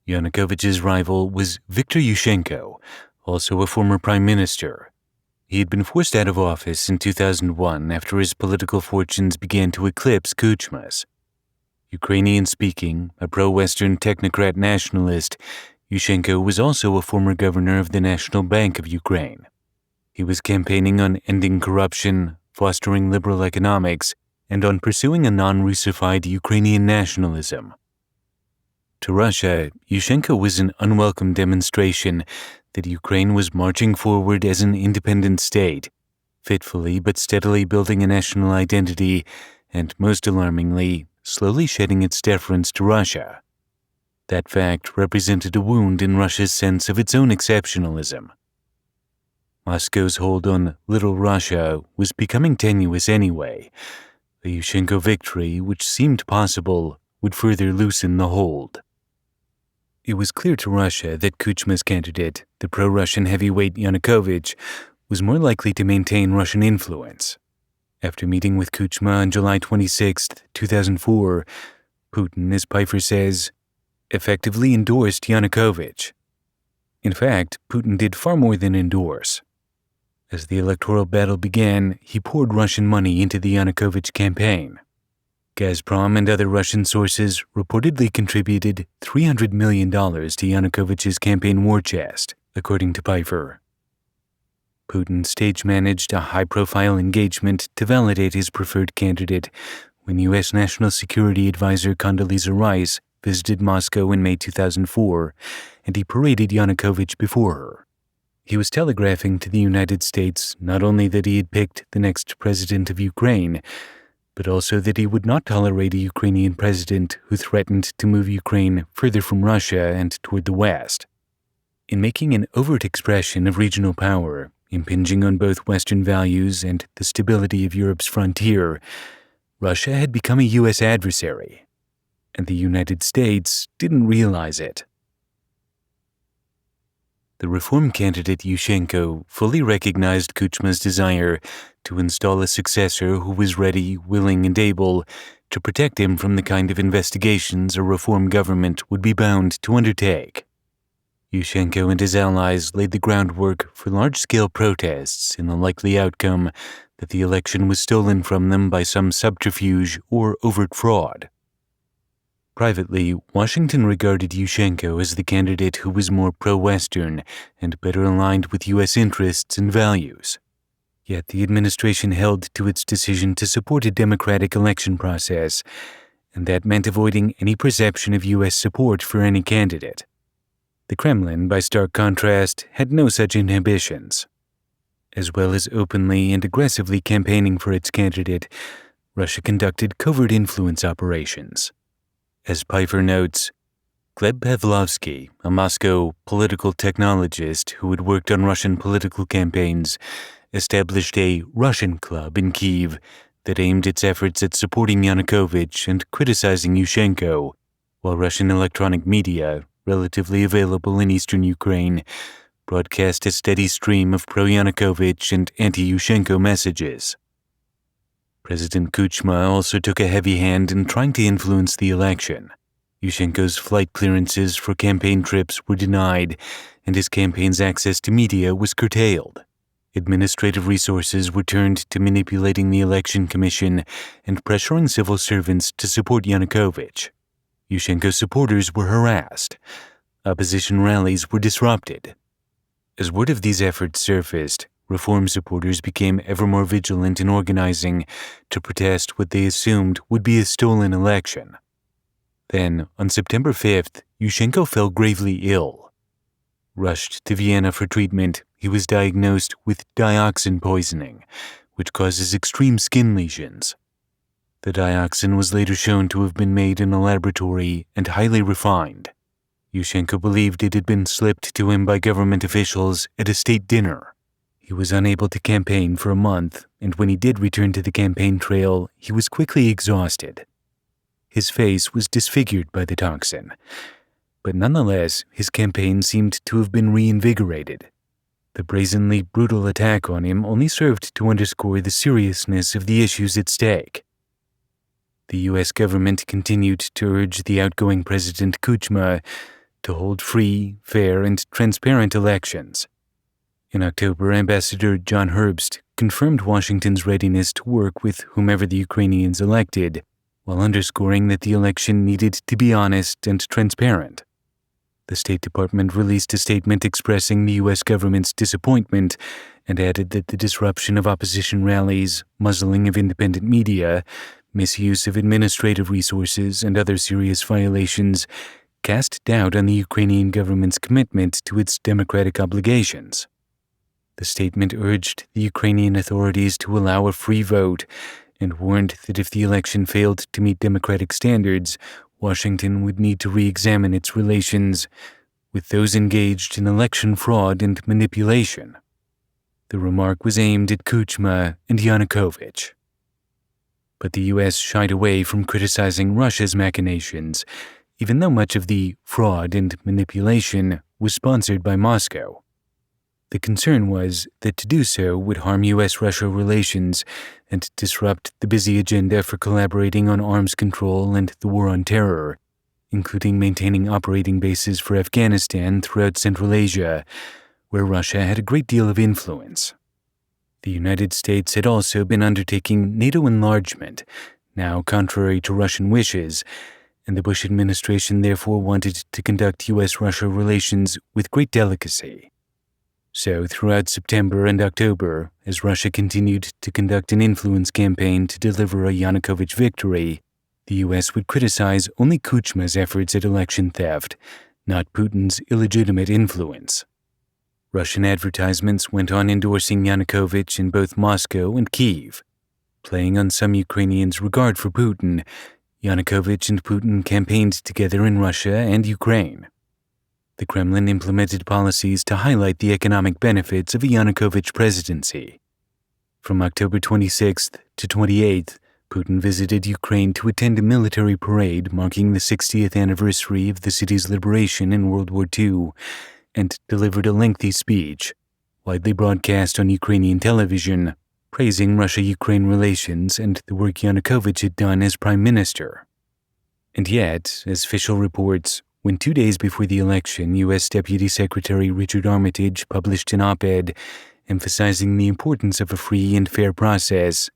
Yanukovych's rival was Viktor Yushchenko, also a former prime minister. He had been forced out of office in 2001 after his political fortunes began to eclipse Kuchma's. Ukrainian-speaking, a pro-Western technocrat nationalist, Yushchenko was also a former governor of the National Bank of Ukraine. He was campaigning on ending corruption, fostering liberal economics, and on pursuing a non-Russified Ukrainian nationalism. To Russia, Yushchenko was an unwelcome demonstration that Ukraine was marching forward as an independent state, fitfully but steadily building a national identity, and most alarmingly, slowly shedding its deference to Russia. That fact represented a wound in Russia's sense of its own exceptionalism. Moscow's hold on Little Russia was becoming tenuous anyway. The Yushchenko victory, which seemed possible, would further loosen the hold. It was clear to Russia that Kuchma's candidate, the pro-Russian heavyweight Yanukovych, was more likely to maintain Russian influence. After meeting with Kuchma on July 26, 2004, Putin, as Pfeiffer says, effectively endorsed Yanukovych. In fact, Putin did far more than endorse. As the electoral battle began, he poured Russian money into the Yanukovych campaign. Gazprom and other Russian sources reportedly contributed $300 million to Yanukovych's campaign war chest, according to Pfeiffer. Putin stage-managed a high-profile engagement to validate his preferred candidate when U.S. National Security Advisor Condoleezza Rice visited Moscow in May 2004, and he paraded Yanukovych before her. He was telegraphing to the United States not only that he had picked the next president of Ukraine, but also that he would not tolerate a Ukrainian president who threatened to move Ukraine further from Russia and toward the West. In making an overt expression of regional power, impinging on both Western values and the stability of Europe's frontier, Russia had become a U.S. adversary, and the United States didn't realize it. The reform candidate Yushchenko fully recognized Kuchma's desire to install a successor who was ready, willing, and able to protect him from the kind of investigations a reform government would be bound to undertake. Yushchenko and his allies laid the groundwork for large-scale protests in the likely outcome that the election was stolen from them by some subterfuge or overt fraud. Privately, Washington regarded Yushchenko as the candidate who was more pro-Western and better aligned with U.S. interests and values. Yet the administration held to its decision to support a democratic election process, and that meant avoiding any perception of U.S. support for any candidate. The Kremlin, by stark contrast, had no such inhibitions. As well as openly and aggressively campaigning for its candidate, Russia conducted covert influence operations. As Pfeiffer notes, Gleb Pavlovsky, a Moscow political technologist who had worked on Russian political campaigns, established a Russian club in Kyiv that aimed its efforts at supporting Yanukovych and criticizing Yushchenko, while Russian electronic media, relatively available in eastern Ukraine, broadcast a steady stream of pro-Yanukovych and anti-Yushchenko messages. President Kuchma also took a heavy hand in trying to influence the election. Yushchenko's flight clearances for campaign trips were denied, and his campaign's access to media was curtailed. Administrative resources were turned to manipulating the election commission and pressuring civil servants to support Yanukovych. Yushchenko supporters were harassed. Opposition rallies were disrupted. As word of these efforts surfaced, reform supporters became ever more vigilant in organizing to protest what they assumed would be a stolen election. Then, on September 5th, Yushchenko fell gravely ill. Rushed to Vienna for treatment, he was diagnosed with dioxin poisoning, which causes extreme skin lesions. The dioxin was later shown to have been made in a laboratory and highly refined. Yushchenko believed it had been slipped to him by government officials at a state dinner. He was unable to campaign for a month, and when he did return to the campaign trail, he was quickly exhausted. His face was disfigured by the toxin, but nonetheless, his campaign seemed to have been reinvigorated. The brazenly brutal attack on him only served to underscore the seriousness of the issues at stake. The U.S. government continued to urge the outgoing President Kuchma to hold free, fair, and transparent elections. In October, Ambassador John Herbst confirmed Washington's readiness to work with whomever the Ukrainians elected, while underscoring that the election needed to be honest and transparent. The State Department released a statement expressing the U.S. government's disappointment and added that the disruption of opposition rallies, muzzling of independent media, misuse of administrative resources, and other serious violations cast doubt on the Ukrainian government's commitment to its democratic obligations. The statement urged the Ukrainian authorities to allow a free vote and warned that if the election failed to meet democratic standards, Washington would need to re-examine its relations with those engaged in election fraud and manipulation. The remark was aimed at Kuchma and Yanukovych. But the U.S. shied away from criticizing Russia's machinations, even though much of the fraud and manipulation was sponsored by Moscow. The concern was that to do so would harm U.S.-Russia relations and disrupt the busy agenda for collaborating on arms control and the war on terror, including maintaining operating bases for Afghanistan throughout Central Asia, where Russia had a great deal of influence. The United States had also been undertaking NATO enlargement, now contrary to Russian wishes, and the Bush administration therefore wanted to conduct U.S.-Russia relations with great delicacy. So, throughout September and October, as Russia continued to conduct an influence campaign to deliver a Yanukovych victory, the U.S. would criticize only Kuchma's efforts at election theft, not Putin's illegitimate influence. Russian advertisements went on endorsing Yanukovych in both Moscow and Kyiv. Playing on some Ukrainians' regard for Putin, Yanukovych and Putin campaigned together in Russia and Ukraine. The Kremlin implemented policies to highlight the economic benefits of a Yanukovych presidency. From October 26th to 28th, Putin visited Ukraine to attend a military parade marking the 60th anniversary of the city's liberation in World War II and delivered a lengthy speech, widely broadcast on Ukrainian television, praising Russia-Ukraine relations and the work Yanukovych had done as prime minister. And yet, as official reports, when 2 days before the election, U.S. Deputy Secretary Richard Armitage published an op-ed emphasizing the importance of a free and fair process,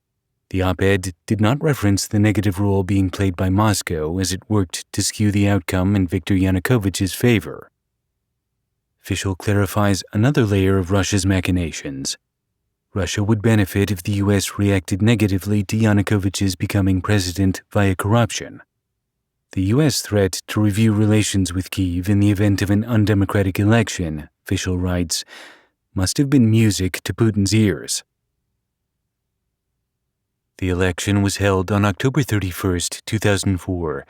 the op-ed did not reference the negative role being played by Moscow as it worked to skew the outcome in Viktor Yanukovych's favor. Official clarifies another layer of Russia's machinations. Russia would benefit if the U.S. reacted negatively to Yanukovych's becoming president via corruption. The U.S. threat to review relations with Kyiv in the event of an undemocratic election, official writes, must have been music to Putin's ears. The election was held on October 31, 2004,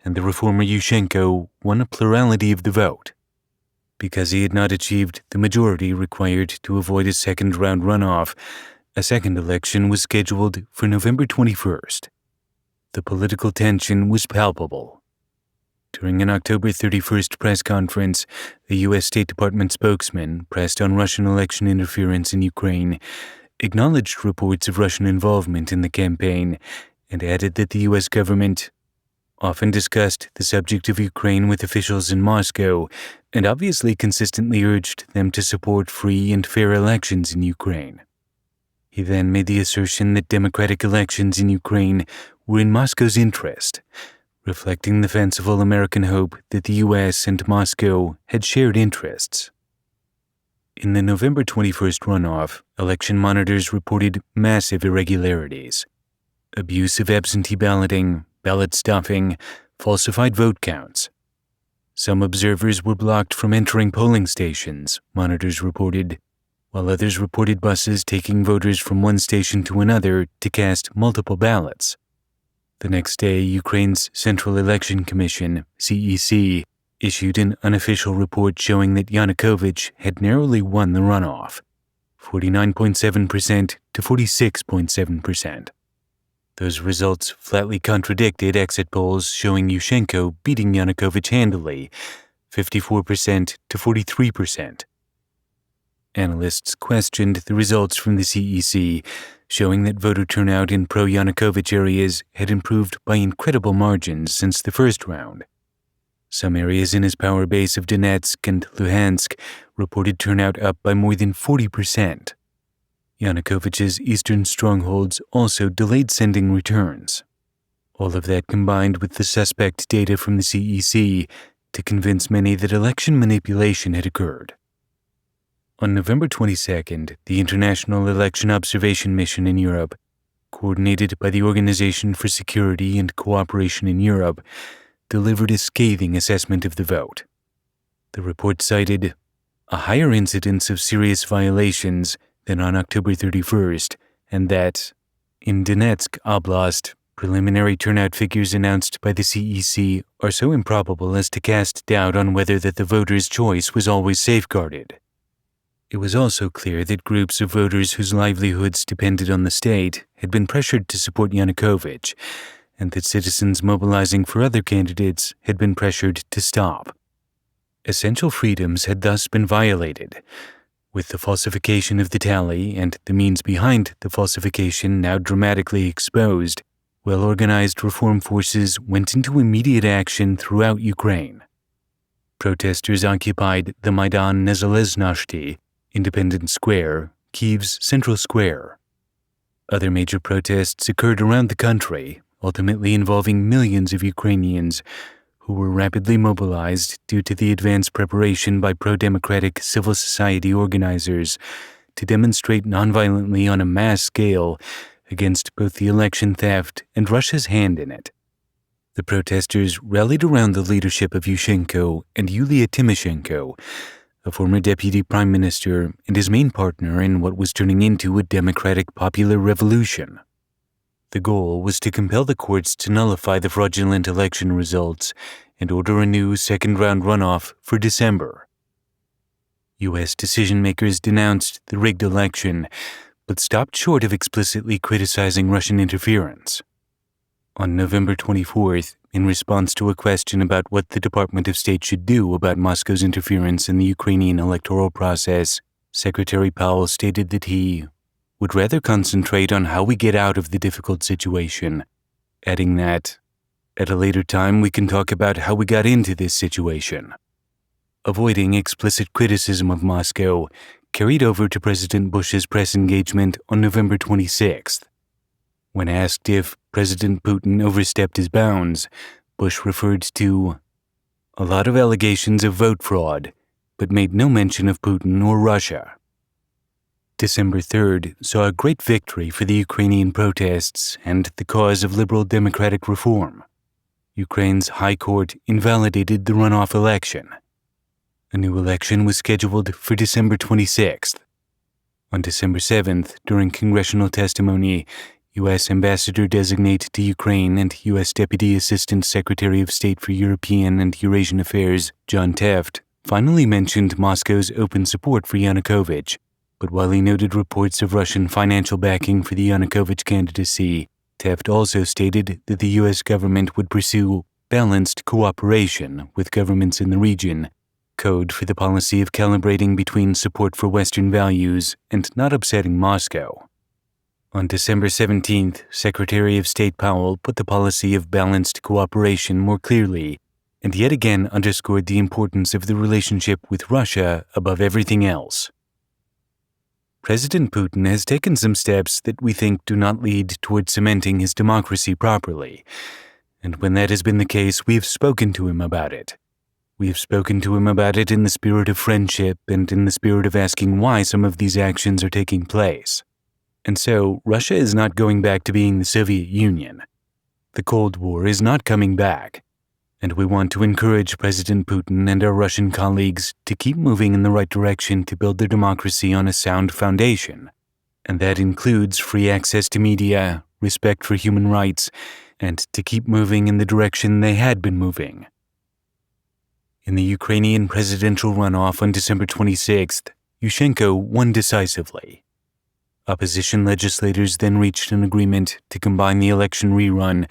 and the reformer Yushchenko won a plurality of the vote. Because he had not achieved the majority required to avoid a second-round runoff, a second election was scheduled for November 21st. The political tension was palpable. During an October 31st press conference, a U.S. State Department spokesman, pressed on Russian election interference in Ukraine, acknowledged reports of Russian involvement in the campaign and added that the U.S. government often discussed the subject of Ukraine with officials in Moscow and obviously consistently urged them to support free and fair elections in Ukraine. He then made the assertion that democratic elections in Ukraine were in Moscow's interest, reflecting the fanciful American hope that the US and Moscow had shared interests. In the November 21st runoff, election monitors reported massive irregularities: abuse of absentee balloting, ballot stuffing, falsified vote counts. Some observers were blocked from entering polling stations, monitors reported, while others reported buses taking voters from one station to another to cast multiple ballots. The next day, Ukraine's Central Election Commission, CEC, issued an unofficial report showing that Yanukovych had narrowly won the runoff, 49.7% to 46.7%. Those results flatly contradicted exit polls showing Yushchenko beating Yanukovych handily, 54% to 43%. Analysts questioned the results from the CEC, showing that voter turnout in pro-Yanukovych areas had improved by incredible margins since the first round. Some areas in his power base of Donetsk and Luhansk reported turnout up by more than 40%. Yanukovych's eastern strongholds also delayed sending returns. All of that combined with the suspect data from the CEC to convince many that election manipulation had occurred. On November 22nd, the International Election Observation Mission in Europe, coordinated by the Organization for Security and Cooperation in Europe, delivered a scathing assessment of the vote. The report cited a higher incidence of serious violations than on October 31st, and that, in Donetsk Oblast, preliminary turnout figures announced by the CEC are so improbable as to cast doubt on whether that the voter's choice was always safeguarded. It was also clear that groups of voters whose livelihoods depended on the state had been pressured to support Yanukovych, and that citizens mobilizing for other candidates had been pressured to stop. Essential freedoms had thus been violated. With the falsification of the tally and the means behind the falsification now dramatically exposed, well-organized reform forces went into immediate action throughout Ukraine. Protesters occupied the Maidan Nezalezhnosti, Independence Square, Kyiv's central square. Other major protests occurred around the country, ultimately involving millions of Ukrainians who were rapidly mobilized due to the advanced preparation by pro-democratic civil society organizers to demonstrate nonviolently on a mass scale against both the election theft and Russia's hand in it. The protesters rallied around the leadership of Yushchenko and Yulia Tymoshenko, a former deputy prime minister and his main partner in what was turning into a democratic popular revolution. The goal was to compel the courts to nullify the fraudulent election results and order a new second-round runoff for December. U.S. decision-makers denounced the rigged election, but stopped short of explicitly criticizing Russian interference. On November 24th, in response to a question about what the Department of State should do about Moscow's interference in the Ukrainian electoral process, Secretary Powell stated that he would rather concentrate on how we get out of the difficult situation, adding that, at a later time we can talk about how we got into this situation. Avoiding explicit criticism of Moscow carried over to President Bush's press engagement on November 26th. When asked if President Putin overstepped his bounds, Bush referred to a lot of allegations of vote fraud, but made no mention of Putin or Russia. December 3rd saw a great victory for the Ukrainian protests and the cause of liberal democratic reform. Ukraine's High Court invalidated the runoff election. A new election was scheduled for December 26th. On December 7th, during congressional testimony, U.S. Ambassador-designate to Ukraine and U.S. Deputy Assistant Secretary of State for European and Eurasian Affairs, John Tefft, finally mentioned Moscow's open support for Yanukovych, but while he noted reports of Russian financial backing for the Yanukovych candidacy, Tefft also stated that the U.S. government would pursue balanced cooperation with governments in the region, code for the policy of calibrating between support for Western values and not upsetting Moscow. On December 17th, Secretary of State Powell put the policy of balanced cooperation more clearly and yet again underscored the importance of the relationship with Russia above everything else. President Putin has taken some steps that we think do not lead toward cementing his democracy properly, and when that has been the case, we have spoken to him about it. We have spoken to him about it in the spirit of friendship and in the spirit of asking why some of these actions are taking place. And so, Russia is not going back to being the Soviet Union. The Cold War is not coming back, and we want to encourage President Putin and our Russian colleagues to keep moving in the right direction to build their democracy on a sound foundation, and that includes free access to media, respect for human rights, and to keep moving in the direction they had been moving. In the Ukrainian presidential runoff on December 26th, Yushchenko won decisively. Opposition legislators then reached an agreement to combine the election rerun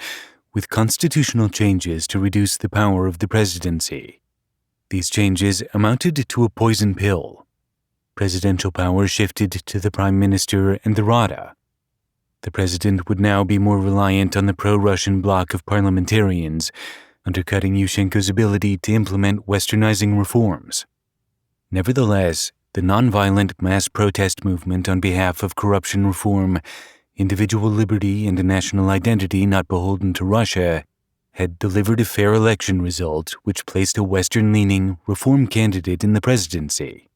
with constitutional changes to reduce the power of the presidency. These changes amounted to a poison pill. Presidential power shifted to the Prime Minister and the Rada. The president would now be more reliant on the pro-Russian bloc of parliamentarians, undercutting Yushchenko's ability to implement westernizing reforms. Nevertheless, the nonviolent mass protest movement on behalf of corruption reform, individual liberty, and a national identity not beholden to Russia had delivered a fair election result which placed a Western-leaning reform candidate in the presidency.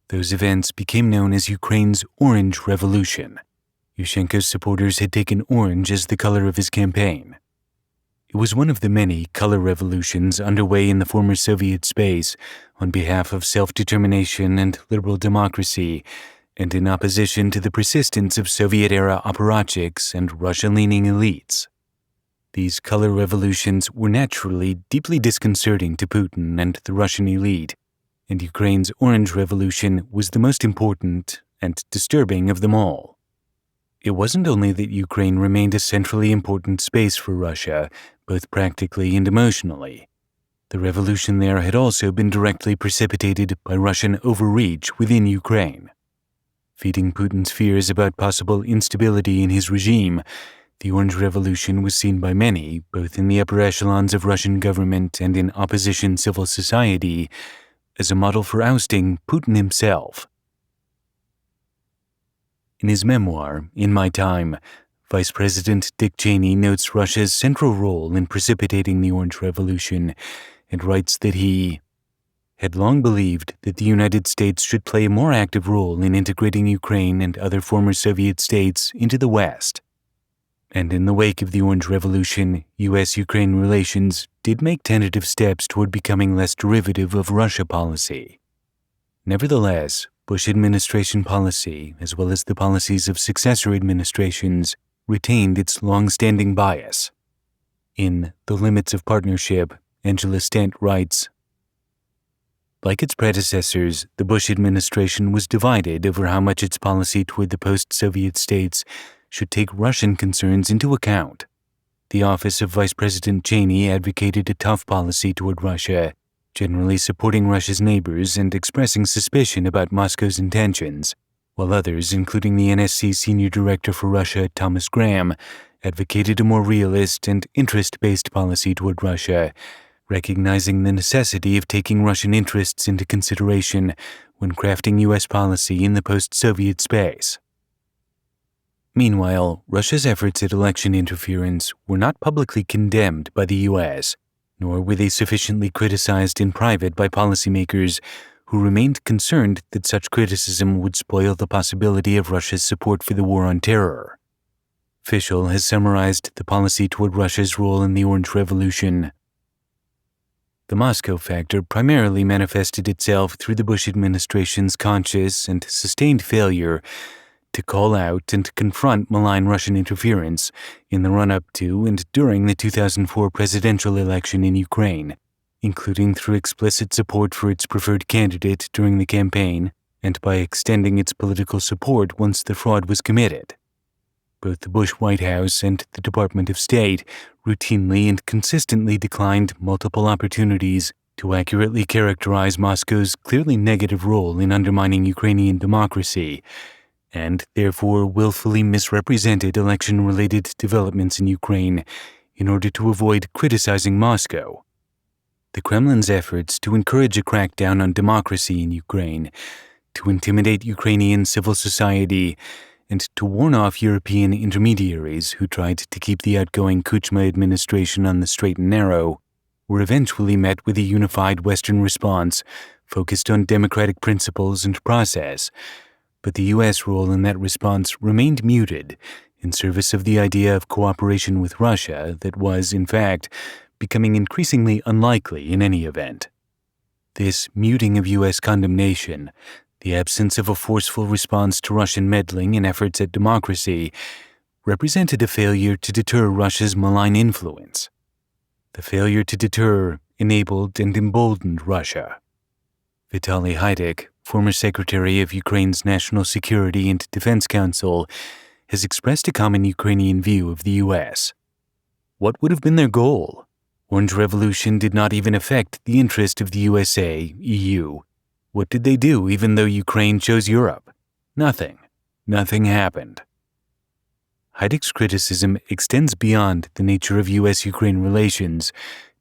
Those events became known as Ukraine's Orange Revolution. Yushchenko's supporters had taken orange as the color of his campaign. It was one of the many color revolutions underway in the former Soviet space on behalf of self-determination and liberal democracy, and in opposition to the persistence of Soviet-era apparatchiks and Russia-leaning elites. These color revolutions were naturally deeply disconcerting to Putin and the Russian elite, and Ukraine's Orange Revolution was the most important and disturbing of them all. It wasn't only that Ukraine remained a centrally important space for Russia, both practically and emotionally. The revolution there had also been directly precipitated by Russian overreach within Ukraine. Feeding Putin's fears about possible instability in his regime, the Orange Revolution was seen by many, both in the upper echelons of Russian government and in opposition civil society, as a model for ousting Putin himself. In his memoir, In My Time, Vice President Dick Cheney notes Russia's central role in precipitating the Orange Revolution and writes that he had long believed that the United States should play a more active role in integrating Ukraine and other former Soviet states into the West. And in the wake of the Orange Revolution, U.S.-Ukraine relations did make tentative steps toward becoming less derivative of Russia policy. Nevertheless, Bush administration policy, as well as the policies of successor administrations, retained its long-standing bias. In The Limits of Partnership, Angela Stent writes, like its predecessors, the Bush administration was divided over how much its policy toward the post-Soviet states should take Russian concerns into account. The office of Vice President Cheney advocated a tough policy toward Russia, generally supporting Russia's neighbors and expressing suspicion about Moscow's intentions, while others, including the NSC Senior Director for Russia, Thomas Graham, advocated a more realist and interest-based policy toward Russia, recognizing the necessity of taking Russian interests into consideration when crafting U.S. policy in the post-Soviet space. Meanwhile, Russia's efforts at election interference were not publicly condemned by the U.S., nor were they sufficiently criticized in private by policymakers who remained concerned that such criticism would spoil the possibility of Russia's support for the war on terror. Fischel has summarized the policy toward Russia's role in the Orange Revolution. The Moscow factor primarily manifested itself through the Bush administration's conscious and sustained failure to call out and confront malign Russian interference in the run-up to and during the 2004 presidential election in Ukraine, including through explicit support for its preferred candidate during the campaign and by extending its political support once the fraud was committed. Both the Bush White House and the Department of State routinely and consistently declined multiple opportunities to accurately characterize Moscow's clearly negative role in undermining Ukrainian democracy, and therefore willfully misrepresented election-related developments in Ukraine in order to avoid criticizing Moscow. The Kremlin's efforts to encourage a crackdown on democracy in Ukraine, to intimidate Ukrainian civil society, and to warn off European intermediaries who tried to keep the outgoing Kuchma administration on the straight and narrow, were eventually met with a unified Western response focused on democratic principles and process, but the U.S. role in that response remained muted in service of the idea of cooperation with Russia that was, in fact, becoming increasingly unlikely in any event. This muting of U.S. condemnation, the absence of a forceful response to Russian meddling in efforts at democracy, represented a failure to deter Russia's malign influence. The failure to deter enabled and emboldened Russia. Vitaly Haiduk, former Secretary of Ukraine's National Security and Defense Council, has expressed a common Ukrainian view of the U.S. What would have been their goal? Orange Revolution did not even affect the interest of the USA, EU. What did they do even though Ukraine chose Europe? Nothing. Nothing happened. Haiduk's criticism extends beyond the nature of U.S.-Ukraine relations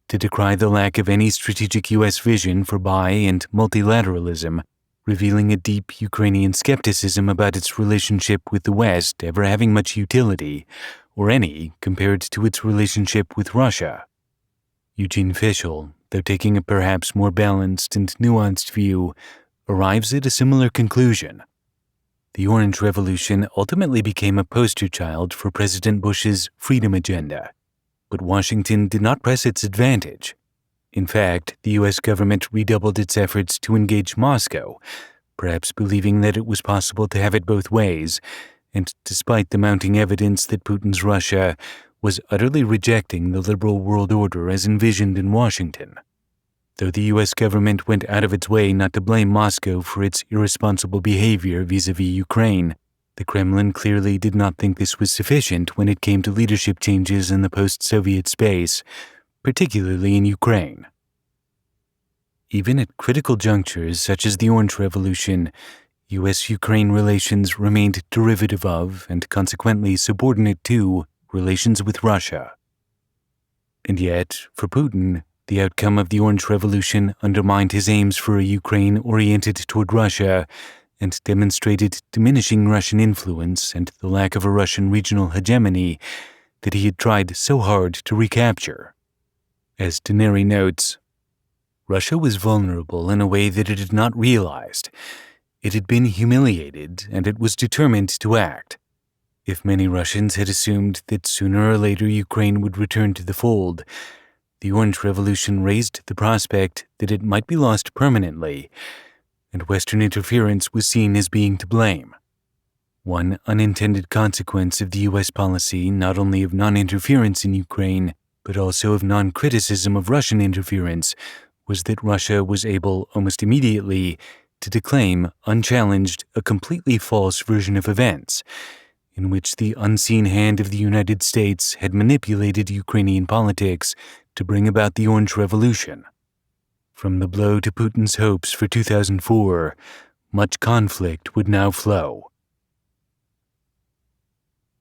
to decry the lack of any strategic U.S. vision for bi- and multilateralism, revealing a deep Ukrainian skepticism about its relationship with the West ever having much utility, or any, compared to its relationship with Russia. Eugene Fischel, though taking a perhaps more balanced and nuanced view, arrives at a similar conclusion. The Orange Revolution ultimately became a poster child for President Bush's freedom agenda, but Washington did not press its advantage. In fact, the U.S. government redoubled its efforts to engage Moscow, perhaps believing that it was possible to have it both ways, and despite the mounting evidence that Putin's Russia was utterly rejecting the liberal world order as envisioned in Washington. Though the U.S. government went out of its way not to blame Moscow for its irresponsible behavior vis-à-vis Ukraine, the Kremlin clearly did not think this was sufficient when it came to leadership changes in the post-Soviet space, particularly in Ukraine. Even at critical junctures such as the Orange Revolution, U.S.-Ukraine relations remained derivative of, and consequently subordinate to, relations with Russia. And yet, for Putin, the outcome of the Orange Revolution undermined his aims for a Ukraine oriented toward Russia and demonstrated diminishing Russian influence and the lack of a Russian regional hegemony that he had tried so hard to recapture. As Deneri notes, Russia was vulnerable in a way that it had not realized. It had been humiliated, and it was determined to act. If many Russians had assumed that sooner or later Ukraine would return to the fold, the Orange Revolution raised the prospect that it might be lost permanently, and Western interference was seen as being to blame. One unintended consequence of the U.S. policy not only of non-interference in Ukraine, but also of non-criticism of Russian interference, was that Russia was able almost immediately to declaim, unchallenged, a completely false version of events, in which the unseen hand of the United States had manipulated Ukrainian politics to bring about the Orange Revolution. From the blow to Putin's hopes for 2004, much conflict would now flow.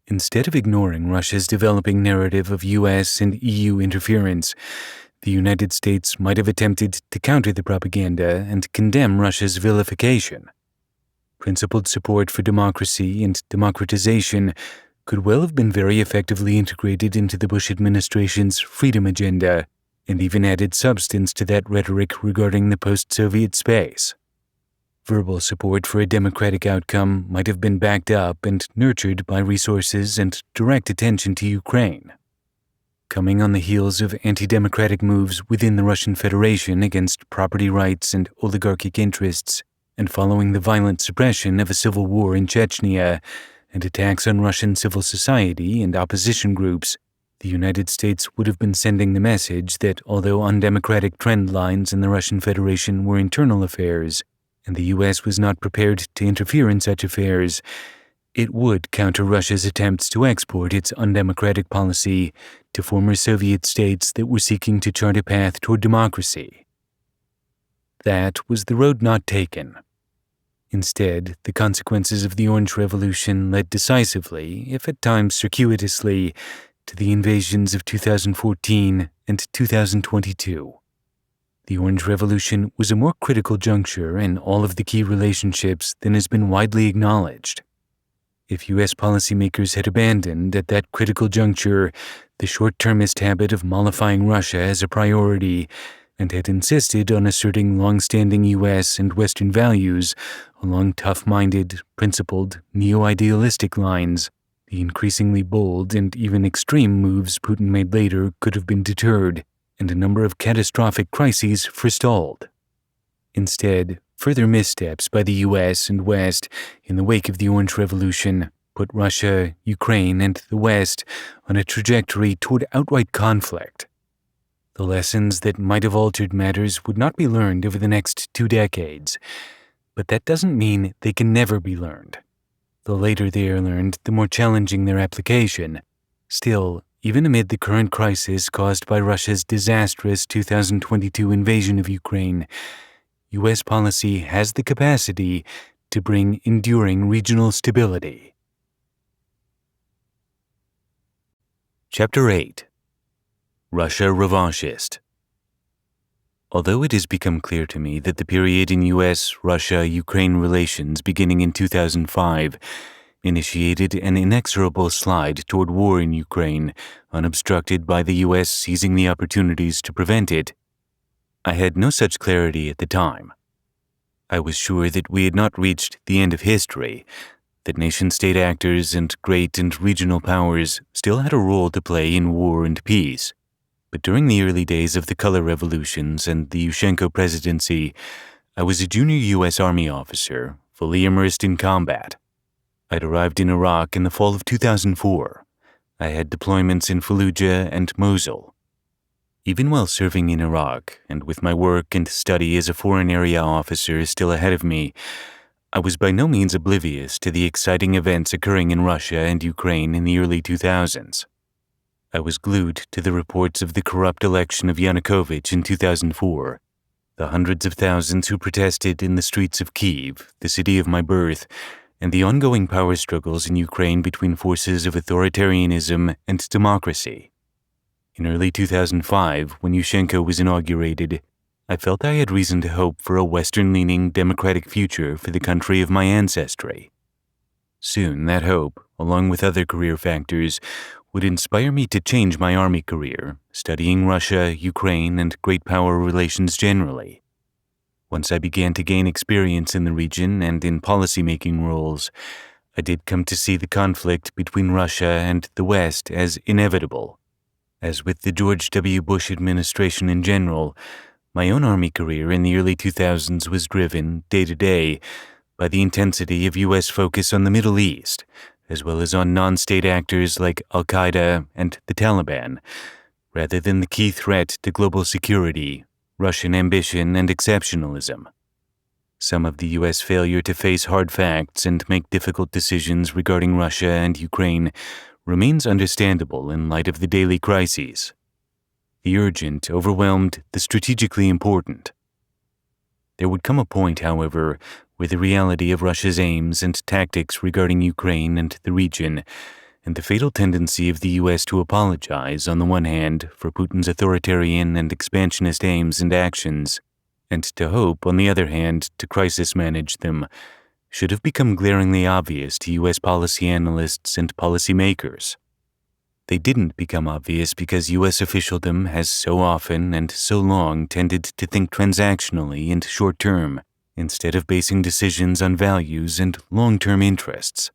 Instead of ignoring Russia's developing narrative of U.S. and EU interference, the United States might have attempted to counter the propaganda and condemn Russia's vilification. Principled support for democracy and democratization could well have been very effectively integrated into the Bush administration's freedom agenda and even added substance to that rhetoric regarding the post-Soviet space. Verbal support for a democratic outcome might have been backed up and nurtured by resources and direct attention to Ukraine. Coming on the heels of anti-democratic moves within the Russian Federation against property rights and oligarchic interests, and following the violent suppression of a civil war in Chechnya and attacks on Russian civil society and opposition groups, the United States would have been sending the message that although undemocratic trend lines in the Russian Federation were internal affairs, and the U.S. was not prepared to interfere in such affairs, it would counter Russia's attempts to export its undemocratic policy to former Soviet states that were seeking to chart a path toward democracy. That was the road not taken. Instead, the consequences of the Orange Revolution led decisively, if at times circuitously, to the invasions of 2014 and 2022. The Orange Revolution was a more critical juncture in all of the key relationships than has been widely acknowledged. If U.S. policymakers had abandoned, at that critical juncture, the short-termist habit of mollifying Russia as a priority and had insisted on asserting long-standing U.S. and Western values along tough-minded, principled, neo-idealistic lines, the increasingly bold and even extreme moves Putin made later could have been deterred, and a number of catastrophic crises forestalled. Instead, further missteps by the U.S. and West in the wake of the Orange Revolution put Russia, Ukraine, and the West on a trajectory toward outright conflict. The lessons that might have altered matters would not be learned over the next 2 decades, but that doesn't mean they can never be learned. The later they are learned, the more challenging their application. Still, even amid the current crisis caused by Russia's disastrous 2022 invasion of Ukraine, U.S. policy has the capacity to bring enduring regional stability. Chapter 8. Russia Revanchist. Although it has become clear to me that the period in U.S.-Russia-Ukraine relations beginning in 2005 initiated an inexorable slide toward war in Ukraine, unobstructed by the U.S. seizing the opportunities to prevent it, I had no such clarity at the time. I was sure that we had not reached the end of history, that nation-state actors and great and regional powers still had a role to play in war and peace. But during the early days of the color revolutions and the Yushchenko presidency, I was a junior U.S. Army officer, fully immersed in combat. I'd arrived in Iraq in the fall of 2004. I had deployments in Fallujah and Mosul. Even while serving in Iraq, and with my work and study as a foreign area officer still ahead of me, I was by no means oblivious to the exciting events occurring in Russia and Ukraine in the early 2000s. I was glued to the reports of the corrupt election of Yanukovych in 2004, the hundreds of thousands who protested in the streets of Kyiv, the city of my birth, and the ongoing power struggles in Ukraine between forces of authoritarianism and democracy. In early 2005, when Yushchenko was inaugurated, I felt I had reason to hope for a Western-leaning democratic future for the country of my ancestry. Soon, that hope, along with other career factors, would inspire me to change my Army career, studying Russia, Ukraine, and great power relations generally. Once I began to gain experience in the region and in policy-making roles, I did come to see the conflict between Russia and the West as inevitable. As with the George W. Bush administration in general, my own Army career in the early 2000s was driven, day to day, by the intensity of U.S. focus on the Middle East, as well as on non-state actors like Al-Qaeda and the Taliban, rather than the key threat to global security, Russian ambition and exceptionalism. Some of the U.S. failure to face hard facts and make difficult decisions regarding Russia and Ukraine remains understandable in light of the daily crises. The urgent overwhelmed the strategically important. There would come a point, however, where the reality of Russia's aims and tactics regarding Ukraine and the region, and the fatal tendency of the U.S. to apologize, on the one hand, for Putin's authoritarian and expansionist aims and actions, and to hope, on the other hand, to crisis manage them, should have become glaringly obvious to U.S. policy analysts and policymakers. They didn't become obvious because U.S. officialdom has so often and so long tended to think transactionally and short-term, instead of basing decisions on values and long-term interests.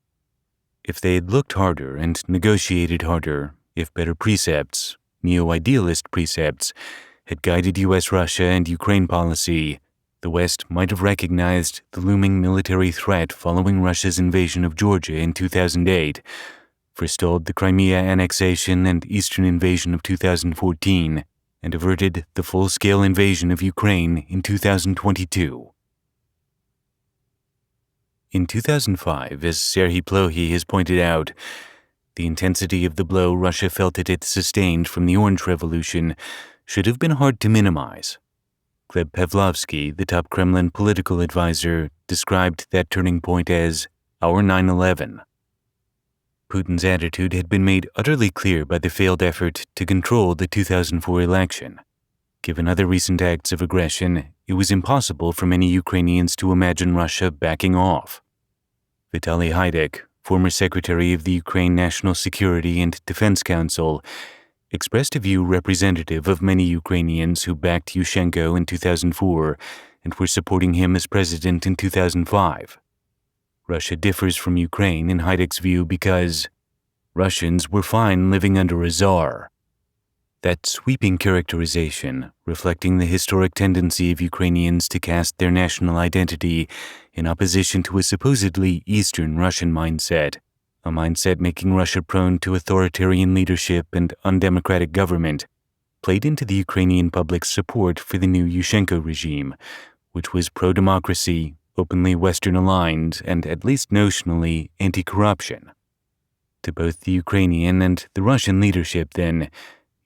If they had looked harder and negotiated harder, if better precepts, neo-idealist precepts, had guided U.S. Russia and Ukraine policy, the West might have recognized the looming military threat following Russia's invasion of Georgia in 2008, forestalled the Crimea annexation and Eastern invasion of 2014, and averted the full-scale invasion of Ukraine in 2022. In 2005, as Serhii Plokhy has pointed out, the intensity of the blow Russia felt it sustained from the Orange Revolution should have been hard to minimize. Gleb Pavlovsky, the top Kremlin political advisor, described that turning point as our 9/11. Putin's attitude had been made utterly clear by the failed effort to control the 2004 election. Given other recent acts of aggression, it was impossible for many Ukrainians to imagine Russia backing off. Vitaly Haiduk, former Secretary of the Ukraine National Security and Defense Council, expressed a view representative of many Ukrainians who backed Yushchenko in 2004 and were supporting him as president in 2005. Russia differs from Ukraine in Haiduk's view because Russians were fine living under a czar. That sweeping characterization, reflecting the historic tendency of Ukrainians to cast their national identity in opposition to a supposedly Eastern Russian mindset, a mindset making Russia prone to authoritarian leadership and undemocratic government, played into the Ukrainian public's support for the new Yushchenko regime, which was pro-democracy, openly Western-aligned, and at least notionally anti-corruption. To both the Ukrainian and the Russian leadership, then,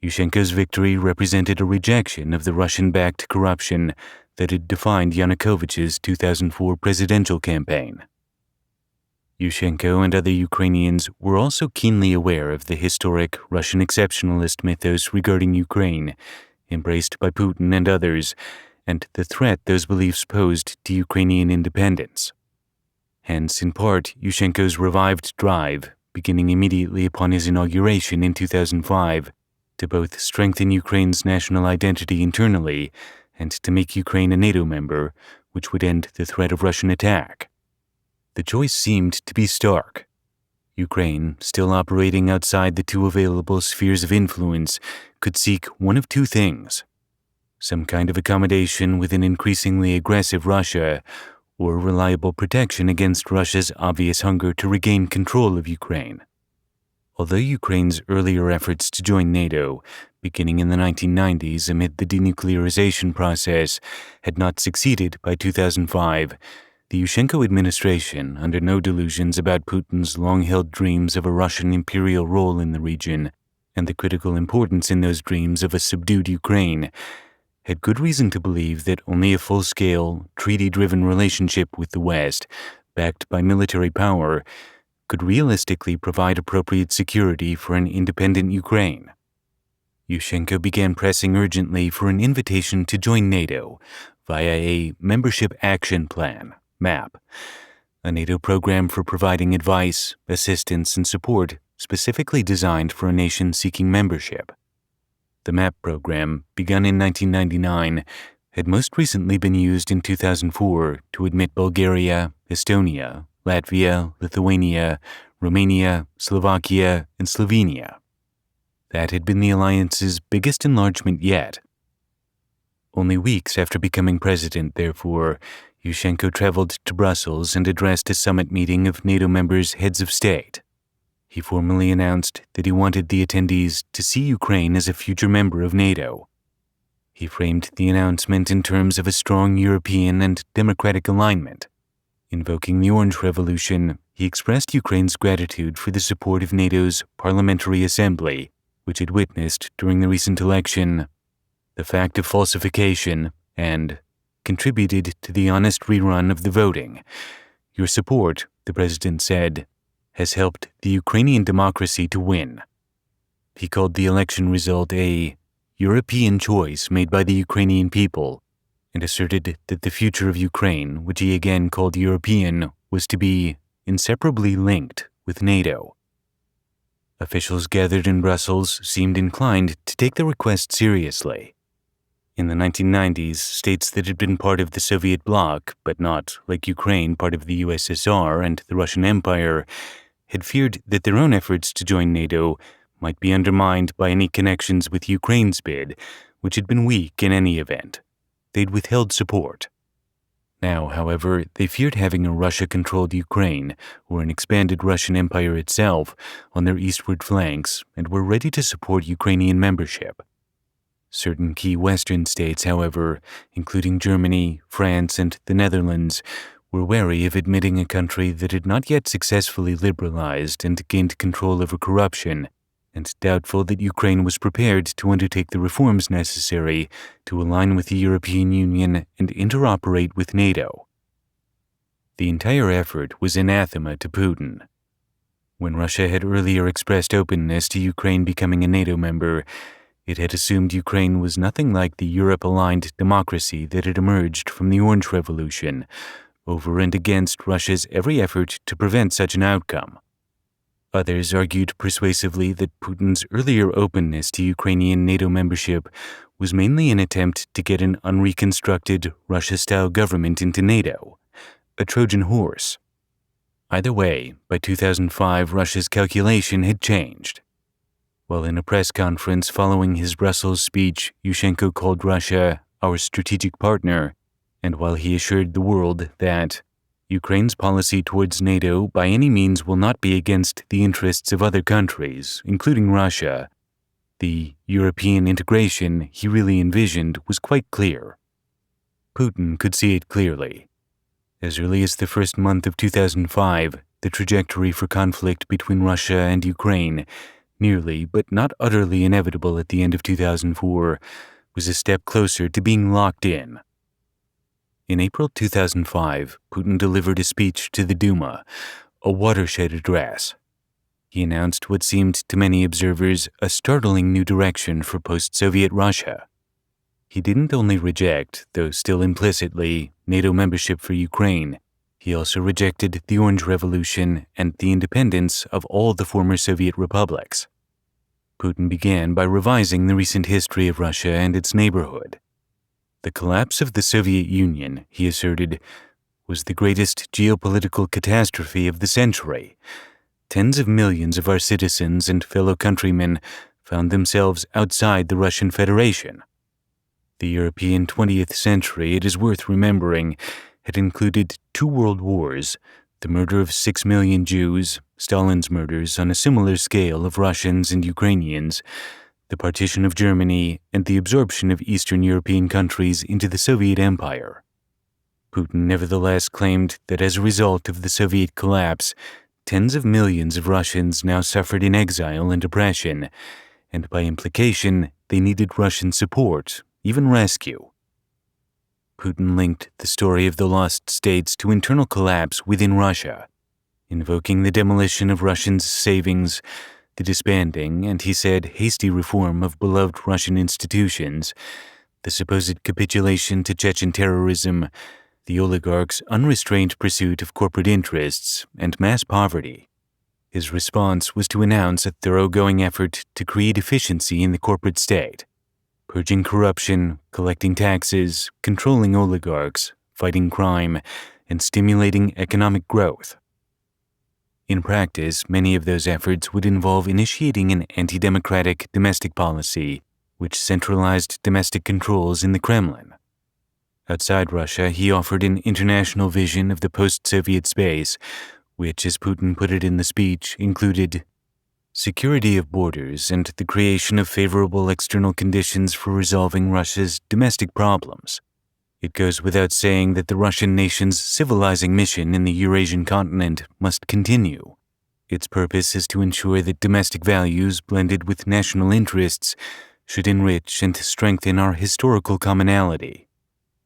Yushchenko's victory represented a rejection of the Russian-backed corruption that had defined Yanukovych's 2004 presidential campaign. Yushchenko and other Ukrainians were also keenly aware of the historic Russian exceptionalist mythos regarding Ukraine, embraced by Putin and others, and the threat those beliefs posed to Ukrainian independence. Hence, in part, Yushchenko's revived drive, beginning immediately upon his inauguration in 2005, to both strengthen Ukraine's national identity internally and to make Ukraine a NATO member, which would end the threat of Russian attack. The choice seemed to be stark. Ukraine, still operating outside the two available spheres of influence, could seek one of two things: some kind of accommodation with an increasingly aggressive Russia, or reliable protection against Russia's obvious hunger to regain control of Ukraine. Although Ukraine's earlier efforts to join NATO, beginning in the 1990s amid the denuclearization process, had not succeeded by 2005, the Yushchenko administration, under no delusions about Putin's long-held dreams of a Russian imperial role in the region and the critical importance in those dreams of a subdued Ukraine, had good reason to believe that only a full-scale, treaty-driven relationship with the West, backed by military power, could realistically provide appropriate security for an independent Ukraine. Yushchenko began pressing urgently for an invitation to join NATO via a Membership Action Plan, MAP, a NATO program for providing advice, assistance, and support specifically designed for a nation seeking membership. The MAP program, begun in 1999, had most recently been used in 2004 to admit Bulgaria, Estonia, Latvia, Lithuania, Romania, Slovakia, and Slovenia. That had been the alliance's biggest enlargement yet. Only weeks after becoming president, therefore, Yushchenko traveled to Brussels and addressed a summit meeting of NATO members' heads of state. He formally announced that he wanted the attendees to see Ukraine as a future member of NATO. He framed the announcement in terms of a strong European and democratic alignment. Invoking the Orange Revolution, he expressed Ukraine's gratitude for the support of NATO's Parliamentary Assembly, which had witnessed, during the recent election, the fact of falsification and contributed to the honest rerun of the voting. Your support, the president said, has helped the Ukrainian democracy to win. He called the election result a European choice made by the Ukrainian people, and asserted that the future of Ukraine, which he again called European, was to be inseparably linked with NATO. Officials gathered in Brussels seemed inclined to take the request seriously. In the 1990s, states that had been part of the Soviet bloc, but not, like Ukraine, part of the USSR and the Russian Empire, had feared that their own efforts to join NATO might be undermined by any connections with Ukraine's bid, which had been weak in any event. They'd withheld support. Now, however, they feared having a Russia-controlled Ukraine, or an expanded Russian Empire itself, on their eastward flanks, and were ready to support Ukrainian membership. Certain key Western states, however, including Germany, France, and the Netherlands, were wary of admitting a country that had not yet successfully liberalized and gained control over corruption, and doubtful that Ukraine was prepared to undertake the reforms necessary to align with the European Union and interoperate with NATO. The entire effort was anathema to Putin. When Russia had earlier expressed openness to Ukraine becoming a NATO member, It had assumed Ukraine was nothing like the Europe-aligned democracy that had emerged from the Orange Revolution, over and against Russia's every effort to prevent such an outcome. Others argued persuasively that Putin's earlier openness to Ukrainian NATO membership was mainly an attempt to get an unreconstructed Russia-style government into NATO, a Trojan horse. Either way, by 2005, Russia's calculation had changed. While in a press conference following his Brussels speech, Yushchenko called Russia our strategic partner, and while he assured the world that Ukraine's policy towards NATO by any means will not be against the interests of other countries, including Russia, the European integration he really envisioned was quite clear. Putin could see it clearly. As early as the first month of 2005, the trajectory for conflict between Russia and Ukraine, nearly but not utterly inevitable at the end of 2004, was a step closer to being locked in. In April 2005, Putin delivered a speech to the Duma, a watershed address. He announced what seemed to many observers a startling new direction for post-Soviet Russia. He didn't only reject, though still implicitly, NATO membership for Ukraine, he also rejected the Orange Revolution and the independence of all the former Soviet republics. Putin began by revising the recent history of Russia and its neighborhood. The collapse of the Soviet Union, he asserted, was the greatest geopolitical catastrophe of the century. Tens of millions of our citizens and fellow countrymen found themselves outside the Russian Federation. The European 20th century, it is worth remembering, had included 2 world wars, the murder of 6 million Jews, Stalin's murders on a similar scale of Russians and Ukrainians, the partition of Germany, and the absorption of Eastern European countries into the Soviet Empire. Putin nevertheless claimed that as a result of the Soviet collapse, tens of millions of Russians now suffered in exile and oppression, and by implication, they needed Russian support, even rescue. Putin linked the story of the lost states to internal collapse within Russia, invoking the demolition of Russians' savings, the disbanding, and he said hasty reform of beloved Russian institutions, the supposed capitulation to Chechen terrorism, the oligarchs' unrestrained pursuit of corporate interests, and mass poverty. His response was to announce a thoroughgoing effort to create efficiency in the corporate state, purging corruption, collecting taxes, controlling oligarchs, fighting crime, and stimulating economic growth. In practice, many of those efforts would involve initiating an anti-democratic domestic policy, which centralized domestic controls in the Kremlin. Outside Russia, he offered an international vision of the post-Soviet space, which, as Putin put it in the speech, included security of borders and the creation of favorable external conditions for resolving Russia's domestic problems. It goes without saying that the Russian nation's civilizing mission in the Eurasian continent must continue. Its purpose is to ensure that domestic values blended with national interests should enrich and strengthen our historical commonality.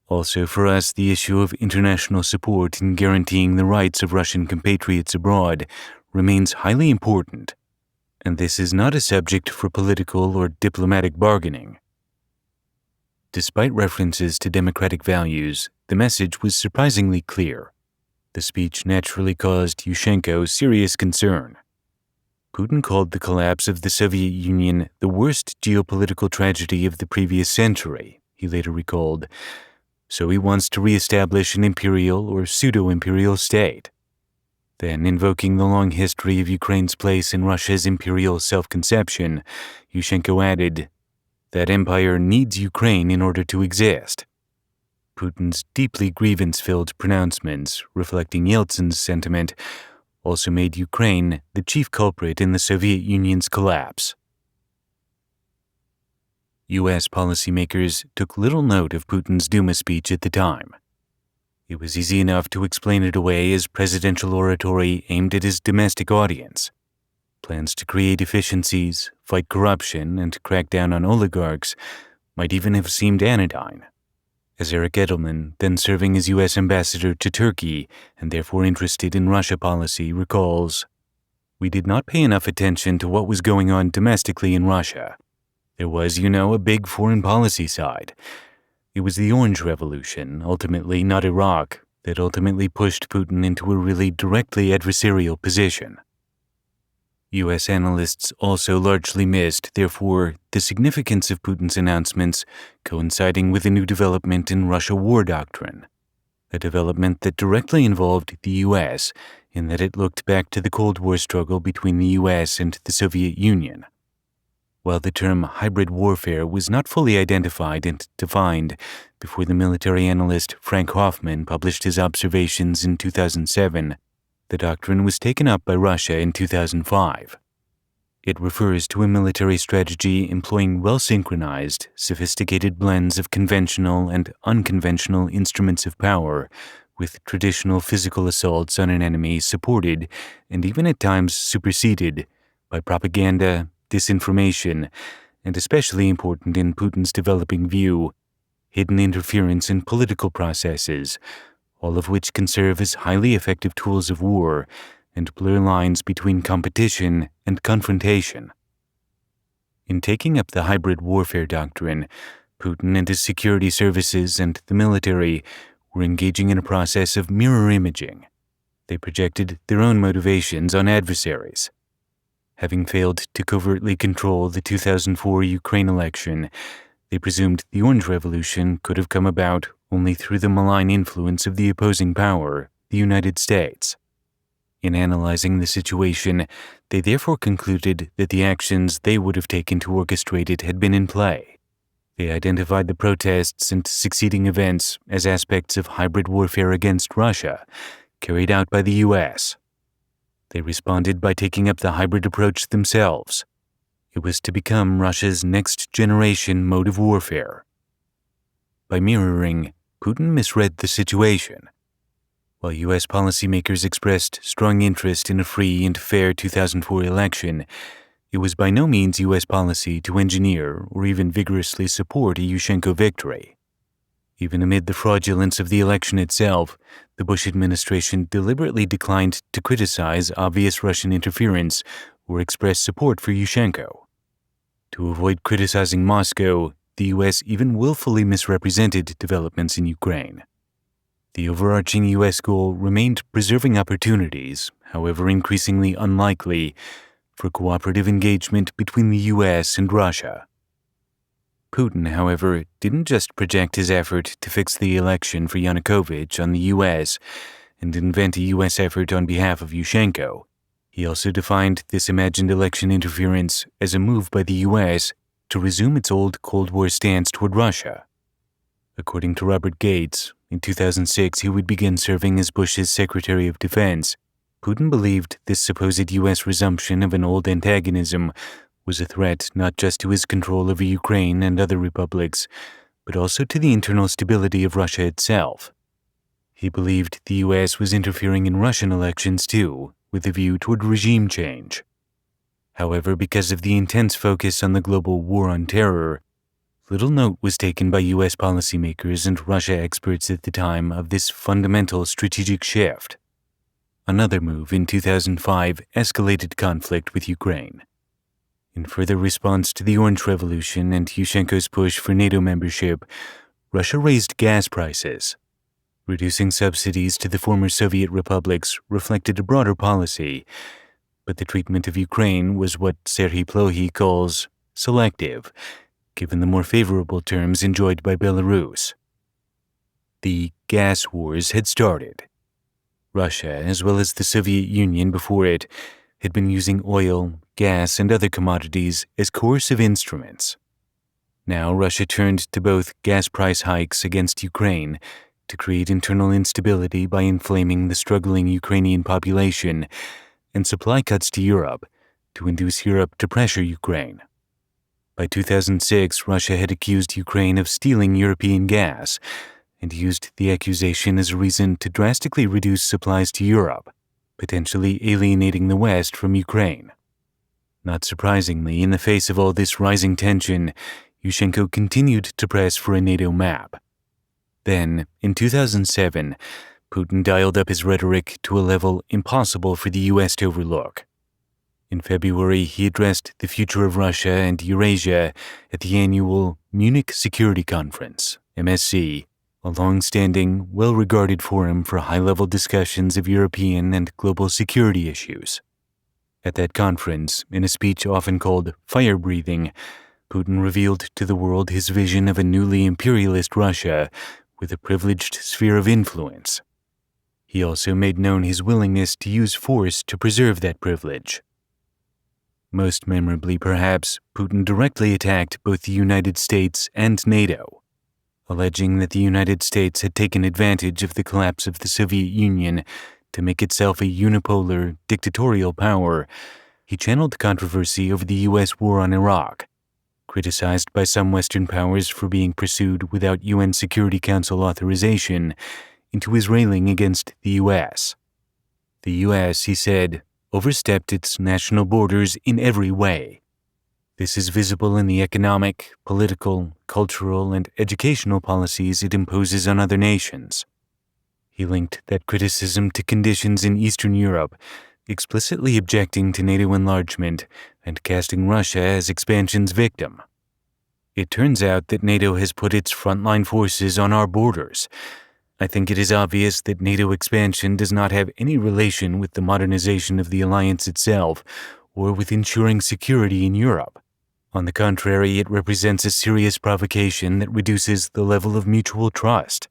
Also, for us, the issue of international support in guaranteeing the rights of Russian compatriots abroad remains highly important, and this is not a subject for political or diplomatic bargaining. Despite references to democratic values, the message was surprisingly clear. The speech naturally caused Yushchenko serious concern. Putin called the collapse of the Soviet Union the worst geopolitical tragedy of the previous century, he later recalled, so he wants to re-establish an imperial or pseudo-imperial state. Then, invoking the long history of Ukraine's place in Russia's imperial self-conception, Yushchenko added, that empire needs Ukraine in order to exist. Putin's deeply grievance-filled pronouncements, reflecting Yeltsin's sentiment, also made Ukraine the chief culprit in the Soviet Union's collapse. U.S. policymakers took little note of Putin's Duma speech at the time. It was easy enough to explain it away as presidential oratory aimed at his domestic audience. Plans to create efficiencies, fight corruption, and crack down on oligarchs might even have seemed anodyne. As Eric Edelman, then serving as U.S. ambassador to Turkey and therefore interested in Russia policy, recalls, "We did not pay enough attention to what was going on domestically in Russia. There was, a big foreign policy side. It was the Orange Revolution, ultimately not Iraq, that ultimately pushed Putin into a really directly adversarial position. U.S. analysts also largely missed, therefore, the significance of Putin's announcements coinciding with a new development in Russia war doctrine, a development that directly involved the U.S. in that it looked back to the Cold War struggle between the U.S. and the Soviet Union. While the term hybrid warfare was not fully identified and defined before the military analyst Frank Hoffman published his observations in 2007, the doctrine was taken up by Russia in 2005. It refers to a military strategy employing well-synchronized, sophisticated blends of conventional and unconventional instruments of power, with traditional physical assaults on an enemy supported, and even at times superseded, by propaganda, disinformation, and especially important in Putin's developing view, hidden interference in political processes, all of which can serve as highly effective tools of war and blur lines between competition and confrontation. In taking up the hybrid warfare doctrine, Putin and his security services and the military were engaging in a process of mirror imaging. They projected their own motivations on adversaries. Having failed to covertly control the 2004 Ukraine election, they presumed the Orange Revolution could have come about only through the malign influence of the opposing power, the United States. In analyzing the situation, they therefore concluded that the actions they would have taken to orchestrate it had been in play. They identified the protests and succeeding events as aspects of hybrid warfare against Russia, carried out by the U.S. They responded by taking up the hybrid approach themselves. It was to become Russia's next-generation mode of warfare. By mirroring, Putin misread the situation. While U.S. policymakers expressed strong interest in a free and fair 2004 election, it was by no means U.S. policy to engineer or even vigorously support a Yushchenko victory. Even amid the fraudulence of the election itself, the Bush administration deliberately declined to criticize obvious Russian interference or express support for Yushchenko. To avoid criticizing Moscow, the U.S. even willfully misrepresented developments in Ukraine. The overarching U.S. goal remained preserving opportunities, however increasingly unlikely, for cooperative engagement between the U.S. and Russia. Putin, however, didn't just project his effort to fix the election for Yanukovych on the U.S. and invent a U.S. effort on behalf of Yushchenko. He also defined this imagined election interference as a move by the U.S. to resume its old Cold War stance toward Russia. According to Robert Gates, in 2006 he would begin serving as Bush's Secretary of Defense. Putin believed this supposed U.S. resumption of an old antagonism was a threat not just to his control over Ukraine and other republics, but also to the internal stability of Russia itself. He believed the U.S. was interfering in Russian elections too, with a view toward regime change. However, because of the intense focus on the global war on terror, little note was taken by U.S. policymakers and Russia experts at the time of this fundamental strategic shift. Another move in 2005 escalated conflict with Ukraine. In further response to the Orange Revolution and Yushchenko's push for NATO membership, Russia raised gas prices. Reducing subsidies to the former Soviet republics reflected a broader policy, but the treatment of Ukraine was what Serhii Plokhy calls selective, given the more favorable terms enjoyed by Belarus. The gas wars had started. Russia, as well as the Soviet Union before it, had been using oil, gas, and other commodities as coercive instruments. Now Russia turned to both gas price hikes against Ukraine to create internal instability by inflaming the struggling Ukrainian population, and supply cuts to Europe to induce Europe to pressure Ukraine. By 2006, Russia had accused Ukraine of stealing European gas and used the accusation as a reason to drastically reduce supplies to Europe, potentially alienating the West from Ukraine. Not surprisingly, in the face of all this rising tension, Yushchenko continued to press for a NATO map. Then, in 2007, Putin dialed up his rhetoric to a level impossible for the U.S. to overlook. In February, he addressed the future of Russia and Eurasia at the annual Munich Security Conference, MSC, a long-standing, well-regarded forum for high-level discussions of European and global security issues. At that conference, in a speech often called fire-breathing, Putin revealed to the world his vision of a newly imperialist Russia with a privileged sphere of influence. He also made known his willingness to use force to preserve that privilege. Most memorably, perhaps, Putin directly attacked both the United States and NATO, alleging that the United States had taken advantage of the collapse of the Soviet Union to make itself a unipolar, dictatorial power. He channeled controversy over the U.S. war on Iraq, criticized by some Western powers for being pursued without UN Security Council authorization, into his railing against the U.S. The U.S., he said, overstepped its national borders in every way. This is visible in the economic, political, cultural, and educational policies it imposes on other nations. He linked that criticism to conditions in Eastern Europe, explicitly objecting to NATO enlargement and casting Russia as expansion's victim. It turns out that NATO has put its frontline forces on our borders. I think it is obvious that NATO expansion does not have any relation with the modernization of the alliance itself or with ensuring security in Europe. On the contrary, it represents a serious provocation that reduces the level of mutual trust.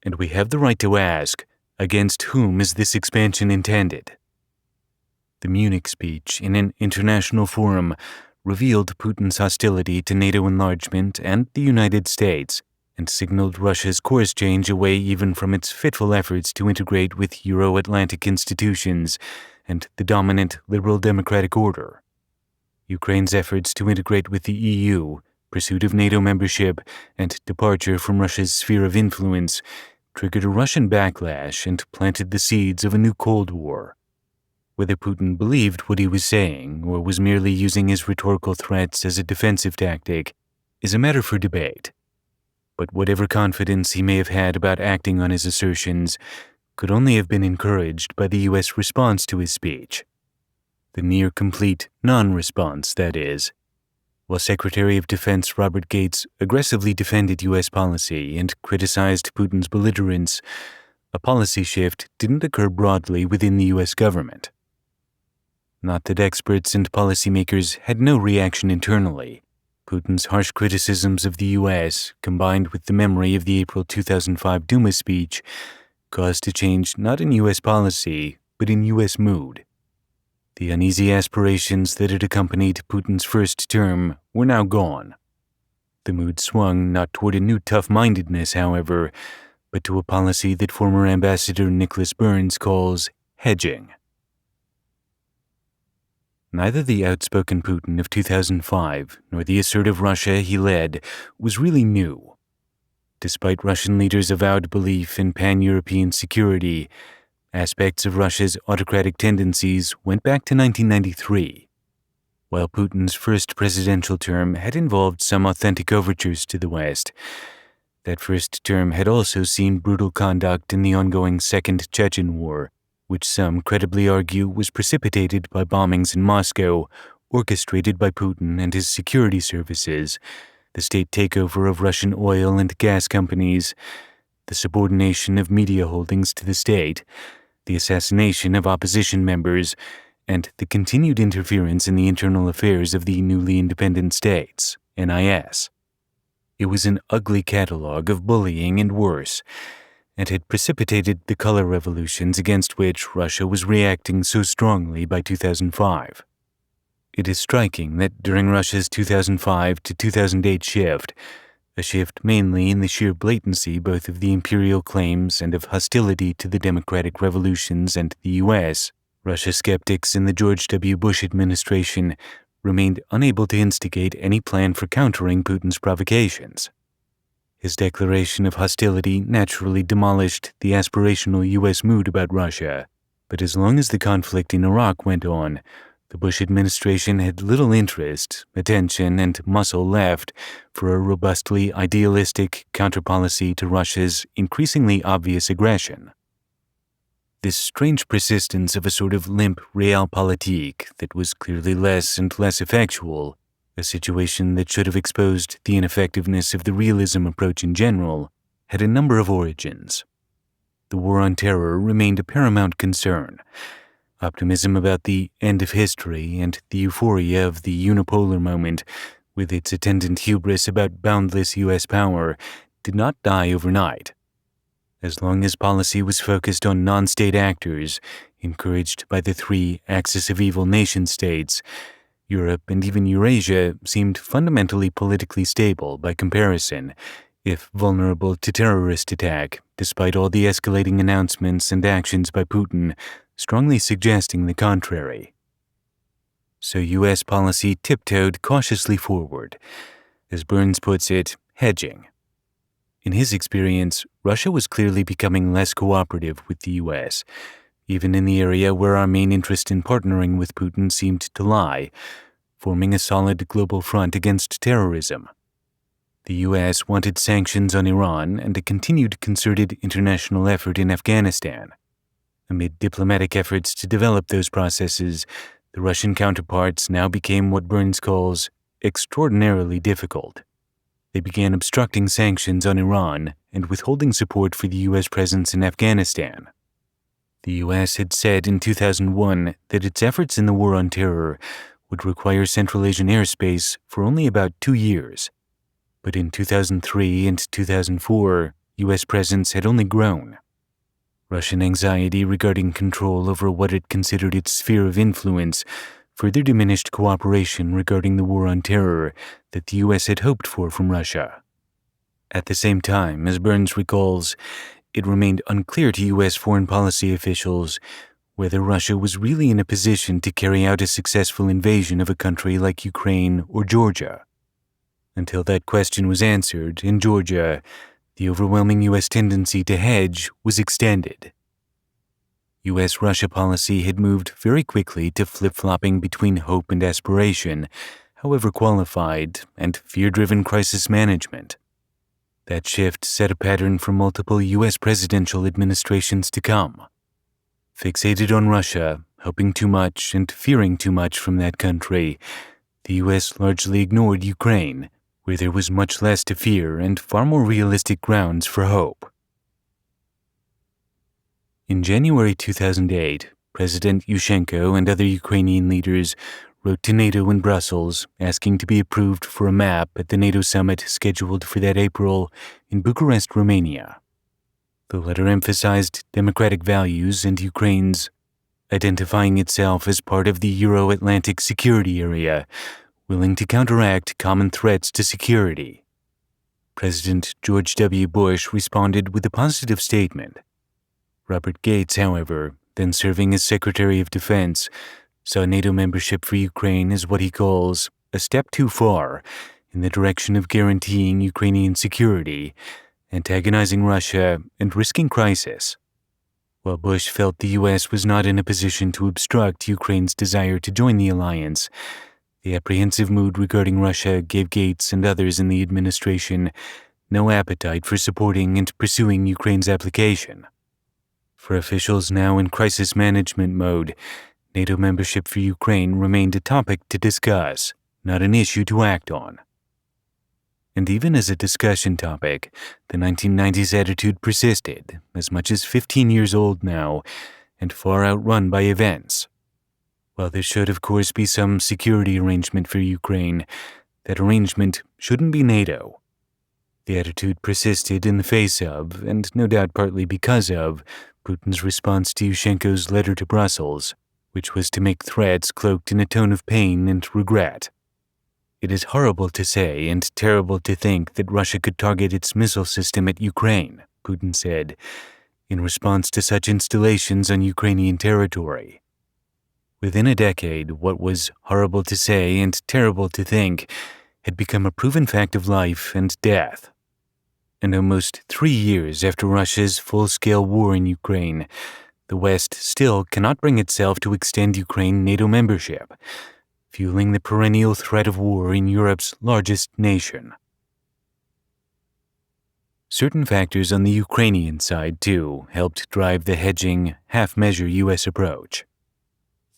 And we have the right to ask, against whom is this expansion intended? The Munich speech in an international forum revealed Putin's hostility to NATO enlargement and the United States, and signaled Russia's course change away even from its fitful efforts to integrate with Euro-Atlantic institutions and the dominant liberal democratic order. Ukraine's efforts to integrate with the EU, pursuit of NATO membership, and departure from Russia's sphere of influence triggered a Russian backlash and planted the seeds of a new Cold War. Whether Putin believed what he was saying or was merely using his rhetorical threats as a defensive tactic is a matter for debate. But whatever confidence he may have had about acting on his assertions could only have been encouraged by the U.S. response to his speech. The near-complete non-response, that is. While Secretary of Defense Robert Gates aggressively defended U.S. policy and criticized Putin's belligerence, a policy shift didn't occur broadly within the U.S. government. Not that experts and policymakers had no reaction internally. Putin's harsh criticisms of the U.S., combined with the memory of the April 2005 Duma speech, caused a change not in U.S. policy, but in U.S. mood. The uneasy aspirations that had accompanied Putin's first term were now gone. The mood swung not toward a new tough-mindedness, however, but to a policy that former Ambassador Nicholas Burns calls hedging. Neither the outspoken Putin of 2005 nor the assertive Russia he led was really new. Despite Russian leaders' avowed belief in pan-European security, aspects of Russia's autocratic tendencies went back to 1993. While Putin's first presidential term had involved some authentic overtures to the West, that first term had also seen brutal conduct in the ongoing Second Chechen War, which some credibly argue was precipitated by bombings in Moscow, orchestrated by Putin and his security services, the state takeover of Russian oil and gas companies, the subordination of media holdings to the state, the assassination of opposition members, and the continued interference in the internal affairs of the newly independent states, NIS. It was an ugly catalogue of bullying and worse, and had precipitated the color revolutions against which Russia was reacting so strongly by 2005. It is striking that during Russia's 2005 to 2008 shift, a shift mainly in the sheer blatancy both of the imperial claims and of hostility to the democratic revolutions and the U.S., Russia skeptics in the George W. Bush administration remained unable to instigate any plan for countering Putin's provocations. His declaration of hostility naturally demolished the aspirational U.S. mood about Russia, but as long as the conflict in Iraq went on, the Bush administration had little interest, attention, and muscle left for a robustly idealistic counterpolicy to Russia's increasingly obvious aggression. this strange persistence of a sort of limp realpolitik that was clearly less and less effectual, a situation that should have exposed the ineffectiveness of the realism approach in general, had a number of origins. The war on terror remained a paramount concern. Optimism about the end of history and the euphoria of the unipolar moment, with its attendant hubris about boundless U.S. power, did not die overnight. As long as policy was focused on non-state actors, encouraged by the three axis of evil nation-states, Europe and even Eurasia seemed fundamentally politically stable by comparison, if vulnerable to terrorist attack, despite all the escalating announcements and actions by Putin, strongly suggesting the contrary. So U.S. policy tiptoed cautiously forward, as Burns puts it, hedging. In his experience, Russia was clearly becoming less cooperative with the U.S., even in the area where our main interest in partnering with Putin seemed to lie, forming a solid global front against terrorism. The U.S. wanted sanctions on Iran and a continued concerted international effort in Afghanistan. Amid diplomatic efforts to develop those processes, the Russian counterparts now became what Burns calls extraordinarily difficult. They began obstructing sanctions on Iran and withholding support for the U.S. presence in Afghanistan. The U.S. had said in 2001 that its efforts in the war on terror would require Central Asian airspace for only about 2 years. But in 2003 and 2004, U.S. presence had only grown. Russian anxiety regarding control over what it considered its sphere of influence further diminished cooperation regarding the war on terror that the U.S. had hoped for from Russia. At the same time, as Burns recalls, it remained unclear to U.S. foreign policy officials whether Russia was really in a position to carry out a successful invasion of a country like Ukraine or Georgia. Until that question was answered, in Georgia, the overwhelming U.S. tendency to hedge was extended. U.S.-Russia policy had moved very quickly to flip-flopping between hope and aspiration, however qualified, and fear-driven crisis management. That shift set a pattern for multiple U.S. presidential administrations to come. Fixated on Russia, hoping too much and fearing too much from that country, the U.S. largely ignored Ukraine, where there was much less to fear and far more realistic grounds for hope. In January 2008, President Yushchenko and other Ukrainian leaders wrote to NATO in Brussels asking to be approved for a map at the NATO summit scheduled for that April in Bucharest, Romania. The letter emphasized democratic values and Ukraine's identifying itself as part of the Euro-Atlantic security area, willing to counteract common threats to security. President George W. Bush responded with a positive statement. Robert Gates, however, then serving as Secretary of Defense, saw NATO membership for Ukraine as what he calls a step too far in the direction of guaranteeing Ukrainian security, antagonizing Russia, and risking crisis. While Bush felt the U.S. was not in a position to obstruct Ukraine's desire to join the alliance, the apprehensive mood regarding Russia gave Gates and others in the administration no appetite for supporting and pursuing Ukraine's application. For officials now in crisis management mode, NATO membership for Ukraine remained a topic to discuss, not an issue to act on. And even as a discussion topic, the 1990s attitude persisted, as much as 15 years old now, and far outrun by events. While there should of course be some security arrangement for Ukraine, that arrangement shouldn't be NATO. The attitude persisted in the face of, and no doubt partly because of, Putin's response to Yushchenko's letter to Brussels, which was to make threats cloaked in a tone of pain and regret. It is horrible to say and terrible to think that Russia could target its missile system at Ukraine, Putin said, in response to such installations on Ukrainian territory. Within a decade, what was horrible to say and terrible to think had become a proven fact of life and death. And almost 3 years after Russia's full-scale war in Ukraine, the West still cannot bring itself to extend Ukraine NATO membership, fueling the perennial threat of war in Europe's largest nation. Certain factors on the Ukrainian side, too, helped drive the hedging, half-measure U.S. approach.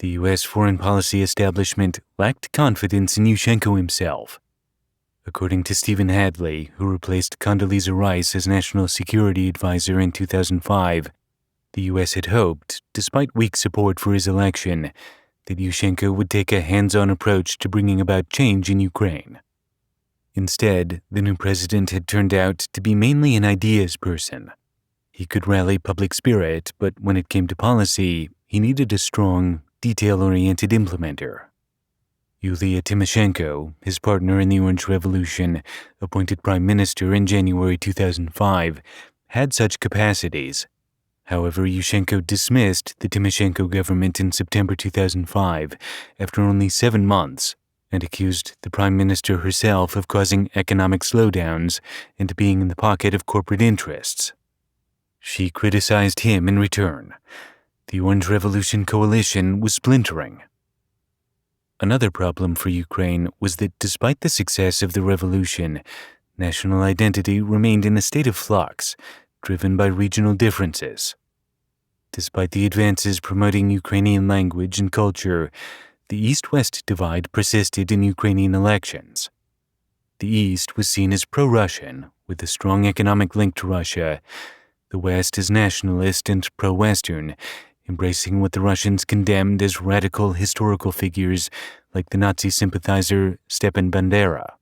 The U.S. foreign policy establishment lacked confidence in Yushchenko himself. According to Stephen Hadley, who replaced Condoleezza Rice as National Security Advisor in 2005, the U.S. had hoped, despite weak support for his election, that Yushchenko would take a hands-on approach to bringing about change in Ukraine. Instead, the new president had turned out to be mainly an ideas person. He could rally public spirit, but when it came to policy, he needed a strong, detail-oriented implementer. Yulia Tymoshenko, his partner in the Orange Revolution, appointed prime minister in January 2005, had such capacities. However, Yushchenko dismissed the Tymoshenko government in September 2005 after only 7 months and accused the prime minister herself of causing economic slowdowns and being in the pocket of corporate interests. She criticized him in return. The Orange Revolution coalition was splintering. Another problem for Ukraine was that despite the success of the revolution, national identity remained in a state of flux, driven by regional differences. Despite the advances promoting Ukrainian language and culture, the East-West divide persisted in Ukrainian elections. The East was seen as pro-Russian, with a strong economic link to Russia, the West as nationalist and pro-Western, embracing what the Russians condemned as radical historical figures like the Nazi sympathizer Stepan Bandera.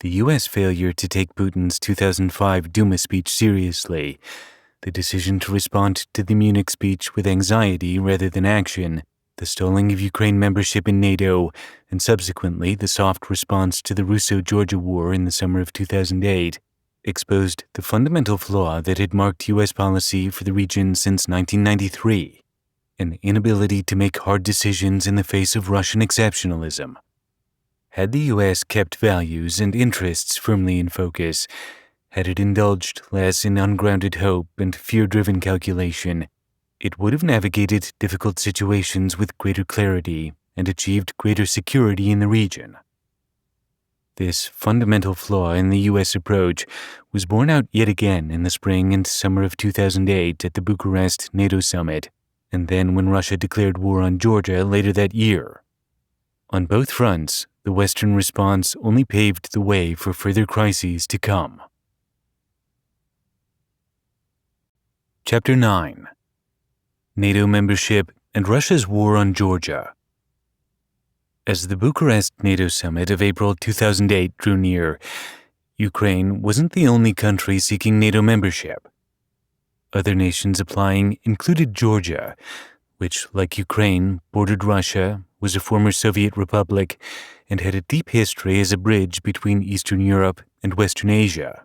The U.S. failure to take Putin's 2005 Duma speech seriously, the decision to respond to the Munich speech with anxiety rather than action, the stalling of Ukraine membership in NATO, and subsequently the soft response to the Russo-Georgia War in the summer of 2008, exposed the fundamental flaw that had marked U.S. policy for the region since 1993, an inability to make hard decisions in the face of Russian exceptionalism. Had the U.S. kept values and interests firmly in focus, had it indulged less in ungrounded hope and fear-driven calculation, it would have navigated difficult situations with greater clarity and achieved greater security in the region. This fundamental flaw in the U.S. approach was borne out yet again in the spring and summer of 2008 at the Bucharest NATO summit, and then when Russia declared war on Georgia later that year. On both fronts, the Western response only paved the way for further crises to come. Chapter 9: NATO membership and Russia's war on Georgia. As the Bucharest NATO summit of April 2008 drew near, Ukraine wasn't the only country seeking NATO membership. Other nations applying included Georgia, which, like Ukraine, bordered Russia, was a former Soviet republic, and had a deep history as a bridge between Eastern Europe and Western Asia.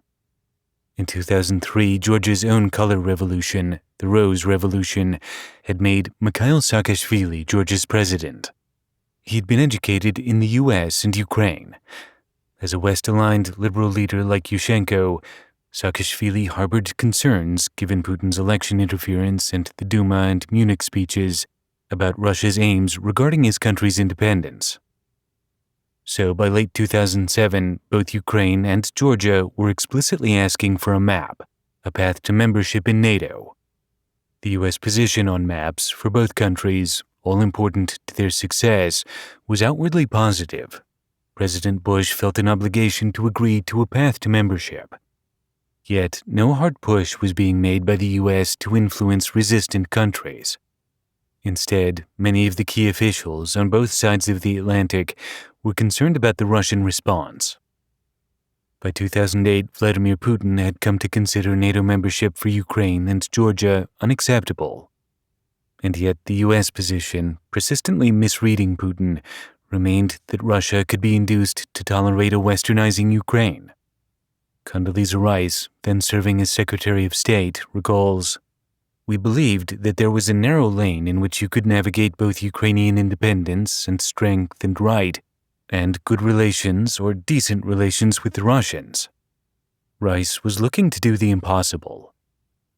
In 2003, Georgia's own color revolution, the Rose Revolution, had made Mikhail Saakashvili Georgia's president. He'd been educated in the U.S. and Ukraine. As a West-aligned liberal leader like Yushchenko, Saakashvili harbored concerns, given Putin's election interference and the Duma and Munich speeches, about Russia's aims regarding his country's independence. So by late 2007, both Ukraine and Georgia were explicitly asking for a map, a path to membership in NATO. The U.S. position on maps for both countries, all important to their success, was outwardly positive. President Bush felt an obligation to agree to a path to membership. Yet, no hard push was being made by the U.S. to influence resistant countries. Instead, many of the key officials on both sides of the Atlantic were concerned about the Russian response. By 2008, Vladimir Putin had come to consider NATO membership for Ukraine and Georgia unacceptable. And yet the U.S. position, persistently misreading Putin, remained that Russia could be induced to tolerate a westernizing Ukraine. Condoleezza Rice, then serving as Secretary of State, recalls, "We believed that there was a narrow lane in which you could navigate both Ukrainian independence and strength and right, and good relations or decent relations with the Russians." Rice was looking to do the impossible.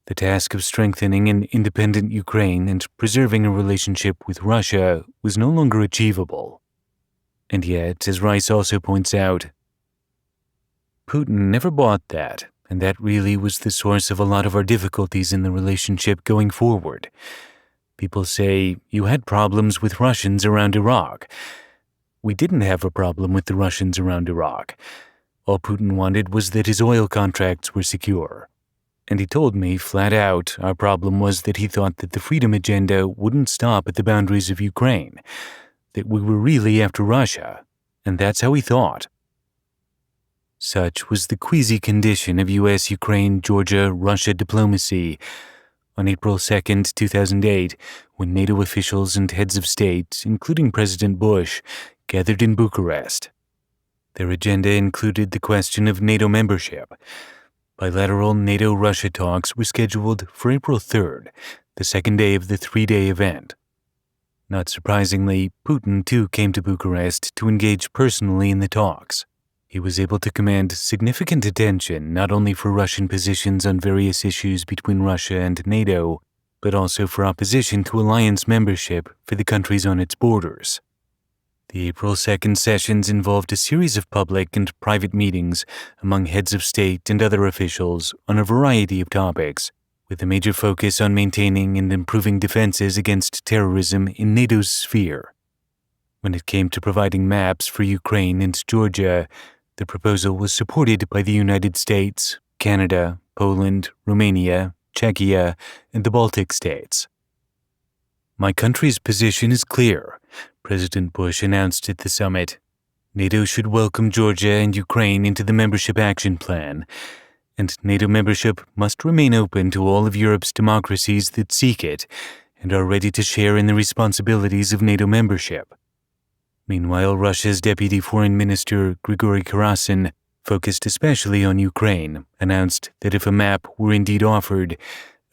The task of strengthening an independent Ukraine and preserving a relationship with Russia was no longer achievable. And yet, as Rice also points out, Putin never bought that, and that really was the source of a lot of our difficulties in the relationship going forward. People say, you had problems with Russians around Iraq. We didn't have a problem with the Russians around Iraq. All Putin wanted was that his oil contracts were secure. And he told me flat out our problem was that he thought that the freedom agenda wouldn't stop at the boundaries of Ukraine, that we were really after Russia, and that's how he thought. Such was the queasy condition of U.S., Ukraine, Georgia, Russia diplomacy on April 2, 2008, when NATO officials and heads of state, including President Bush, gathered in Bucharest. Their agenda included the question of NATO membership. Bilateral NATO-Russia talks were scheduled for April 3rd, the second day of the three-day event. Not surprisingly, Putin too came to Bucharest to engage personally in the talks. He was able to command significant attention not only for Russian positions on various issues between Russia and NATO, but also for opposition to alliance membership for the countries on its borders. The April 2nd sessions involved a series of public and private meetings among heads of state and other officials on a variety of topics, with a major focus on maintaining and improving defenses against terrorism in NATO's sphere. When it came to providing maps for Ukraine and Georgia, the proposal was supported by the United States, Canada, Poland, Romania, Czechia, and the Baltic states. My country's position is clear, President Bush announced at the summit. NATO should welcome Georgia and Ukraine into the Membership Action Plan, and NATO membership must remain open to all of Europe's democracies that seek it and are ready to share in the responsibilities of NATO membership. Meanwhile, Russia's Deputy Foreign Minister Grigory Karasin, focused especially on Ukraine, announced that if a map were indeed offered,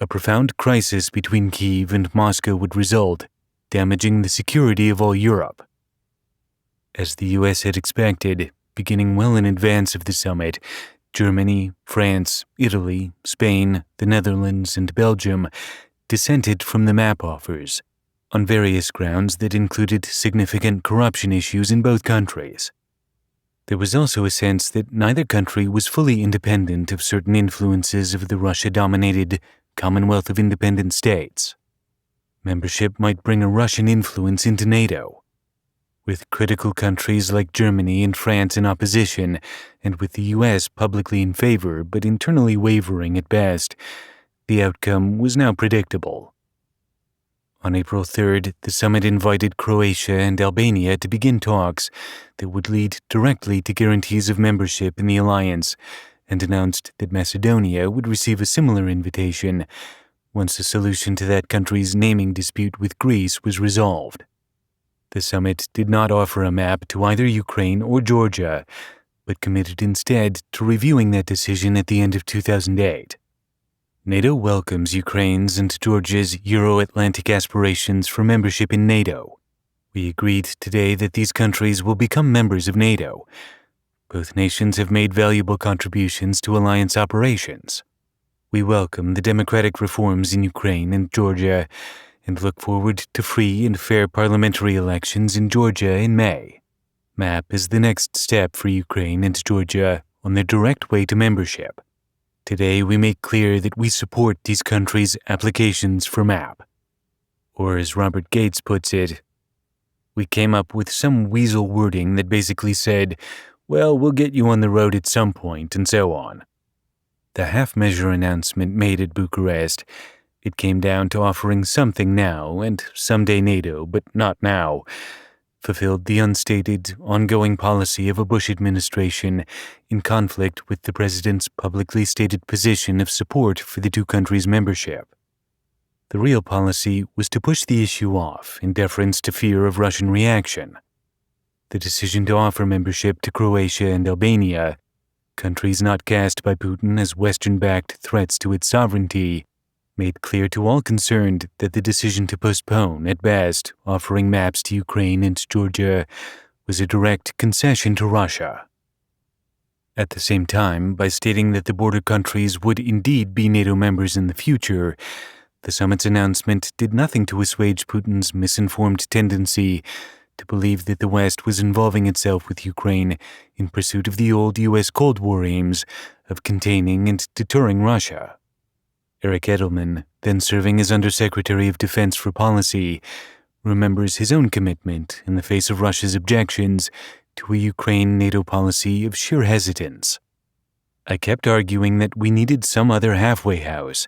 a profound crisis between Kyiv and Moscow would result, damaging the security of all Europe. As the U.S. had expected, beginning well in advance of the summit, Germany, France, Italy, Spain, the Netherlands, and Belgium dissented from the map offers, on various grounds that included significant corruption issues in both countries. There was also a sense that neither country was fully independent of certain influences of the Russia-dominated Commonwealth of Independent States. Membership might bring a Russian influence into NATO. With critical countries like Germany and France in opposition, and with the U.S. publicly in favor but internally wavering at best, the outcome was now predictable. On April 3rd, the summit invited Croatia and Albania to begin talks that would lead directly to guarantees of membership in the alliance, and announced that Macedonia would receive a similar invitation once a solution to that country's naming dispute with Greece was resolved. The summit did not offer a map to either Ukraine or Georgia, but committed instead to reviewing that decision at the end of 2008. NATO welcomes Ukraine's and Georgia's Euro-Atlantic aspirations for membership in NATO. We agreed today that these countries will become members of NATO. Both nations have made valuable contributions to alliance operations. We welcome the democratic reforms in Ukraine and Georgia and look forward to free and fair parliamentary elections in Georgia in May. MAP is the next step for Ukraine and Georgia on their direct way to membership. Today, we make clear that we support these countries' applications for MAP. Or as Robert Gates puts it, we came up with some weasel wording that basically said, well, we'll get you on the road at some point, and so on. The half-measure announcement made at Bucharest, it came down to offering something now and someday NATO, but not now, fulfilled the unstated, ongoing policy of a Bush administration in conflict with the president's publicly stated position of support for the two countries' membership. The real policy was to push the issue off in deference to fear of Russian reaction. The decision to offer membership to Croatia and Albania, countries not cast by Putin as Western-backed threats to its sovereignty, made clear to all concerned that the decision to postpone, at best, offering maps to Ukraine and Georgia was a direct concession to Russia. At the same time, by stating that the border countries would indeed be NATO members in the future, the summit's announcement did nothing to assuage Putin's misinformed tendency to believe that the West was involving itself with Ukraine in pursuit of the old U.S. Cold War aims of containing and deterring Russia. Eric Edelman, then serving as Undersecretary of Defense for Policy, remembers his own commitment in the face of Russia's objections to a Ukraine-NATO policy of sheer hesitance. I kept arguing that we needed some other halfway house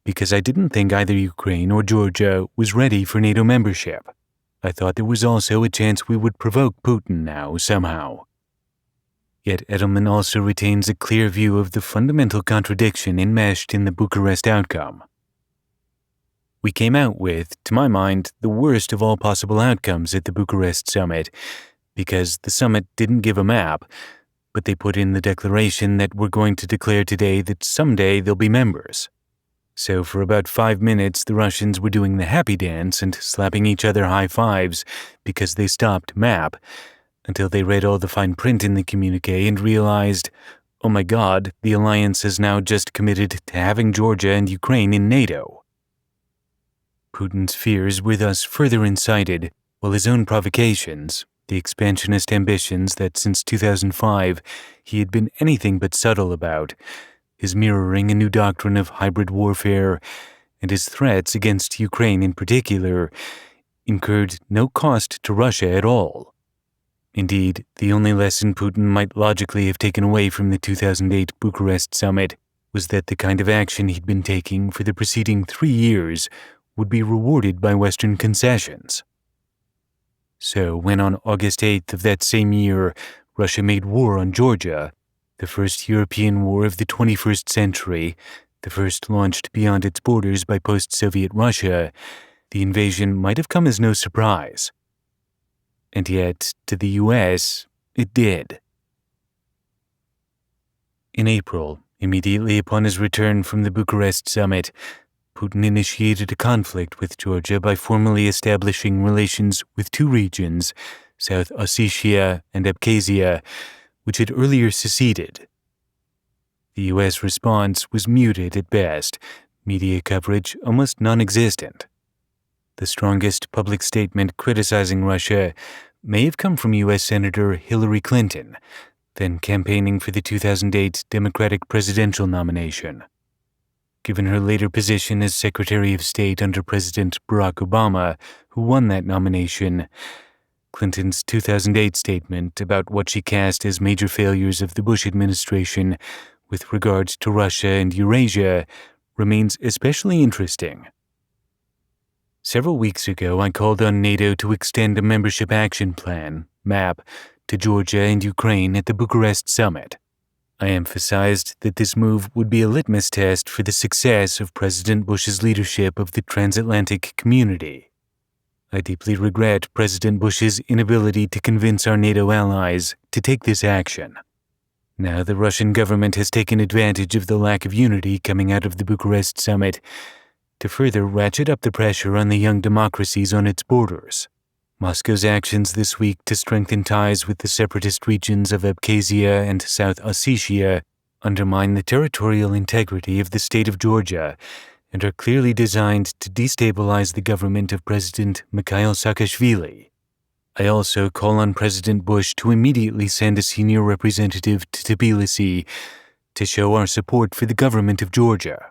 because I didn't think either Ukraine or Georgia was ready for NATO membership. I thought there was also a chance we would provoke Putin now somehow. Yet Edelman also retains a clear view of the fundamental contradiction enmeshed in the Bucharest outcome. We came out with, to my mind, the worst of all possible outcomes at the Bucharest summit, because the summit didn't give a map, but they put in the declaration that we're going to declare today that someday they'll be members. So for about 5 minutes, the Russians were doing the happy dance and slapping each other high fives because they stopped map, until they read all the fine print in the communiqué and realized, oh my God, the alliance has now just committed to having Georgia and Ukraine in NATO. Putin's fears were thus further incited, while his own provocations, the expansionist ambitions that since 2005 he had been anything but subtle about, his mirroring a new doctrine of hybrid warfare, and his threats against Ukraine in particular, incurred no cost to Russia at all. Indeed, the only lesson Putin might logically have taken away from the 2008 Bucharest summit was that the kind of action he'd been taking for the preceding 3 years would be rewarded by Western concessions. So when on August 8th of that same year, Russia made war on Georgia, the first European war of the 21st century, the first launched beyond its borders by post-Soviet Russia, the invasion might have come as no surprise. And yet, to the U.S., it did. In April, immediately upon his return from the Bucharest summit, Putin initiated a conflict with Georgia by formally establishing relations with 2 regions, South Ossetia and Abkhazia, which had earlier seceded. The U.S. response was muted at best, media coverage almost non-existent. The strongest public statement criticizing Russia may have come from U.S. Senator Hillary Clinton, then campaigning for the 2008 Democratic presidential nomination. Given her later position as Secretary of State under President Barack Obama, who won that nomination, Clinton's 2008 statement about what she cast as major failures of the Bush administration with regards to Russia and Eurasia remains especially interesting. Several weeks ago, I called on NATO to extend a membership action plan, MAP, to Georgia and Ukraine at the Bucharest summit. I emphasized that this move would be a litmus test for the success of President Bush's leadership of the transatlantic community. I deeply regret President Bush's inability to convince our NATO allies to take this action. Now the Russian government has taken advantage of the lack of unity coming out of the Bucharest summit to further ratchet up the pressure on the young democracies on its borders. Moscow's actions this week to strengthen ties with the separatist regions of Abkhazia and South Ossetia undermine the territorial integrity of the state of Georgia and are clearly designed to destabilize the government of President Mikhail Saakashvili. I also call on President Bush to immediately send a senior representative to Tbilisi to show our support for the government of Georgia.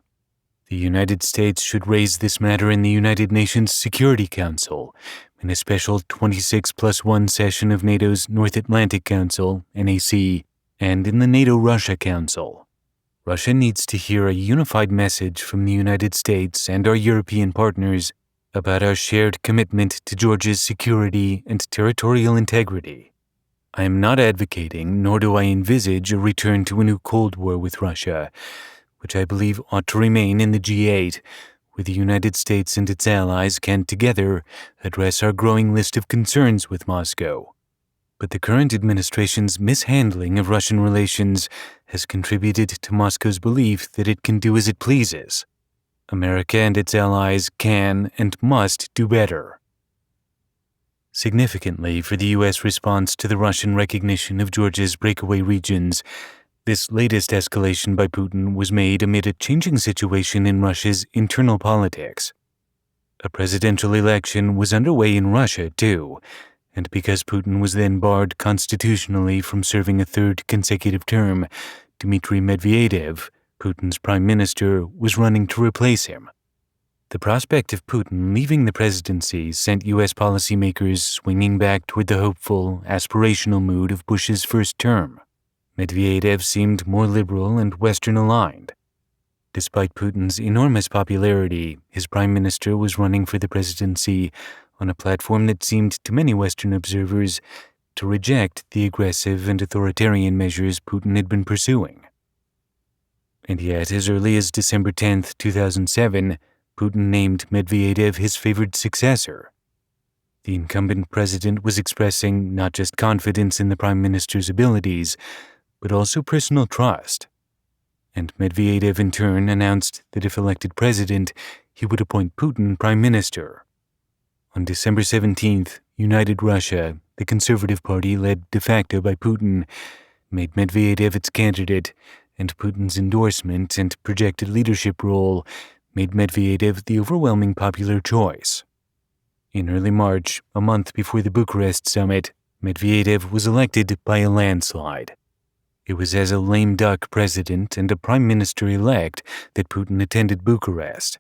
The United States should raise this matter in the United Nations Security Council, in a special 26+1 session of NATO's North Atlantic Council, NAC, and in the NATO-Russia Council. Russia needs to hear a unified message from the United States and our European partners about our shared commitment to Georgia's security and territorial integrity. I am not advocating, nor do I envisage a return to a new Cold War with Russia, which I believe ought to remain in the G8, where the United States and its allies can together address our growing list of concerns with Moscow. But the current administration's mishandling of Russian relations has contributed to Moscow's belief that it can do as it pleases. America and its allies can and must do better. Significantly for the U.S. response to the Russian recognition of Georgia's breakaway regions, this latest escalation by Putin was made amid a changing situation in Russia's internal politics. A presidential election was underway in Russia, too, and because Putin was then barred constitutionally from serving a 3rd consecutive term Dmitry Medvedev, Putin's prime minister, was running to replace him. The prospect of Putin leaving the presidency sent U.S. policymakers swinging back toward the hopeful, aspirational mood of Bush's first term. Medvedev seemed more liberal and Western-aligned. Despite Putin's enormous popularity, his prime minister was running for the presidency on a platform that seemed to many Western observers to reject the aggressive and authoritarian measures Putin had been pursuing. And yet, as early as December 10, 2007, Putin named Medvedev his favored successor. The incumbent president was expressing not just confidence in the prime minister's abilities, but also personal trust. And Medvedev in turn announced that if elected president, he would appoint Putin prime minister. On December 17th, United Russia, the Conservative Party led de facto by Putin, made Medvedev its candidate, and Putin's endorsement and projected leadership role made Medvedev the overwhelming popular choice. In early March, a month before the Bucharest summit, Medvedev was elected by a landslide. It was as a lame duck president and a prime minister-elect that Putin attended Bucharest.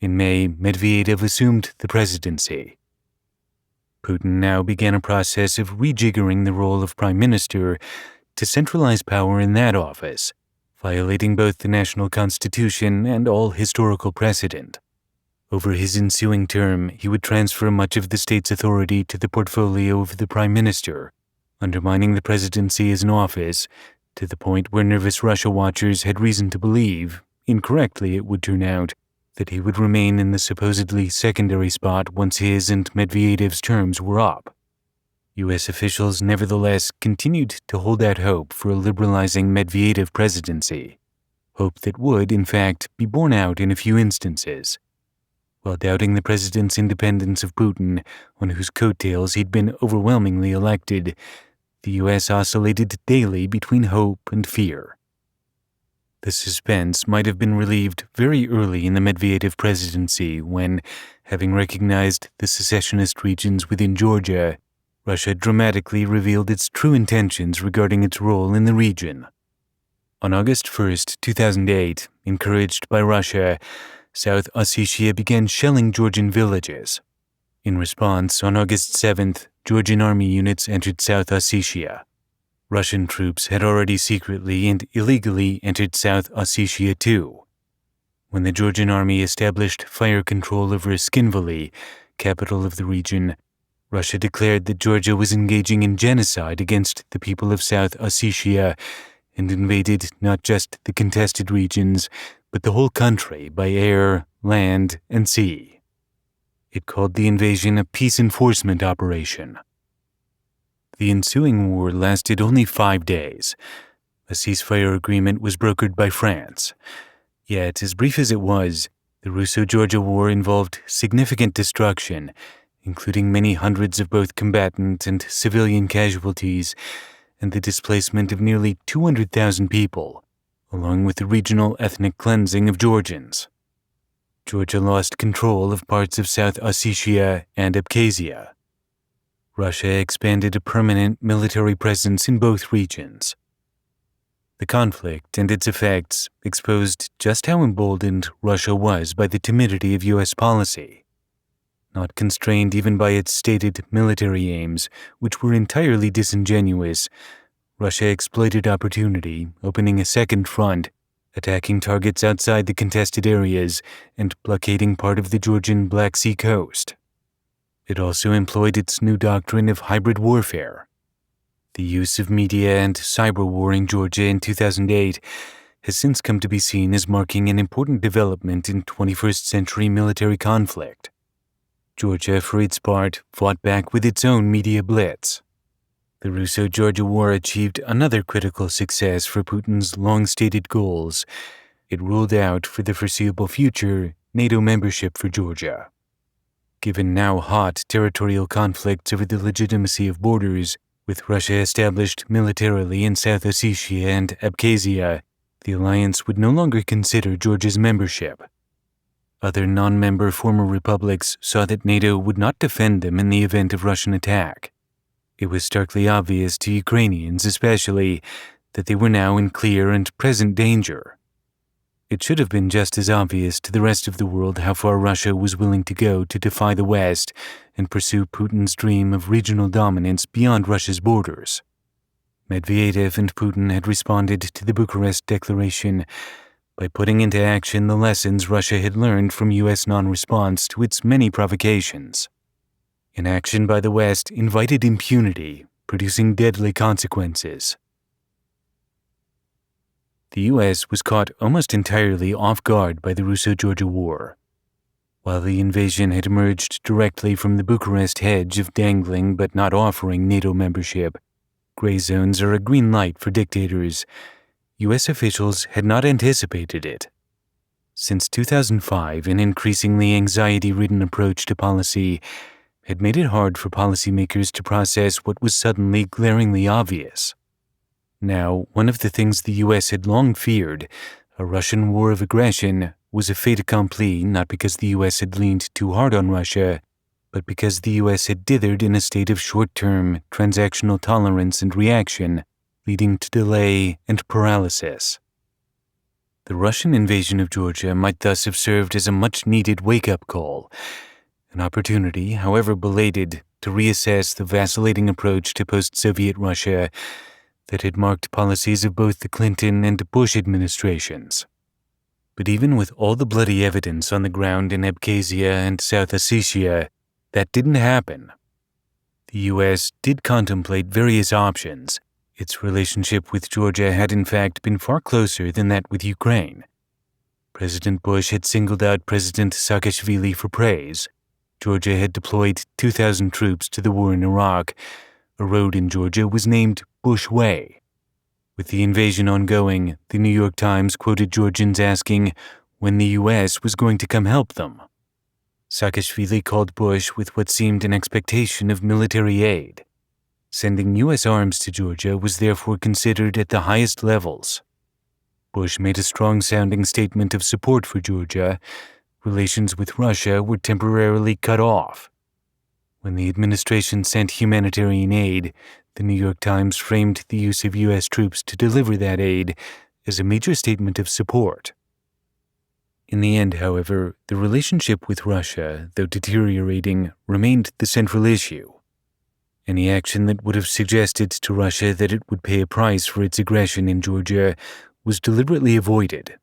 In May, Medvedev assumed the presidency. Putin now began a process of rejiggering the role of prime minister to centralize power in that office, violating both the national constitution and all historical precedent. Over his ensuing term, he would transfer much of the state's authority to the portfolio of the prime minister, undermining the presidency as an office, to the point where nervous Russia watchers had reason to believe, incorrectly it would turn out, that he would remain in the supposedly secondary spot once his and Medvedev's terms were up. U.S. officials nevertheless continued to hold out hope for a liberalizing Medvedev presidency, hope that would, in fact, be borne out in a few instances. While doubting the president's independence of Putin, on whose coattails he'd been overwhelmingly elected, the U.S. oscillated daily between hope and fear. The suspense might have been relieved very early in the Medvedev presidency when, having recognized the secessionist regions within Georgia, Russia dramatically revealed its true intentions regarding its role in the region. On August 1, 2008, encouraged by Russia, South Ossetia began shelling Georgian villages. In response, on August 7th, Georgian army units entered South Ossetia. Russian troops had already secretly and illegally entered South Ossetia too. When the Georgian army established fire control over Skinvali, capital of the region, Russia declared that Georgia was engaging in genocide against the people of South Ossetia and invaded not just the contested regions, but the whole country by air, land, and sea. It called the invasion a peace enforcement operation. The ensuing war lasted only 5 days. A ceasefire agreement was brokered by France. Yet, as brief as it was, the Russo-Georgia War involved significant destruction, including many hundreds of both combatant and civilian casualties, and the displacement of nearly 200,000 people, along with the regional ethnic cleansing of Georgians. Georgia lost control of parts of South Ossetia and Abkhazia. Russia expanded a permanent military presence in both regions. The conflict and its effects exposed just how emboldened Russia was by the timidity of U.S. policy. Not constrained even by its stated military aims, which were entirely disingenuous, Russia exploited opportunity, opening a second front, attacking targets outside the contested areas, and blockading part of the Georgian Black Sea coast. It also employed its new doctrine of hybrid warfare. The use of media and cyber war in Georgia in 2008 has since come to be seen as marking an important development in 21st century military conflict. Georgia, for its part, fought back with its own media blitz. The Russo-Georgia War achieved another critical success for Putin's long-stated goals. It ruled out, for the foreseeable future, NATO membership for Georgia. Given now hot territorial conflicts over the legitimacy of borders, with Russia established militarily in South Ossetia and Abkhazia, the alliance would no longer consider Georgia's membership. Other non-member former republics saw that NATO would not defend them in the event of Russian attack. It was starkly obvious to Ukrainians especially that they were now in clear and present danger. It should have been just as obvious to the rest of the world how far Russia was willing to go to defy the West and pursue Putin's dream of regional dominance beyond Russia's borders. Medvedev and Putin had responded to the Bucharest Declaration by putting into action the lessons Russia had learned from U.S. non-response to its many provocations. Inaction by the West invited impunity, producing deadly consequences. The U.S. was caught almost entirely off guard by the Russo-Georgia War. While the invasion had emerged directly from the Bucharest hedge of dangling but not offering NATO membership, gray zones are a green light for dictators, U.S. officials had not anticipated it. Since 2005, an increasingly anxiety-ridden approach to policy had made it hard for policymakers to process what was suddenly glaringly obvious. Now, one of the things the U.S. had long feared, a Russian war of aggression, was a fait accompli not because the U.S. had leaned too hard on Russia, but because the U.S. had dithered in a state of short-term, transactional tolerance and reaction, leading to delay and paralysis. The Russian invasion of Georgia might thus have served as a much-needed wake-up call, an opportunity, however belated, to reassess the vacillating approach to post-Soviet Russia that had marked policies of both the Clinton and Bush administrations. But even with all the bloody evidence on the ground in Abkhazia and South Ossetia, that didn't happen. The U.S. did contemplate various options. Its relationship with Georgia had in fact been far closer than that with Ukraine. President Bush had singled out President Saakashvili for praise. Georgia had deployed 2,000 troops to the war in Iraq. A road in Georgia was named Bush Way. With the invasion ongoing, the New York Times quoted Georgians asking when the U.S. was going to come help them. Saakashvili called Bush with what seemed an expectation of military aid. Sending U.S. arms to Georgia was therefore considered at the highest levels. Bush made a strong-sounding statement of support for Georgia. Relations with Russia were temporarily cut off. When the administration sent humanitarian aid, the New York Times framed the use of U.S. troops to deliver that aid as a major statement of support. In the end, however, the relationship with Russia, though deteriorating, remained the central issue. Any action that would have suggested to Russia that it would pay a price for its aggression in Georgia was deliberately avoided.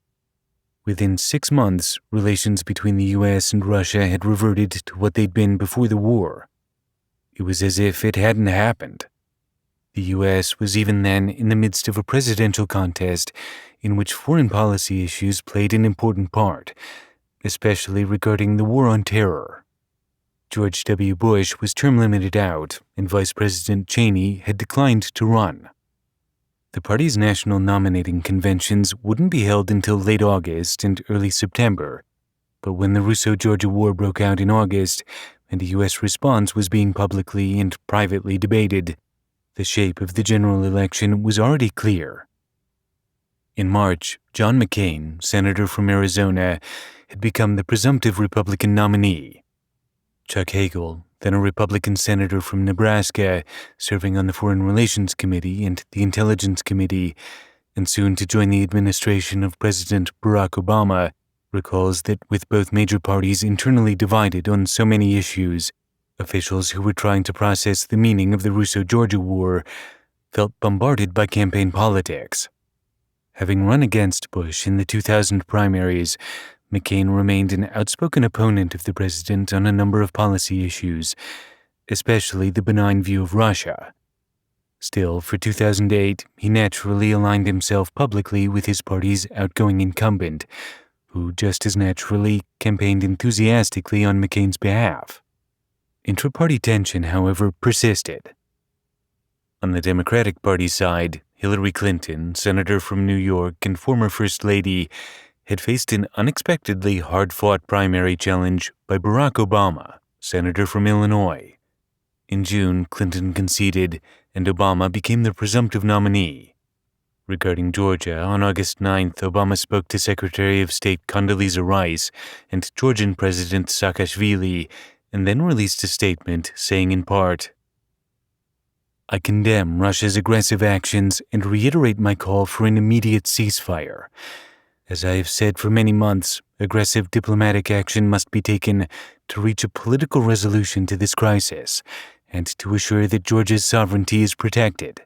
Within 6 months, relations between the U.S. and Russia had reverted to what they'd been before the war. It was as if it hadn't happened. The U.S. was even then in the midst of a presidential contest in which foreign policy issues played an important part, especially regarding the war on terror. George W. Bush was term-limited out, and Vice President Cheney had declined to run. The party's national nominating conventions wouldn't be held until late August and early September, but when the Russo-Georgia War broke out in August and a U.S. response was being publicly and privately debated, the shape of the general election was already clear. In March, John McCain, senator from Arizona, had become the presumptive Republican nominee. Chuck Hagel, then a Republican senator from Nebraska, serving on the Foreign Relations Committee and the Intelligence Committee, and soon to join the administration of President Barack Obama, recalls that with both major parties internally divided on so many issues, officials who were trying to process the meaning of the Russo-Georgia War felt bombarded by campaign politics. Having run against Bush in the 2000 primaries, McCain remained an outspoken opponent of the president on a number of policy issues, especially the benign view of Russia. Still, for 2008, he naturally aligned himself publicly with his party's outgoing incumbent, who just as naturally campaigned enthusiastically on McCain's behalf. Intra-party tension, however, persisted. On the Democratic Party side, Hillary Clinton, senator from New York and former First Lady, had faced an unexpectedly hard-fought primary challenge by Barack Obama, senator from Illinois. In June, Clinton conceded, and Obama became the presumptive nominee. Regarding Georgia, on August 9th, Obama spoke to Secretary of State Condoleezza Rice and Georgian President Saakashvili, and then released a statement saying in part, I condemn Russia's aggressive actions and reiterate my call for an immediate ceasefire. As I have said for many months, aggressive diplomatic action must be taken to reach a political resolution to this crisis and to assure that Georgia's sovereignty is protected.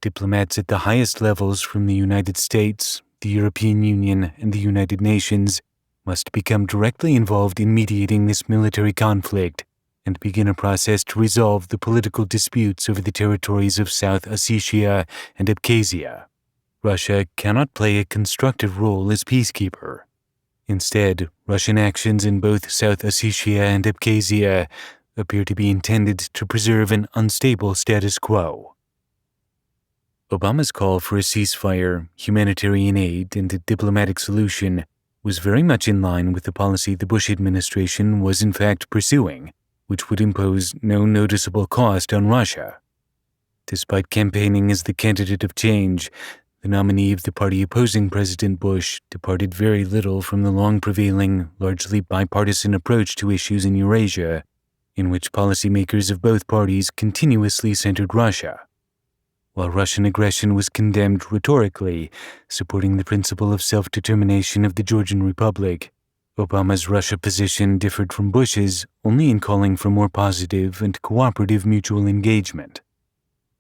Diplomats at the highest levels from the United States, the European Union, and the United Nations must become directly involved in mediating this military conflict and begin a process to resolve the political disputes over the territories of South Ossetia and Abkhazia. Russia cannot play a constructive role as peacekeeper. Instead, Russian actions in both South Ossetia and Abkhazia appear to be intended to preserve an unstable status quo. Obama's call for a ceasefire, humanitarian aid, and a diplomatic solution was very much in line with the policy the Bush administration was in fact pursuing, which would impose no noticeable cost on Russia. Despite campaigning as the candidate of change, the nominee of the party opposing President Bush departed very little from the long-prevailing, largely bipartisan approach to issues in Eurasia, in which policymakers of both parties continuously centered Russia. While Russian aggression was condemned rhetorically, supporting the principle of self-determination of the Georgian Republic, Obama's Russia position differed from Bush's only in calling for more positive and cooperative mutual engagement.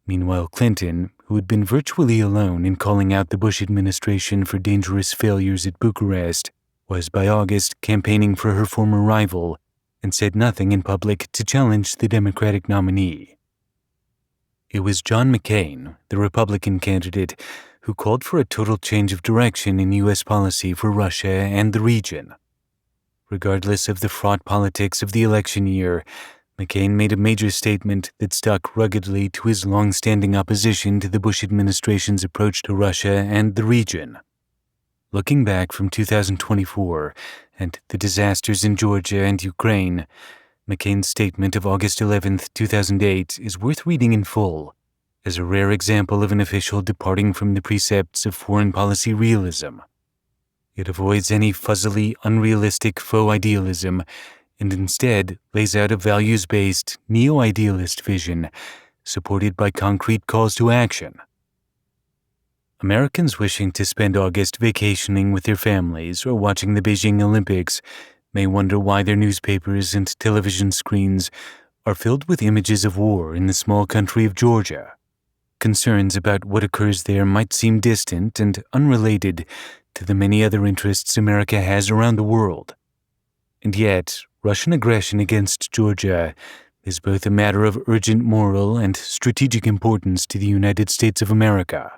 Meanwhile, Clinton, who had been virtually alone in calling out the Bush administration for dangerous failures at Bucharest, was by August campaigning for her former rival and said nothing in public to challenge the Democratic nominee. It was John McCain, the Republican candidate, who called for a total change of direction in U.S. policy for Russia and the region. Regardless of the fraught politics of the election year, McCain made a major statement that stuck ruggedly to his long-standing opposition to the Bush administration's approach to Russia and the region. Looking back from 2024 and the disasters in Georgia and Ukraine, McCain's statement of August 11, 2008 is worth reading in full, as a rare example of an official departing from the precepts of foreign policy realism. It avoids any fuzzily unrealistic faux idealism and instead lays out a values-based, neo-idealist vision supported by concrete calls to action. Americans wishing to spend August vacationing with their families or watching the Beijing Olympics may wonder why their newspapers and television screens are filled with images of war in the small country of Georgia. Concerns about what occurs there might seem distant and unrelated to the many other interests America has around the world. And yet, Russian aggression against Georgia is both a matter of urgent moral and strategic importance to the United States of America.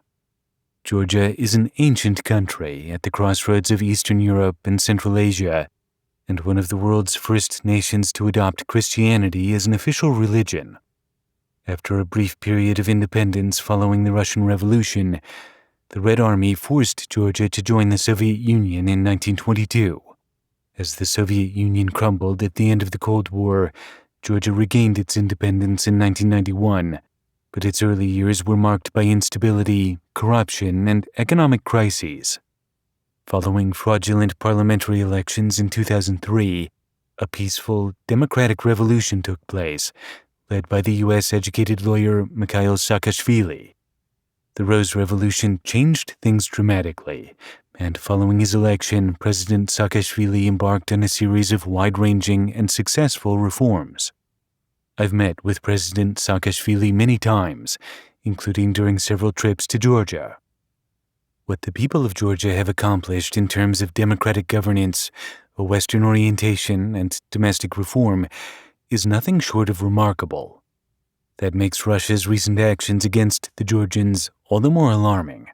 Georgia is an ancient country at the crossroads of Eastern Europe and Central Asia, and one of the world's first nations to adopt Christianity as an official religion. After a brief period of independence following the Russian Revolution, the Red Army forced Georgia to join the Soviet Union in 1922. As the Soviet Union crumbled at the end of the Cold War, Georgia regained its independence in 1991, but its early years were marked by instability, corruption, and economic crises. Following fraudulent parliamentary elections in 2003, a peaceful, democratic revolution took place, led by the U.S.-educated lawyer Mikhail Saakashvili. The Rose Revolution changed things dramatically, and following his election, President Saakashvili embarked on a series of wide-ranging and successful reforms. I've met with President Saakashvili many times, including during several trips to Georgia. What the people of Georgia have accomplished in terms of democratic governance, a Western orientation, and domestic reform is nothing short of remarkable. That makes Russia's recent actions against the Georgians all the more alarming.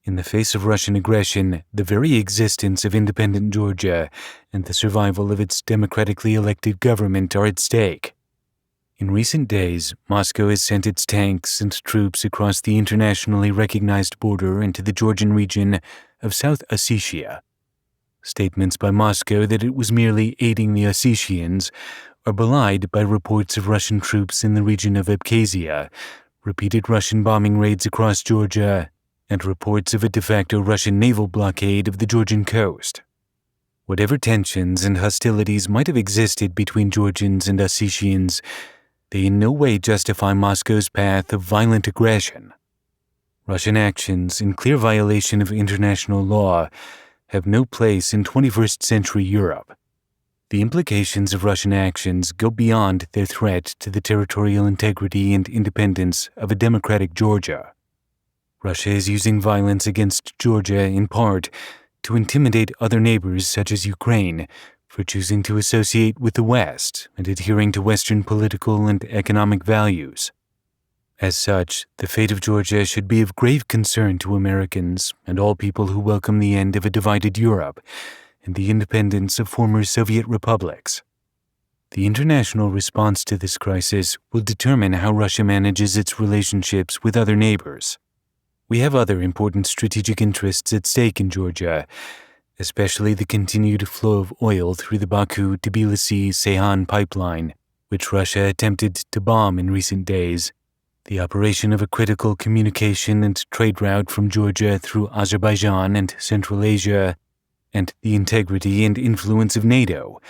In the face of Russian aggression, the very existence of independent Georgia and the survival of its democratically elected government are at stake. In recent days, Moscow has sent its tanks and troops across the internationally recognized border into the Georgian region of South Ossetia. Statements by Moscow that it was merely aiding the Ossetians are belied by reports of Russian troops in the region of Abkhazia, repeated Russian bombing raids across Georgia, and reports of a de facto Russian naval blockade of the Georgian coast. Whatever tensions and hostilities might have existed between Georgians and Ossetians, they in no way justify Moscow's path of violent aggression. Russian actions, in clear violation of international law, have no place in 21st century Europe. The implications of Russian actions go beyond their threat to the territorial integrity and independence of a democratic Georgia. Russia is using violence against Georgia in part to intimidate other neighbors such as Ukraine for choosing to associate with the West and adhering to Western political and economic values. As such, the fate of Georgia should be of grave concern to Americans and all people who welcome the end of a divided Europe and the independence of former Soviet republics. The international response to this crisis will determine how Russia manages its relationships with other neighbors. We have other important strategic interests at stake in Georgia, especially the continued flow of oil through the Baku-Tbilisi-Ceyhan pipeline, which Russia attempted to bomb in recent days, the operation of a critical communication and trade route from Georgia through Azerbaijan and Central Asia, and the integrity and influence of NATO,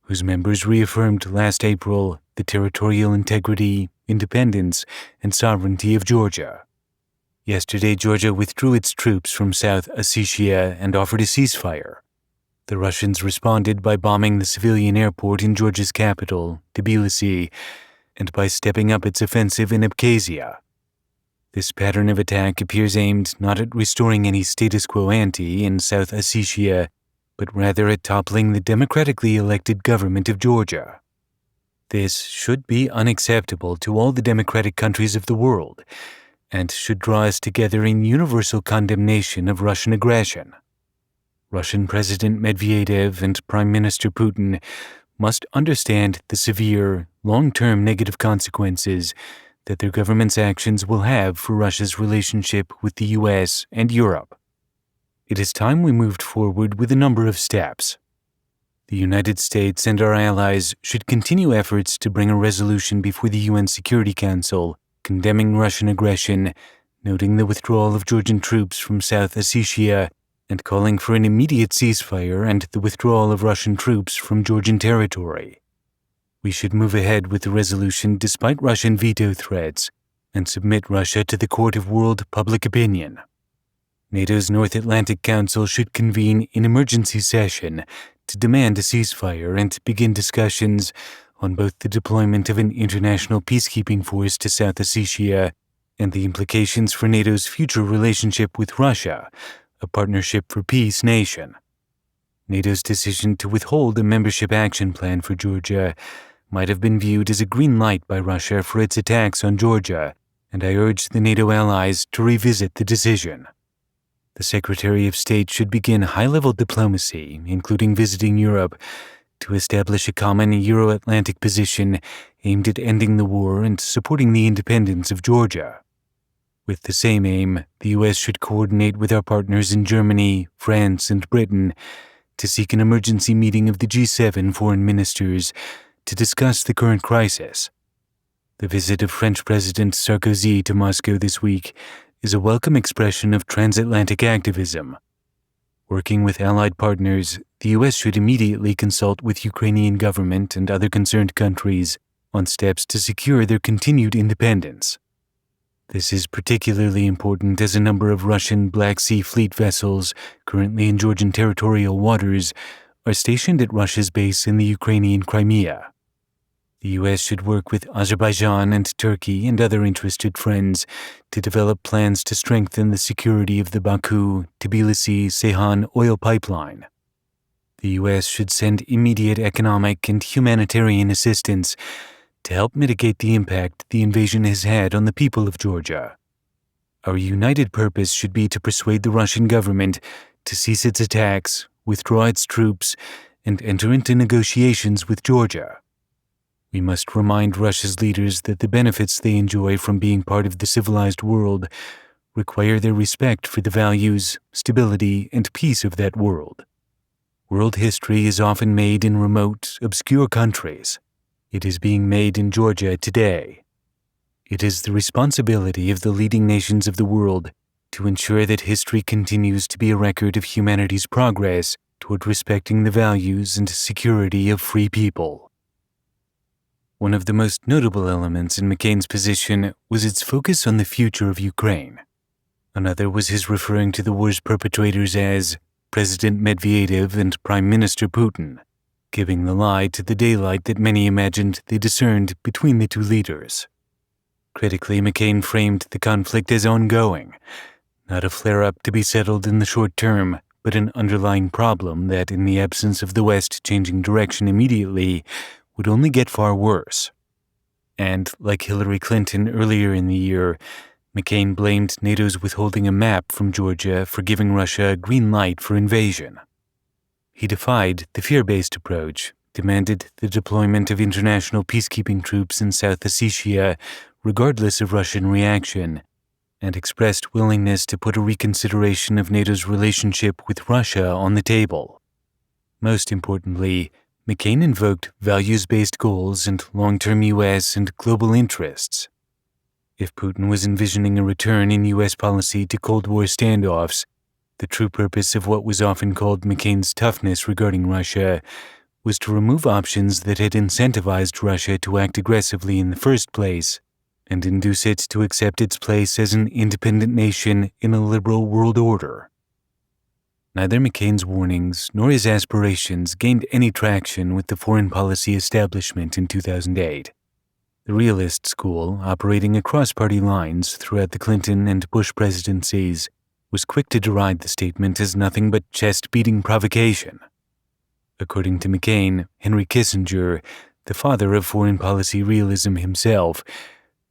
whose members reaffirmed last April the territorial integrity, independence, and sovereignty of Georgia. Yesterday, Georgia withdrew its troops from South Ossetia and offered a ceasefire. The Russians responded by bombing the civilian airport in Georgia's capital, Tbilisi, and by stepping up its offensive in Abkhazia. This pattern of attack appears aimed not at restoring any status quo ante in South Ossetia, but rather at toppling the democratically elected government of Georgia. This should be unacceptable to all the democratic countries of the world, and should draw us together in universal condemnation of Russian aggression. Russian President Medvedev and Prime Minister Putin must understand the severe, long-term negative consequences that their government's actions will have for Russia's relationship with the US and Europe. It is time we moved forward with a number of steps. The United States and our allies should continue efforts to bring a resolution before the UN Security Council condemning Russian aggression, noting the withdrawal of Georgian troops from South Ossetia, and calling for an immediate ceasefire and the withdrawal of Russian troops from Georgian territory. We should move ahead with the resolution despite Russian veto threats and submit Russia to the Court of World Public Opinion. NATO's North Atlantic Council should convene an emergency session to demand a ceasefire and begin discussions on both the deployment of an international peacekeeping force to South Ossetia and the implications for NATO's future relationship with Russia, a partnership for peace nation. NATO's decision to withhold a membership action plan for Georgia might have been viewed as a green light by Russia for its attacks on Georgia, and I urge the NATO allies to revisit the decision. The Secretary of State should begin high-level diplomacy, including visiting Europe, to establish a common Euro-Atlantic position aimed at ending the war and supporting the independence of Georgia. With the same aim, the U.S. should coordinate with our partners in Germany, France, and Britain to seek an emergency meeting of the G7 foreign ministers to discuss the current crisis. The visit of French President Sarkozy to Moscow this week is a welcome expression of transatlantic activism. Working with allied partners, the U.S. should immediately consult with Ukrainian government and other concerned countries on steps to secure their continued independence. This is particularly important as a number of Russian Black Sea Fleet vessels currently in Georgian territorial waters are stationed at Russia's base in the Ukrainian Crimea. The U.S. should work with Azerbaijan and Turkey and other interested friends to develop plans to strengthen the security of the Baku-Tbilisi-Ceyhan oil pipeline. The U.S. should send immediate economic and humanitarian assistance to help mitigate the impact the invasion has had on the people of Georgia. Our united purpose should be to persuade the Russian government to cease its attacks, withdraw its troops, and enter into negotiations with Georgia. We must remind Russia's leaders that the benefits they enjoy from being part of the civilized world require their respect for the values, stability, and peace of that world. World history is often made in remote, obscure countries. It is being made in Georgia today. It is the responsibility of the leading nations of the world to ensure that history continues to be a record of humanity's progress toward respecting the values and security of free people. One of the most notable elements in McCain's position was its focus on the future of Ukraine. Another was his referring to the war's perpetrators as President Medvedev and Prime Minister Putin, giving the lie to the daylight that many imagined they discerned between the two leaders. Critically, McCain framed the conflict as ongoing, not a flare-up to be settled in the short term, but an underlying problem that, in the absence of the West changing direction immediately, would only get far worse. And, like Hillary Clinton earlier in the year, McCain blamed NATO's withholding a map from Georgia for giving Russia a green light for invasion. He defied the fear-based approach, demanded the deployment of international peacekeeping troops in South Ossetia, regardless of Russian reaction, and expressed willingness to put a reconsideration of NATO's relationship with Russia on the table. Most importantly, McCain invoked values-based goals and long-term U.S. and global interests. If Putin was envisioning a return in U.S. policy to Cold War standoffs, the true purpose of what was often called McCain's toughness regarding Russia was to remove options that had incentivized Russia to act aggressively in the first place and induce it to accept its place as an independent nation in a liberal world order. Neither McCain's warnings nor his aspirations gained any traction with the foreign policy establishment in 2008. The realist school, operating across party lines throughout the Clinton and Bush presidencies, was quick to deride the statement as nothing but chest-beating provocation. According to McCain, Henry Kissinger, the father of foreign policy realism himself,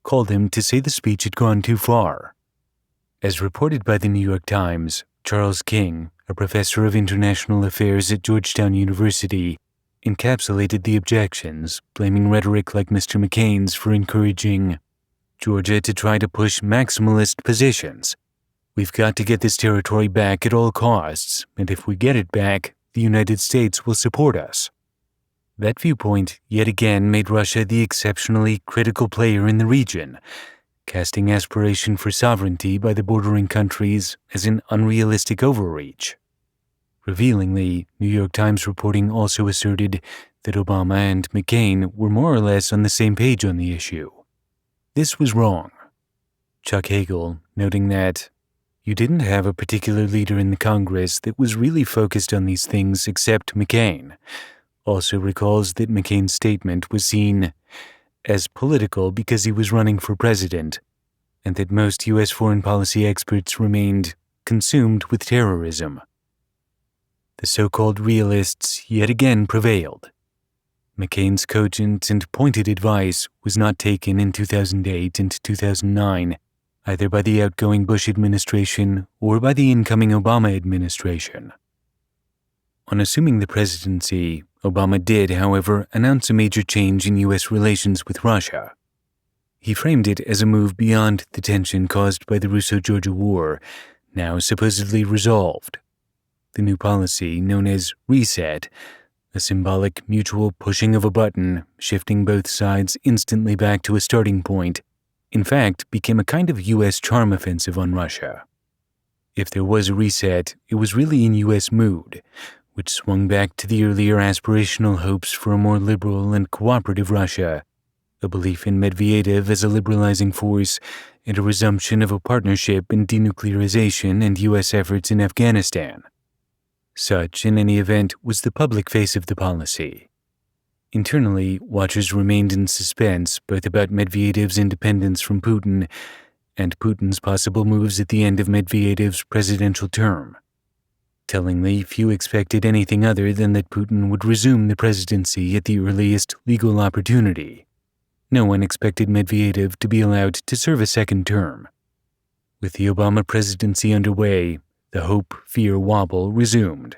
called him to say the speech had gone too far. As reported by the New York Times, Charles King, a professor of international affairs at Georgetown University, encapsulated the objections, blaming rhetoric like Mr. McCain's for encouraging Georgia to try to push maximalist positions. We've got to get this territory back at all costs, and if we get it back, the United States will support us. That viewpoint yet again made Russia the exceptionally critical player in the region, casting aspiration for sovereignty by the bordering countries as an unrealistic overreach. Revealingly, New York Times reporting also asserted that Obama and McCain were more or less on the same page on the issue. This was wrong. Chuck Hagel, noting that you didn't have a particular leader in the Congress that was really focused on these things except McCain, also recalls that McCain's statement was seen as political because he was running for president, and that most U.S. foreign policy experts remained consumed with terrorism. The so-called realists yet again prevailed. McCain's cogent and pointed advice was not taken in 2008 and 2009, either by the outgoing Bush administration or by the incoming Obama administration. On assuming the presidency, Obama did, however, announce a major change in U.S. relations with Russia. He framed it as a move beyond the tension caused by the Russo-Georgia War, now supposedly resolved. The new policy, known as Reset, a symbolic mutual pushing of a button, shifting both sides instantly back to a starting point, in fact became a kind of U.S. charm offensive on Russia. If there was a reset, it was really in U.S. mood, which swung back to the earlier aspirational hopes for a more liberal and cooperative Russia, a belief in Medvedev as a liberalizing force, and a resumption of a partnership in denuclearization and U.S. efforts in Afghanistan. Such, in any event, was the public face of the policy. Internally, watchers remained in suspense both about Medvedev's independence from Putin and Putin's possible moves at the end of Medvedev's presidential term. Tellingly, few expected anything other than that Putin would resume the presidency at the earliest legal opportunity. No one expected Medvedev to be allowed to serve a second term. With the Obama presidency underway, the hope-fear wobble resumed.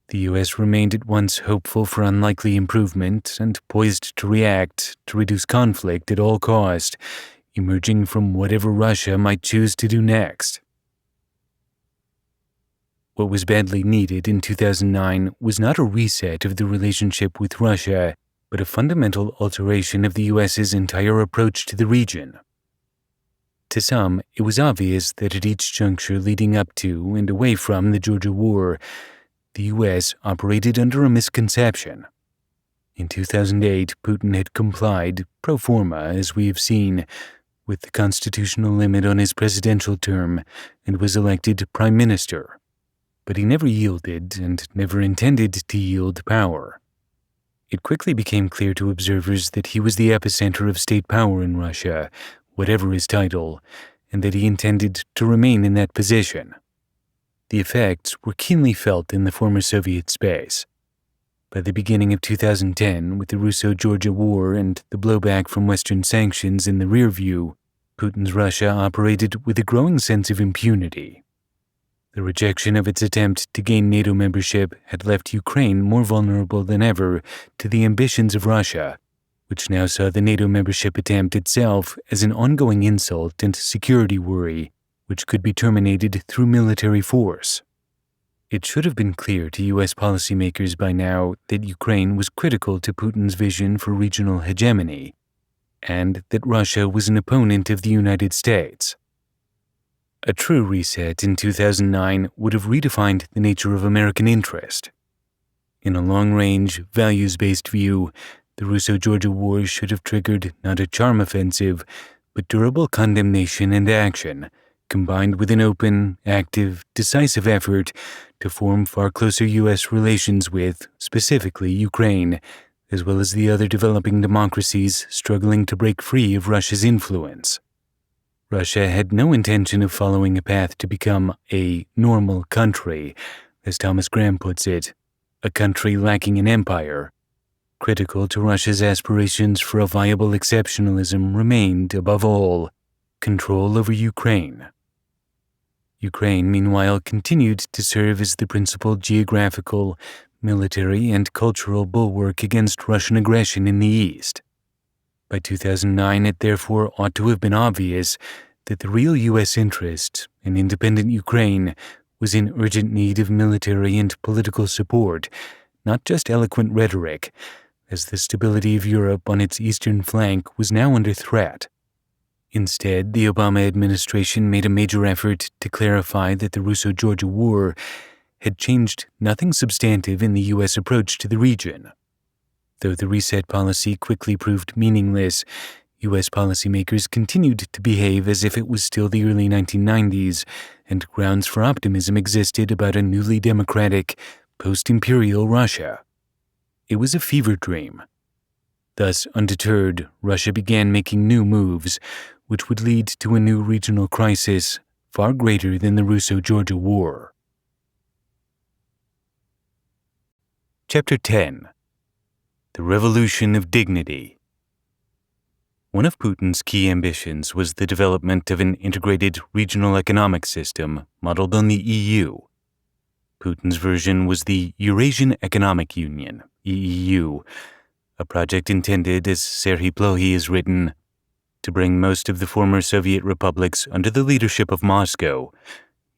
The U.S. remained at once hopeful for unlikely improvement and poised to react to reduce conflict at all cost, emerging from whatever Russia might choose to do next. What was badly needed in 2009 was not a reset of the relationship with Russia, but a fundamental alteration of the U.S.'s entire approach to the region. To some, it was obvious that at each juncture leading up to and away from the Georgia War, the U.S. operated under a misconception. In 2008, Putin had complied, pro forma, as we have seen, with the constitutional limit on his presidential term and was elected prime minister. But he never yielded and never intended to yield power. It quickly became clear to observers that he was the epicenter of state power in Russia, whatever his title, and that he intended to remain in that position. The effects were keenly felt in the former Soviet space. By the beginning of 2010, with the Russo-Georgia War and the blowback from Western sanctions in the rear view, Putin's Russia operated with a growing sense of impunity. The rejection of its attempt to gain NATO membership had left Ukraine more vulnerable than ever to the ambitions of Russia, which now saw the NATO membership attempt itself as an ongoing insult and security worry, which could be terminated through military force. It should have been clear to U.S. policymakers by now that Ukraine was critical to Putin's vision for regional hegemony, and that Russia was an opponent of the United States. A true reset in 2009 would have redefined the nature of American interest. In a long-range, values-based view, the Russo-Georgia War should have triggered not a charm offensive, but durable condemnation and action, combined with an open, active, decisive effort to form far closer U.S. relations with, specifically, Ukraine, as well as the other developing democracies struggling to break free of Russia's influence. Russia had no intention of following a path to become a normal country, as Thomas Graham puts it, a country lacking an empire. Critical to Russia's aspirations for a viable exceptionalism remained, above all, control over Ukraine. Ukraine, meanwhile, continued to serve as the principal geographical, military, and cultural bulwark against Russian aggression in the East. By 2009, it therefore ought to have been obvious that the real U.S. interest in independent Ukraine was in urgent need of military and political support, not just eloquent rhetoric, as the stability of Europe on its eastern flank was now under threat. Instead, the Obama administration made a major effort to clarify that the Russo-Georgia War had changed nothing substantive in the U.S. approach to the region. Though the reset policy quickly proved meaningless, U.S. policymakers continued to behave as if it was still the early 1990s, and grounds for optimism existed about a newly democratic, post-imperial Russia. It was a fever dream. Thus, undeterred, Russia began making new moves, which would lead to a new regional crisis far greater than the Russo-Georgia War. Chapter 10. The Revolution of Dignity. One of Putin's key ambitions was the development of an integrated regional economic system modeled on the EU. Putin's version was the Eurasian Economic Union, EEU, a project intended, as Serhii Plokhy has written, to bring most of the former Soviet republics under the leadership of Moscow,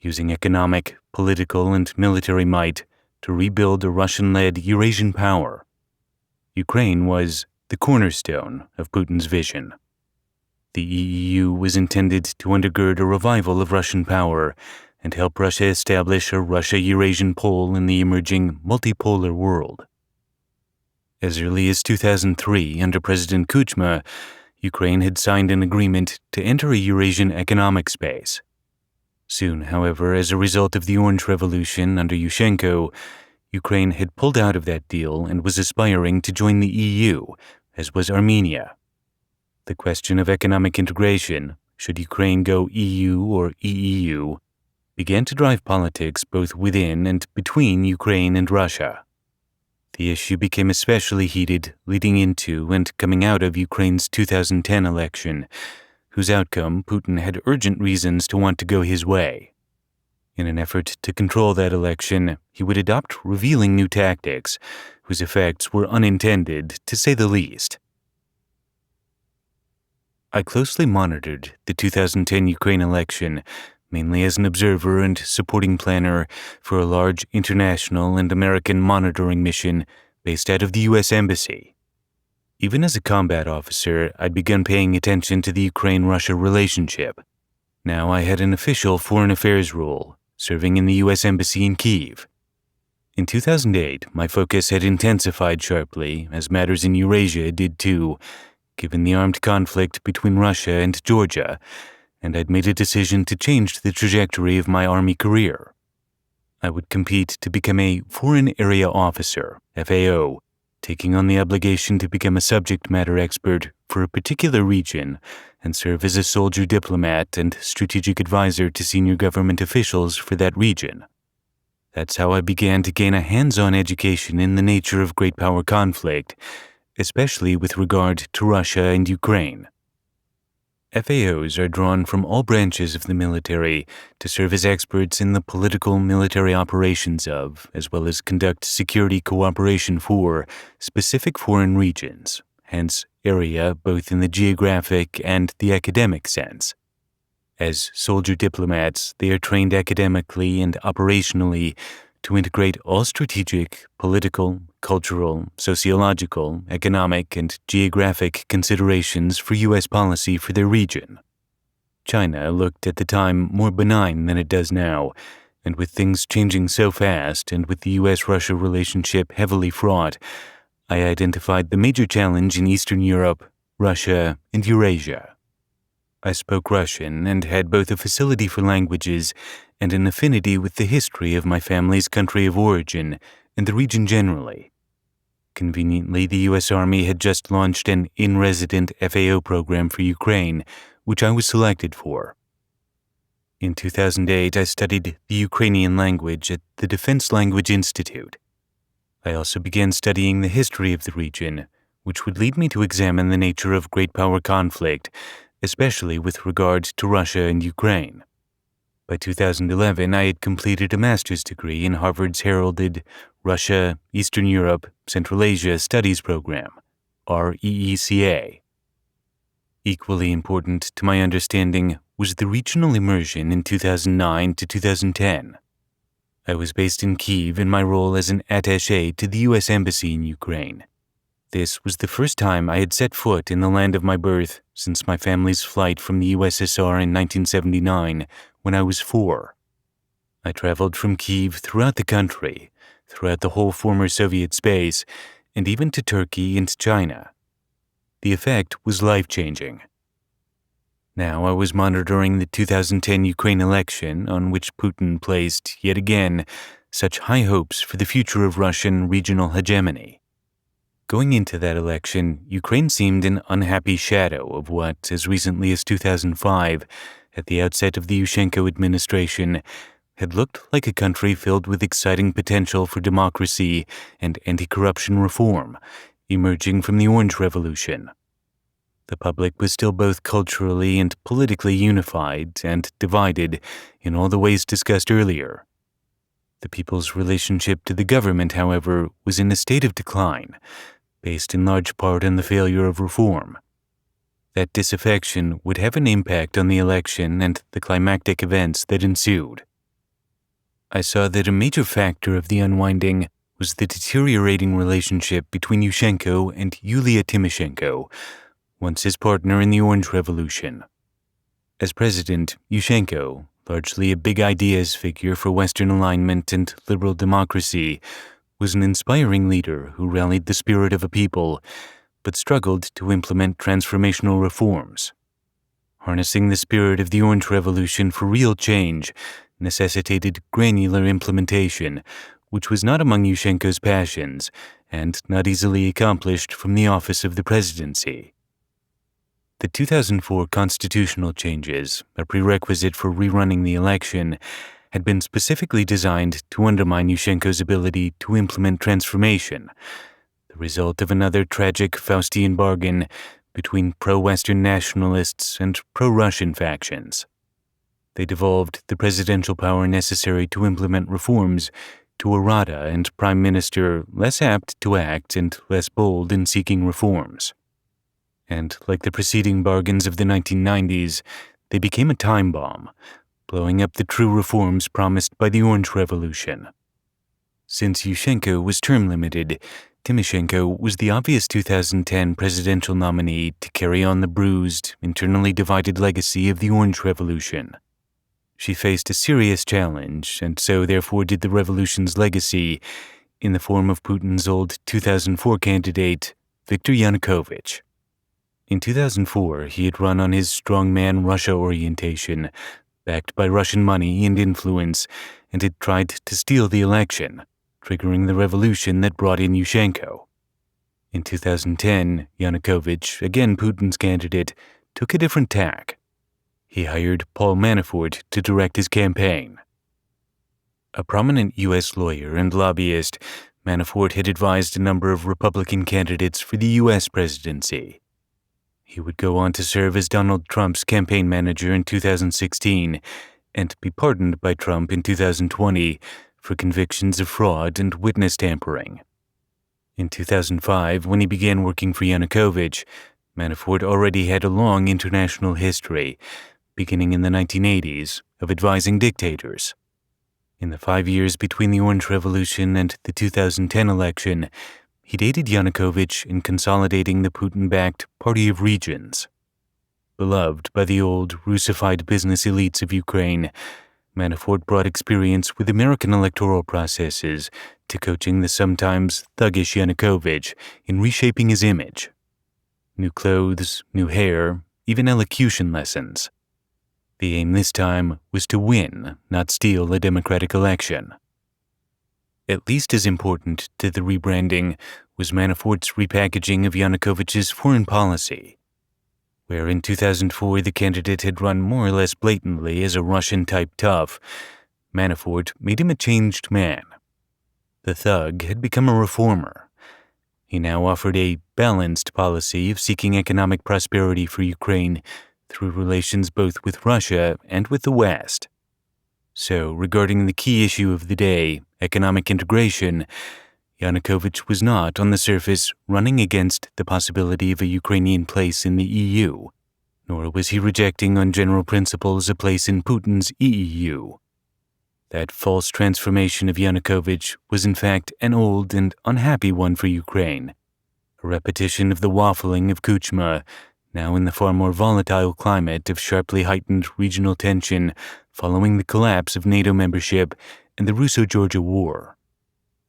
using economic, political, and military might to rebuild a Russian-led Eurasian power. Ukraine was the cornerstone of Putin's vision. The EEU was intended to undergird a revival of Russian power and help Russia establish a Russia-Eurasian pole in the emerging multipolar world. As early as 2003, under President Kuchma, Ukraine had signed an agreement to enter a Eurasian economic space. Soon, however, as a result of the Orange Revolution under Yushchenko, Ukraine had pulled out of that deal and was aspiring to join the EU, as was Armenia. The question of economic integration, should Ukraine go EU or EEU, began to drive politics both within and between Ukraine and Russia. The issue became especially heated leading into and coming out of Ukraine's 2010 election, whose outcome Putin had urgent reasons to want to go his way. In an effort to control that election, he would adopt revealing new tactics, whose effects were unintended, to say the least. I closely monitored the 2010 Ukraine election, mainly as an observer and supporting planner for a large international and American monitoring mission based out of the U.S. Embassy. Even as a combat officer, I'd begun paying attention to the Ukraine-Russia relationship. Now I had an official foreign affairs role, serving in the U.S. Embassy in Kyiv. In 2008, my focus had intensified sharply, as matters in Eurasia did too, given the armed conflict between Russia and Georgia, and I'd made a decision to change the trajectory of my Army career. I would compete to become a Foreign Area Officer, FAO, taking on the obligation to become a subject matter expert for a particular region and serve as a soldier diplomat and strategic advisor to senior government officials for that region. That's how I began to gain a hands-on education in the nature of great power conflict, especially with regard to Russia and Ukraine. FAOs are drawn from all branches of the military to serve as experts in the political military operations of, as well as conduct security cooperation for, specific foreign regions, hence area both in the geographic and the academic sense. As soldier diplomats, they are trained academically and operationally to integrate all strategic, political, cultural, sociological, economic, and geographic considerations for U.S. policy for their region. China looked at the time more benign than it does now, and with things changing so fast and with the U.S.-Russia relationship heavily fraught, I identified the major challenge in Eastern Europe, Russia, and Eurasia. I spoke Russian and had both a facility for languages and an affinity with the history of my family's country of origin and the region generally. Conveniently, the U.S. Army had just launched an in-resident FAO program for Ukraine, which I was selected for. In 2008, I studied the Ukrainian language at the Defense Language Institute. I also began studying the history of the region, which would lead me to examine the nature of great power conflict, especially with regard to Russia and Ukraine. By 2011, I had completed a master's degree in Harvard's heralded Russia, Eastern Europe, Central Asia Studies Program, REECA. Equally important to my understanding was the regional immersion in 2009 to 2010. I was based in Kyiv in my role as an attaché to the U.S. Embassy in Ukraine. This was the first time I had set foot in the land of my birth since my family's flight from the USSR in 1979, when I was 4. I traveled from Kyiv throughout the country, throughout the whole former Soviet space, and even to Turkey and China. The effect was life-changing. Now I was monitoring the 2010 Ukraine election, on which Putin placed, yet again, such high hopes for the future of Russian regional hegemony. Going into that election, Ukraine seemed an unhappy shadow of what, as recently as 2005, at the outset of the Yushchenko administration, had looked like a country filled with exciting potential for democracy and anti-corruption reform, emerging from the Orange Revolution. The public was still both culturally and politically unified and divided in all the ways discussed earlier. The people's relationship to the government, however, was in a state of decline, based in large part on the failure of reform. That disaffection would have an impact on the election and the climactic events that ensued. I saw that a major factor of the unwinding was the deteriorating relationship between Yushchenko and Yulia Tymoshenko, once his partner in the Orange Revolution. As president, Yushchenko, largely a big ideas figure for Western alignment and liberal democracy, was an inspiring leader who rallied the spirit of a people, but struggled to implement transformational reforms. Harnessing the spirit of the Orange Revolution for real change necessitated granular implementation, which was not among Yushchenko's passions and not easily accomplished from the office of the presidency. The 2004 constitutional changes, a prerequisite for rerunning the election, had been specifically designed to undermine Yushchenko's ability to implement transformation, the result of another tragic Faustian bargain between pro-Western nationalists and pro-Russian factions. They devolved the presidential power necessary to implement reforms to a Rada and prime minister less apt to act and less bold in seeking reforms. And like the preceding bargains of the 1990s, they became a time bomb, blowing up the true reforms promised by the Orange Revolution. Since Yushchenko was term-limited, Tymoshenko was the obvious 2010 presidential nominee to carry on the bruised, internally divided legacy of the Orange Revolution. she faced a serious challenge, and so therefore did the revolution's legacy in the form of Putin's old 2004 candidate, Viktor Yanukovych. In 2004, he had run on his strongman Russia orientation, backed by Russian money and influence, and had tried to steal the election, triggering the revolution that brought in Yushchenko. In 2010, Yanukovych, again Putin's candidate, took a different tack. He hired Paul Manafort to direct his campaign. A prominent U.S. lawyer and lobbyist, Manafort had advised a number of Republican candidates for the U.S. presidency. He would go on to serve as Donald Trump's campaign manager in 2016 and be pardoned by Trump in 2020 for convictions of fraud and witness tampering. In 2005, when he began working for Yanukovych, Manafort already had a long international history, beginning in the 1980s, of advising dictators. In the 5 years between the Orange Revolution and the 2010 election, he aided Yanukovych in consolidating the Putin-backed Party of Regions. Beloved by the old Russified business elites of Ukraine, Manafort brought experience with American electoral processes to coaching the sometimes thuggish Yanukovych in reshaping his image. New clothes, new hair, even elocution lessons. The aim this time was to win, not steal a democratic election. At least as important to the rebranding was Manafort's repackaging of Yanukovych's foreign policy, where in 2004 the candidate had run more or less blatantly as a Russian-type tough. Manafort made him a changed man. The thug had become a reformer. He now offered a balanced policy of seeking economic prosperity for Ukraine through relations both with Russia and with the West. So, regarding the key issue of the day, economic integration, Yanukovych was not, on the surface, running against the possibility of a Ukrainian place in the EU, nor was he rejecting on general principles a place in Putin's EEU. That false transformation of Yanukovych was in fact an old and unhappy one for Ukraine, a repetition of the waffling of Kuchma, now in the far more volatile climate of sharply heightened regional tension following the collapse of NATO membership and the Russo-Georgia War.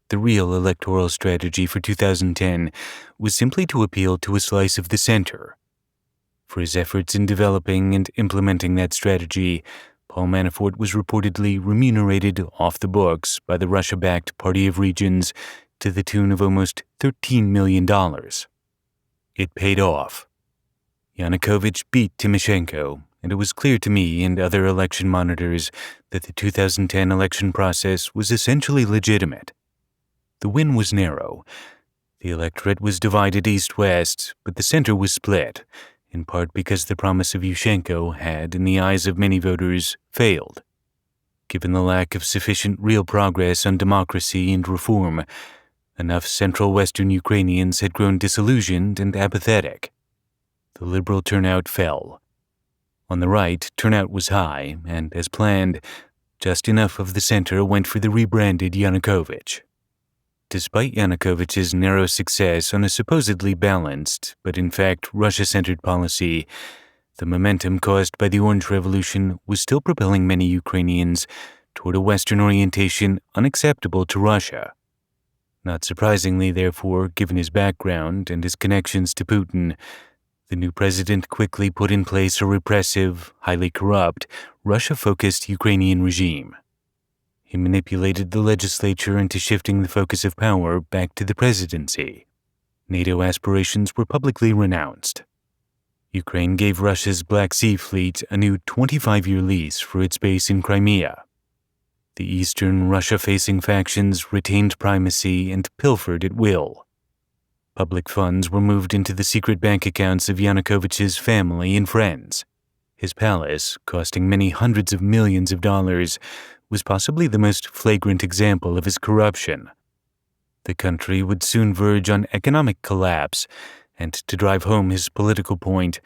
The real electoral strategy for 2010 was simply to appeal to a slice of the center. For his efforts in developing and implementing that strategy, Paul Manafort was reportedly remunerated off the books by the Russia-backed Party of Regions to the tune of almost $13 million. It paid off. Yanukovych beat Tymoshenko, and it was clear to me and other election monitors that the 2010 election process was essentially legitimate. The win was narrow. The electorate was divided east-west, but the center was split, in part because the promise of Yushchenko had, in the eyes of many voters, failed. Given the lack of sufficient real progress on democracy and reform, enough central Western Ukrainians had grown disillusioned and apathetic. The liberal turnout fell. On the right, turnout was high, and as planned, just enough of the center went for the rebranded Yanukovych. Despite Yanukovych's narrow success on a supposedly balanced, but in fact Russia-centered policy, the momentum caused by the Orange Revolution was still propelling many Ukrainians toward a Western orientation unacceptable to Russia. Not surprisingly, therefore, given his background and his connections to Putin, the new president quickly put in place a repressive, highly corrupt, Russia-focused Ukrainian regime. He manipulated the legislature into shifting the focus of power back to the presidency. NATO aspirations were publicly renounced. Ukraine gave Russia's Black Sea Fleet a new 25-year lease for its base in Crimea. The eastern Russia-facing factions retained primacy and pilfered at will. Public funds were moved into the secret bank accounts of Yanukovych's family and friends. His palace, costing many hundreds of millions of dollars, was possibly the most flagrant example of his corruption. The country would soon verge on economic collapse, and to drive home his political point,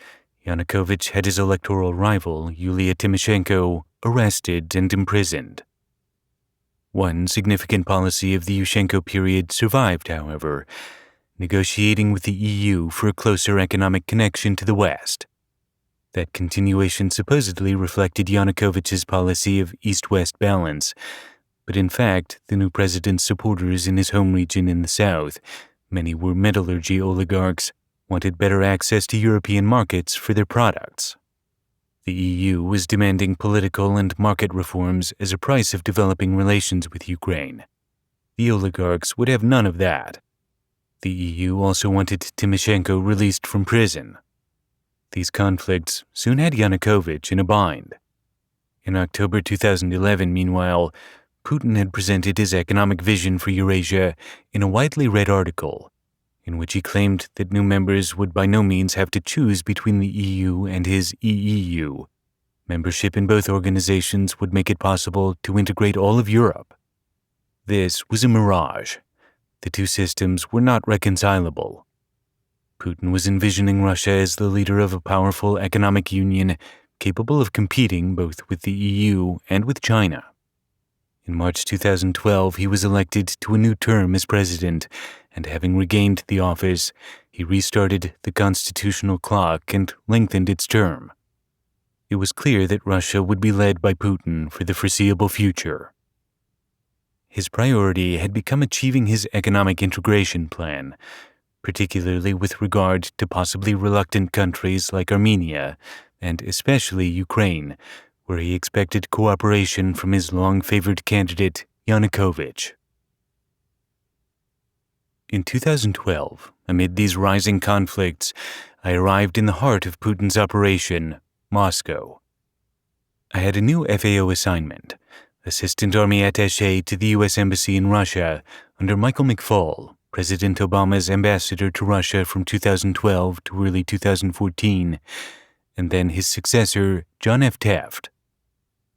Yanukovych had his electoral rival, Yulia Tymoshenko, arrested and imprisoned. One significant policy of the Yushchenko period survived, however, negotiating with the EU for a closer economic connection to the West. That continuation supposedly reflected Yanukovych's policy of East-West balance, but in fact, the new president's supporters in his home region in the south, many were metallurgy oligarchs, wanted better access to European markets for their products. The EU was demanding political and market reforms as a price of developing relations with Ukraine. The oligarchs would have none of that. The EU also wanted Tymoshenko released from prison. These conflicts soon had Yanukovych in a bind. In October 2011, meanwhile, Putin had presented his economic vision for Eurasia in a widely read article, in which he claimed that new members would by no means have to choose between the EU and his EEU. Membership in both organizations would make it possible to integrate all of Europe. This was a mirage. The two systems were not reconcilable. Putin was envisioning Russia as the leader of a powerful economic union capable of competing both with the EU and with China. In March 2012, he was elected to a new term as president, and having regained the office, he restarted the constitutional clock and lengthened its term. It was clear that Russia would be led by Putin for the foreseeable future. His priority had become achieving his economic integration plan, particularly with regard to possibly reluctant countries like Armenia, and especially Ukraine, where he expected cooperation from his long-favored candidate, Yanukovych. In 2012, amid these rising conflicts, I arrived in the heart of Putin's operation, Moscow. I had a new FAO assignment, Assistant Army Attaché to the U.S. Embassy in Russia, under Michael McFaul, President Obama's ambassador to Russia from 2012 to early 2014, and then his successor, John F. Taft.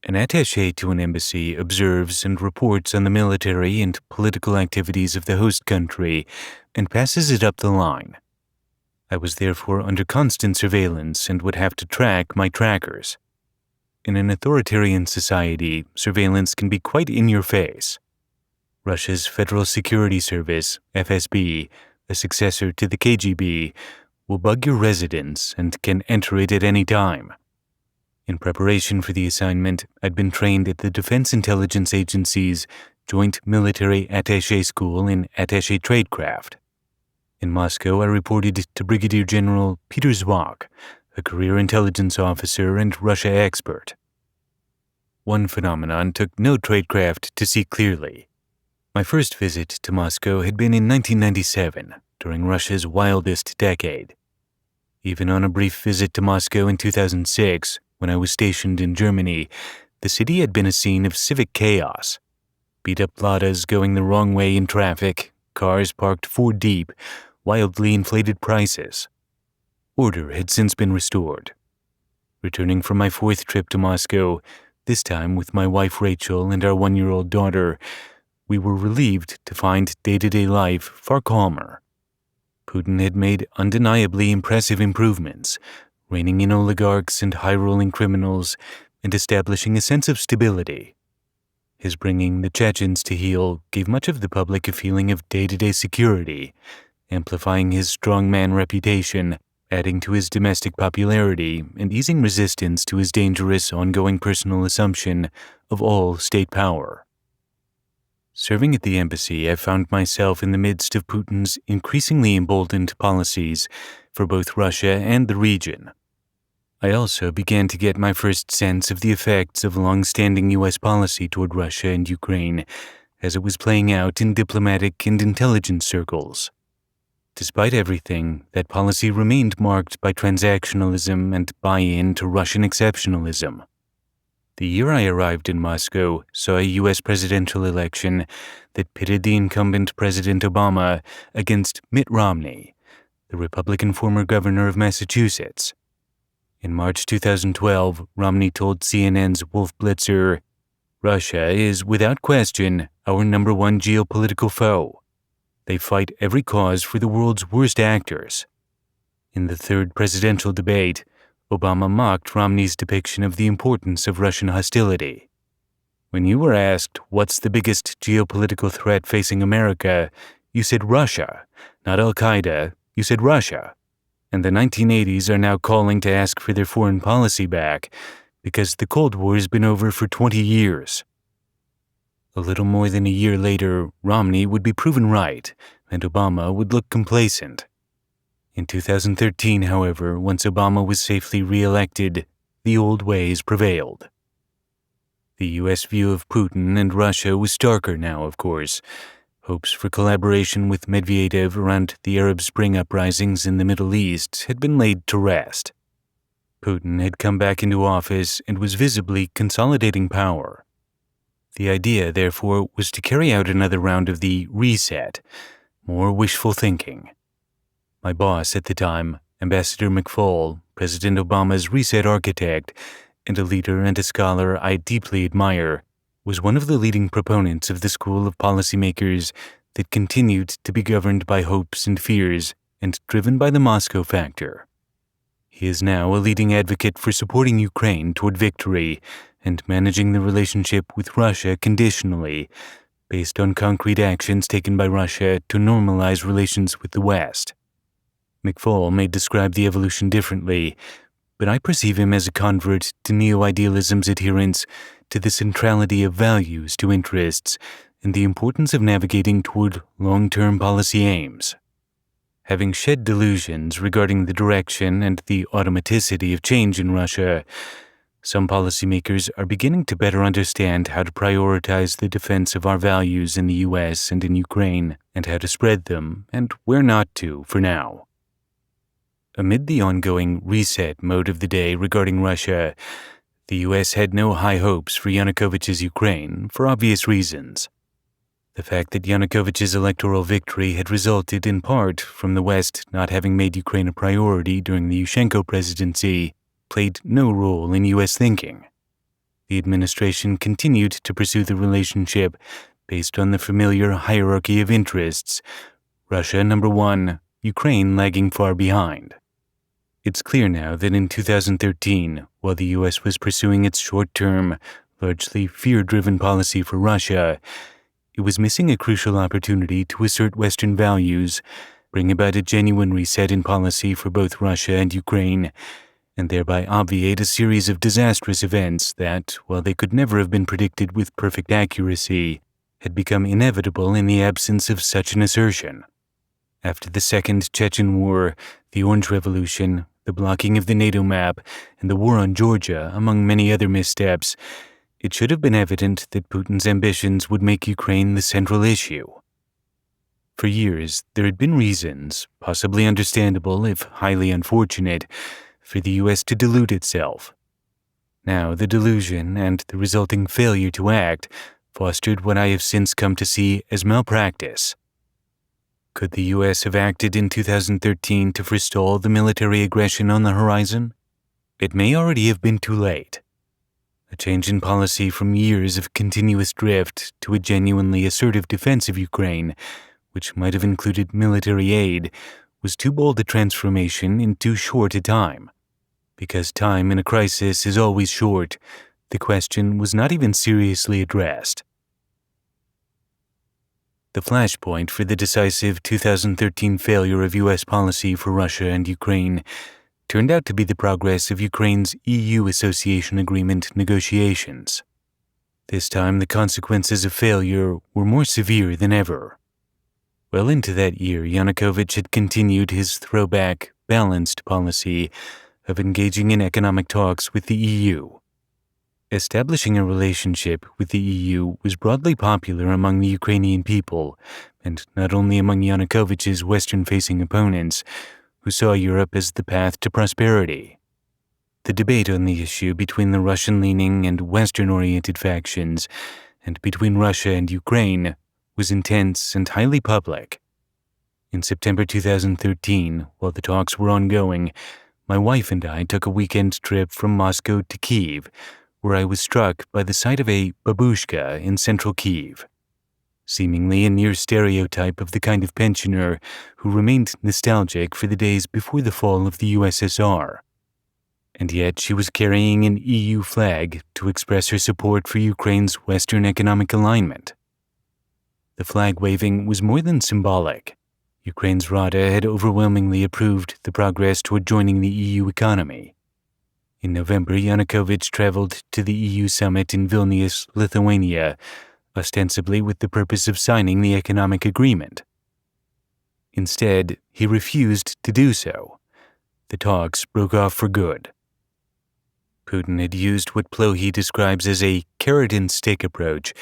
An attaché to an embassy observes and reports on the military and political activities of the host country and passes it up the line. I was therefore under constant surveillance and would have to track my trackers. In an authoritarian society, surveillance can be quite in your face. Russia's Federal Security Service, FSB, a successor to the KGB, will bug your residence and can enter it at any time. In preparation for the assignment, I'd been trained at the Defense Intelligence Agency's Joint Military Attaché School in Attaché Tradecraft. In Moscow, I reported to Brigadier General Peter Zwak, a career intelligence officer and Russia expert. One phenomenon took no tradecraft to see clearly. My first visit to Moscow had been in 1997, during Russia's wildest decade. Even on a brief visit to Moscow in 2006, when I was stationed in Germany, the city had been a scene of civic chaos. Beat-up Ladas going the wrong way in traffic, cars parked four deep, wildly inflated prices. Order had since been restored. Returning from my fourth trip to Moscow, this time with my wife Rachel and our 1-year-old daughter, we were relieved to find day-to-day life far calmer. Putin had made undeniably impressive improvements, reining in oligarchs and high-rolling criminals and establishing a sense of stability. His bringing the Chechens to heel gave much of the public a feeling of day-to-day security, amplifying his strongman reputation, adding to his domestic popularity, and easing resistance to his dangerous ongoing personal assumption of all state power. Serving at the embassy, I found myself in the midst of Putin's increasingly emboldened policies for both Russia and the region. I also began to get my first sense of the effects of long-standing U.S. policy toward Russia and Ukraine as it was playing out in diplomatic and intelligence circles. Despite everything, that policy remained marked by transactionalism and buy-in to Russian exceptionalism. The year I arrived in Moscow saw a U.S. presidential election that pitted the incumbent President Obama against Mitt Romney, the Republican former governor of Massachusetts. In March 2012, Romney told CNN's Wolf Blitzer, "Russia is, without question, our number one geopolitical foe. They fight every cause for the world's worst actors." In the third presidential debate, Obama mocked Romney's depiction of the importance of Russian hostility. "When you were asked what's the biggest geopolitical threat facing America, you said Russia, not Al-Qaeda, you said Russia." and the 1980s are now calling to ask for their foreign policy back because the Cold War has been over for 20 years. A little more than a year later, Romney would be proven right, and Obama would look complacent. In 2013, however, once Obama was safely re-elected, the old ways prevailed. The U.S. view of Putin and Russia was starker now, of course. Hopes for collaboration with Medvedev around the Arab Spring uprisings in the Middle East had been laid to rest. Putin had come back into office and was visibly consolidating power. The idea, therefore, was to carry out another round of the reset, more wishful thinking. My boss at the time, Ambassador McFall, President Obama's reset architect, and a leader and a scholar I deeply admire, was one of the leading proponents of the school of policymakers that continued to be governed by hopes and fears and driven by the Moscow factor. He is now a leading advocate for supporting Ukraine toward victory and managing the relationship with Russia conditionally, based on concrete actions taken by Russia to normalize relations with the West. McFall may describe the evolution differently, but I perceive him as a convert to neo-idealism's adherence to the centrality of values to interests and the importance of navigating toward long-term policy aims. Having shed delusions regarding the direction and the automaticity of change in Russia, some policymakers are beginning to better understand how to prioritize the defense of our values in the U.S. and in Ukraine, and how to spread them, and where not to for now. Amid the ongoing reset mode of the day regarding Russia, the U.S. had no high hopes for Yanukovych's Ukraine for obvious reasons. The fact that Yanukovych's electoral victory had resulted in part from the West not having made Ukraine a priority during the Yushchenko presidency played no role in U.S. thinking. The administration continued to pursue the relationship based on the familiar hierarchy of interests, Russia number one, Ukraine lagging far behind. It's clear now that in 2013, while the U.S. was pursuing its short-term, largely fear-driven policy for Russia, it was missing a crucial opportunity to assert Western values, bring about a genuine reset in policy for both Russia and Ukraine, and thereby obviate a series of disastrous events that, while they could never have been predicted with perfect accuracy, had become inevitable in the absence of such an assertion. After the Second Chechen War, the Orange Revolution, the blocking of the NATO map, and the war on Georgia, among many other missteps, it should have been evident that Putin's ambitions would make Ukraine the central issue. For years, there had been reasons, possibly understandable if highly unfortunate, for the U.S. to delude itself. Now, the delusion and the resulting failure to act fostered what I have since come to see as malpractice. Could the U.S. have acted in 2013 to forestall the military aggression on the horizon? It may already have been too late. A change in policy from years of continuous drift to a genuinely assertive defense of Ukraine, which might have included military aid, was too bold a transformation in too short a time. Because time in a crisis is always short, the question was not even seriously addressed. The flashpoint for the decisive 2013 failure of U.S. policy for Russia and Ukraine turned out to be the progress of Ukraine's EU Association Agreement negotiations. This time, the consequences of failure were more severe than ever. Well into that year, Yanukovych had continued his throwback, balanced policy of engaging in economic talks with the EU. Establishing a relationship with the EU was broadly popular among the Ukrainian people, and not only among Yanukovych's Western-facing opponents, who saw Europe as the path to prosperity. The debate on the issue between the Russian-leaning and Western-oriented factions, and between Russia and Ukraine, was intense and highly public. In September 2013, while the talks were ongoing, my wife and I took a weekend trip from Moscow to Kyiv, where I was struck by the sight of a babushka in central Kyiv, seemingly a near stereotype of the kind of pensioner who remained nostalgic for the days before the fall of the USSR. And yet she was carrying an EU flag to express her support for Ukraine's Western economic alignment. The flag waving was more than symbolic. Ukraine's Rada had overwhelmingly approved the progress toward joining the EU economy. In November, Yanukovych traveled to the EU summit in Vilnius, Lithuania, ostensibly with the purpose of signing the economic agreement. Instead, he refused to do so. The talks broke off for good. Putin had used what Plokhy describes as a carrot-and-stick approach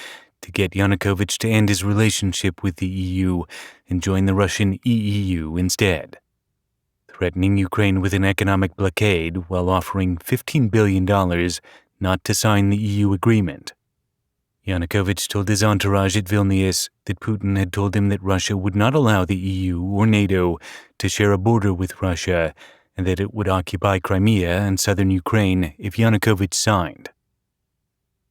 to get Yanukovych to end his relationship with the EU and join the Russian EEU instead, threatening Ukraine with an economic blockade while offering $15 billion not to sign the EU agreement. Yanukovych told his entourage at Vilnius that Putin had told him that Russia would not allow the EU or NATO to share a border with Russia and that it would occupy Crimea and southern Ukraine if Yanukovych signed.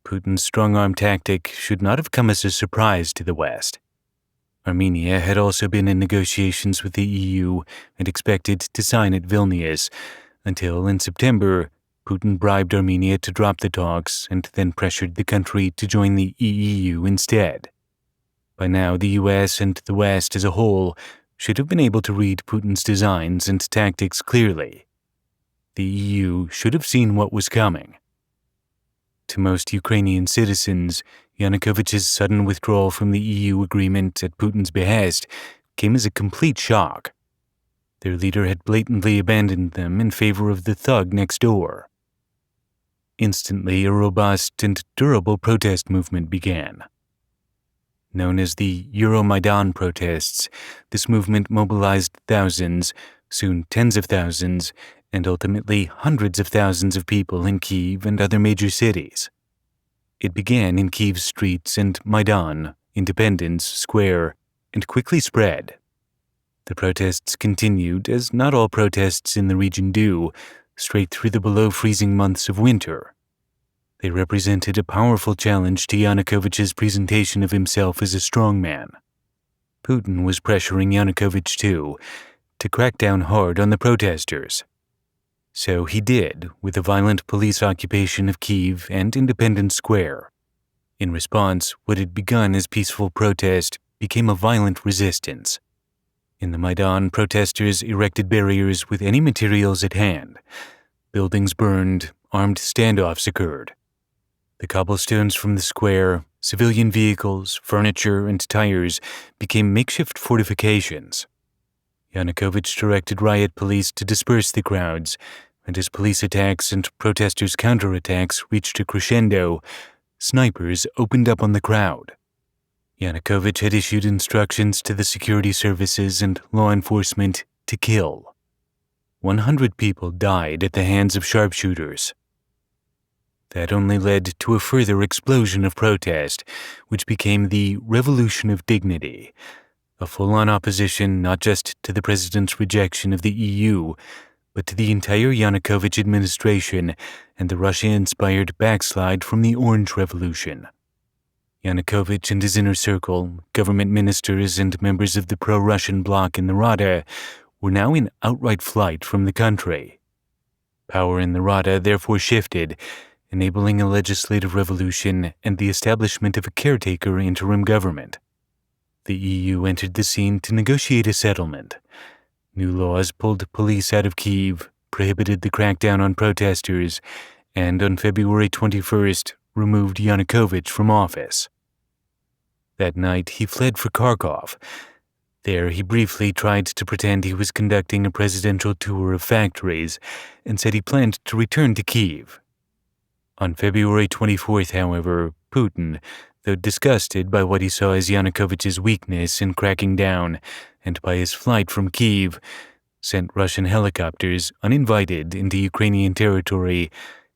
Putin's strong-arm tactic should not have come as a surprise to the West. Armenia had also been in negotiations with the EU and expected to sign at Vilnius, until in September, Putin bribed Armenia to drop the talks and then pressured the country to join the EEU instead. By now, the US and the West as a whole should have been able to read Putin's designs and tactics clearly. The EU should have seen what was coming. To most Ukrainian citizens, Yanukovych's sudden withdrawal from the EU agreement at Putin's behest came as a complete shock. Their leader had blatantly abandoned them in favor of the thug next door. Instantly, a robust and durable protest movement began. Known as the Euromaidan protests, this movement mobilized thousands, soon tens of thousands, and ultimately hundreds of thousands of people in Kyiv and other major cities. It began in Kyiv's streets and Maidan, Independence Square, and quickly spread. The protests continued, as not all protests in the region do, straight through the below-freezing months of winter. They represented a powerful challenge to Yanukovych's presentation of himself as a strongman. Putin was pressuring Yanukovych, too, to crack down hard on the protesters. So he did, with a violent police occupation of Kyiv and Independence Square. In response, what had begun as peaceful protest became a violent resistance. In the Maidan, protesters erected barriers with any materials at hand. Buildings burned, armed standoffs occurred. The cobblestones from the square, civilian vehicles, furniture, and tires became makeshift fortifications. Yanukovych directed riot police to disperse the crowds, and as police attacks and protesters' counterattacks reached a crescendo, snipers opened up on the crowd. Yanukovych had issued instructions to the security services and law enforcement to kill. 100 people died at the hands of sharpshooters. That only led to a further explosion of protest, which became the Revolution of Dignity, a full-on opposition not just to the president's rejection of the EU, but to the entire Yanukovych administration and the Russia-inspired backslide from the Orange Revolution. Yanukovych and his inner circle, government ministers and members of the pro-Russian bloc in the Rada, were now in outright flight from the country. Power in the Rada therefore shifted, enabling a legislative revolution and the establishment of a caretaker interim government. The EU entered the scene to negotiate a settlement. New laws pulled police out of Kyiv, prohibited the crackdown on protesters, and on February 21st, removed Yanukovych from office. That night, he fled for Kharkov. There, he briefly tried to pretend he was conducting a presidential tour of factories and said he planned to return to Kyiv. On February 24th, however, Putin, though disgusted by what he saw as Yanukovych's weakness in cracking down and by his flight from Kyiv, sent Russian helicopters uninvited into Ukrainian territory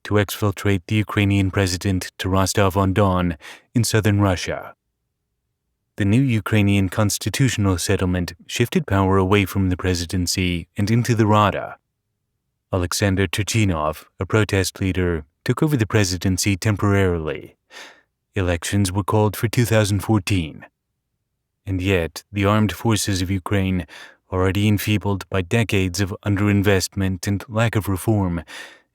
to exfiltrate the Ukrainian president to Rostov-on-Don in southern Russia. The new Ukrainian constitutional settlement shifted power away from the presidency and into the Rada. Alexander Turchinov, a protest leader, took over the presidency temporarily. Elections were called for 2014. And yet, the armed forces of Ukraine, already enfeebled by decades of underinvestment and lack of reform,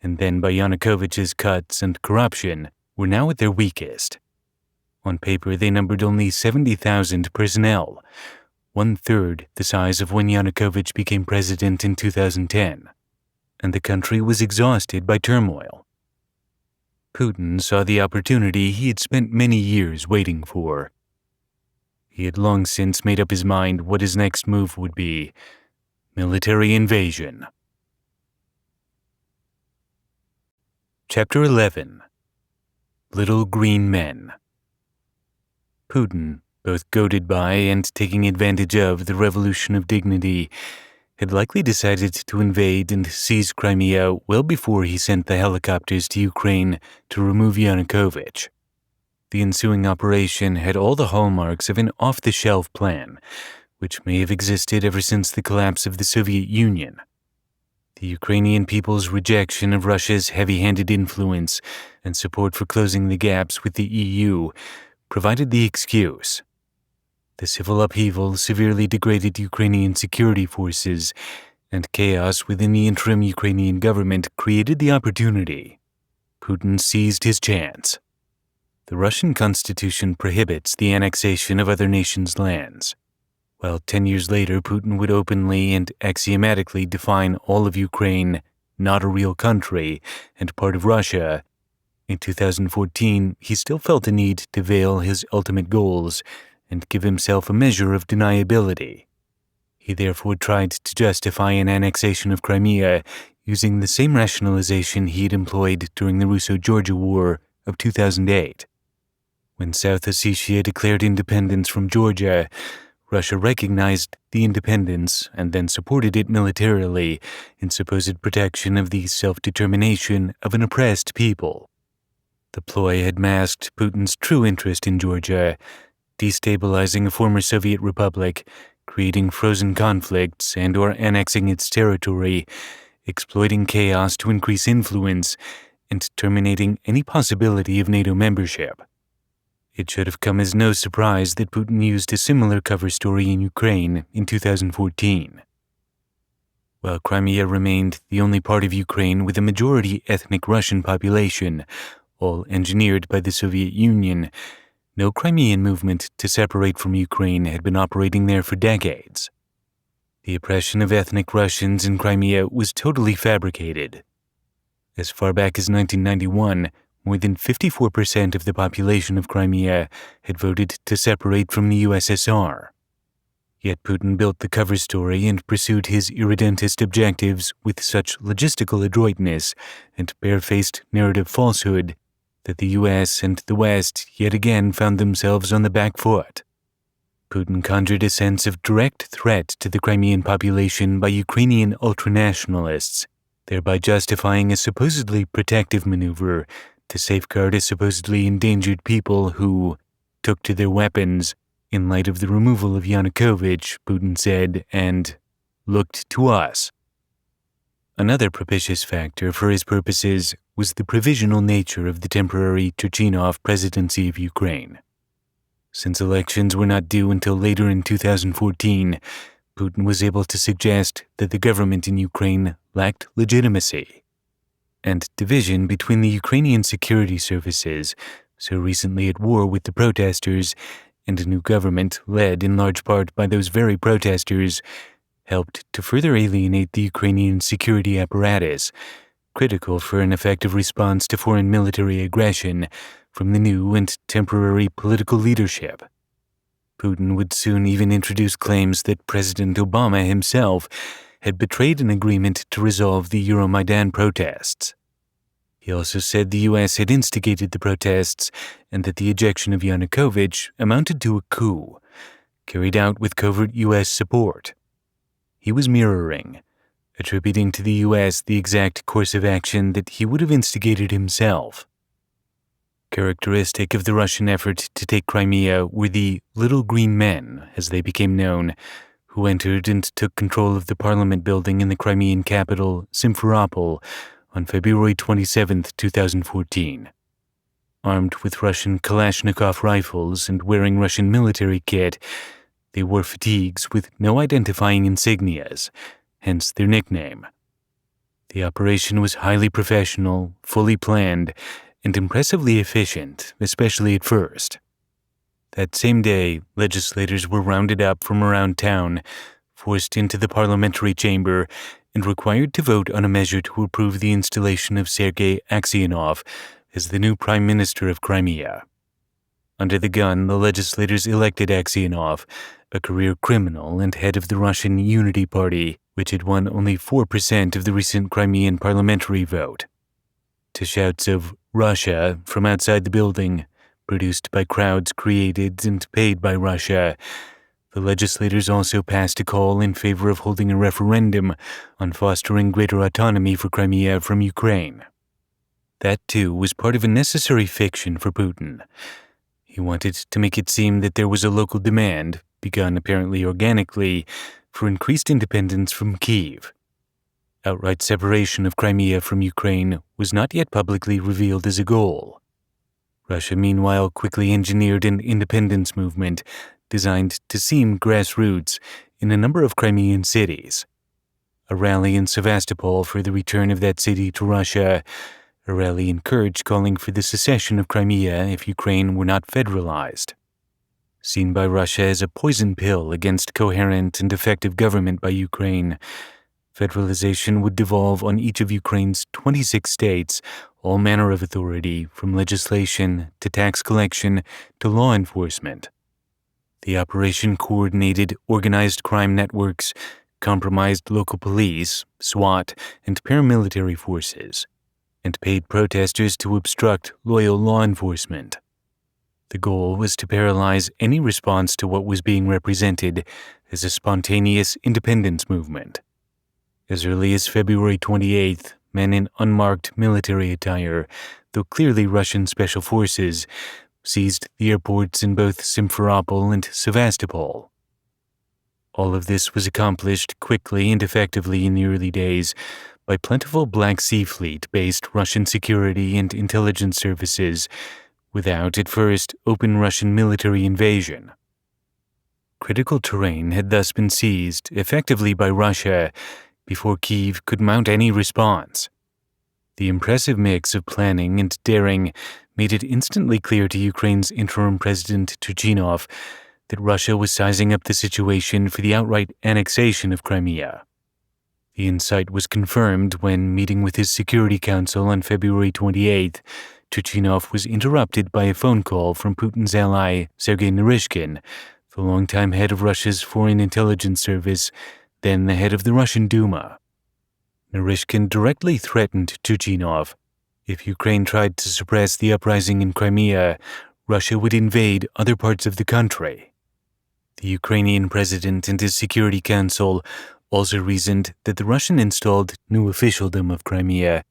and then by Yanukovych's cuts and corruption, were now at their weakest. On paper, they numbered only 70,000 personnel, 1/3 the size of when Yanukovych became president in 2010, and the country was exhausted by turmoil. Putin saw the opportunity he had spent many years waiting for. He had long since made up his mind what his next move would be: military invasion. Chapter 11. Little Green Men. Putin, both goaded by and taking advantage of the revolution of dignity, had likely decided to invade and seize Crimea well before he sent the helicopters to Ukraine to remove Yanukovych. The ensuing operation had all the hallmarks of an off-the-shelf plan, which may have existed ever since the collapse of the Soviet Union. The Ukrainian people's rejection of Russia's heavy-handed influence and support for closing the gaps with the EU provided the excuse. The civil upheaval severely degraded Ukrainian security forces, and chaos within the interim Ukrainian government created the opportunity. Putin seized his chance. The Russian constitution prohibits the annexation of other nations' lands. While 10 years later Putin would openly and axiomatically define all of Ukraine not a real country and part of Russia, in 2014 he still felt a need to veil his ultimate goals and give himself a measure of deniability. He therefore tried to justify an annexation of Crimea using the same rationalization he had employed during the Russo-Georgia War of 2008. When South Ossetia declared independence from Georgia, Russia recognized the independence and then supported it militarily in supposed protection of the self-determination of an oppressed people. The ploy had masked Putin's true interest in Georgia, destabilizing a former Soviet republic, creating frozen conflicts and/or annexing its territory, exploiting chaos to increase influence, and terminating any possibility of NATO membership. It should have come as no surprise that Putin used a similar cover story in Ukraine in 2014. While Crimea remained the only part of Ukraine with a majority ethnic Russian population, all engineered by the Soviet Union, no Crimean movement to separate from Ukraine had been operating there for decades. The oppression of ethnic Russians in Crimea was totally fabricated. As far back as 1991, more than 54% of the population of Crimea had voted to separate from the USSR. Yet Putin built the cover story and pursued his irredentist objectives with such logistical adroitness and barefaced narrative falsehood that the US and the West yet again found themselves on the back foot. Putin conjured a sense of direct threat to the Crimean population by Ukrainian ultranationalists, thereby justifying a supposedly protective maneuver to safeguard a supposedly endangered people who took to their weapons in light of the removal of Yanukovych, Putin said, and looked to us. Another propitious factor for his purposes was the provisional nature of the temporary Turchinov presidency of Ukraine. Since elections were not due until later in 2014, Putin was able to suggest that the government in Ukraine lacked legitimacy. And division between the Ukrainian security services, so recently at war with the protesters, and a new government led in large part by those very protesters, helped to further alienate the Ukrainian security apparatus, critical for an effective response to foreign military aggression from the new and temporary political leadership. Putin would soon even introduce claims that President Obama himself had betrayed an agreement to resolve the Euromaidan protests. He also said the U.S. had instigated the protests and that the ejection of Yanukovych amounted to a coup, carried out with covert U.S. support. He was mirroring, attributing to the U.S. the exact course of action that he would have instigated himself. Characteristic of the Russian effort to take Crimea were the Little Green Men, as they became known, who entered and took control of the parliament building in the Crimean capital, Simferopol, on February 27, 2014. Armed with Russian Kalashnikov rifles and wearing Russian military kit, they wore fatigues with no identifying insignias, hence their nickname. The operation was highly professional, fully planned, and impressively efficient, especially at first. That same day, legislators were rounded up from around town, forced into the parliamentary chamber, and required to vote on a measure to approve the installation of Sergei Aksionov as the new Prime Minister of Crimea. Under the gun, the legislators elected Aksionov, a career criminal and head of the Russian Unity Party, which had won only 4% of the recent Crimean parliamentary vote. To shouts of "Russia" from outside the building, produced by crowds created and paid by Russia, the legislators also passed a call in favor of holding a referendum on fostering greater autonomy for Crimea from Ukraine. That, too, was part of a necessary fiction for Putin. He wanted to make it seem that there was a local demand, begun apparently organically, for increased independence from Kyiv. Outright separation of Crimea from Ukraine was not yet publicly revealed as a goal. Russia, meanwhile, quickly engineered an independence movement designed to seem grassroots in a number of Crimean cities. A rally in Sevastopol for the return of that city to Russia, a rally in Kerch calling for the secession of Crimea if Ukraine were not federalized. Seen by Russia as a poison pill against coherent and effective government by Ukraine, federalization would devolve on each of Ukraine's 26 states all manner of authority, from legislation to tax collection to law enforcement. The operation coordinated organized crime networks, compromised local police, SWAT, and paramilitary forces, and paid protesters to obstruct loyal law enforcement. The goal was to paralyze any response to what was being represented as a spontaneous independence movement. As early as February 28th, men in unmarked military attire, though clearly Russian special forces, seized the airports in both Simferopol and Sevastopol. All of this was accomplished quickly and effectively in the early days by plentiful Black Sea Fleet-based Russian security and intelligence services, without, at first, open Russian military invasion. Critical terrain had thus been seized, effectively by Russia, before Kyiv could mount any response. The impressive mix of planning and daring made it instantly clear to Ukraine's interim president Turchinov that Russia was sizing up the situation for the outright annexation of Crimea. The insight was confirmed when, meeting with his Security Council on February 28th, Turchinov was interrupted by a phone call from Putin's ally Sergei Naryshkin, the longtime head of Russia's Foreign Intelligence Service, then the head of the Russian Duma. Naryshkin directly threatened Turchinov. If Ukraine tried to suppress the uprising in Crimea, Russia would invade other parts of the country. The Ukrainian president and his Security Council also reasoned that the Russian-installed new officialdom of Crimea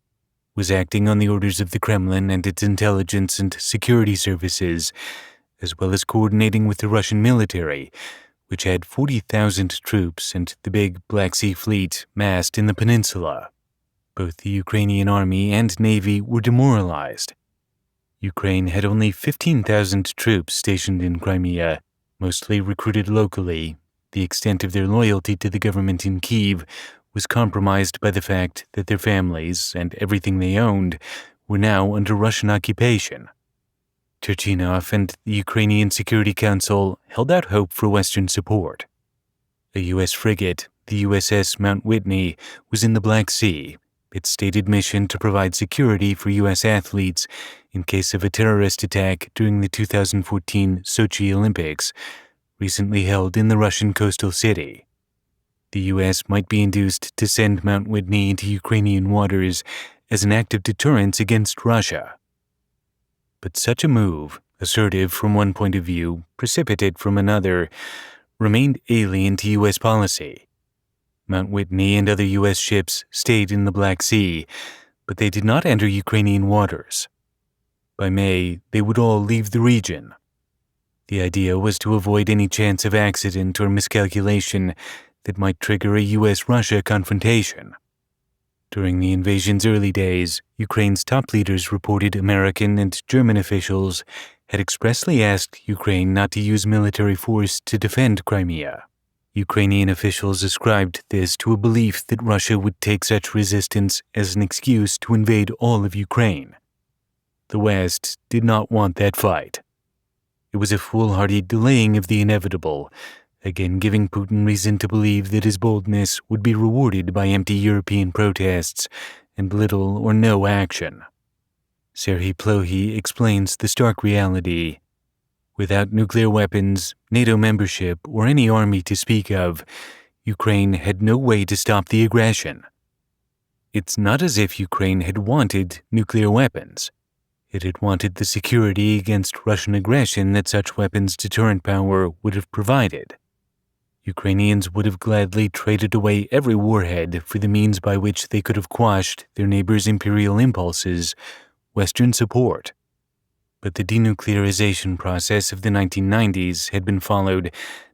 was acting on the orders of the Kremlin and its intelligence and security services, as well as coordinating with the Russian military, which had 40,000 troops and the big Black Sea Fleet massed in the peninsula. Both the Ukrainian army and navy were demoralized. Ukraine had only 15,000 troops stationed in Crimea, mostly recruited locally. The extent of their loyalty to the government in Kyiv was compromised by the fact that their families and everything they owned were now under Russian occupation. Turchinov and the Ukrainian Security Council held out hope for Western support. A U.S. frigate, the USS Mount Whitney, was in the Black Sea, its stated mission to provide security for U.S. athletes in case of a terrorist attack during the 2014 Sochi Olympics, recently held in the Russian coastal city. The U.S. might be induced to send Mount Whitney into Ukrainian waters as an act of deterrence against Russia. But such a move, assertive from one point of view, precipitate from another, remained alien to U.S. policy. Mount Whitney and other U.S. ships stayed in the Black Sea, but they did not enter Ukrainian waters. By May, they would all leave the region. The idea was to avoid any chance of accident or miscalculation that might trigger a U.S.-Russia confrontation. During the invasion's early days, Ukraine's top leaders reported American and German officials had expressly asked Ukraine not to use military force to defend Crimea. Ukrainian officials ascribed this to a belief that Russia would take such resistance as an excuse to invade all of Ukraine. The West did not want that fight. it was a foolhardy delaying of the inevitable, again giving Putin reason to believe that his boldness would be rewarded by empty European protests and little or no action. Serhii Plokhy explains the stark reality. Without nuclear weapons, NATO membership, or any army to speak of, Ukraine had no way to stop the aggression. It's not as if Ukraine had wanted nuclear weapons. It had wanted the security against Russian aggression that such weapons' deterrent power would have provided. Ukrainians would have gladly traded away every warhead for the means by which they could have quashed their neighbors' imperial impulses, Western support. But the denuclearization process of the 1990s had been followed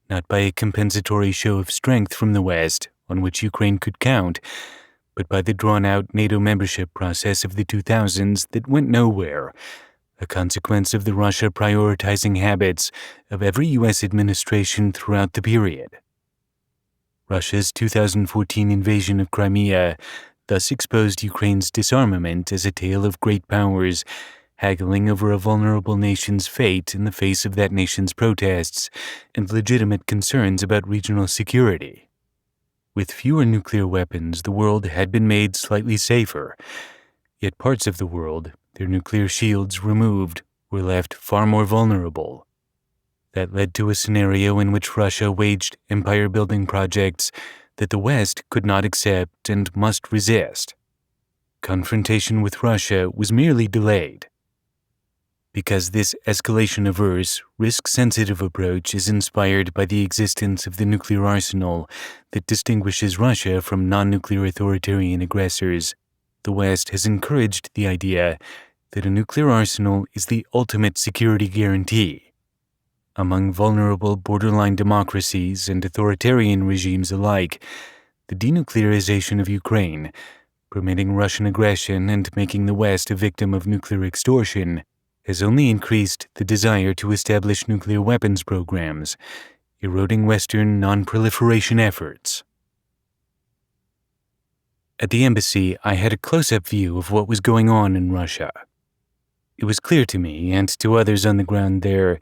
not by a compensatory show of strength from the West, on which Ukraine could count, but by the drawn-out NATO membership process of the 2000s that went nowhere, a consequence of the Russia prioritizing habits of every U.S. administration throughout the period. Russia's 2014 invasion of Crimea thus exposed Ukraine's disarmament as a tale of great powers haggling over a vulnerable nation's fate in the face of that nation's protests and legitimate concerns about regional security. With fewer nuclear weapons, the world had been made slightly safer, yet parts of the world, their nuclear shields removed, were left far more vulnerable. That led to a scenario in which Russia waged empire-building projects that the West could not accept and must resist. Confrontation with Russia was merely delayed. Because this escalation-averse, risk-sensitive approach is inspired by the existence of the nuclear arsenal that distinguishes Russia from non-nuclear authoritarian aggressors, the West has encouraged the idea that a nuclear arsenal is the ultimate security guarantee. Among vulnerable borderline democracies and authoritarian regimes alike, the denuclearization of Ukraine, permitting Russian aggression and making the West a victim of nuclear extortion, has only increased the desire to establish nuclear weapons programs, eroding Western non-proliferation efforts. At the embassy, I had a close-up view of what was going on in Russia. It was clear to me, and to others on the ground there,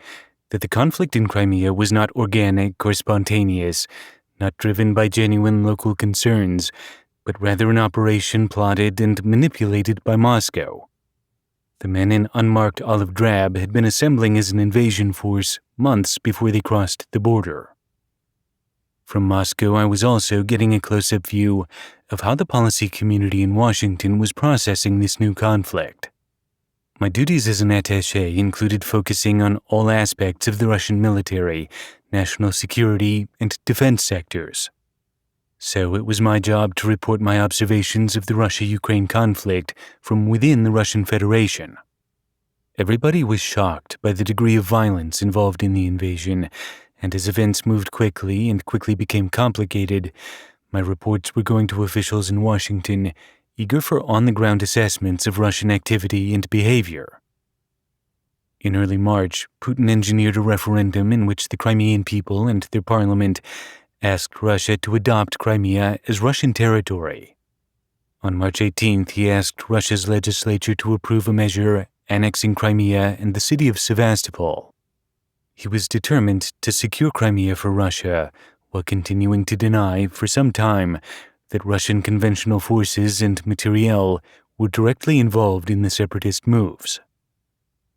that the conflict in Crimea was not organic or spontaneous, not driven by genuine local concerns, but rather an operation plotted and manipulated by Moscow. The men in unmarked olive drab had been assembling as an invasion force months before they crossed the border. From Moscow, I was also getting a close-up view of how the policy community in Washington was processing this new conflict. My duties as an attaché included focusing on all aspects of the Russian military, national security, and defense sectors. So it was my job to report my observations of the Russia-Ukraine conflict from within the Russian Federation. Everybody was shocked by the degree of violence involved in the invasion, and as events moved quickly and quickly became complicated, my reports were going to officials in Washington, eager for on-the-ground assessments of Russian activity and behavior. In early March, Putin engineered a referendum in which the Crimean people and their parliament asked Russia to adopt Crimea as Russian territory. On March 18th, he asked Russia's legislature to approve a measure annexing Crimea and the city of Sevastopol. He was determined to secure Crimea for Russia, while continuing to deny, for some time, that Russian conventional forces and materiel were directly involved in the separatist moves.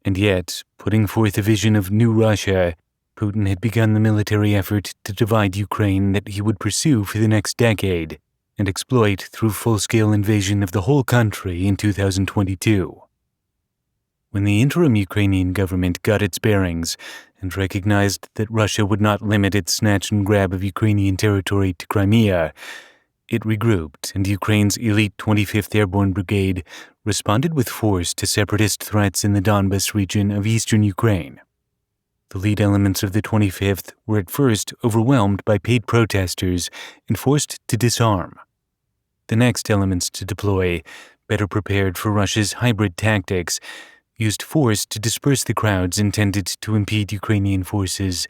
And yet, putting forth a vision of new Russia, Putin had begun the military effort to divide Ukraine that he would pursue for the next decade and exploit through full-scale invasion of the whole country in 2022. When the interim Ukrainian government got its bearings and recognized that Russia would not limit its snatch and grab of Ukrainian territory to Crimea, it regrouped, and Ukraine's elite 25th Airborne Brigade responded with force to separatist threats in the Donbas region of eastern Ukraine. The lead elements of the 25th were at first overwhelmed by paid protesters and forced to disarm. The next elements to deploy, better prepared for Russia's hybrid tactics, used force to disperse the crowds intended to impede Ukrainian forces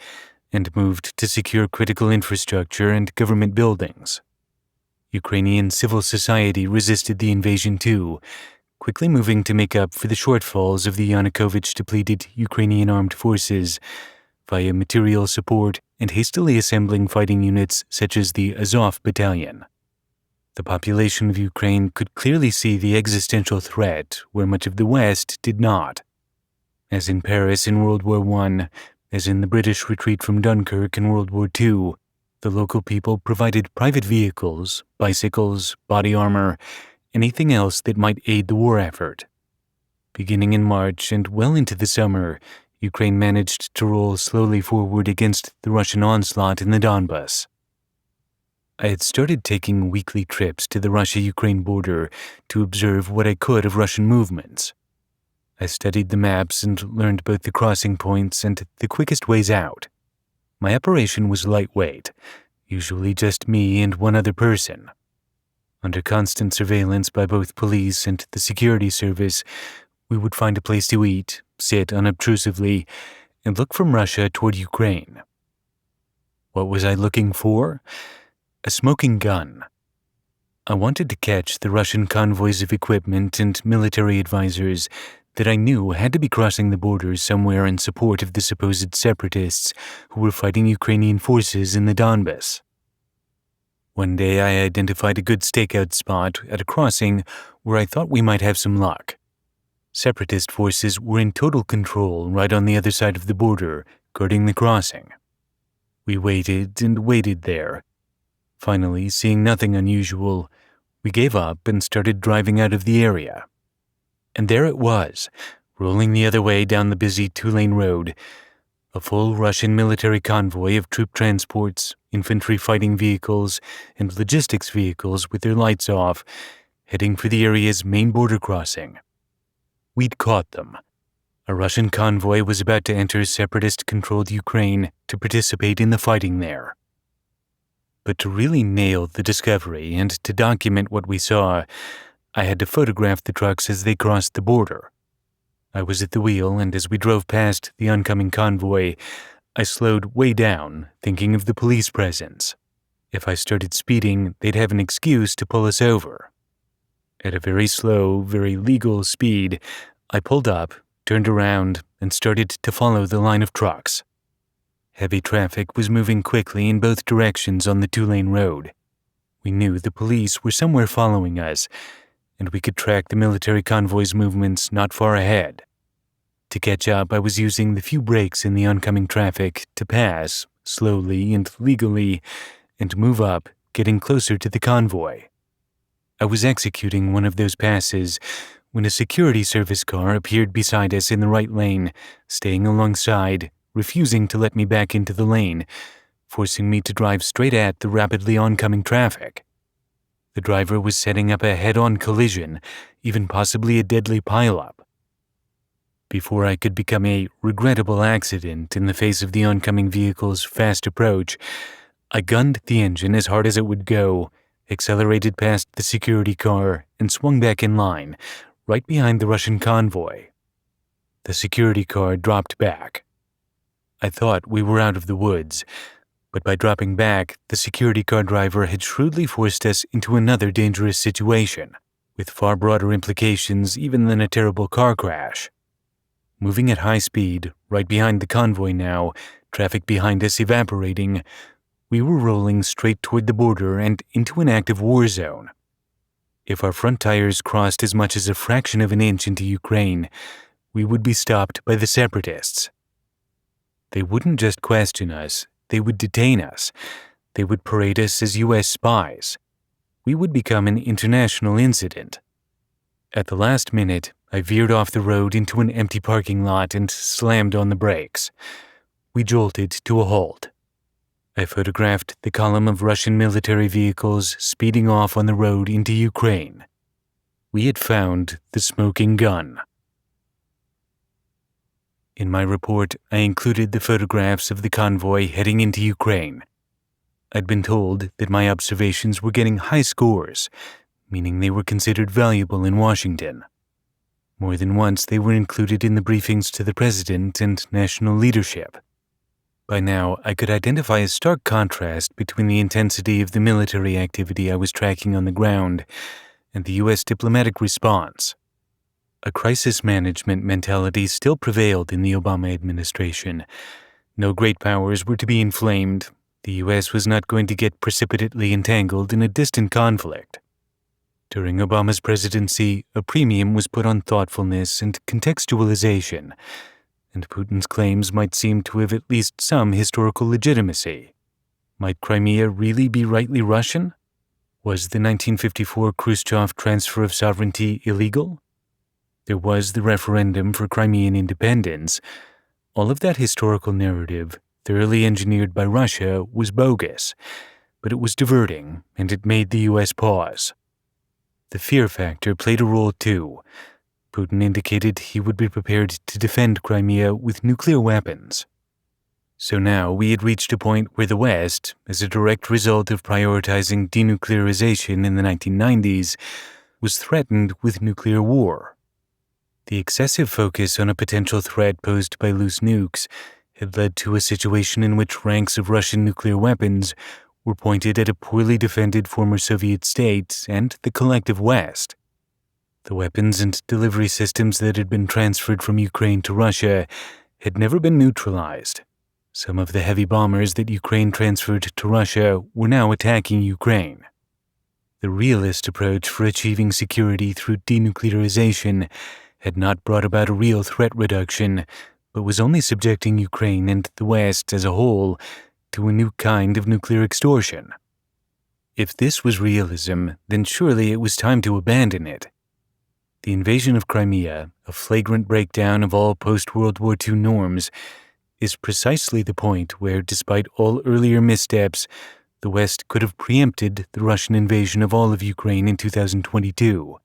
and moved to secure critical infrastructure and government buildings. Ukrainian civil society resisted the invasion too, quickly moving to make up for the shortfalls of the Yanukovych-depleted Ukrainian armed forces via material support and hastily assembling fighting units such as the Azov Battalion. The population of Ukraine could clearly see the existential threat where much of the West did not. As in Paris in World War I, as in the British retreat from Dunkirk in World War II, the local people provided private vehicles, bicycles, body armor, anything else that might aid the war effort. Beginning in March and well into the summer, Ukraine managed to roll slowly forward against the Russian onslaught in the Donbas. I had started taking weekly trips to the Russia-Ukraine border to observe what I could of Russian movements. I studied the maps and learned both the crossing points and the quickest ways out. My operation was lightweight, usually just me and one other person. Under constant surveillance by both police and the security service, we would find a place to eat, sit unobtrusively, and look from Russia toward Ukraine. What was I looking for? A smoking gun. I wanted to catch the Russian convoys of equipment and military advisors that I knew had to be crossing the border somewhere in support of the supposed separatists who were fighting Ukrainian forces in the Donbas. One day I identified a good stakeout spot at a crossing where I thought we might have some luck. Separatist forces were in total control right on the other side of the border, guarding the crossing. We waited and waited there. Finally, seeing nothing unusual, we gave up and started driving out of the area. And there it was, rolling the other way down the busy two-lane road, a full Russian military convoy of troop transports, infantry fighting vehicles, and logistics vehicles with their lights off, heading for the area's main border crossing. We'd caught them. A Russian convoy was about to enter separatist-controlled Ukraine to participate in the fighting there. But to really nail the discovery and to document what we saw, I had to photograph the trucks as they crossed the border. I was at the wheel, and as we drove past the oncoming convoy, I slowed way down, thinking of the police presence. If I started speeding, they'd have an excuse to pull us over. At a very slow, very legal speed, I pulled up, turned around, and started to follow the line of trucks. Heavy traffic was moving quickly in both directions on the two-lane road. We knew the police were somewhere following us, and we could track the military convoy's movements not far ahead. To catch up, I was using the few breaks in the oncoming traffic to pass, slowly and legally, and move up, getting closer to the convoy. I was executing one of those passes when a security service car appeared beside us in the right lane, staying alongside, refusing to let me back into the lane, forcing me to drive straight at the rapidly oncoming traffic. The driver was setting up a head-on collision, even possibly a deadly pileup. Before I could become a regrettable accident in the face of the oncoming vehicle's fast approach, I gunned the engine as hard as it would go, accelerated past the security car, and swung back in line, right behind the Russian convoy. The security car dropped back. I thought we were out of the woods, but by dropping back, the security car driver had shrewdly forced us into another dangerous situation, with far broader implications even than a terrible car crash. Moving at high speed, right behind the convoy now, traffic behind us evaporating, we were rolling straight toward the border and into an active war zone. If our front tires crossed as much as a fraction of an inch into Ukraine, we would be stopped by the separatists. They wouldn't just question us, they would detain us. They would parade us as U.S. spies. We would become an international incident. At the last minute, I veered off the road into an empty parking lot and slammed on the brakes. We jolted to a halt. I photographed the column of Russian military vehicles speeding off on the road into Ukraine. We had found the smoking gun. In my report, I included the photographs of the convoy heading into Ukraine. I'd been told that my observations were getting high scores, meaning they were considered valuable in Washington. More than once, they were included in the briefings to the president and national leadership. By now, I could identify a stark contrast between the intensity of the military activity I was tracking on the ground and the U.S. diplomatic response. A crisis management mentality still prevailed in the Obama administration. No great powers were to be inflamed. The U.S. was not going to get precipitately entangled in a distant conflict. During Obama's presidency, a premium was put on thoughtfulness and contextualization, and Putin's claims might seem to have at least some historical legitimacy. Might Crimea really be rightly Russian? Was the 1954 Khrushchev transfer of sovereignty illegal? There was the referendum for Crimean independence. All of that historical narrative, thoroughly engineered by Russia, was bogus, but it was diverting, and it made the U.S. pause. The fear factor played a role too. Putin indicated he would be prepared to defend Crimea with nuclear weapons. So now we had reached a point where the West, as a direct result of prioritizing denuclearization in the 1990s, was threatened with nuclear war. The excessive focus on a potential threat posed by loose nukes had led to a situation in which ranks of Russian nuclear weapons were pointed at a poorly defended former Soviet state and the collective West. The weapons and delivery systems that had been transferred from Ukraine to Russia had never been neutralized. Some of the heavy bombers that Ukraine transferred to Russia were now attacking Ukraine. The realist approach for achieving security through denuclearization had not brought about a real threat reduction, but was only subjecting Ukraine and the West as a whole to a new kind of nuclear extortion. If this was realism, then surely it was time to abandon it. The invasion of Crimea, a flagrant breakdown of all post-World War II norms, is precisely the point where, despite all earlier missteps, the West could have preempted the Russian invasion of all of Ukraine in 2022,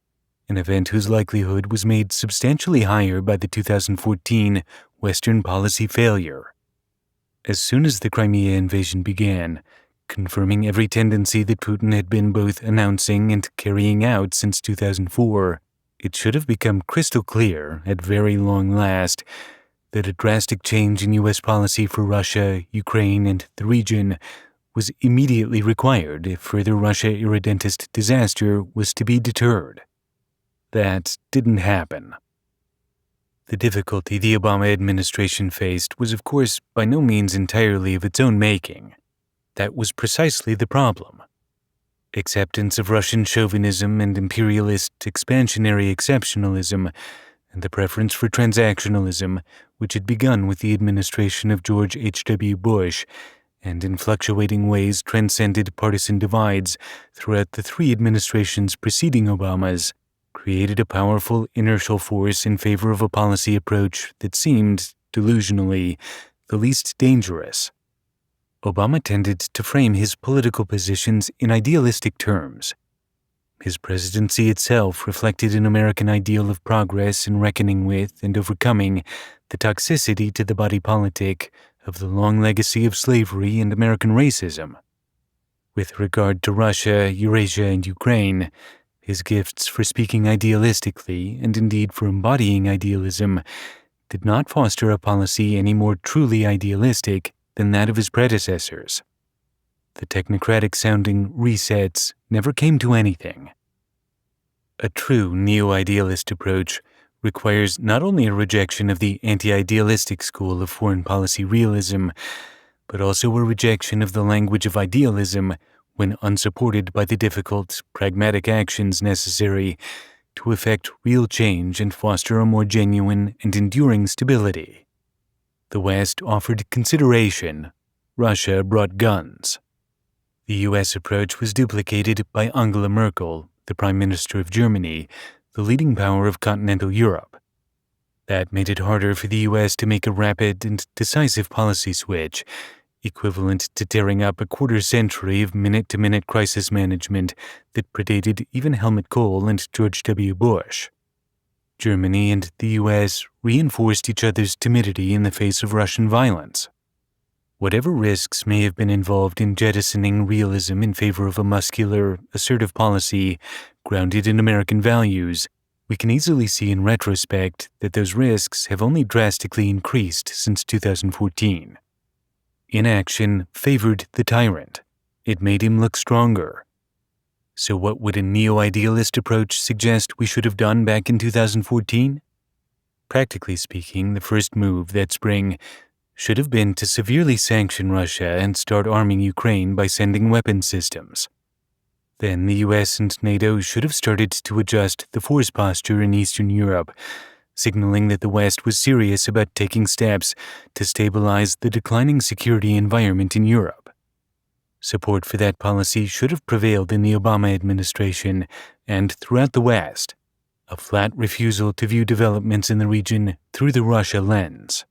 an event whose likelihood was made substantially higher by the 2014 Western policy failure. As soon as the Crimea invasion began, confirming every tendency that Putin had been both announcing and carrying out since 2004, it should have become crystal clear, at very long last, that a drastic change in U.S. policy for Russia, Ukraine, and the region was immediately required if further Russia irredentist disaster was to be deterred. That didn't happen. The difficulty the Obama administration faced was, of course, by no means entirely of its own making. That was precisely the problem. Acceptance of Russian chauvinism and imperialist expansionary exceptionalism, and the preference for transactionalism, which had begun with the administration of George H.W. Bush, and in fluctuating ways transcended partisan divides throughout the three administrations preceding Obama's, created a powerful inertial force in favor of a policy approach that seemed, delusionally, the least dangerous. Obama tended to frame his political positions in idealistic terms. His presidency itself reflected an American ideal of progress in reckoning with and overcoming the toxicity to the body politic of the long legacy of slavery and American racism. With regard to Russia, Eurasia, and Ukraine, his gifts for speaking idealistically, and indeed for embodying idealism, did not foster a policy any more truly idealistic than that of his predecessors. The technocratic-sounding resets never came to anything. A true neo-idealist approach requires not only a rejection of the anti-idealistic school of foreign policy realism, but also a rejection of the language of idealism when unsupported by the difficult, pragmatic actions necessary to effect real change and foster a more genuine and enduring stability. The West offered consideration. Russia brought guns. The U.S. approach was duplicated by Angela Merkel, the Prime Minister of Germany, the leading power of continental Europe. That made it harder for the U.S. to make a rapid and decisive policy switch, equivalent to tearing up a quarter-century of minute-to-minute crisis management that predated even Helmut Kohl and George W. Bush. Germany and the U.S. reinforced each other's timidity in the face of Russian violence. Whatever risks may have been involved in jettisoning realism in favor of a muscular, assertive policy grounded in American values, we can easily see in retrospect that those risks have only drastically increased since 2014. Inaction favored the tyrant. It made him look stronger. So what would a neo-idealist approach suggest we should have done back in 2014? Practically speaking, the first move that spring should have been to severely sanction Russia and start arming Ukraine by sending weapon systems. Then the US and NATO should have started to adjust the force posture in Eastern Europe, signaling that the West was serious about taking steps to stabilize the declining security environment in Europe. Support for that policy should have prevailed in the Obama administration and throughout the West, a flat refusal to view developments in the region through the Russia lens.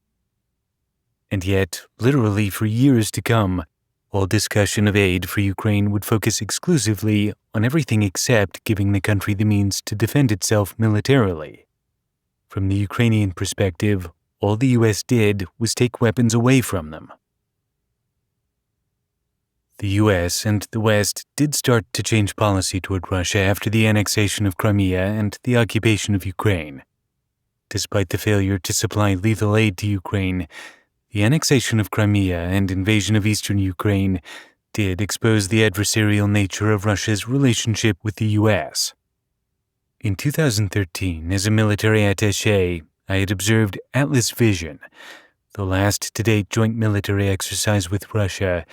And yet, literally for years to come, all discussion of aid for Ukraine would focus exclusively on everything except giving the country the means to defend itself militarily. From the Ukrainian perspective, all the US did was take weapons away from them. The US and the West did start to change policy toward Russia after the annexation of Crimea and the occupation of Ukraine. Despite the failure to supply lethal aid to Ukraine, the annexation of Crimea and invasion of eastern Ukraine did expose the adversarial nature of Russia's relationship with the US. In 2013, as a military attaché, I had observed Atlas Vision, the last to-date joint military exercise with Russia,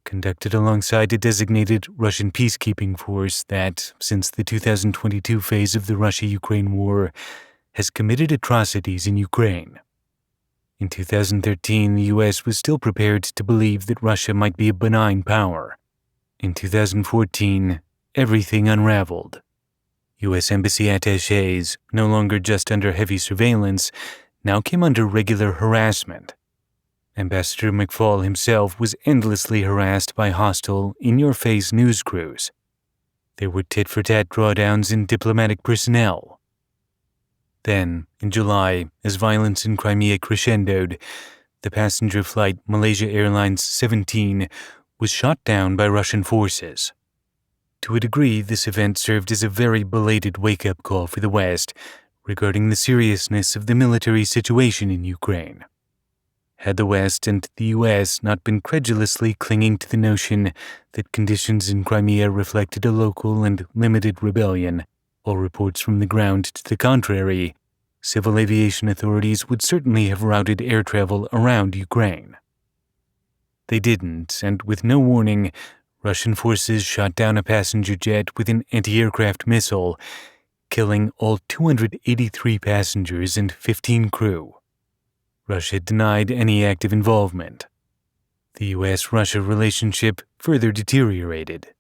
conducted alongside a designated Russian peacekeeping force that, since the 2022 phase of the Russia-Ukraine war, has committed atrocities in Ukraine. In 2013, the US was still prepared to believe that Russia might be a benign power. In 2014, everything unraveled. US embassy attachés, no longer just under heavy surveillance, now came under regular harassment. Ambassador McFall himself was endlessly harassed by hostile, in-your-face news crews. There were tit-for-tat drawdowns in diplomatic personnel. Then, in July, as violence in Crimea crescendoed, the passenger flight Malaysia Airlines 17 was shot down by Russian forces. To a degree, this event served as a very belated wake-up call for the West regarding the seriousness of the military situation in Ukraine. Had the West and the US not been credulously clinging to the notion that conditions in Crimea reflected a local and limited rebellion, all reports from the ground to the contrary, civil aviation authorities would certainly have routed air travel around Ukraine. They didn't, and with no warning, Russian forces shot down a passenger jet with an anti-aircraft missile, killing all 283 passengers and 15 crew. Russia denied any active involvement. The US-Russia relationship further deteriorated.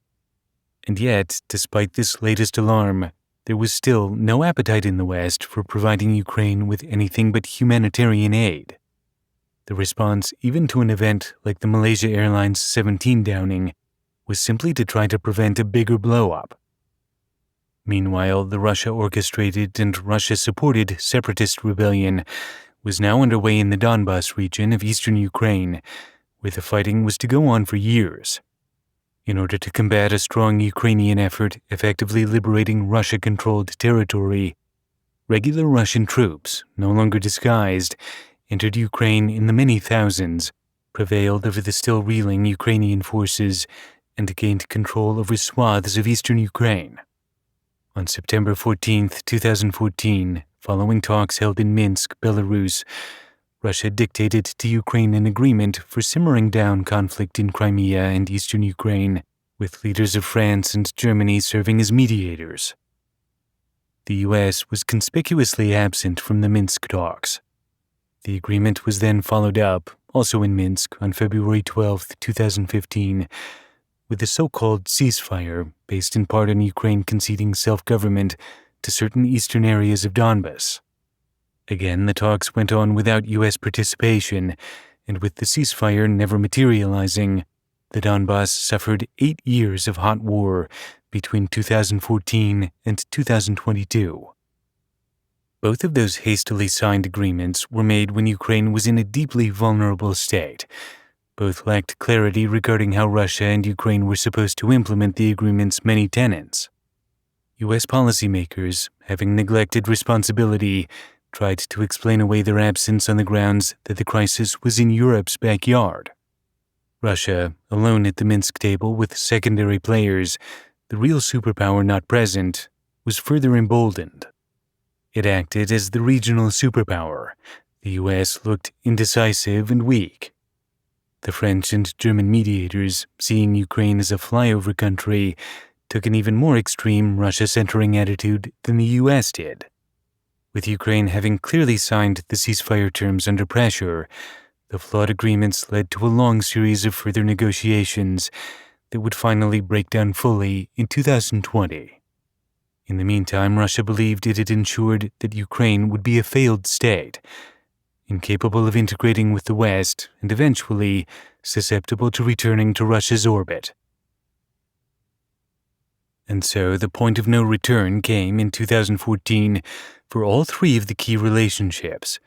And yet, despite this latest alarm, there was still no appetite in the West for providing Ukraine with anything but humanitarian aid. The response, even to an event like the Malaysia Airlines 17 downing, was simply to try to prevent a bigger blow-up. Meanwhile, the Russia-orchestrated and Russia-supported separatist rebellion was now underway in the Donbas region of eastern Ukraine, where the fighting was to go on for years. In order to combat a strong Ukrainian effort effectively liberating Russia-controlled territory, regular Russian troops, no longer disguised, entered Ukraine in the many thousands, prevailed over the still reeling Ukrainian forces, and gained control over swaths of eastern Ukraine. On September 14, 2014, following talks held in Minsk, Belarus, Russia dictated to Ukraine an agreement for simmering down conflict in Crimea and eastern Ukraine, with leaders of France and Germany serving as mediators. The US was conspicuously absent from the Minsk talks. The agreement was then followed up, also in Minsk, on February 12, 2015, with a so-called ceasefire based in part on Ukraine conceding self-government to certain eastern areas of Donbas. Again, the talks went on without U.S. participation, and with the ceasefire never materializing, the Donbas suffered 8 years of hot war between 2014 and 2022. Both of those hastily signed agreements were made when Ukraine was in a deeply vulnerable state. Both lacked clarity regarding how Russia and Ukraine were supposed to implement the agreement's many tenets. U.S. policymakers, having neglected responsibility, tried to explain away their absence on the grounds that the crisis was in Europe's backyard. Russia, alone at the Minsk table with secondary players, the real superpower not present, was further emboldened. It acted as the regional superpower. The US looked indecisive and weak. The French and German mediators, seeing Ukraine as a flyover country, took an even more extreme Russia-centering attitude than the US did. With Ukraine having clearly signed the ceasefire terms under pressure, the flawed agreements led to a long series of further negotiations that would finally break down fully in 2020. In the meantime, Russia believed it had ensured that Ukraine would be a failed state, incapable of integrating with the West and eventually susceptible to returning to Russia's orbit. And so the point of no return came in 2014 for all three of the key relationships: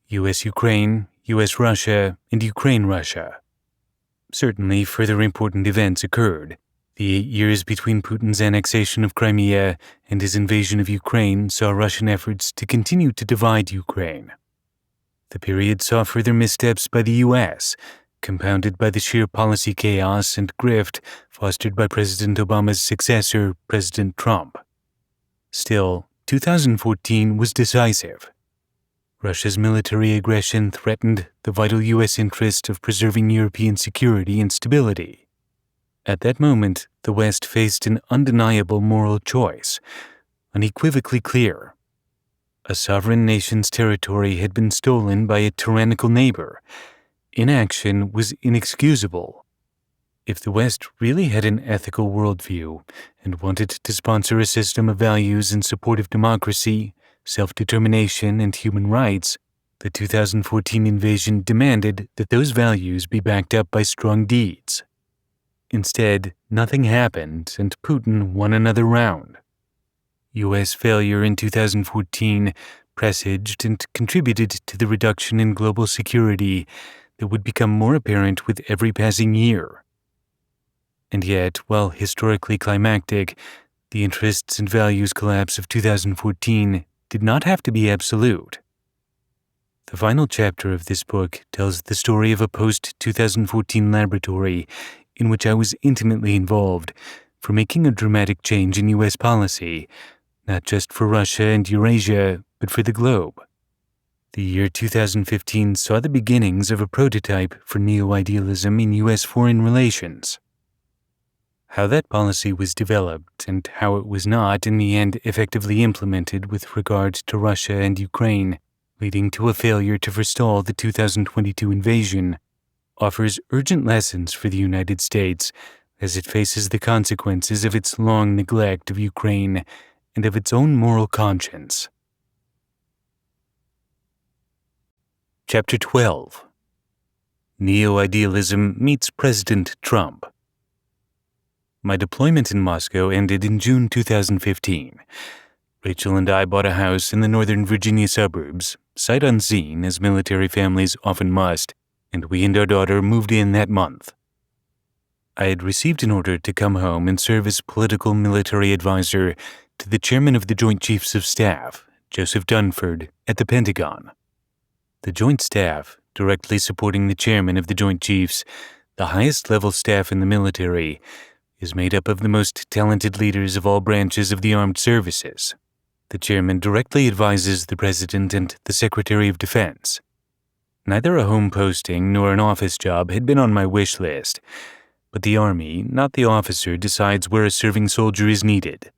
US-Ukraine, US-Russia, and Ukraine-Russia. Certainly, further important events occurred. The 8 years between Putin's annexation of Crimea and his invasion of Ukraine saw Russian efforts to continue to divide Ukraine. The period saw further missteps by the US, compounded by the sheer policy chaos and grift fostered by President Obama's successor, President Trump. Still, 2014 was decisive. Russia's military aggression threatened the vital US interest of preserving European security and stability. At that moment, the West faced an undeniable moral choice, unequivocally clear. A sovereign nation's territory had been stolen by a tyrannical neighbor. Inaction was inexcusable. If the West really had an ethical worldview and wanted to sponsor a system of values in support of democracy, self-determination, and human rights, the 2014 invasion demanded that those values be backed up by strong deeds. Instead, nothing happened, and Putin won another round. U.S. failure in 2014 presaged and contributed to the reduction in global security that would become more apparent with every passing year. And yet, while historically climactic, the interests and values collapse of 2014 did not have to be absolute. The final chapter of this book tells the story of a post-2014 laboratory in which I was intimately involved for making a dramatic change in U.S. policy, not just for Russia and Eurasia, but for the globe. The year 2015 saw the beginnings of a prototype for neo-idealism in U.S. foreign relations. How that policy was developed and how it was not in the end effectively implemented with regard to Russia and Ukraine, leading to a failure to forestall the 2022 invasion, offers urgent lessons for the United States as it faces the consequences of its long neglect of Ukraine and of its own moral conscience. Chapter 12. Neo-idealism meets President Trump. My deployment in Moscow ended in June 2015. Rachel and I bought a house in the Northern Virginia suburbs, sight unseen as military families often must, and we and our daughter moved in that month. I had received an order to come home and serve as political military advisor to the chairman of the Joint Chiefs of Staff, Joseph Dunford, at the Pentagon. The Joint Staff, directly supporting the chairman of the Joint Chiefs, the highest level staff in the military, is made up of the most talented leaders of all branches of the armed services. The chairman directly advises the President and the Secretary of Defense. Neither a home posting nor an office job had been on my wish list, but the Army, not the officer, decides where a serving soldier is needed.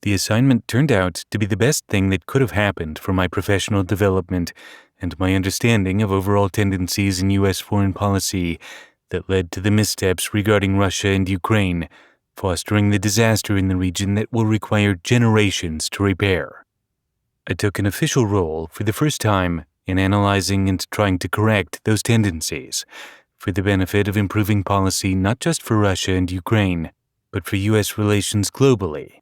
The assignment turned out to be the best thing that could have happened for my professional development and my understanding of overall tendencies in U.S. foreign policy that led to the missteps regarding Russia and Ukraine, fostering the disaster in the region that will require generations to repair. I took an official role for the first time in analyzing and trying to correct those tendencies for the benefit of improving policy not just for Russia and Ukraine, but for U.S. relations globally.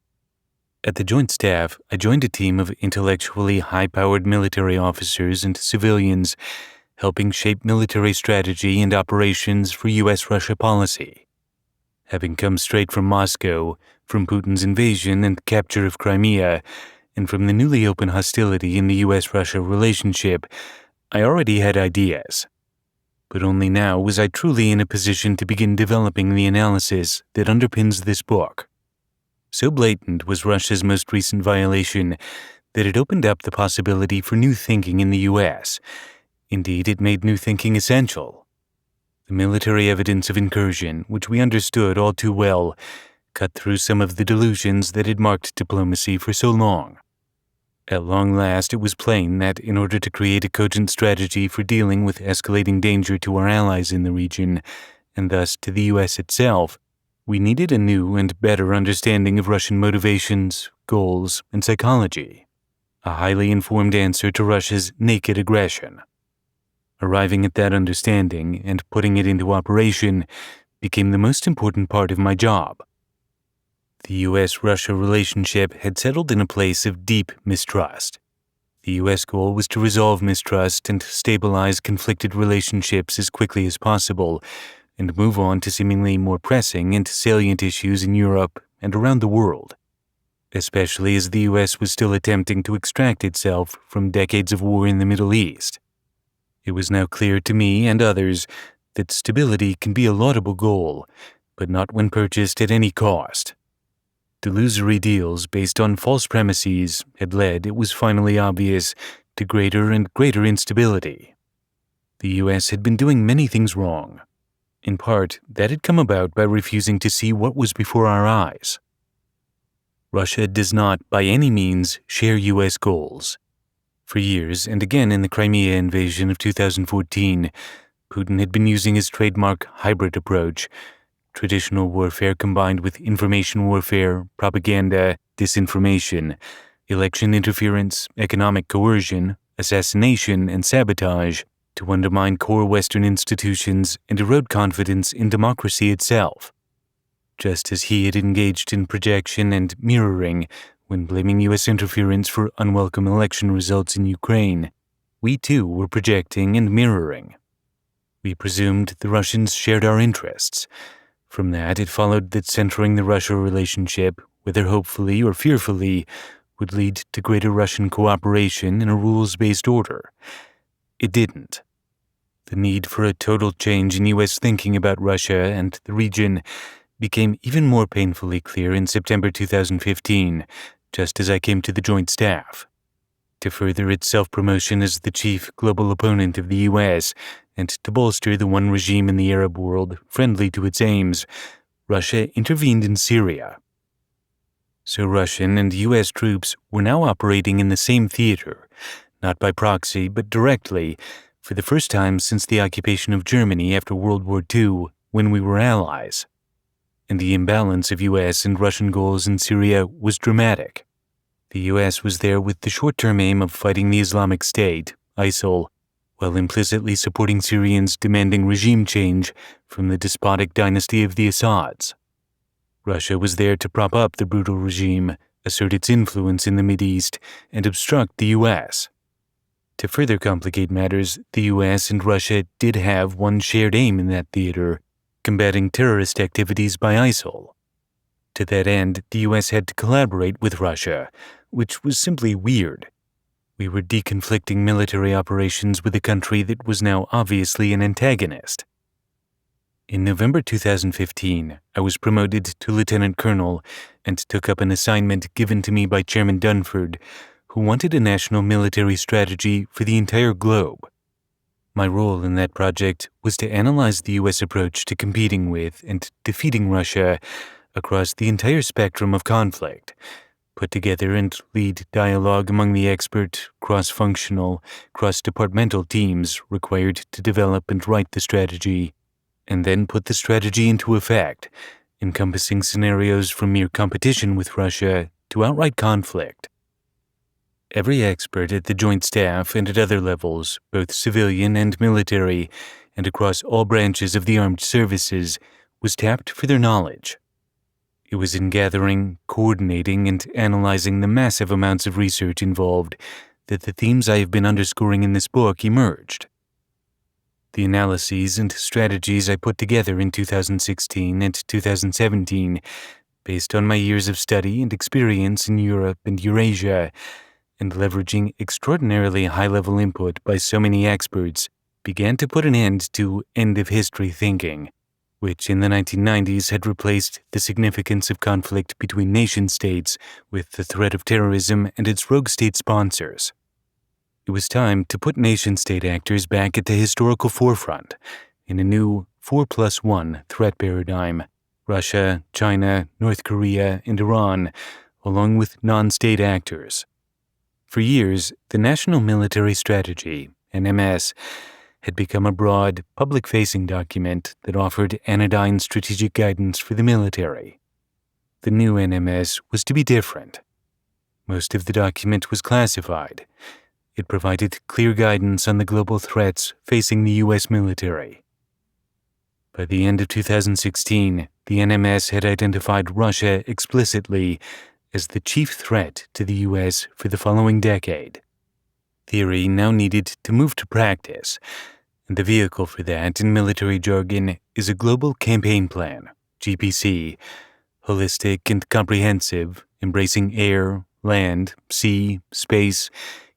At the Joint Staff, I joined a team of intellectually high-powered military officers and civilians helping shape military strategy and operations for U.S.-Russia policy. Having come straight from Moscow, from Putin's invasion and capture of Crimea, and from the newly open hostility in the U.S.-Russia relationship, I already had ideas. But only now was I truly in a position to begin developing the analysis that underpins this book. So blatant was Russia's most recent violation that it opened up the possibility for new thinking in the U.S. Indeed, it made new thinking essential. The military evidence of incursion, which we understood all too well, cut through some of the delusions that had marked diplomacy for so long. At long last, it was plain that in order to create a cogent strategy for dealing with escalating danger to our allies in the region, and thus to the U.S. itself, we needed a new and better understanding of Russian motivations, goals, and psychology, a highly informed answer to Russia's naked aggression. Arriving at that understanding and putting it into operation became the most important part of my job. The U.S.-Russia relationship had settled in a place of deep mistrust. The U.S. goal was to resolve mistrust and stabilize conflicted relationships as quickly as possible, and move on to seemingly more pressing and salient issues in Europe and around the world, especially as the U.S. was still attempting to extract itself from decades of war in the Middle East. It was now clear to me and others that stability can be a laudable goal, but not when purchased at any cost. Delusory deals based on false premises had led, it was finally obvious, to greater and greater instability. The U.S. had been doing many things wrong. In part, that had come about by refusing to see what was before our eyes. Russia does not, by any means, share U.S. goals. For years, and again in the Crimea invasion of 2014, Putin had been using his trademark hybrid approach, traditional warfare combined with information warfare, propaganda, disinformation, election interference, economic coercion, assassination, and sabotage, to undermine core Western institutions and erode confidence in democracy itself. Just as he had engaged in projection and mirroring when blaming U.S. interference for unwelcome election results in Ukraine, we too were projecting and mirroring. We presumed the Russians shared our interests. From that, it followed that centering the Russia relationship, whether hopefully or fearfully, would lead to greater Russian cooperation in a rules-based order. It didn't. The need for a total change in U.S. thinking about Russia and the region became even more painfully clear in September 2015, just as I came to the Joint Staff. To further its self-promotion as the chief global opponent of the U.S., and to bolster the one regime in the Arab world friendly to its aims, Russia intervened in Syria. So Russian and U.S. troops were now operating in the same theater, not by proxy but directly, for the first time since the occupation of Germany after World War II, when we were allies. And the imbalance of U.S. and Russian goals in Syria was dramatic. The U.S. was there with the short-term aim of fighting the Islamic State, ISIL, while implicitly supporting Syrians demanding regime change from the despotic dynasty of the Assads. Russia was there to prop up the brutal regime, assert its influence in the Mideast, and obstruct the U.S. To further complicate matters, the U.S. and Russia did have one shared aim in that theater: combating terrorist activities by ISIL. To that end, the U.S. had to collaborate with Russia, which was simply weird. We were deconflicting military operations with a country that was now obviously an antagonist. In November 2015, I was promoted to lieutenant colonel and took up an assignment given to me by Chairman Dunford, who wanted a national military strategy for the entire globe. My role in that project was to analyze the U.S. approach to competing with and defeating Russia across the entire spectrum of conflict, put together and lead dialogue among the expert, cross-functional, cross-departmental teams required to develop and write the strategy, and then put the strategy into effect, encompassing scenarios from mere competition with Russia to outright conflict. Every expert at the Joint Staff and at other levels, both civilian and military, and across all branches of the armed services, was tapped for their knowledge. It was in gathering, coordinating, and analyzing the massive amounts of research involved that the themes I have been underscoring in this book emerged. The analyses and strategies I put together in 2016 and 2017, based on my years of study and experience in Europe and Eurasia, and leveraging extraordinarily high-level input by so many experts, began to put an end to end-of-history thinking, which in the 1990s had replaced the significance of conflict between nation-states with the threat of terrorism and its rogue state sponsors. It was time to put nation-state actors back at the historical forefront in a new 4+1 threat paradigm: Russia, China, North Korea, and Iran, along with non-state actors. For years, the National Military Strategy, NMS, had become a broad, public-facing document that offered anodyne strategic guidance for the military. The new NMS was to be different. Most of the document was classified. It provided clear guidance on the global threats facing the U.S. military. By the end of 2016, the NMS had identified Russia explicitly as the chief threat to the U.S. for the following decade. Theory now needed to move to practice, and the vehicle for that in military jargon is a Global Campaign Plan, GPC, holistic and comprehensive, embracing air, land, sea, space,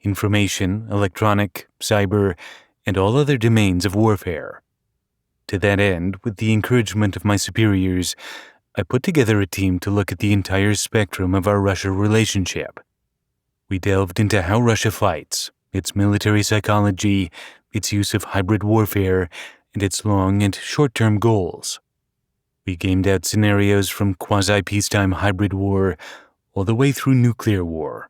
information, electronic, cyber, and all other domains of warfare. To that end, with the encouragement of my superiors, I put together a team to look at the entire spectrum of our Russia relationship. We delved into how Russia fights, its military psychology, its use of hybrid warfare, and its long and short-term goals. We gamed out scenarios from quasi-peacetime hybrid war all the way through nuclear war.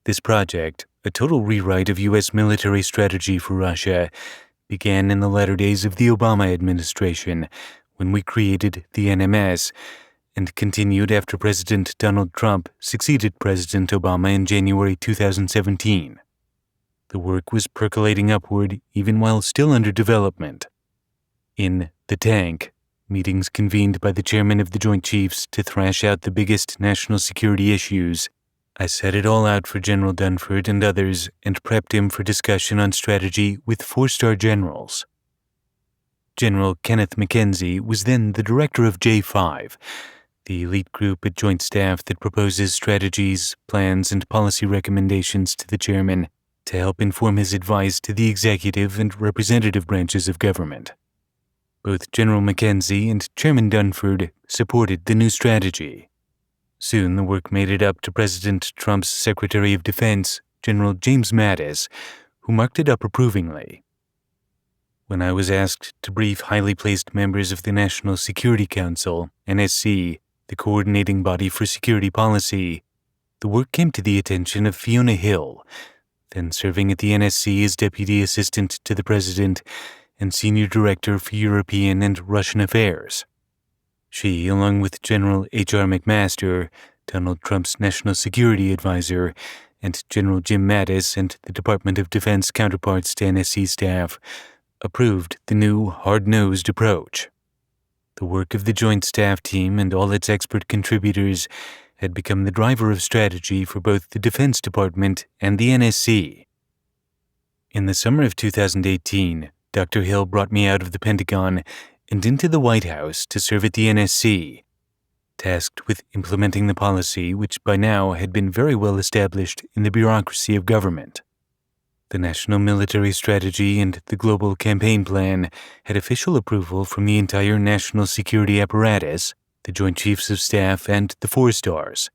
This project, a total rewrite of U.S. military strategy for Russia, began in the latter days of the Obama administration when we created the NMS, and continued after President Donald Trump succeeded President Obama in January 2017. The work was percolating upward even while still under development. In the tank, meetings convened by the chairman of the Joint Chiefs to thrash out the biggest national security issues, I set it all out for General Dunford and others and prepped him for discussion on strategy with 4-star generals. General Kenneth Mackenzie was then the director of J5, the elite group at Joint Staff that proposes strategies, plans, and policy recommendations to the chairman to help inform his advice to the executive and representative branches of government. Both General Mackenzie and Chairman Dunford supported the new strategy. Soon the work made it up to President Trump's Secretary of Defense, General James Mattis, who marked it up approvingly. When I was asked to brief highly placed members of the National Security Council, NSC, the coordinating body for security policy, the work came to the attention of Fiona Hill, then serving at the NSC as Deputy Assistant to the President and Senior Director for European and Russian Affairs. She, along with General H.R. McMaster, Donald Trump's National Security Advisor, and General Jim Mattis and the Department of Defense counterparts to NSC staff, approved the new hard-nosed approach. The work of the Joint Staff Team and all its expert contributors had become the driver of strategy for both the Defense Department and the NSC. In the summer of 2018, Dr. Hill brought me out of the Pentagon and into the White House to serve at the NSC, tasked with implementing the policy which by now had been very well established in the bureaucracy of government. The National Military Strategy and the Global Campaign Plan had official approval from the entire national security apparatus, the Joint Chiefs of Staff, and the 4-stars.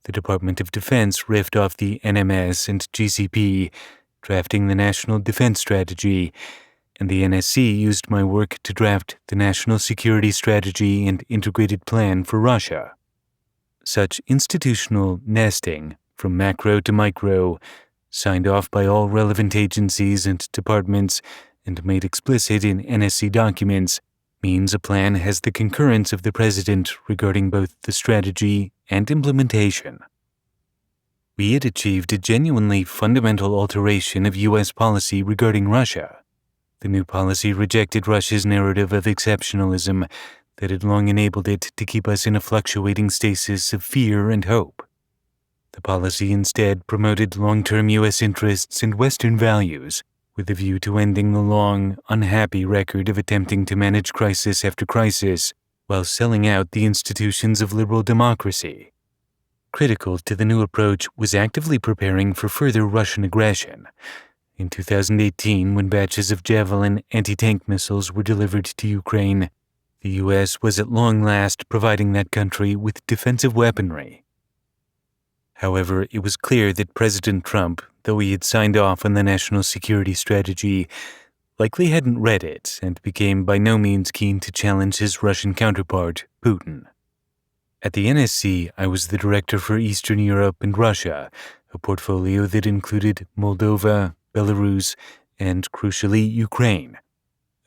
The Department of Defense riffed off the NMS and GCP, drafting the National Defense Strategy, and the NSC used my work to draft the National Security Strategy and Integrated Plan for Russia. Such institutional nesting, from macro to micro, signed off by all relevant agencies and departments and made explicit in NSC documents, means a plan has the concurrence of the President regarding both the strategy and implementation. We had achieved a genuinely fundamental alteration of U.S. policy regarding Russia. The new policy rejected Russia's narrative of exceptionalism that had long enabled it to keep us in a fluctuating stasis of fear and hope. The policy instead promoted long-term U.S. interests and Western values, with a view to ending the long, unhappy record of attempting to manage crisis after crisis while selling out the institutions of liberal democracy. Critical to the new approach was actively preparing for further Russian aggression, In 2018, when batches of Javelin anti-tank missiles were delivered to Ukraine, the U.S. was at long last providing that country with defensive weaponry. However, it was clear that President Trump, though he had signed off on the national security strategy, likely hadn't read it and became by no means keen to challenge his Russian counterpart, Putin. At the NSC, I was the director for Eastern Europe and Russia, a portfolio that included Moldova, Belarus, and, crucially, Ukraine,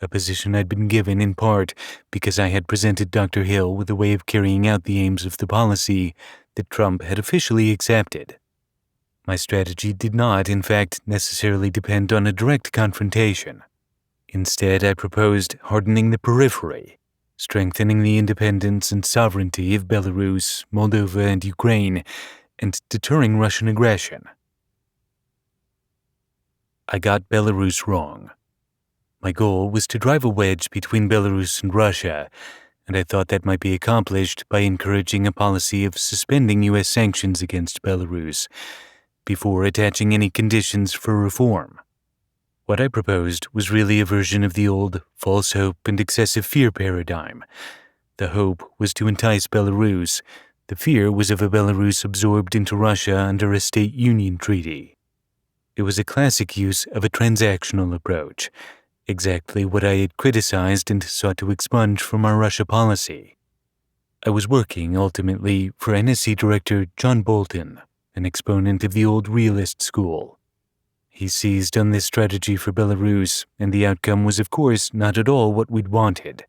a position I'd been given in part because I had presented Dr. Hill with a way of carrying out the aims of the policy that Trump had officially accepted. My strategy did not, in fact, necessarily depend on a direct confrontation. Instead, I proposed hardening the periphery, strengthening the independence and sovereignty of Belarus, Moldova, and Ukraine, and deterring Russian aggression. I got Belarus wrong. My goal was to drive a wedge between Belarus and Russia, and I thought that might be accomplished by encouraging a policy of suspending U.S. sanctions against Belarus before attaching any conditions for reform. What I proposed was really a version of the old false hope and excessive fear paradigm. The hope was to entice Belarus. The fear was of a Belarus absorbed into Russia under a state union treaty. It was a classic use of a transactional approach, exactly what I had criticized and sought to expunge from our Russia policy. I was working, ultimately, for NSC Director John Bolton, an exponent of the old realist school. He seized on this strategy for Belarus, and the outcome was, of course, not at all what we'd wanted.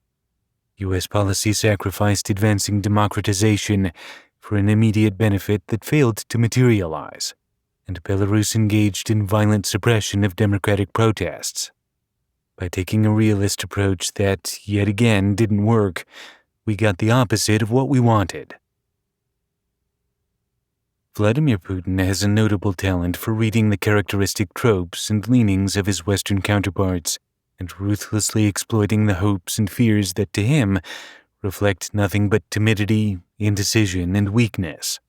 U.S. policy sacrificed advancing democratization for an immediate benefit that failed to materialize, and Belarus engaged in violent suppression of democratic protests. By taking a realist approach that, yet again, didn't work, we got the opposite of what we wanted. Vladimir Putin has a notable talent for reading the characteristic tropes and leanings of his Western counterparts and ruthlessly exploiting the hopes and fears that, to him, reflect nothing but timidity, indecision, and weakness.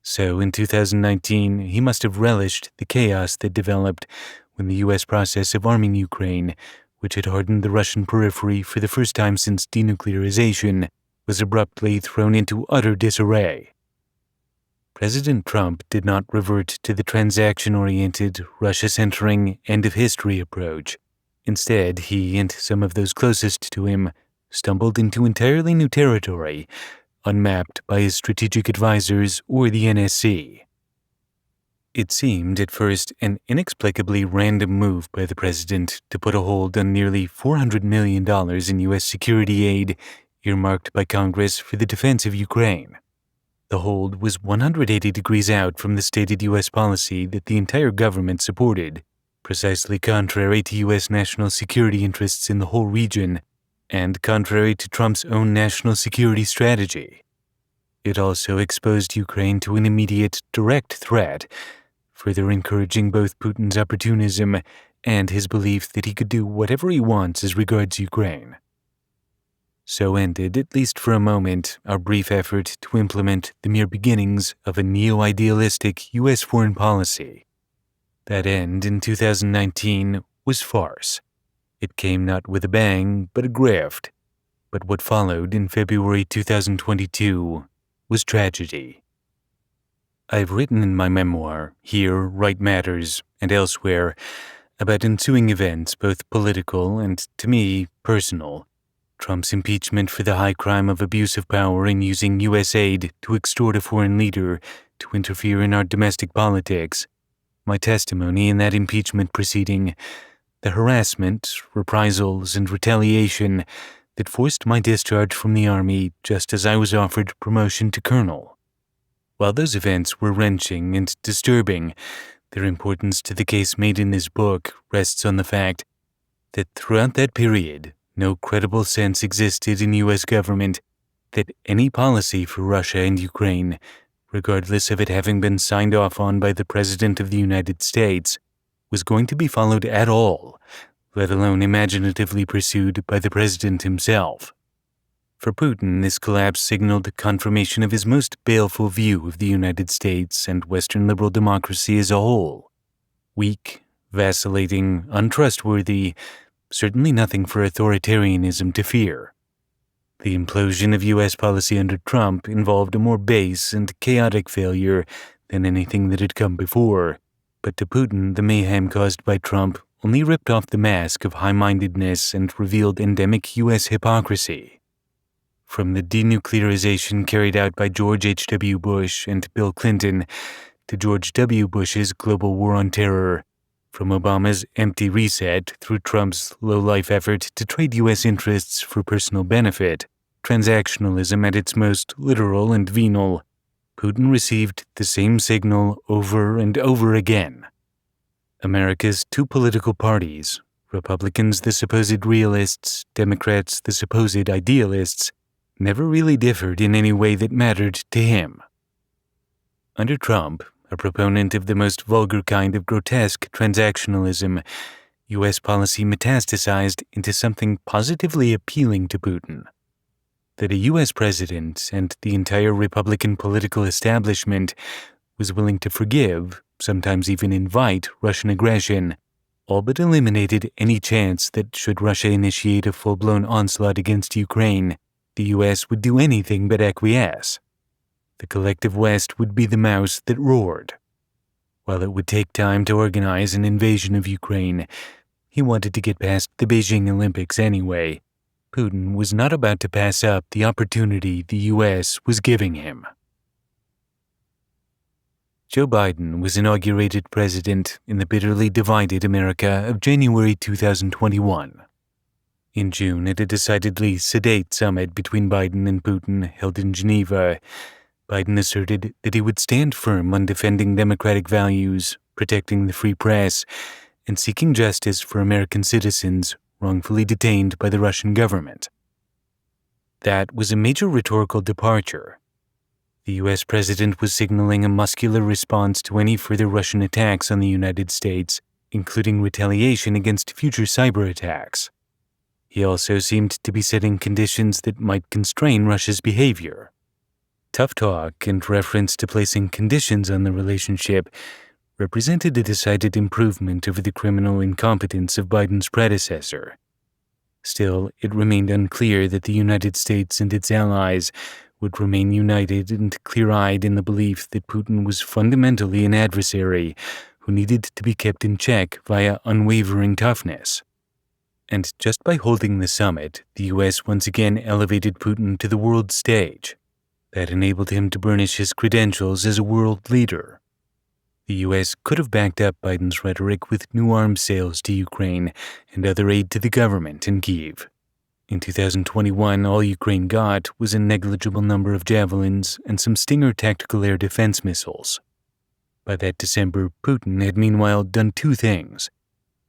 So, in 2019, he must have relished the chaos that developed when the U.S. process of arming Ukraine, which had hardened the Russian periphery for the first time since denuclearization, was abruptly thrown into utter disarray. President Trump did not revert to the transaction-oriented, Russia-centering, end-of-history approach. Instead, he and some of those closest to him stumbled into entirely new territory, unmapped by his strategic advisors or the NSC. It seemed at first an inexplicably random move by the president to put a hold on nearly $400 million in U.S. security aid earmarked by Congress for the defense of Ukraine. The hold was 180 degrees out from the stated U.S. policy that the entire government supported, precisely contrary to U.S. national security interests in the whole region, and contrary to Trump's own national security strategy. It also exposed Ukraine to an immediate, direct threat, further encouraging both Putin's opportunism and his belief that he could do whatever he wants as regards Ukraine. So ended, at least for a moment, our brief effort to implement the mere beginnings of a neo-idealistic U.S. foreign policy. That end, in 2019, was farce. It came not with a bang, but a grift. But what followed in February 2022 was tragedy. I've written in my memoir, Here, Right Matters, and elsewhere, about ensuing events, both political and, to me, personal. Trump's impeachment for the high crime of abuse of power in using U.S. aid to extort a foreign leader to interfere in our domestic politics, my testimony in that impeachment proceeding, the harassment, reprisals, and retaliation that forced my discharge from the Army just as I was offered promotion to colonel. While those events were wrenching and disturbing, their importance to the case made in this book rests on the fact that throughout that period, no credible sense existed in U.S. government that any policy for Russia and Ukraine, regardless of it having been signed off on by the President of the United States, was going to be followed at all, let alone imaginatively pursued by the President himself. For Putin, this collapse signaled confirmation of his most baleful view of the United States and Western liberal democracy as a whole: weak, vacillating, untrustworthy, certainly nothing for authoritarianism to fear. The implosion of U.S. policy under Trump involved a more base and chaotic failure than anything that had come before, but to Putin, the mayhem caused by Trump only ripped off the mask of high-mindedness and revealed endemic U.S. hypocrisy. From the denuclearization carried out by George H.W. Bush and Bill Clinton to George W. Bush's global war on terror, from Obama's empty reset through Trump's low-life effort to trade U.S. interests for personal benefit, transactionalism at its most literal and venal, Putin received the same signal over and over again. America's two political parties, Republicans the supposed realists, Democrats the supposed idealists, never really differed in any way that mattered to him. Under Trump, a proponent of the most vulgar kind of grotesque transactionalism, U.S. policy metastasized into something positively appealing to Putin. That a U.S. president and the entire Republican political establishment was willing to forgive, sometimes even invite, Russian aggression, all but eliminated any chance that should Russia initiate a full-blown onslaught against Ukraine, the U.S. would do anything but acquiesce. The collective West would be the mouse that roared. While it would take time to organize an invasion of Ukraine, he wanted to get past the Beijing Olympics anyway. Putin was not about to pass up the opportunity the U.S. was giving him. Joe Biden was inaugurated president in the bitterly divided America of January 2021. In June, at a decidedly sedate summit between Biden and Putin held in Geneva, Biden asserted that he would stand firm on defending democratic values, protecting the free press, and seeking justice for American citizens wrongfully detained by the Russian government. That was a major rhetorical departure. The U.S. president was signaling a muscular response to any further Russian attacks on the United States, including retaliation against future cyber attacks. He also seemed to be setting conditions that might constrain Russia's behavior. Tough talk and reference to placing conditions on the relationship represented a decided improvement over the criminal incompetence of Biden's predecessor. Still, it remained unclear that the United States and its allies would remain united and clear-eyed in the belief that Putin was fundamentally an adversary who needed to be kept in check via unwavering toughness. And just by holding the summit, the U.S. once again elevated Putin to the world stage. That enabled him to burnish his credentials as a world leader. The U.S. could have backed up Biden's rhetoric with new arms sales to Ukraine and other aid to the government in Kyiv. In 2021, all Ukraine got was a negligible number of javelins and some Stinger tactical air defense missiles. By that December, Putin had meanwhile done two things: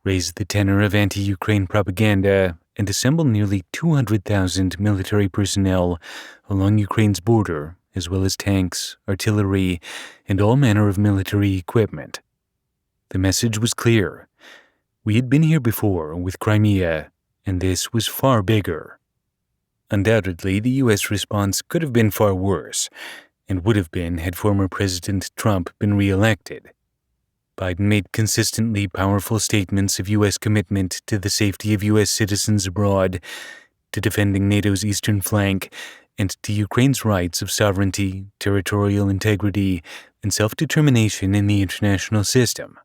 raise the tenor of anti-Ukraine propaganda and assemble nearly 200,000 military personnel along Ukraine's border, as well as tanks, artillery, and all manner of military equipment. The message was clear. We had been here before with Crimea, and this was far bigger. Undoubtedly, the U.S. response could have been far worse, and would have been had former President Trump been re-elected. Biden made consistently powerful statements of U.S. commitment to the safety of U.S. citizens abroad, to defending NATO's eastern flank, and to Ukraine's rights of sovereignty, territorial integrity, and self-determination in the international system.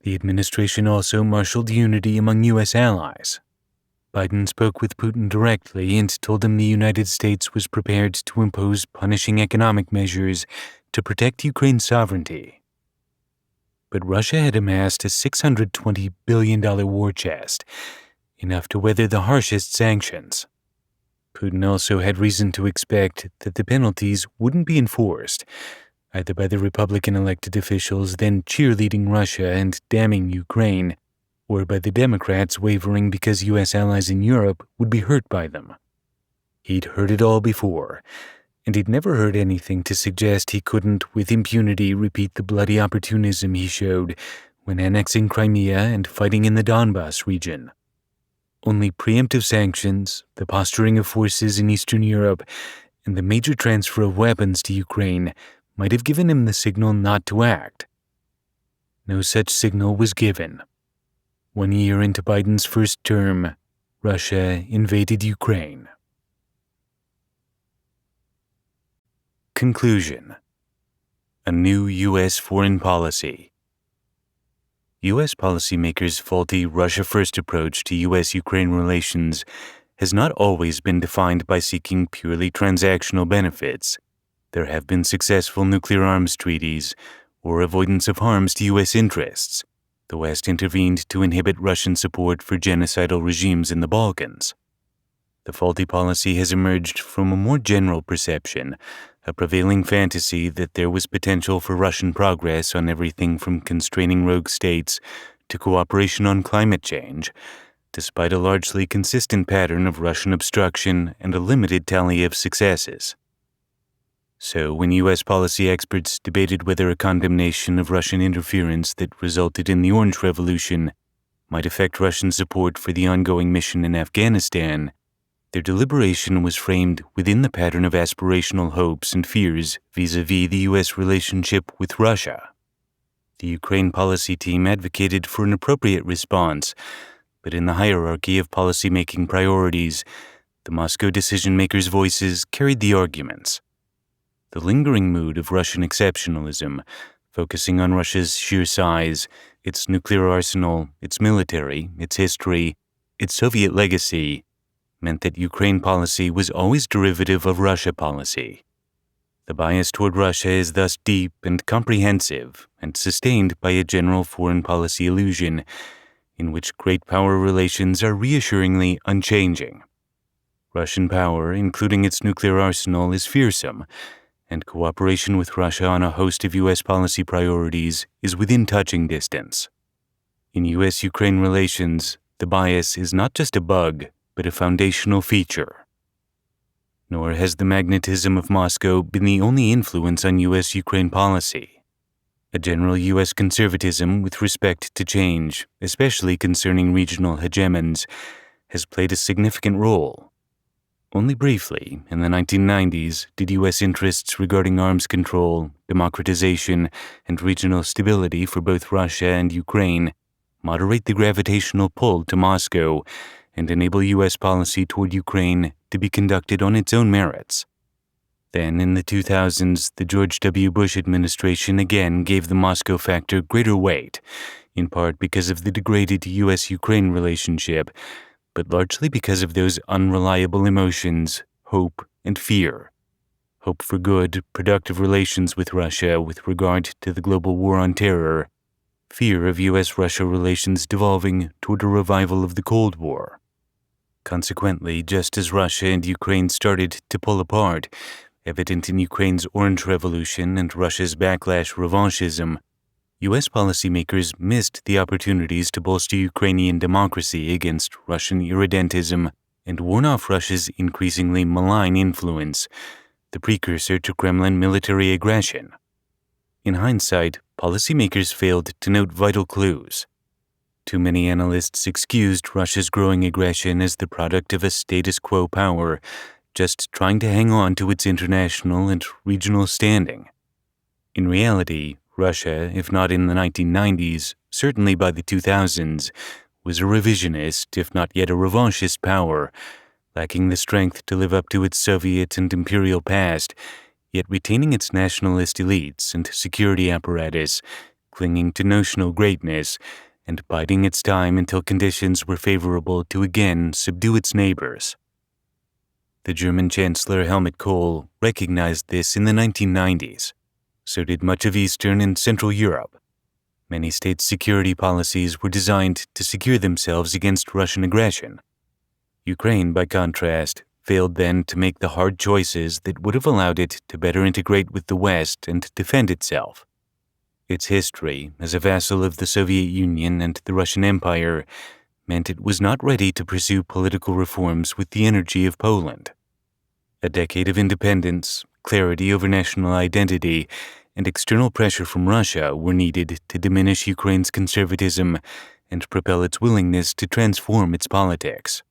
The administration also marshaled unity among U.S. allies. Biden spoke with Putin directly and told him the United States was prepared to impose punishing economic measures to protect Ukraine's sovereignty. But Russia had amassed a $620 billion war chest, enough to weather the harshest sanctions. Putin also had reason to expect that the penalties wouldn't be enforced, either by the Republican elected officials then cheerleading Russia and damning Ukraine, or by the Democrats wavering because U.S. allies in Europe would be hurt by them. He'd heard it all before, and he'd never heard anything to suggest he couldn't with impunity repeat the bloody opportunism he showed when annexing Crimea and fighting in the Donbas region. Only preemptive sanctions, the posturing of forces in Eastern Europe, and the major transfer of weapons to Ukraine might have given him the signal not to act. No such signal was given. 1 year into Biden's first term, Russia invaded Ukraine. Conclusion: a new U.S. foreign policy. U.S. policymakers' faulty Russia-first approach to U.S.-Ukraine relations has not always been defined by seeking purely transactional benefits. There have been successful nuclear arms treaties or avoidance of harms to U.S. interests. The West intervened to inhibit Russian support for genocidal regimes in the Balkans. The faulty policy has emerged from a more general perception, a prevailing fantasy that there was potential for Russian progress on everything from constraining rogue states to cooperation on climate change, despite a largely consistent pattern of Russian obstruction and a limited tally of successes. So, when U.S. policy experts debated whether a condemnation of Russian interference that resulted in the Orange Revolution might affect Russian support for the ongoing mission in Afghanistan, their deliberation was framed within the pattern of aspirational hopes and fears vis-à-vis the U.S. relationship with Russia. The Ukraine policy team advocated for an appropriate response, but in the hierarchy of policy-making priorities, the Moscow decision-makers' voices carried the arguments. The lingering mood of Russian exceptionalism, focusing on Russia's sheer size, its nuclear arsenal, its military, its history, its Soviet legacy, meant that Ukraine policy was always derivative of Russia policy. The bias toward Russia is thus deep and comprehensive and sustained by a general foreign policy illusion in which great power relations are reassuringly unchanging. Russian power, including its nuclear arsenal, is fearsome, and cooperation with Russia on a host of U.S. policy priorities is within touching distance. In U.S.-Ukraine relations, the bias is not just a bug, but a foundational feature. Nor has the magnetism of Moscow been the only influence on U.S.-Ukraine policy. A general U.S. conservatism with respect to change, especially concerning regional hegemons, has played a significant role. Only briefly, in the 1990s, did U.S. interests regarding arms control, democratization, and regional stability for both Russia and Ukraine moderate the gravitational pull to Moscow and enable U.S. policy toward Ukraine to be conducted on its own merits. Then, in the 2000s, the George W. Bush administration again gave the Moscow factor greater weight, in part because of the degraded U.S.-Ukraine relationship, but largely because of those unreliable emotions, hope and fear. Hope for good, productive relations with Russia with regard to the global war on terror, fear of U.S.-Russia relations devolving toward a revival of the Cold War. Consequently, just as Russia and Ukraine started to pull apart, evident in Ukraine's Orange Revolution and Russia's backlash revanchism, U.S. policymakers missed the opportunities to bolster Ukrainian democracy against Russian irredentism and warn off Russia's increasingly malign influence, the precursor to Kremlin military aggression. In hindsight, policymakers failed to note vital clues. Too many analysts excused Russia's growing aggression as the product of a status quo power, just trying to hang on to its international and regional standing. In reality, Russia, if not in the 1990s, certainly by the 2000s, was a revisionist, if not yet a revanchist power, lacking the strength to live up to its Soviet and imperial past, yet retaining its nationalist elites and security apparatus, clinging to notional greatness, and biding its time until conditions were favorable to again subdue its neighbors. The German Chancellor Helmut Kohl recognized this in the 1990s. So did much of Eastern and Central Europe. Many states' security policies were designed to secure themselves against Russian aggression. Ukraine, by contrast, failed then to make the hard choices that would have allowed it to better integrate with the West and defend itself. Its history, as a vassal of the Soviet Union and the Russian Empire, meant it was not ready to pursue political reforms with the energy of Poland. A decade of independence, clarity over national identity, and external pressure from Russia were needed to diminish Ukraine's conservatism and propel its willingness to transform its politics.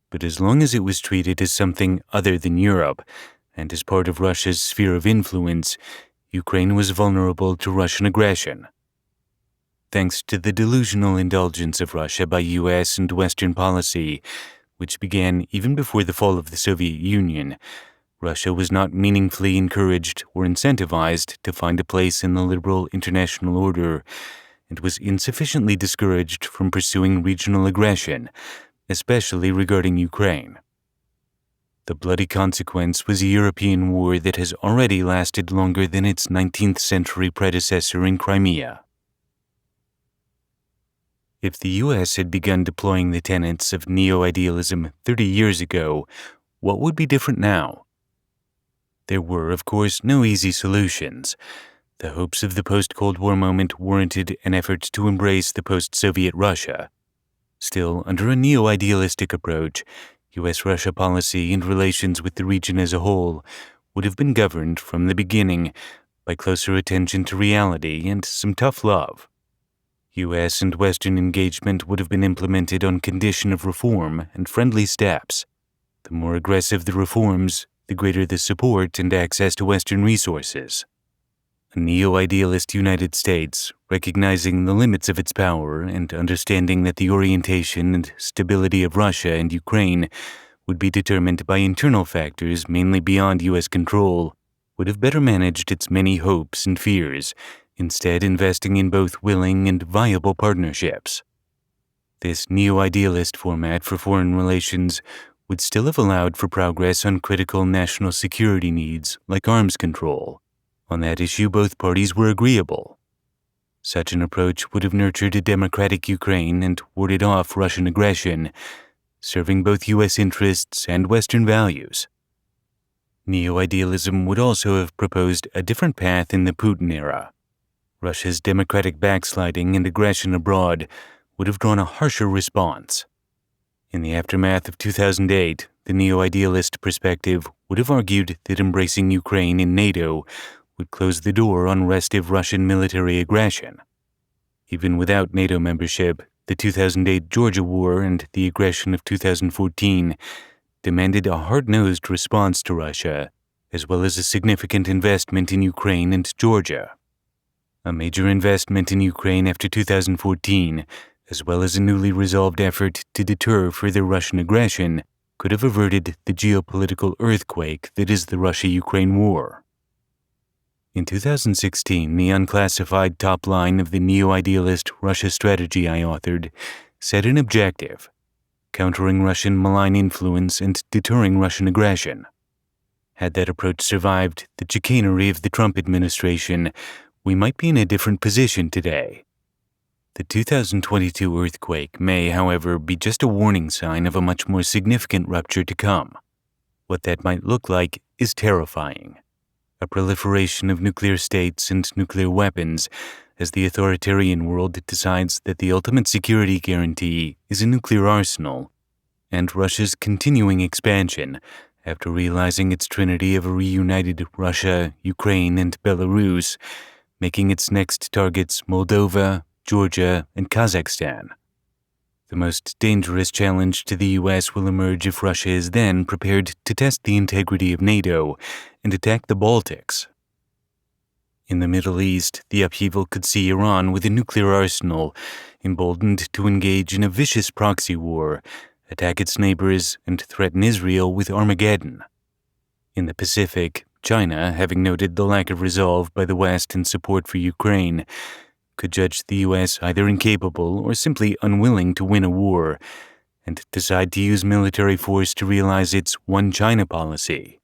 But as long as it was treated as something other than Europe, and as part of Russia's sphere of influence, Ukraine was vulnerable to Russian aggression. thanks to the delusional indulgence of Russia by U.S. and Western policy, which began even before the fall of the Soviet Union, Russia was not meaningfully encouraged or incentivized to find a place in the liberal international order and was insufficiently discouraged from pursuing regional aggression, especially regarding Ukraine. The bloody consequence was a European war that has already lasted longer than its 19th century predecessor in Crimea. If the U.S. had begun deploying the tenets of neo-idealism 30 years ago, what would be different now? There were, of course, no easy solutions. The hopes of the post-Cold War moment warranted an effort to embrace the post-Soviet Russia. Still, under a neo-idealistic approach, U.S.-Russia policy and relations with the region as a whole would have been governed from the beginning by closer attention to reality and some tough love. U.S. and Western engagement would have been implemented on condition of reform and friendly steps. The more aggressive the reforms, the greater the support and access to Western resources. A neo-idealist United States, recognizing the limits of its power and understanding that the orientation and stability of Russia and Ukraine would be determined by internal factors mainly beyond U.S. control, would have better managed its many hopes and fears, instead investing in both willing and viable partnerships. This neo-idealist format for foreign relations would still have allowed for progress on critical national security needs like arms control. On that issue, both parties were agreeable. Such an approach would have nurtured a democratic Ukraine and warded off Russian aggression, serving both U.S. interests and Western values. Neo-idealism would also have proposed a different path in the Putin era. Russia's democratic backsliding and aggression abroad would have drawn a harsher response. In the aftermath of 2008, the neo-idealist perspective would have argued that embracing Ukraine in NATO would close the door on restive Russian military aggression. Even without NATO membership, the 2008 Georgia War and the aggression of 2014 demanded a hard-nosed response to Russia, as well as a significant investment in Ukraine and Georgia. A major investment in Ukraine after 2014, as well as a newly resolved effort to deter further Russian aggression, could have averted the geopolitical earthquake that is the Russia-Ukraine war. In 2016, the unclassified top line of the neo-idealist Russia strategy I authored set an objective: countering Russian malign influence and deterring Russian aggression. Had that approach survived the chicanery of the Trump administration, we might be in a different position today. The 2022 earthquake may, however, be just a warning sign of a much more significant rupture to come. What that might look like is terrifying. A proliferation of nuclear states and nuclear weapons as the authoritarian world decides that the ultimate security guarantee is a nuclear arsenal, and Russia's continuing expansion after realizing its trinity of a reunited Russia, Ukraine, and Belarus, making its next targets Moldova, Georgia, and Kazakhstan. The most dangerous challenge to the U.S. will emerge if Russia is then prepared to test the integrity of NATO and attack the Baltics. In the Middle East, the upheaval could see Iran with a nuclear arsenal, emboldened to engage in a vicious proxy war, attack its neighbors, and threaten Israel with Armageddon. In the Pacific, China, having noted the lack of resolve by the West in support for Ukraine, could judge the U.S. either incapable or simply unwilling to win a war, and decide to use military force to realize its One China policy.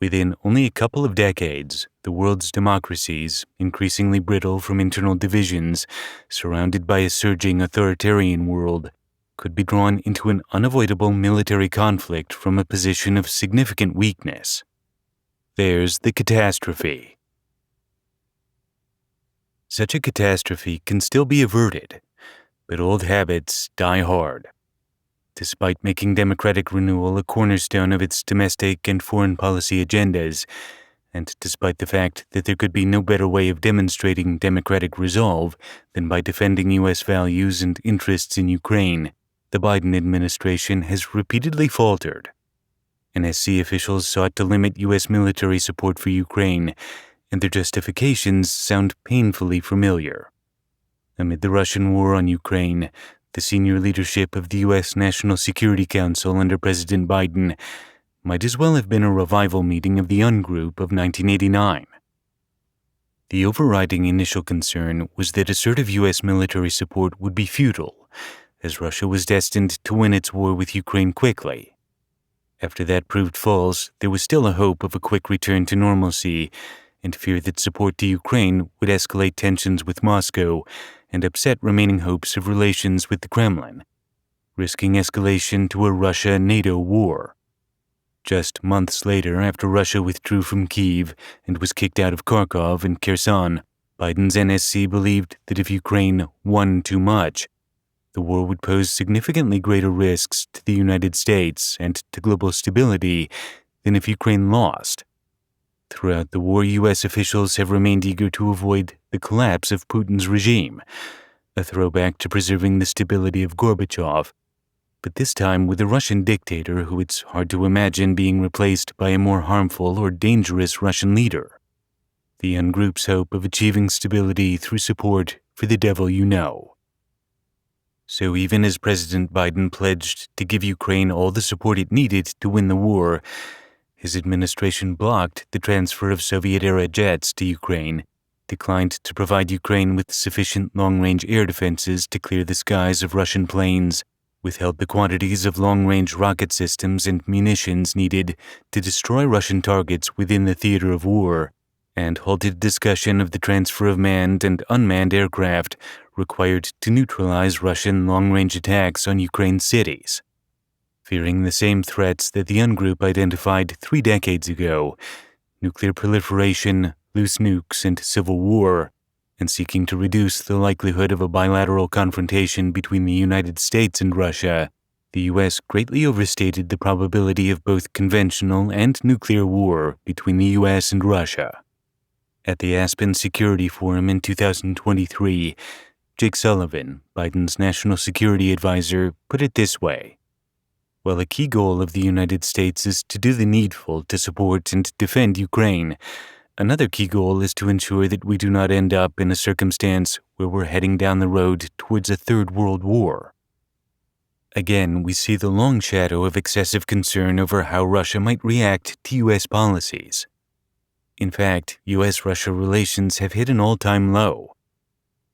Within only a couple of decades, the world's democracies, increasingly brittle from internal divisions, surrounded by a surging authoritarian world, could be drawn into an unavoidable military conflict from a position of significant weakness. There's the catastrophe. Such a catastrophe can still be averted, but old habits die hard. Despite making democratic renewal a cornerstone of its domestic and foreign policy agendas, and despite the fact that there could be no better way of demonstrating democratic resolve than by defending U.S. values and interests in Ukraine, the Biden administration has repeatedly faltered. NSC officials sought to limit U.S. military support for Ukraine, and their justifications sound painfully familiar. Amid the Russian war on Ukraine, the senior leadership of the U.S. National Security Council under President Biden might as well have been a revival meeting of the Ungroup of 1989. The overriding initial concern was that assertive U.S. military support would be futile, as Russia was destined to win its war with Ukraine quickly. After that proved false, there was still a hope of a quick return to normalcy, and fear that support to Ukraine would escalate tensions with Moscow and upset remaining hopes of relations with the Kremlin, risking escalation to a Russia-NATO war. Just months later, after Russia withdrew from Kyiv and was kicked out of Kharkov and Kherson, Biden's NSC believed that if Ukraine won too much, the war would pose significantly greater risks to the United States and to global stability than if Ukraine lost. Throughout the war, U.S. officials have remained eager to avoid the collapse of Putin's regime, a throwback to preserving the stability of Gorbachev, but this time with a Russian dictator who it's hard to imagine being replaced by a more harmful or dangerous Russian leader. The Ungroup's hope of achieving stability through support for the devil you know. So even as President Biden pledged to give Ukraine all the support it needed to win the war, his administration blocked the transfer of Soviet-era jets to Ukraine, declined to provide Ukraine with sufficient long-range air defenses to clear the skies of Russian planes, withheld the quantities of long-range rocket systems and munitions needed to destroy Russian targets within the theater of war, and halted discussion of the transfer of manned and unmanned aircraft required to neutralize Russian long-range attacks on Ukraine's cities. Fearing the same threats that the Ungroup identified 3 decades ago, nuclear proliferation, loose nukes, and civil war, and seeking to reduce the likelihood of a bilateral confrontation between the United States and Russia, the U.S. greatly overstated the probability of both conventional and nuclear war between the U.S. and Russia. At the Aspen Security Forum in 2023, Jake Sullivan, Biden's national security advisor, put it this way: while a key goal of the United States is to do the needful to support and defend Ukraine, another key goal is to ensure that we do not end up in a circumstance where we're heading down the road towards a third world war. Again, we see the long shadow of excessive concern over how Russia might react to U.S. policies. In fact, U.S.-Russia relations have hit an all-time low.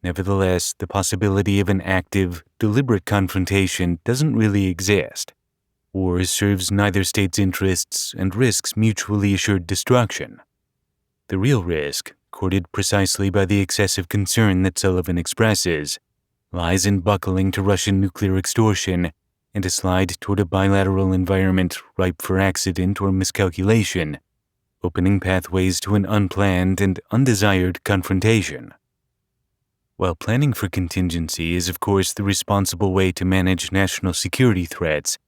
Nevertheless, the possibility of an active, deliberate confrontation doesn't really exist. War serves neither state's interests and risks mutually assured destruction. The real risk, courted precisely by the excessive concern that Sullivan expresses, lies in buckling to Russian nuclear extortion and a slide toward a bilateral environment ripe for accident or miscalculation, opening pathways to an unplanned and undesired confrontation. While planning for contingency is of course the responsible way to manage national security threats,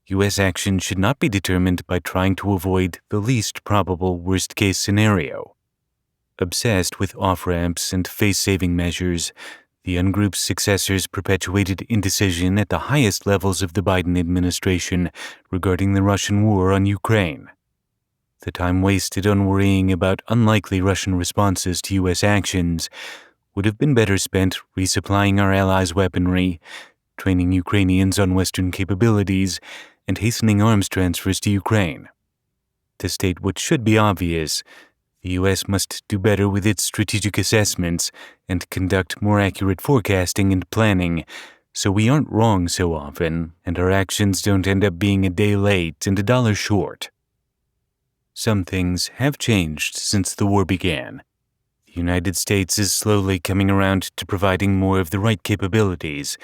U.S. action should not be determined by trying to avoid the least probable worst-case scenario. Obsessed with off-ramps and face-saving measures, the Ungroup's successors perpetuated indecision at the highest levels of the Biden administration regarding the Russian war on Ukraine. The time wasted on worrying about unlikely Russian responses to U.S. actions would have been better spent resupplying our allies' weaponry, training Ukrainians on Western capabilities, and hastening arms transfers to Ukraine. To state what should be obvious, the U.S. must do better with its strategic assessments and conduct more accurate forecasting and planning so we aren't wrong so often and our actions don't end up being a day late and $1 short. Some things have changed since the war began. The United States is slowly coming around to providing more of the right capabilities,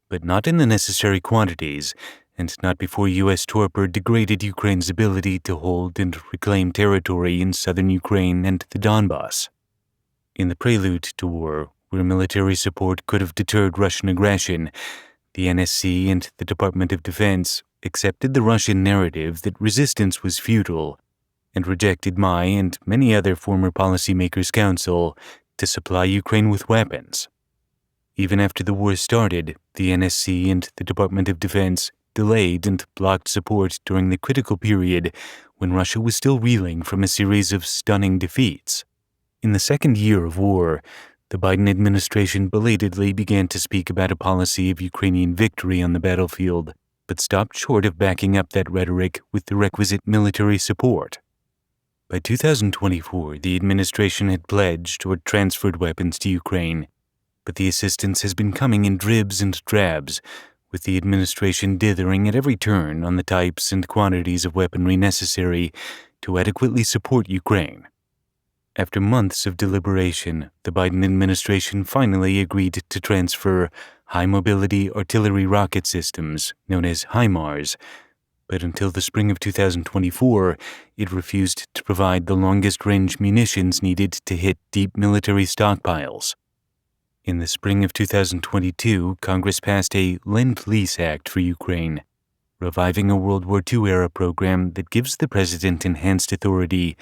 but not in the necessary quantities, and not before U.S. torpor degraded Ukraine's ability to hold and reclaim territory in southern Ukraine and the Donbass. In the prelude to war, where military support could have deterred Russian aggression, the NSC and the Department of Defense accepted the Russian narrative that resistance was futile, and rejected my and many other former policymakers' counsel to supply Ukraine with weapons. Even after the war started, the NSC and the Department of Defense delayed and blocked support during the critical period when Russia was still reeling from a series of stunning defeats. In the second year of war, the Biden administration belatedly began to speak about a policy of Ukrainian victory on the battlefield, but stopped short of backing up that rhetoric with the requisite military support. By 2024, the administration had pledged or transferred weapons to Ukraine, but the assistance has been coming in dribs and drabs, with the administration dithering at every turn on the types and quantities of weaponry necessary to adequately support Ukraine. After months of deliberation, the Biden administration finally agreed to transfer high-mobility artillery rocket systems, known as HIMARS, but until the spring of 2024, it refused to provide the longest-range munitions needed to hit deep military stockpiles. In the spring of 2022, Congress passed a Lend-Lease Act for Ukraine, reviving a World War II-era program that gives the president enhanced authority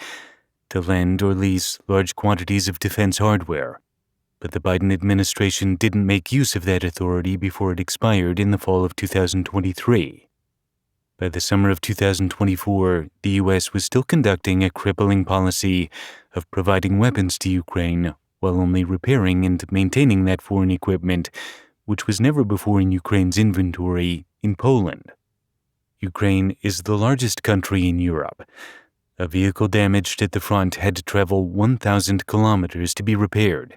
to lend or lease large quantities of defense hardware. But the Biden administration didn't make use of that authority before it expired in the fall of 2023. By the summer of 2024, the U.S. was still conducting a crippling policy of providing weapons to Ukraine while only repairing and maintaining that foreign equipment, which was never before in Ukraine's inventory, in Poland. Ukraine is the largest country in Europe. A vehicle damaged at the front had to travel 1,000 kilometers to be repaired,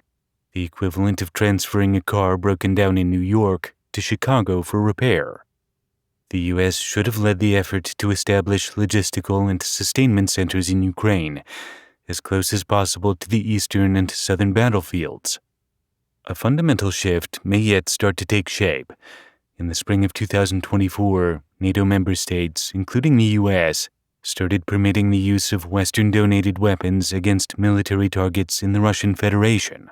the equivalent of transferring a car broken down in New York to Chicago for repair. The U.S. should have led the effort to establish logistical and sustainment centers in Ukraine, as close as possible to the eastern and southern battlefields. A fundamental shift may yet start to take shape. In the spring of 2024, NATO member states, including the U.S., started permitting the use of Western-donated weapons against military targets in the Russian Federation.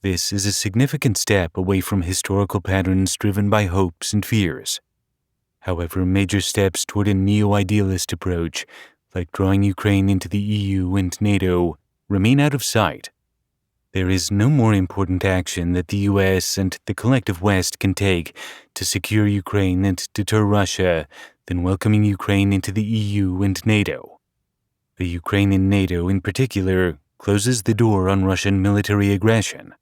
This is a significant step away from historical patterns driven by hopes and fears. However, major steps toward a neo-idealist approach, like drawing Ukraine into the EU and NATO, remain out of sight. There is no more important action that the U.S. and the collective West can take to secure Ukraine and deter Russia than welcoming Ukraine into the EU and NATO. The Ukraine in NATO, in particular, closes the door on Russian military aggression.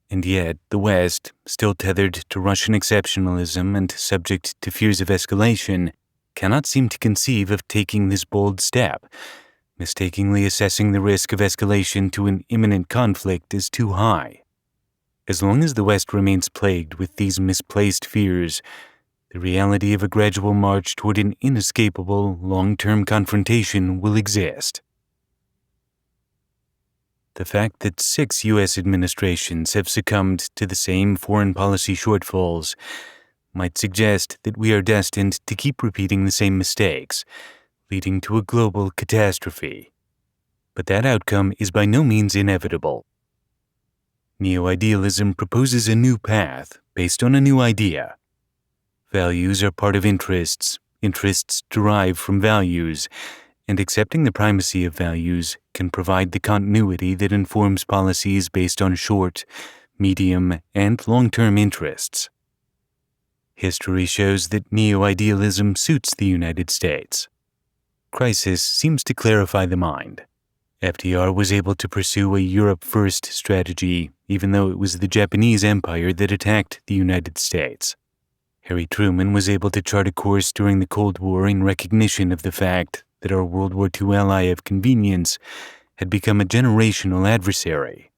And yet, the West, still tethered to Russian exceptionalism and subject to fears of escalation, cannot seem to conceive of taking this bold step, mistakenly assessing the risk of escalation to an imminent conflict as too high. As long as the West remains plagued with these misplaced fears, the reality of a gradual march toward an inescapable, long-term confrontation will exist. The fact that 6 U.S. administrations have succumbed to the same foreign policy shortfalls might suggest that we are destined to keep repeating the same mistakes, leading to a global catastrophe. But that outcome is by no means inevitable. Neo-idealism proposes a new path based on a new idea. Values are part of interests, interests derive from values, and accepting the primacy of values can provide the continuity that informs policies based on short, medium, and long-term interests. History shows that neo-idealism suits the United States. Crisis seems to clarify the mind. FDR was able to pursue a Europe-first strategy, even though it was the Japanese Empire that attacked the United States. Harry Truman was able to chart a course during the Cold War in recognition of the fact that our World War II ally of convenience had become a generational adversary.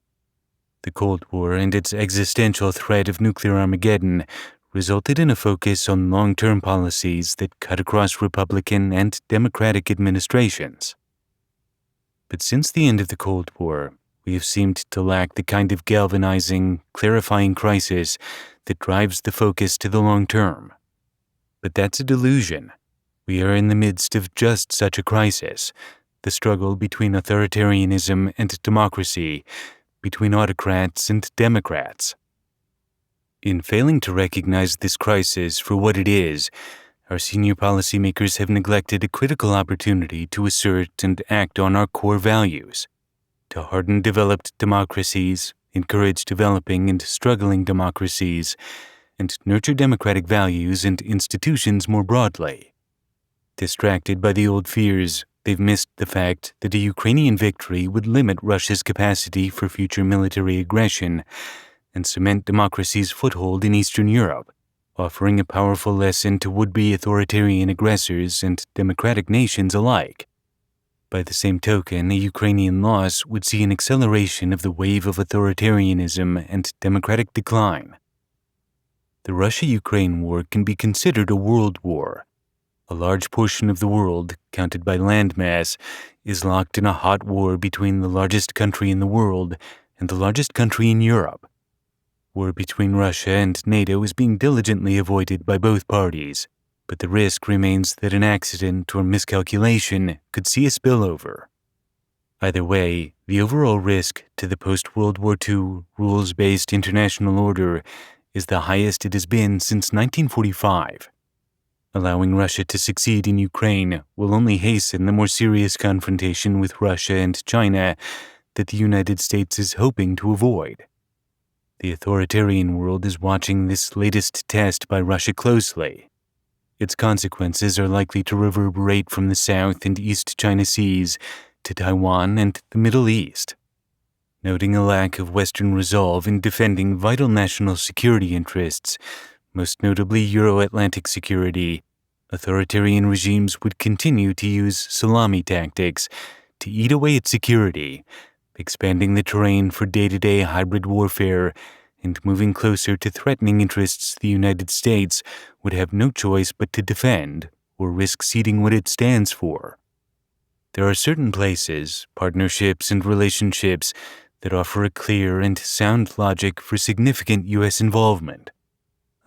The Cold War and its existential threat of nuclear Armageddon resulted in a focus on long-term policies that cut across Republican and Democratic administrations. But since the end of the Cold War, we have seemed to lack the kind of galvanizing, clarifying crisis that drives the focus to the long term. But that's a delusion. We are in the midst of just such a crisis, the struggle between authoritarianism and democracy, between autocrats and Democrats. In failing to recognize this crisis for what it is, our senior policymakers have neglected a critical opportunity to assert and act on our core values, to harden developed democracies, encourage developing and struggling democracies, and nurture democratic values and institutions more broadly. Distracted by the old fears, they've missed the fact that a Ukrainian victory would limit Russia's capacity for future military aggression and cement democracy's foothold in Eastern Europe, offering a powerful lesson to would-be authoritarian aggressors and democratic nations alike. By the same token, a Ukrainian loss would see an acceleration of the wave of authoritarianism and democratic decline. The Russia-Ukraine war can be considered a world war. A large portion of the world, counted by landmass, is locked in a hot war between the largest country in the world and the largest country in Europe. War between Russia and NATO is being diligently avoided by both parties, but the risk remains that an accident or miscalculation could see a spillover. Either way, the overall risk to the post-World War II rules-based international order is the highest it has been since 1945. Allowing Russia to succeed in Ukraine will only hasten the more serious confrontation with Russia and China that the United States is hoping to avoid. The authoritarian world is watching this latest test by Russia closely. Its consequences are likely to reverberate from the South and East China Seas to Taiwan and the Middle East. Noting a lack of Western resolve in defending vital national security interests, most notably Euro-Atlantic security, authoritarian regimes would continue to use salami tactics to eat away at security, expanding the terrain for day-to-day hybrid warfare and moving closer to threatening interests the United States would have no choice but to defend or risk ceding what it stands for. There are certain places, partnerships, and relationships that offer a clear and sound logic for significant U.S. involvement.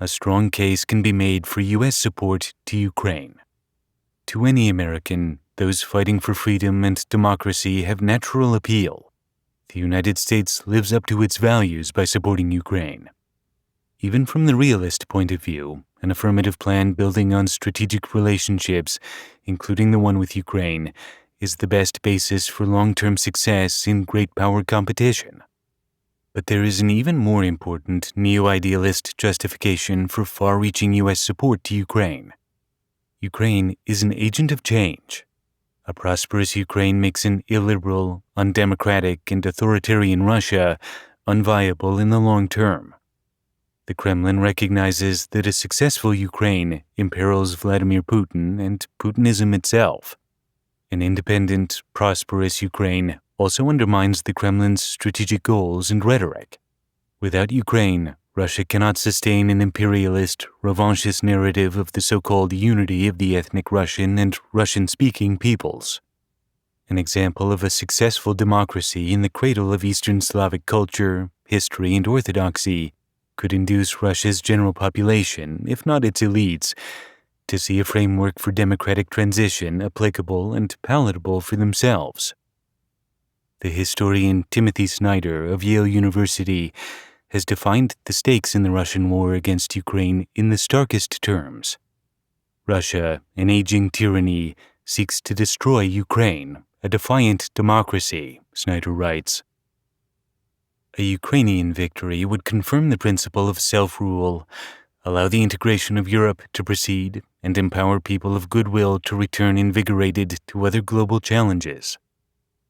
A strong case can be made for U.S. support to Ukraine. To any American, those fighting for freedom and democracy have natural appeal. The United States lives up to its values by supporting Ukraine. Even from the realist point of view, an affirmative plan building on strategic relationships, including the one with Ukraine, is the best basis for long-term success in great power competition. But there is an even more important neo-idealist justification for far-reaching U.S. support to Ukraine. Ukraine is an agent of change. A prosperous Ukraine makes an illiberal, undemocratic, and authoritarian Russia unviable in the long term. The Kremlin recognizes that a successful Ukraine imperils Vladimir Putin and Putinism itself. An independent, prosperous Ukraine also undermines the Kremlin's strategic goals and rhetoric. Without Ukraine, Russia cannot sustain an imperialist, revanchist narrative of the so-called unity of the ethnic Russian and Russian-speaking peoples. An example of a successful democracy in the cradle of Eastern Slavic culture, history, and orthodoxy could induce Russia's general population, if not its elites, to see a framework for democratic transition applicable and palatable for themselves. The historian Timothy Snyder of Yale University has defined the stakes in the Russian war against Ukraine in the starkest terms. Russia, an aging tyranny, seeks to destroy Ukraine, a defiant democracy, Snyder writes. A Ukrainian victory would confirm the principle of self-rule, allow the integration of Europe to proceed, and empower people of goodwill to return invigorated to other global challenges.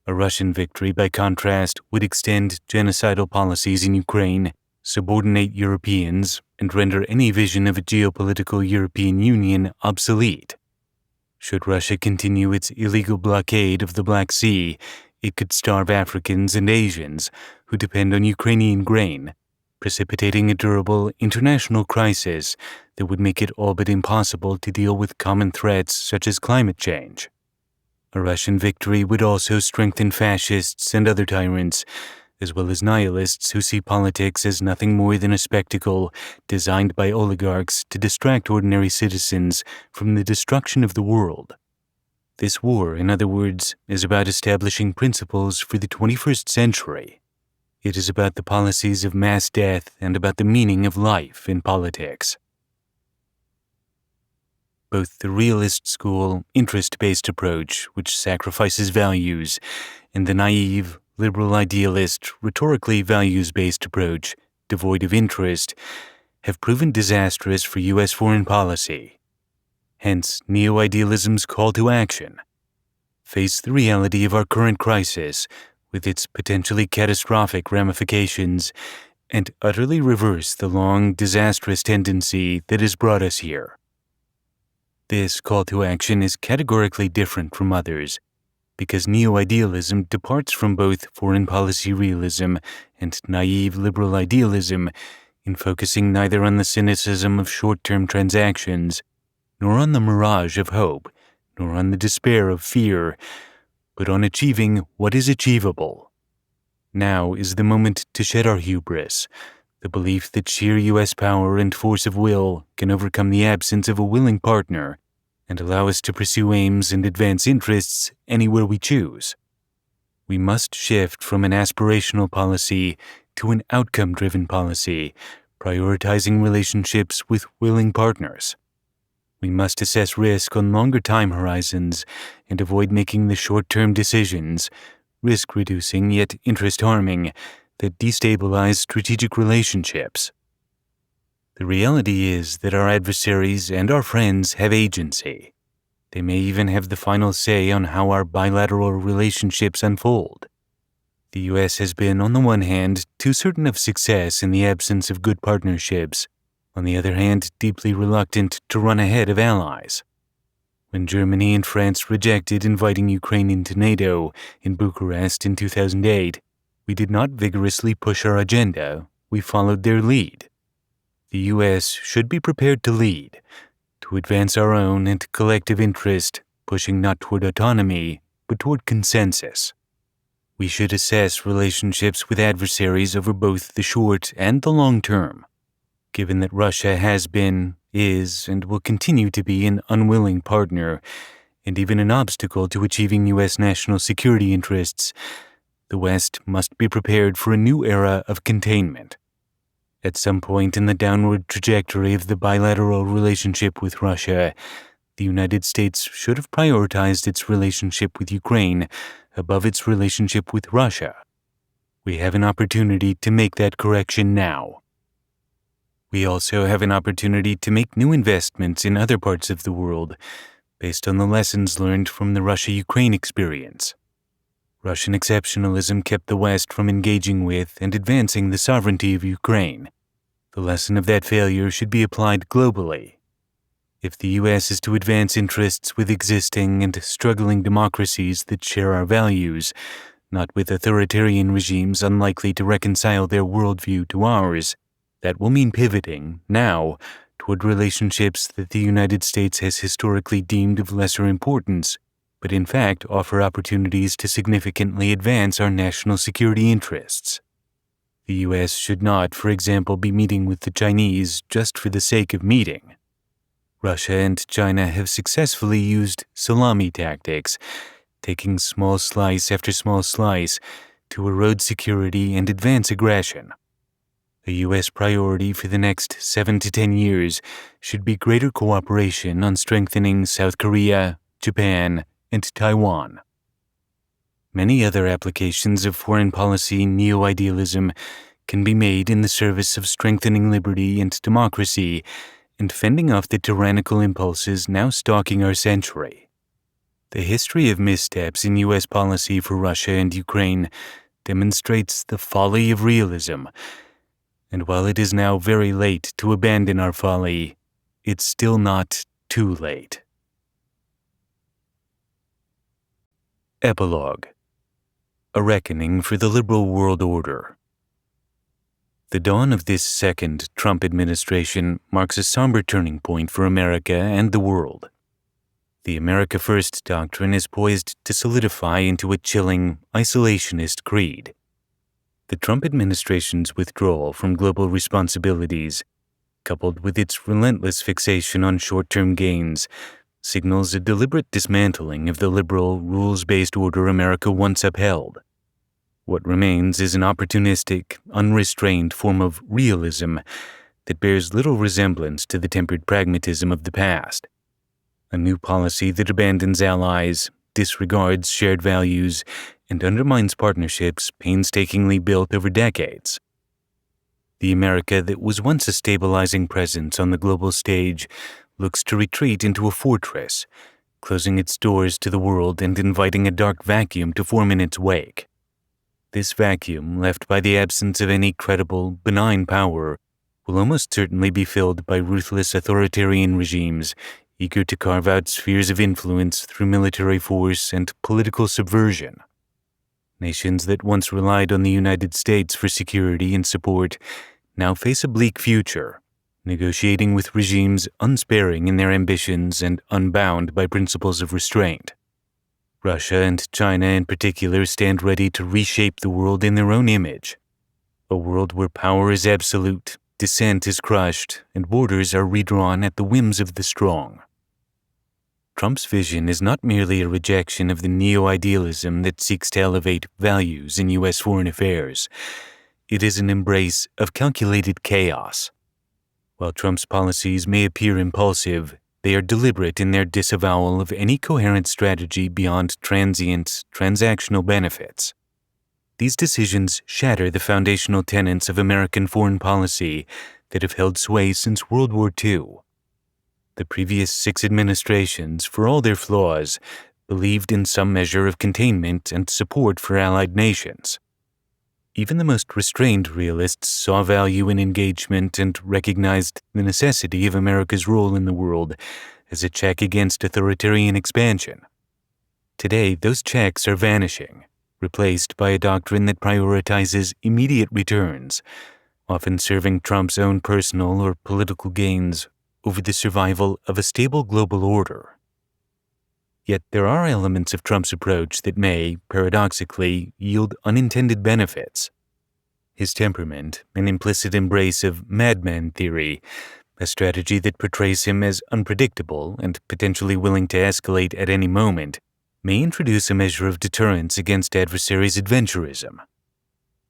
A Russian victory, by contrast, would extend genocidal policies in Ukraine, subordinate Europeans, and render any vision of a geopolitical European Union obsolete. Should Russia continue its illegal blockade of the Black Sea, it could starve Africans and Asians who depend on Ukrainian grain, precipitating a durable international crisis that would make it all but impossible to deal with common threats such as climate change. A Russian victory would also strengthen fascists and other tyrants, as well as nihilists who see politics as nothing more than a spectacle designed by oligarchs to distract ordinary citizens from the destruction of the world. This war, in other words, is about establishing principles for the 21st century. It is about the policies of mass death and about the meaning of life in politics. Both the realist school, interest-based approach, which sacrifices values, and the naive, liberal idealist, rhetorically values-based approach, devoid of interest, have proven disastrous for U.S. foreign policy. Hence, neo-idealism's call to action. face the reality of our current crisis with its potentially catastrophic ramifications and utterly reverse the long, disastrous tendency that has brought us here. This call to action is categorically different from others because neo-idealism departs from both foreign policy realism and naive liberal idealism in focusing neither on the cynicism of short-term transactions, nor on the mirage of hope, nor on the despair of fear, but on achieving what is achievable. Now is the moment to shed our hubris, the belief that sheer U.S. power and force of will can overcome the absence of a willing partner and allow us to pursue aims and advance interests anywhere we choose. We must shift from an aspirational policy to an outcome-driven policy, prioritizing relationships with willing partners. We must assess risk on longer time horizons and avoid making the short-term decisions, risk-reducing yet interest-harming, that destabilize strategic relationships. The reality is that our adversaries and our friends have agency. They may even have the final say on how our bilateral relationships unfold. The U.S. has been, on the one hand, too certain of success in the absence of good partnerships, on the other hand, deeply reluctant to run ahead of allies. When Germany and France rejected inviting Ukraine into NATO in Bucharest in 2008, we did not vigorously push our agenda, we followed their lead. The U.S. should be prepared to lead, to advance our own and collective interest, pushing not toward autonomy, but toward consensus. We should assess relationships with adversaries over both the short and the long term. Given that Russia has been, is, and will continue to be an unwilling partner, and even an obstacle to achieving U.S. national security interests, the West must be prepared for a new era of containment. At some point in the downward trajectory of the bilateral relationship with Russia, the United States should have prioritized its relationship with Ukraine above its relationship with Russia. We have an opportunity to make that correction now. We also have an opportunity to make new investments in other parts of the world based on the lessons learned from the Russia-Ukraine experience. Russian exceptionalism kept the West from engaging with and advancing the sovereignty of Ukraine. The lesson of that failure should be applied globally. If the U.S. is to advance interests with existing and struggling democracies that share our values, not with authoritarian regimes unlikely to reconcile their worldview to ours, that will mean pivoting, now, toward relationships that the United States has historically deemed of lesser importance, but in fact offer opportunities to significantly advance our national security interests. The U.S. should not, for example, be meeting with the Chinese just for the sake of meeting. Russia and China have successfully used salami tactics, taking small slice after small slice to erode security and advance aggression. A U.S. priority for the next 7 to 10 years should be greater cooperation on strengthening South Korea, Japan, and Taiwan. Many other applications of foreign policy neo-idealism can be made in the service of strengthening liberty and democracy and fending off the tyrannical impulses now stalking our century. The history of missteps in U.S. policy for Russia and Ukraine demonstrates the folly of realism, and while it is now very late to abandon our folly, it's still not too late. Epilogue: A Reckoning for the Liberal World Order. The dawn of this second Trump administration marks a somber turning point for America and the world. The America First doctrine is poised to solidify into a chilling, isolationist creed. The Trump administration's withdrawal from global responsibilities, coupled with its relentless fixation on short-term gains, signals a deliberate dismantling of the liberal, rules-based order America once upheld. What remains is an opportunistic, unrestrained form of realism that bears little resemblance to the tempered pragmatism of the past. A new policy that abandons allies, disregards shared values, and undermines partnerships painstakingly built over decades. The America that was once a stabilizing presence on the global stage looks to retreat into a fortress, closing its doors to the world and inviting a dark vacuum to form in its wake. This vacuum, left by the absence of any credible, benign power, will almost certainly be filled by ruthless authoritarian regimes eager to carve out spheres of influence through military force and political subversion. Nations that once relied on the United States for security and support now face a bleak future, negotiating with regimes unsparing in their ambitions and unbound by principles of restraint. Russia and China in particular stand ready to reshape the world in their own image, a world where power is absolute, dissent is crushed, and borders are redrawn at the whims of the strong. Trump's vision is not merely a rejection of the neo-idealism that seeks to elevate values in U.S. foreign affairs. It is an embrace of calculated chaos. While Trump's policies may appear impulsive, they are deliberate in their disavowal of any coherent strategy beyond transient, transactional benefits. These decisions shatter the foundational tenets of American foreign policy that have held sway since World War II. The previous 6 administrations, for all their flaws, believed in some measure of containment and support for allied nations. Even the most restrained realists saw value in engagement and recognized the necessity of America's role in the world as a check against authoritarian expansion. Today, those checks are vanishing, replaced by a doctrine that prioritizes immediate returns, often serving Trump's own personal or political gains over the survival of a stable global order. Yet there are elements of Trump's approach that may, paradoxically, yield unintended benefits. His temperament, an implicit embrace of madman theory, a strategy that portrays him as unpredictable and potentially willing to escalate at any moment, may introduce a measure of deterrence against adversaries' adventurism.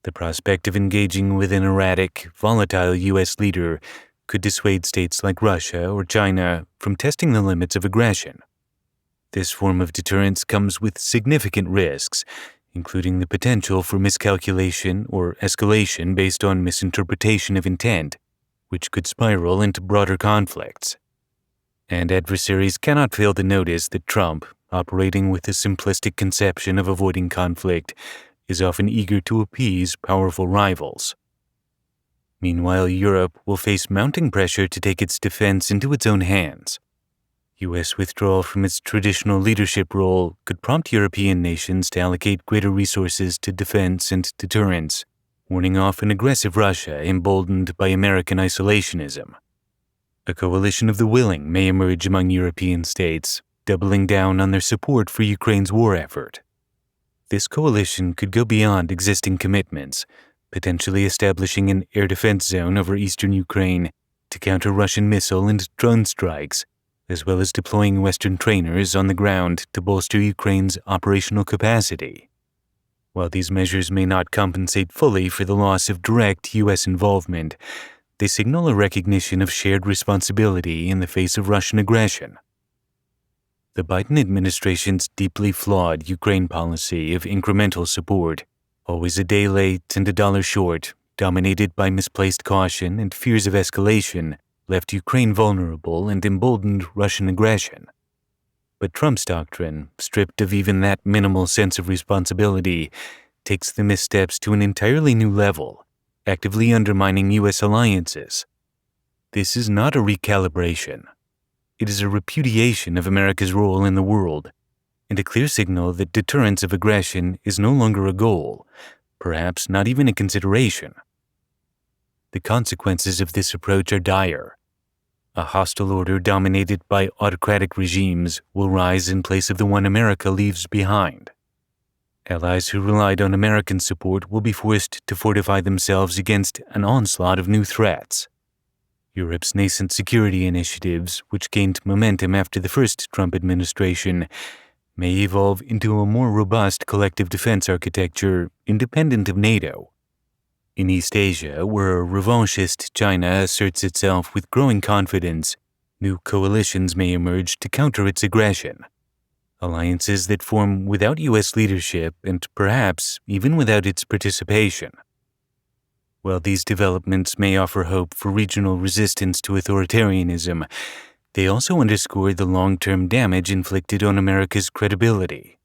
The prospect of engaging with an erratic, volatile U.S. leader could dissuade states like Russia or China from testing the limits of aggression. This form of deterrence comes with significant risks, including the potential for miscalculation or escalation based on misinterpretation of intent, which could spiral into broader conflicts. And adversaries cannot fail to notice that Trump, operating with a simplistic conception of avoiding conflict, is often eager to appease powerful rivals. Meanwhile, Europe will face mounting pressure to take its defense into its own hands. U.S. withdrawal from its traditional leadership role could prompt European nations to allocate greater resources to defense and deterrence, warning off an aggressive Russia emboldened by American isolationism. A coalition of the willing may emerge among European states, doubling down on their support for Ukraine's war effort. This coalition could go beyond existing commitments, potentially establishing an air defense zone over eastern Ukraine to counter Russian missile and drone strikes, as well as deploying Western trainers on the ground to bolster Ukraine's operational capacity. While these measures may not compensate fully for the loss of direct U.S. involvement, they signal a recognition of shared responsibility in the face of Russian aggression. The Biden administration's deeply flawed Ukraine policy of incremental support, always a day late and a dollar short, dominated by misplaced caution and fears of escalation, left Ukraine vulnerable and emboldened Russian aggression. But Trump's doctrine, stripped of even that minimal sense of responsibility, takes the missteps to an entirely new level, actively undermining U.S. alliances. This is not a recalibration. It is a repudiation of America's role in the world, and a clear signal that deterrence of aggression is no longer a goal, perhaps not even a consideration. The consequences of this approach are dire. A hostile order dominated by autocratic regimes will rise in place of the one America leaves behind. Allies who relied on American support will be forced to fortify themselves against an onslaught of new threats. Europe's nascent security initiatives, which gained momentum after the first Trump administration, may evolve into a more robust collective defense architecture independent of NATO. In East Asia, where a revanchist China asserts itself with growing confidence, new coalitions may emerge to counter its aggression. Alliances that form without U.S. leadership and perhaps even without its participation. While these developments may offer hope for regional resistance to authoritarianism, They also underscore the long-term damage inflicted on America's credibility.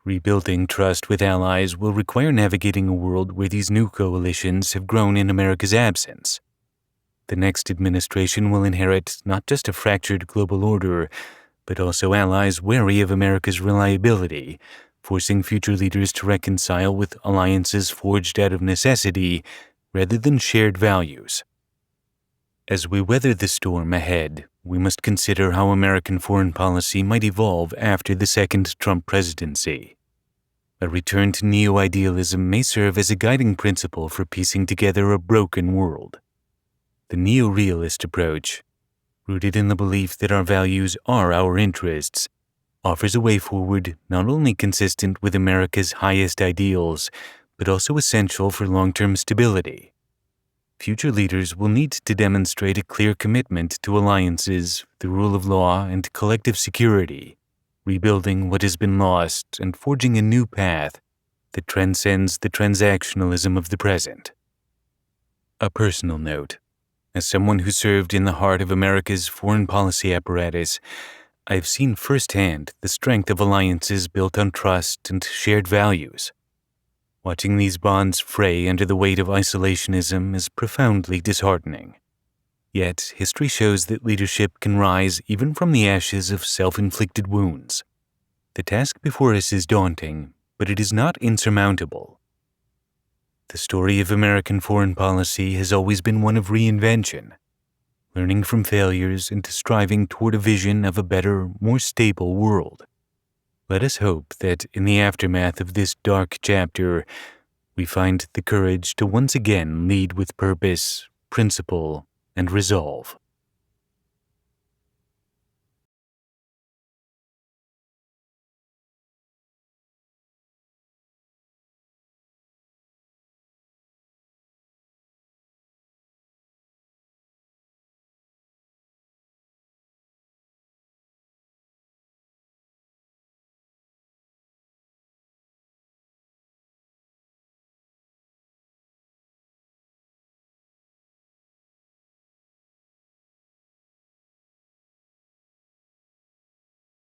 Rebuilding trust with allies will require navigating a world where these new coalitions have grown in America's absence. The next administration will inherit not just a fractured global order, but also allies wary of America's reliability, forcing future leaders to reconcile with alliances forged out of necessity rather than shared values. As we weather the storm ahead, we must consider how American foreign policy might evolve after the second Trump presidency. A return to neo-idealism may serve as a guiding principle for piecing together a broken world. The neo-realist approach, rooted in the belief that our values are our interests, offers a way forward not only consistent with America's highest ideals, but also essential for long-term stability. Future leaders will need to demonstrate a clear commitment to alliances, the rule of law, and collective security, rebuilding what has been lost and forging a new path that transcends the transactionalism of the present. A personal note. As someone who served in the heart of America's foreign policy apparatus, I have seen firsthand the strength of alliances built on trust and shared values. Watching these bonds fray under the weight of isolationism is profoundly disheartening. Yet, history shows that leadership can rise even from the ashes of self-inflicted wounds. The task before us is daunting, but it is not insurmountable. The story of American foreign policy has always been one of reinvention, learning from failures and striving toward a vision of a better, more stable world. Let us hope that in the aftermath of this dark chapter, we find the courage to once again lead with purpose, principle, and resolve.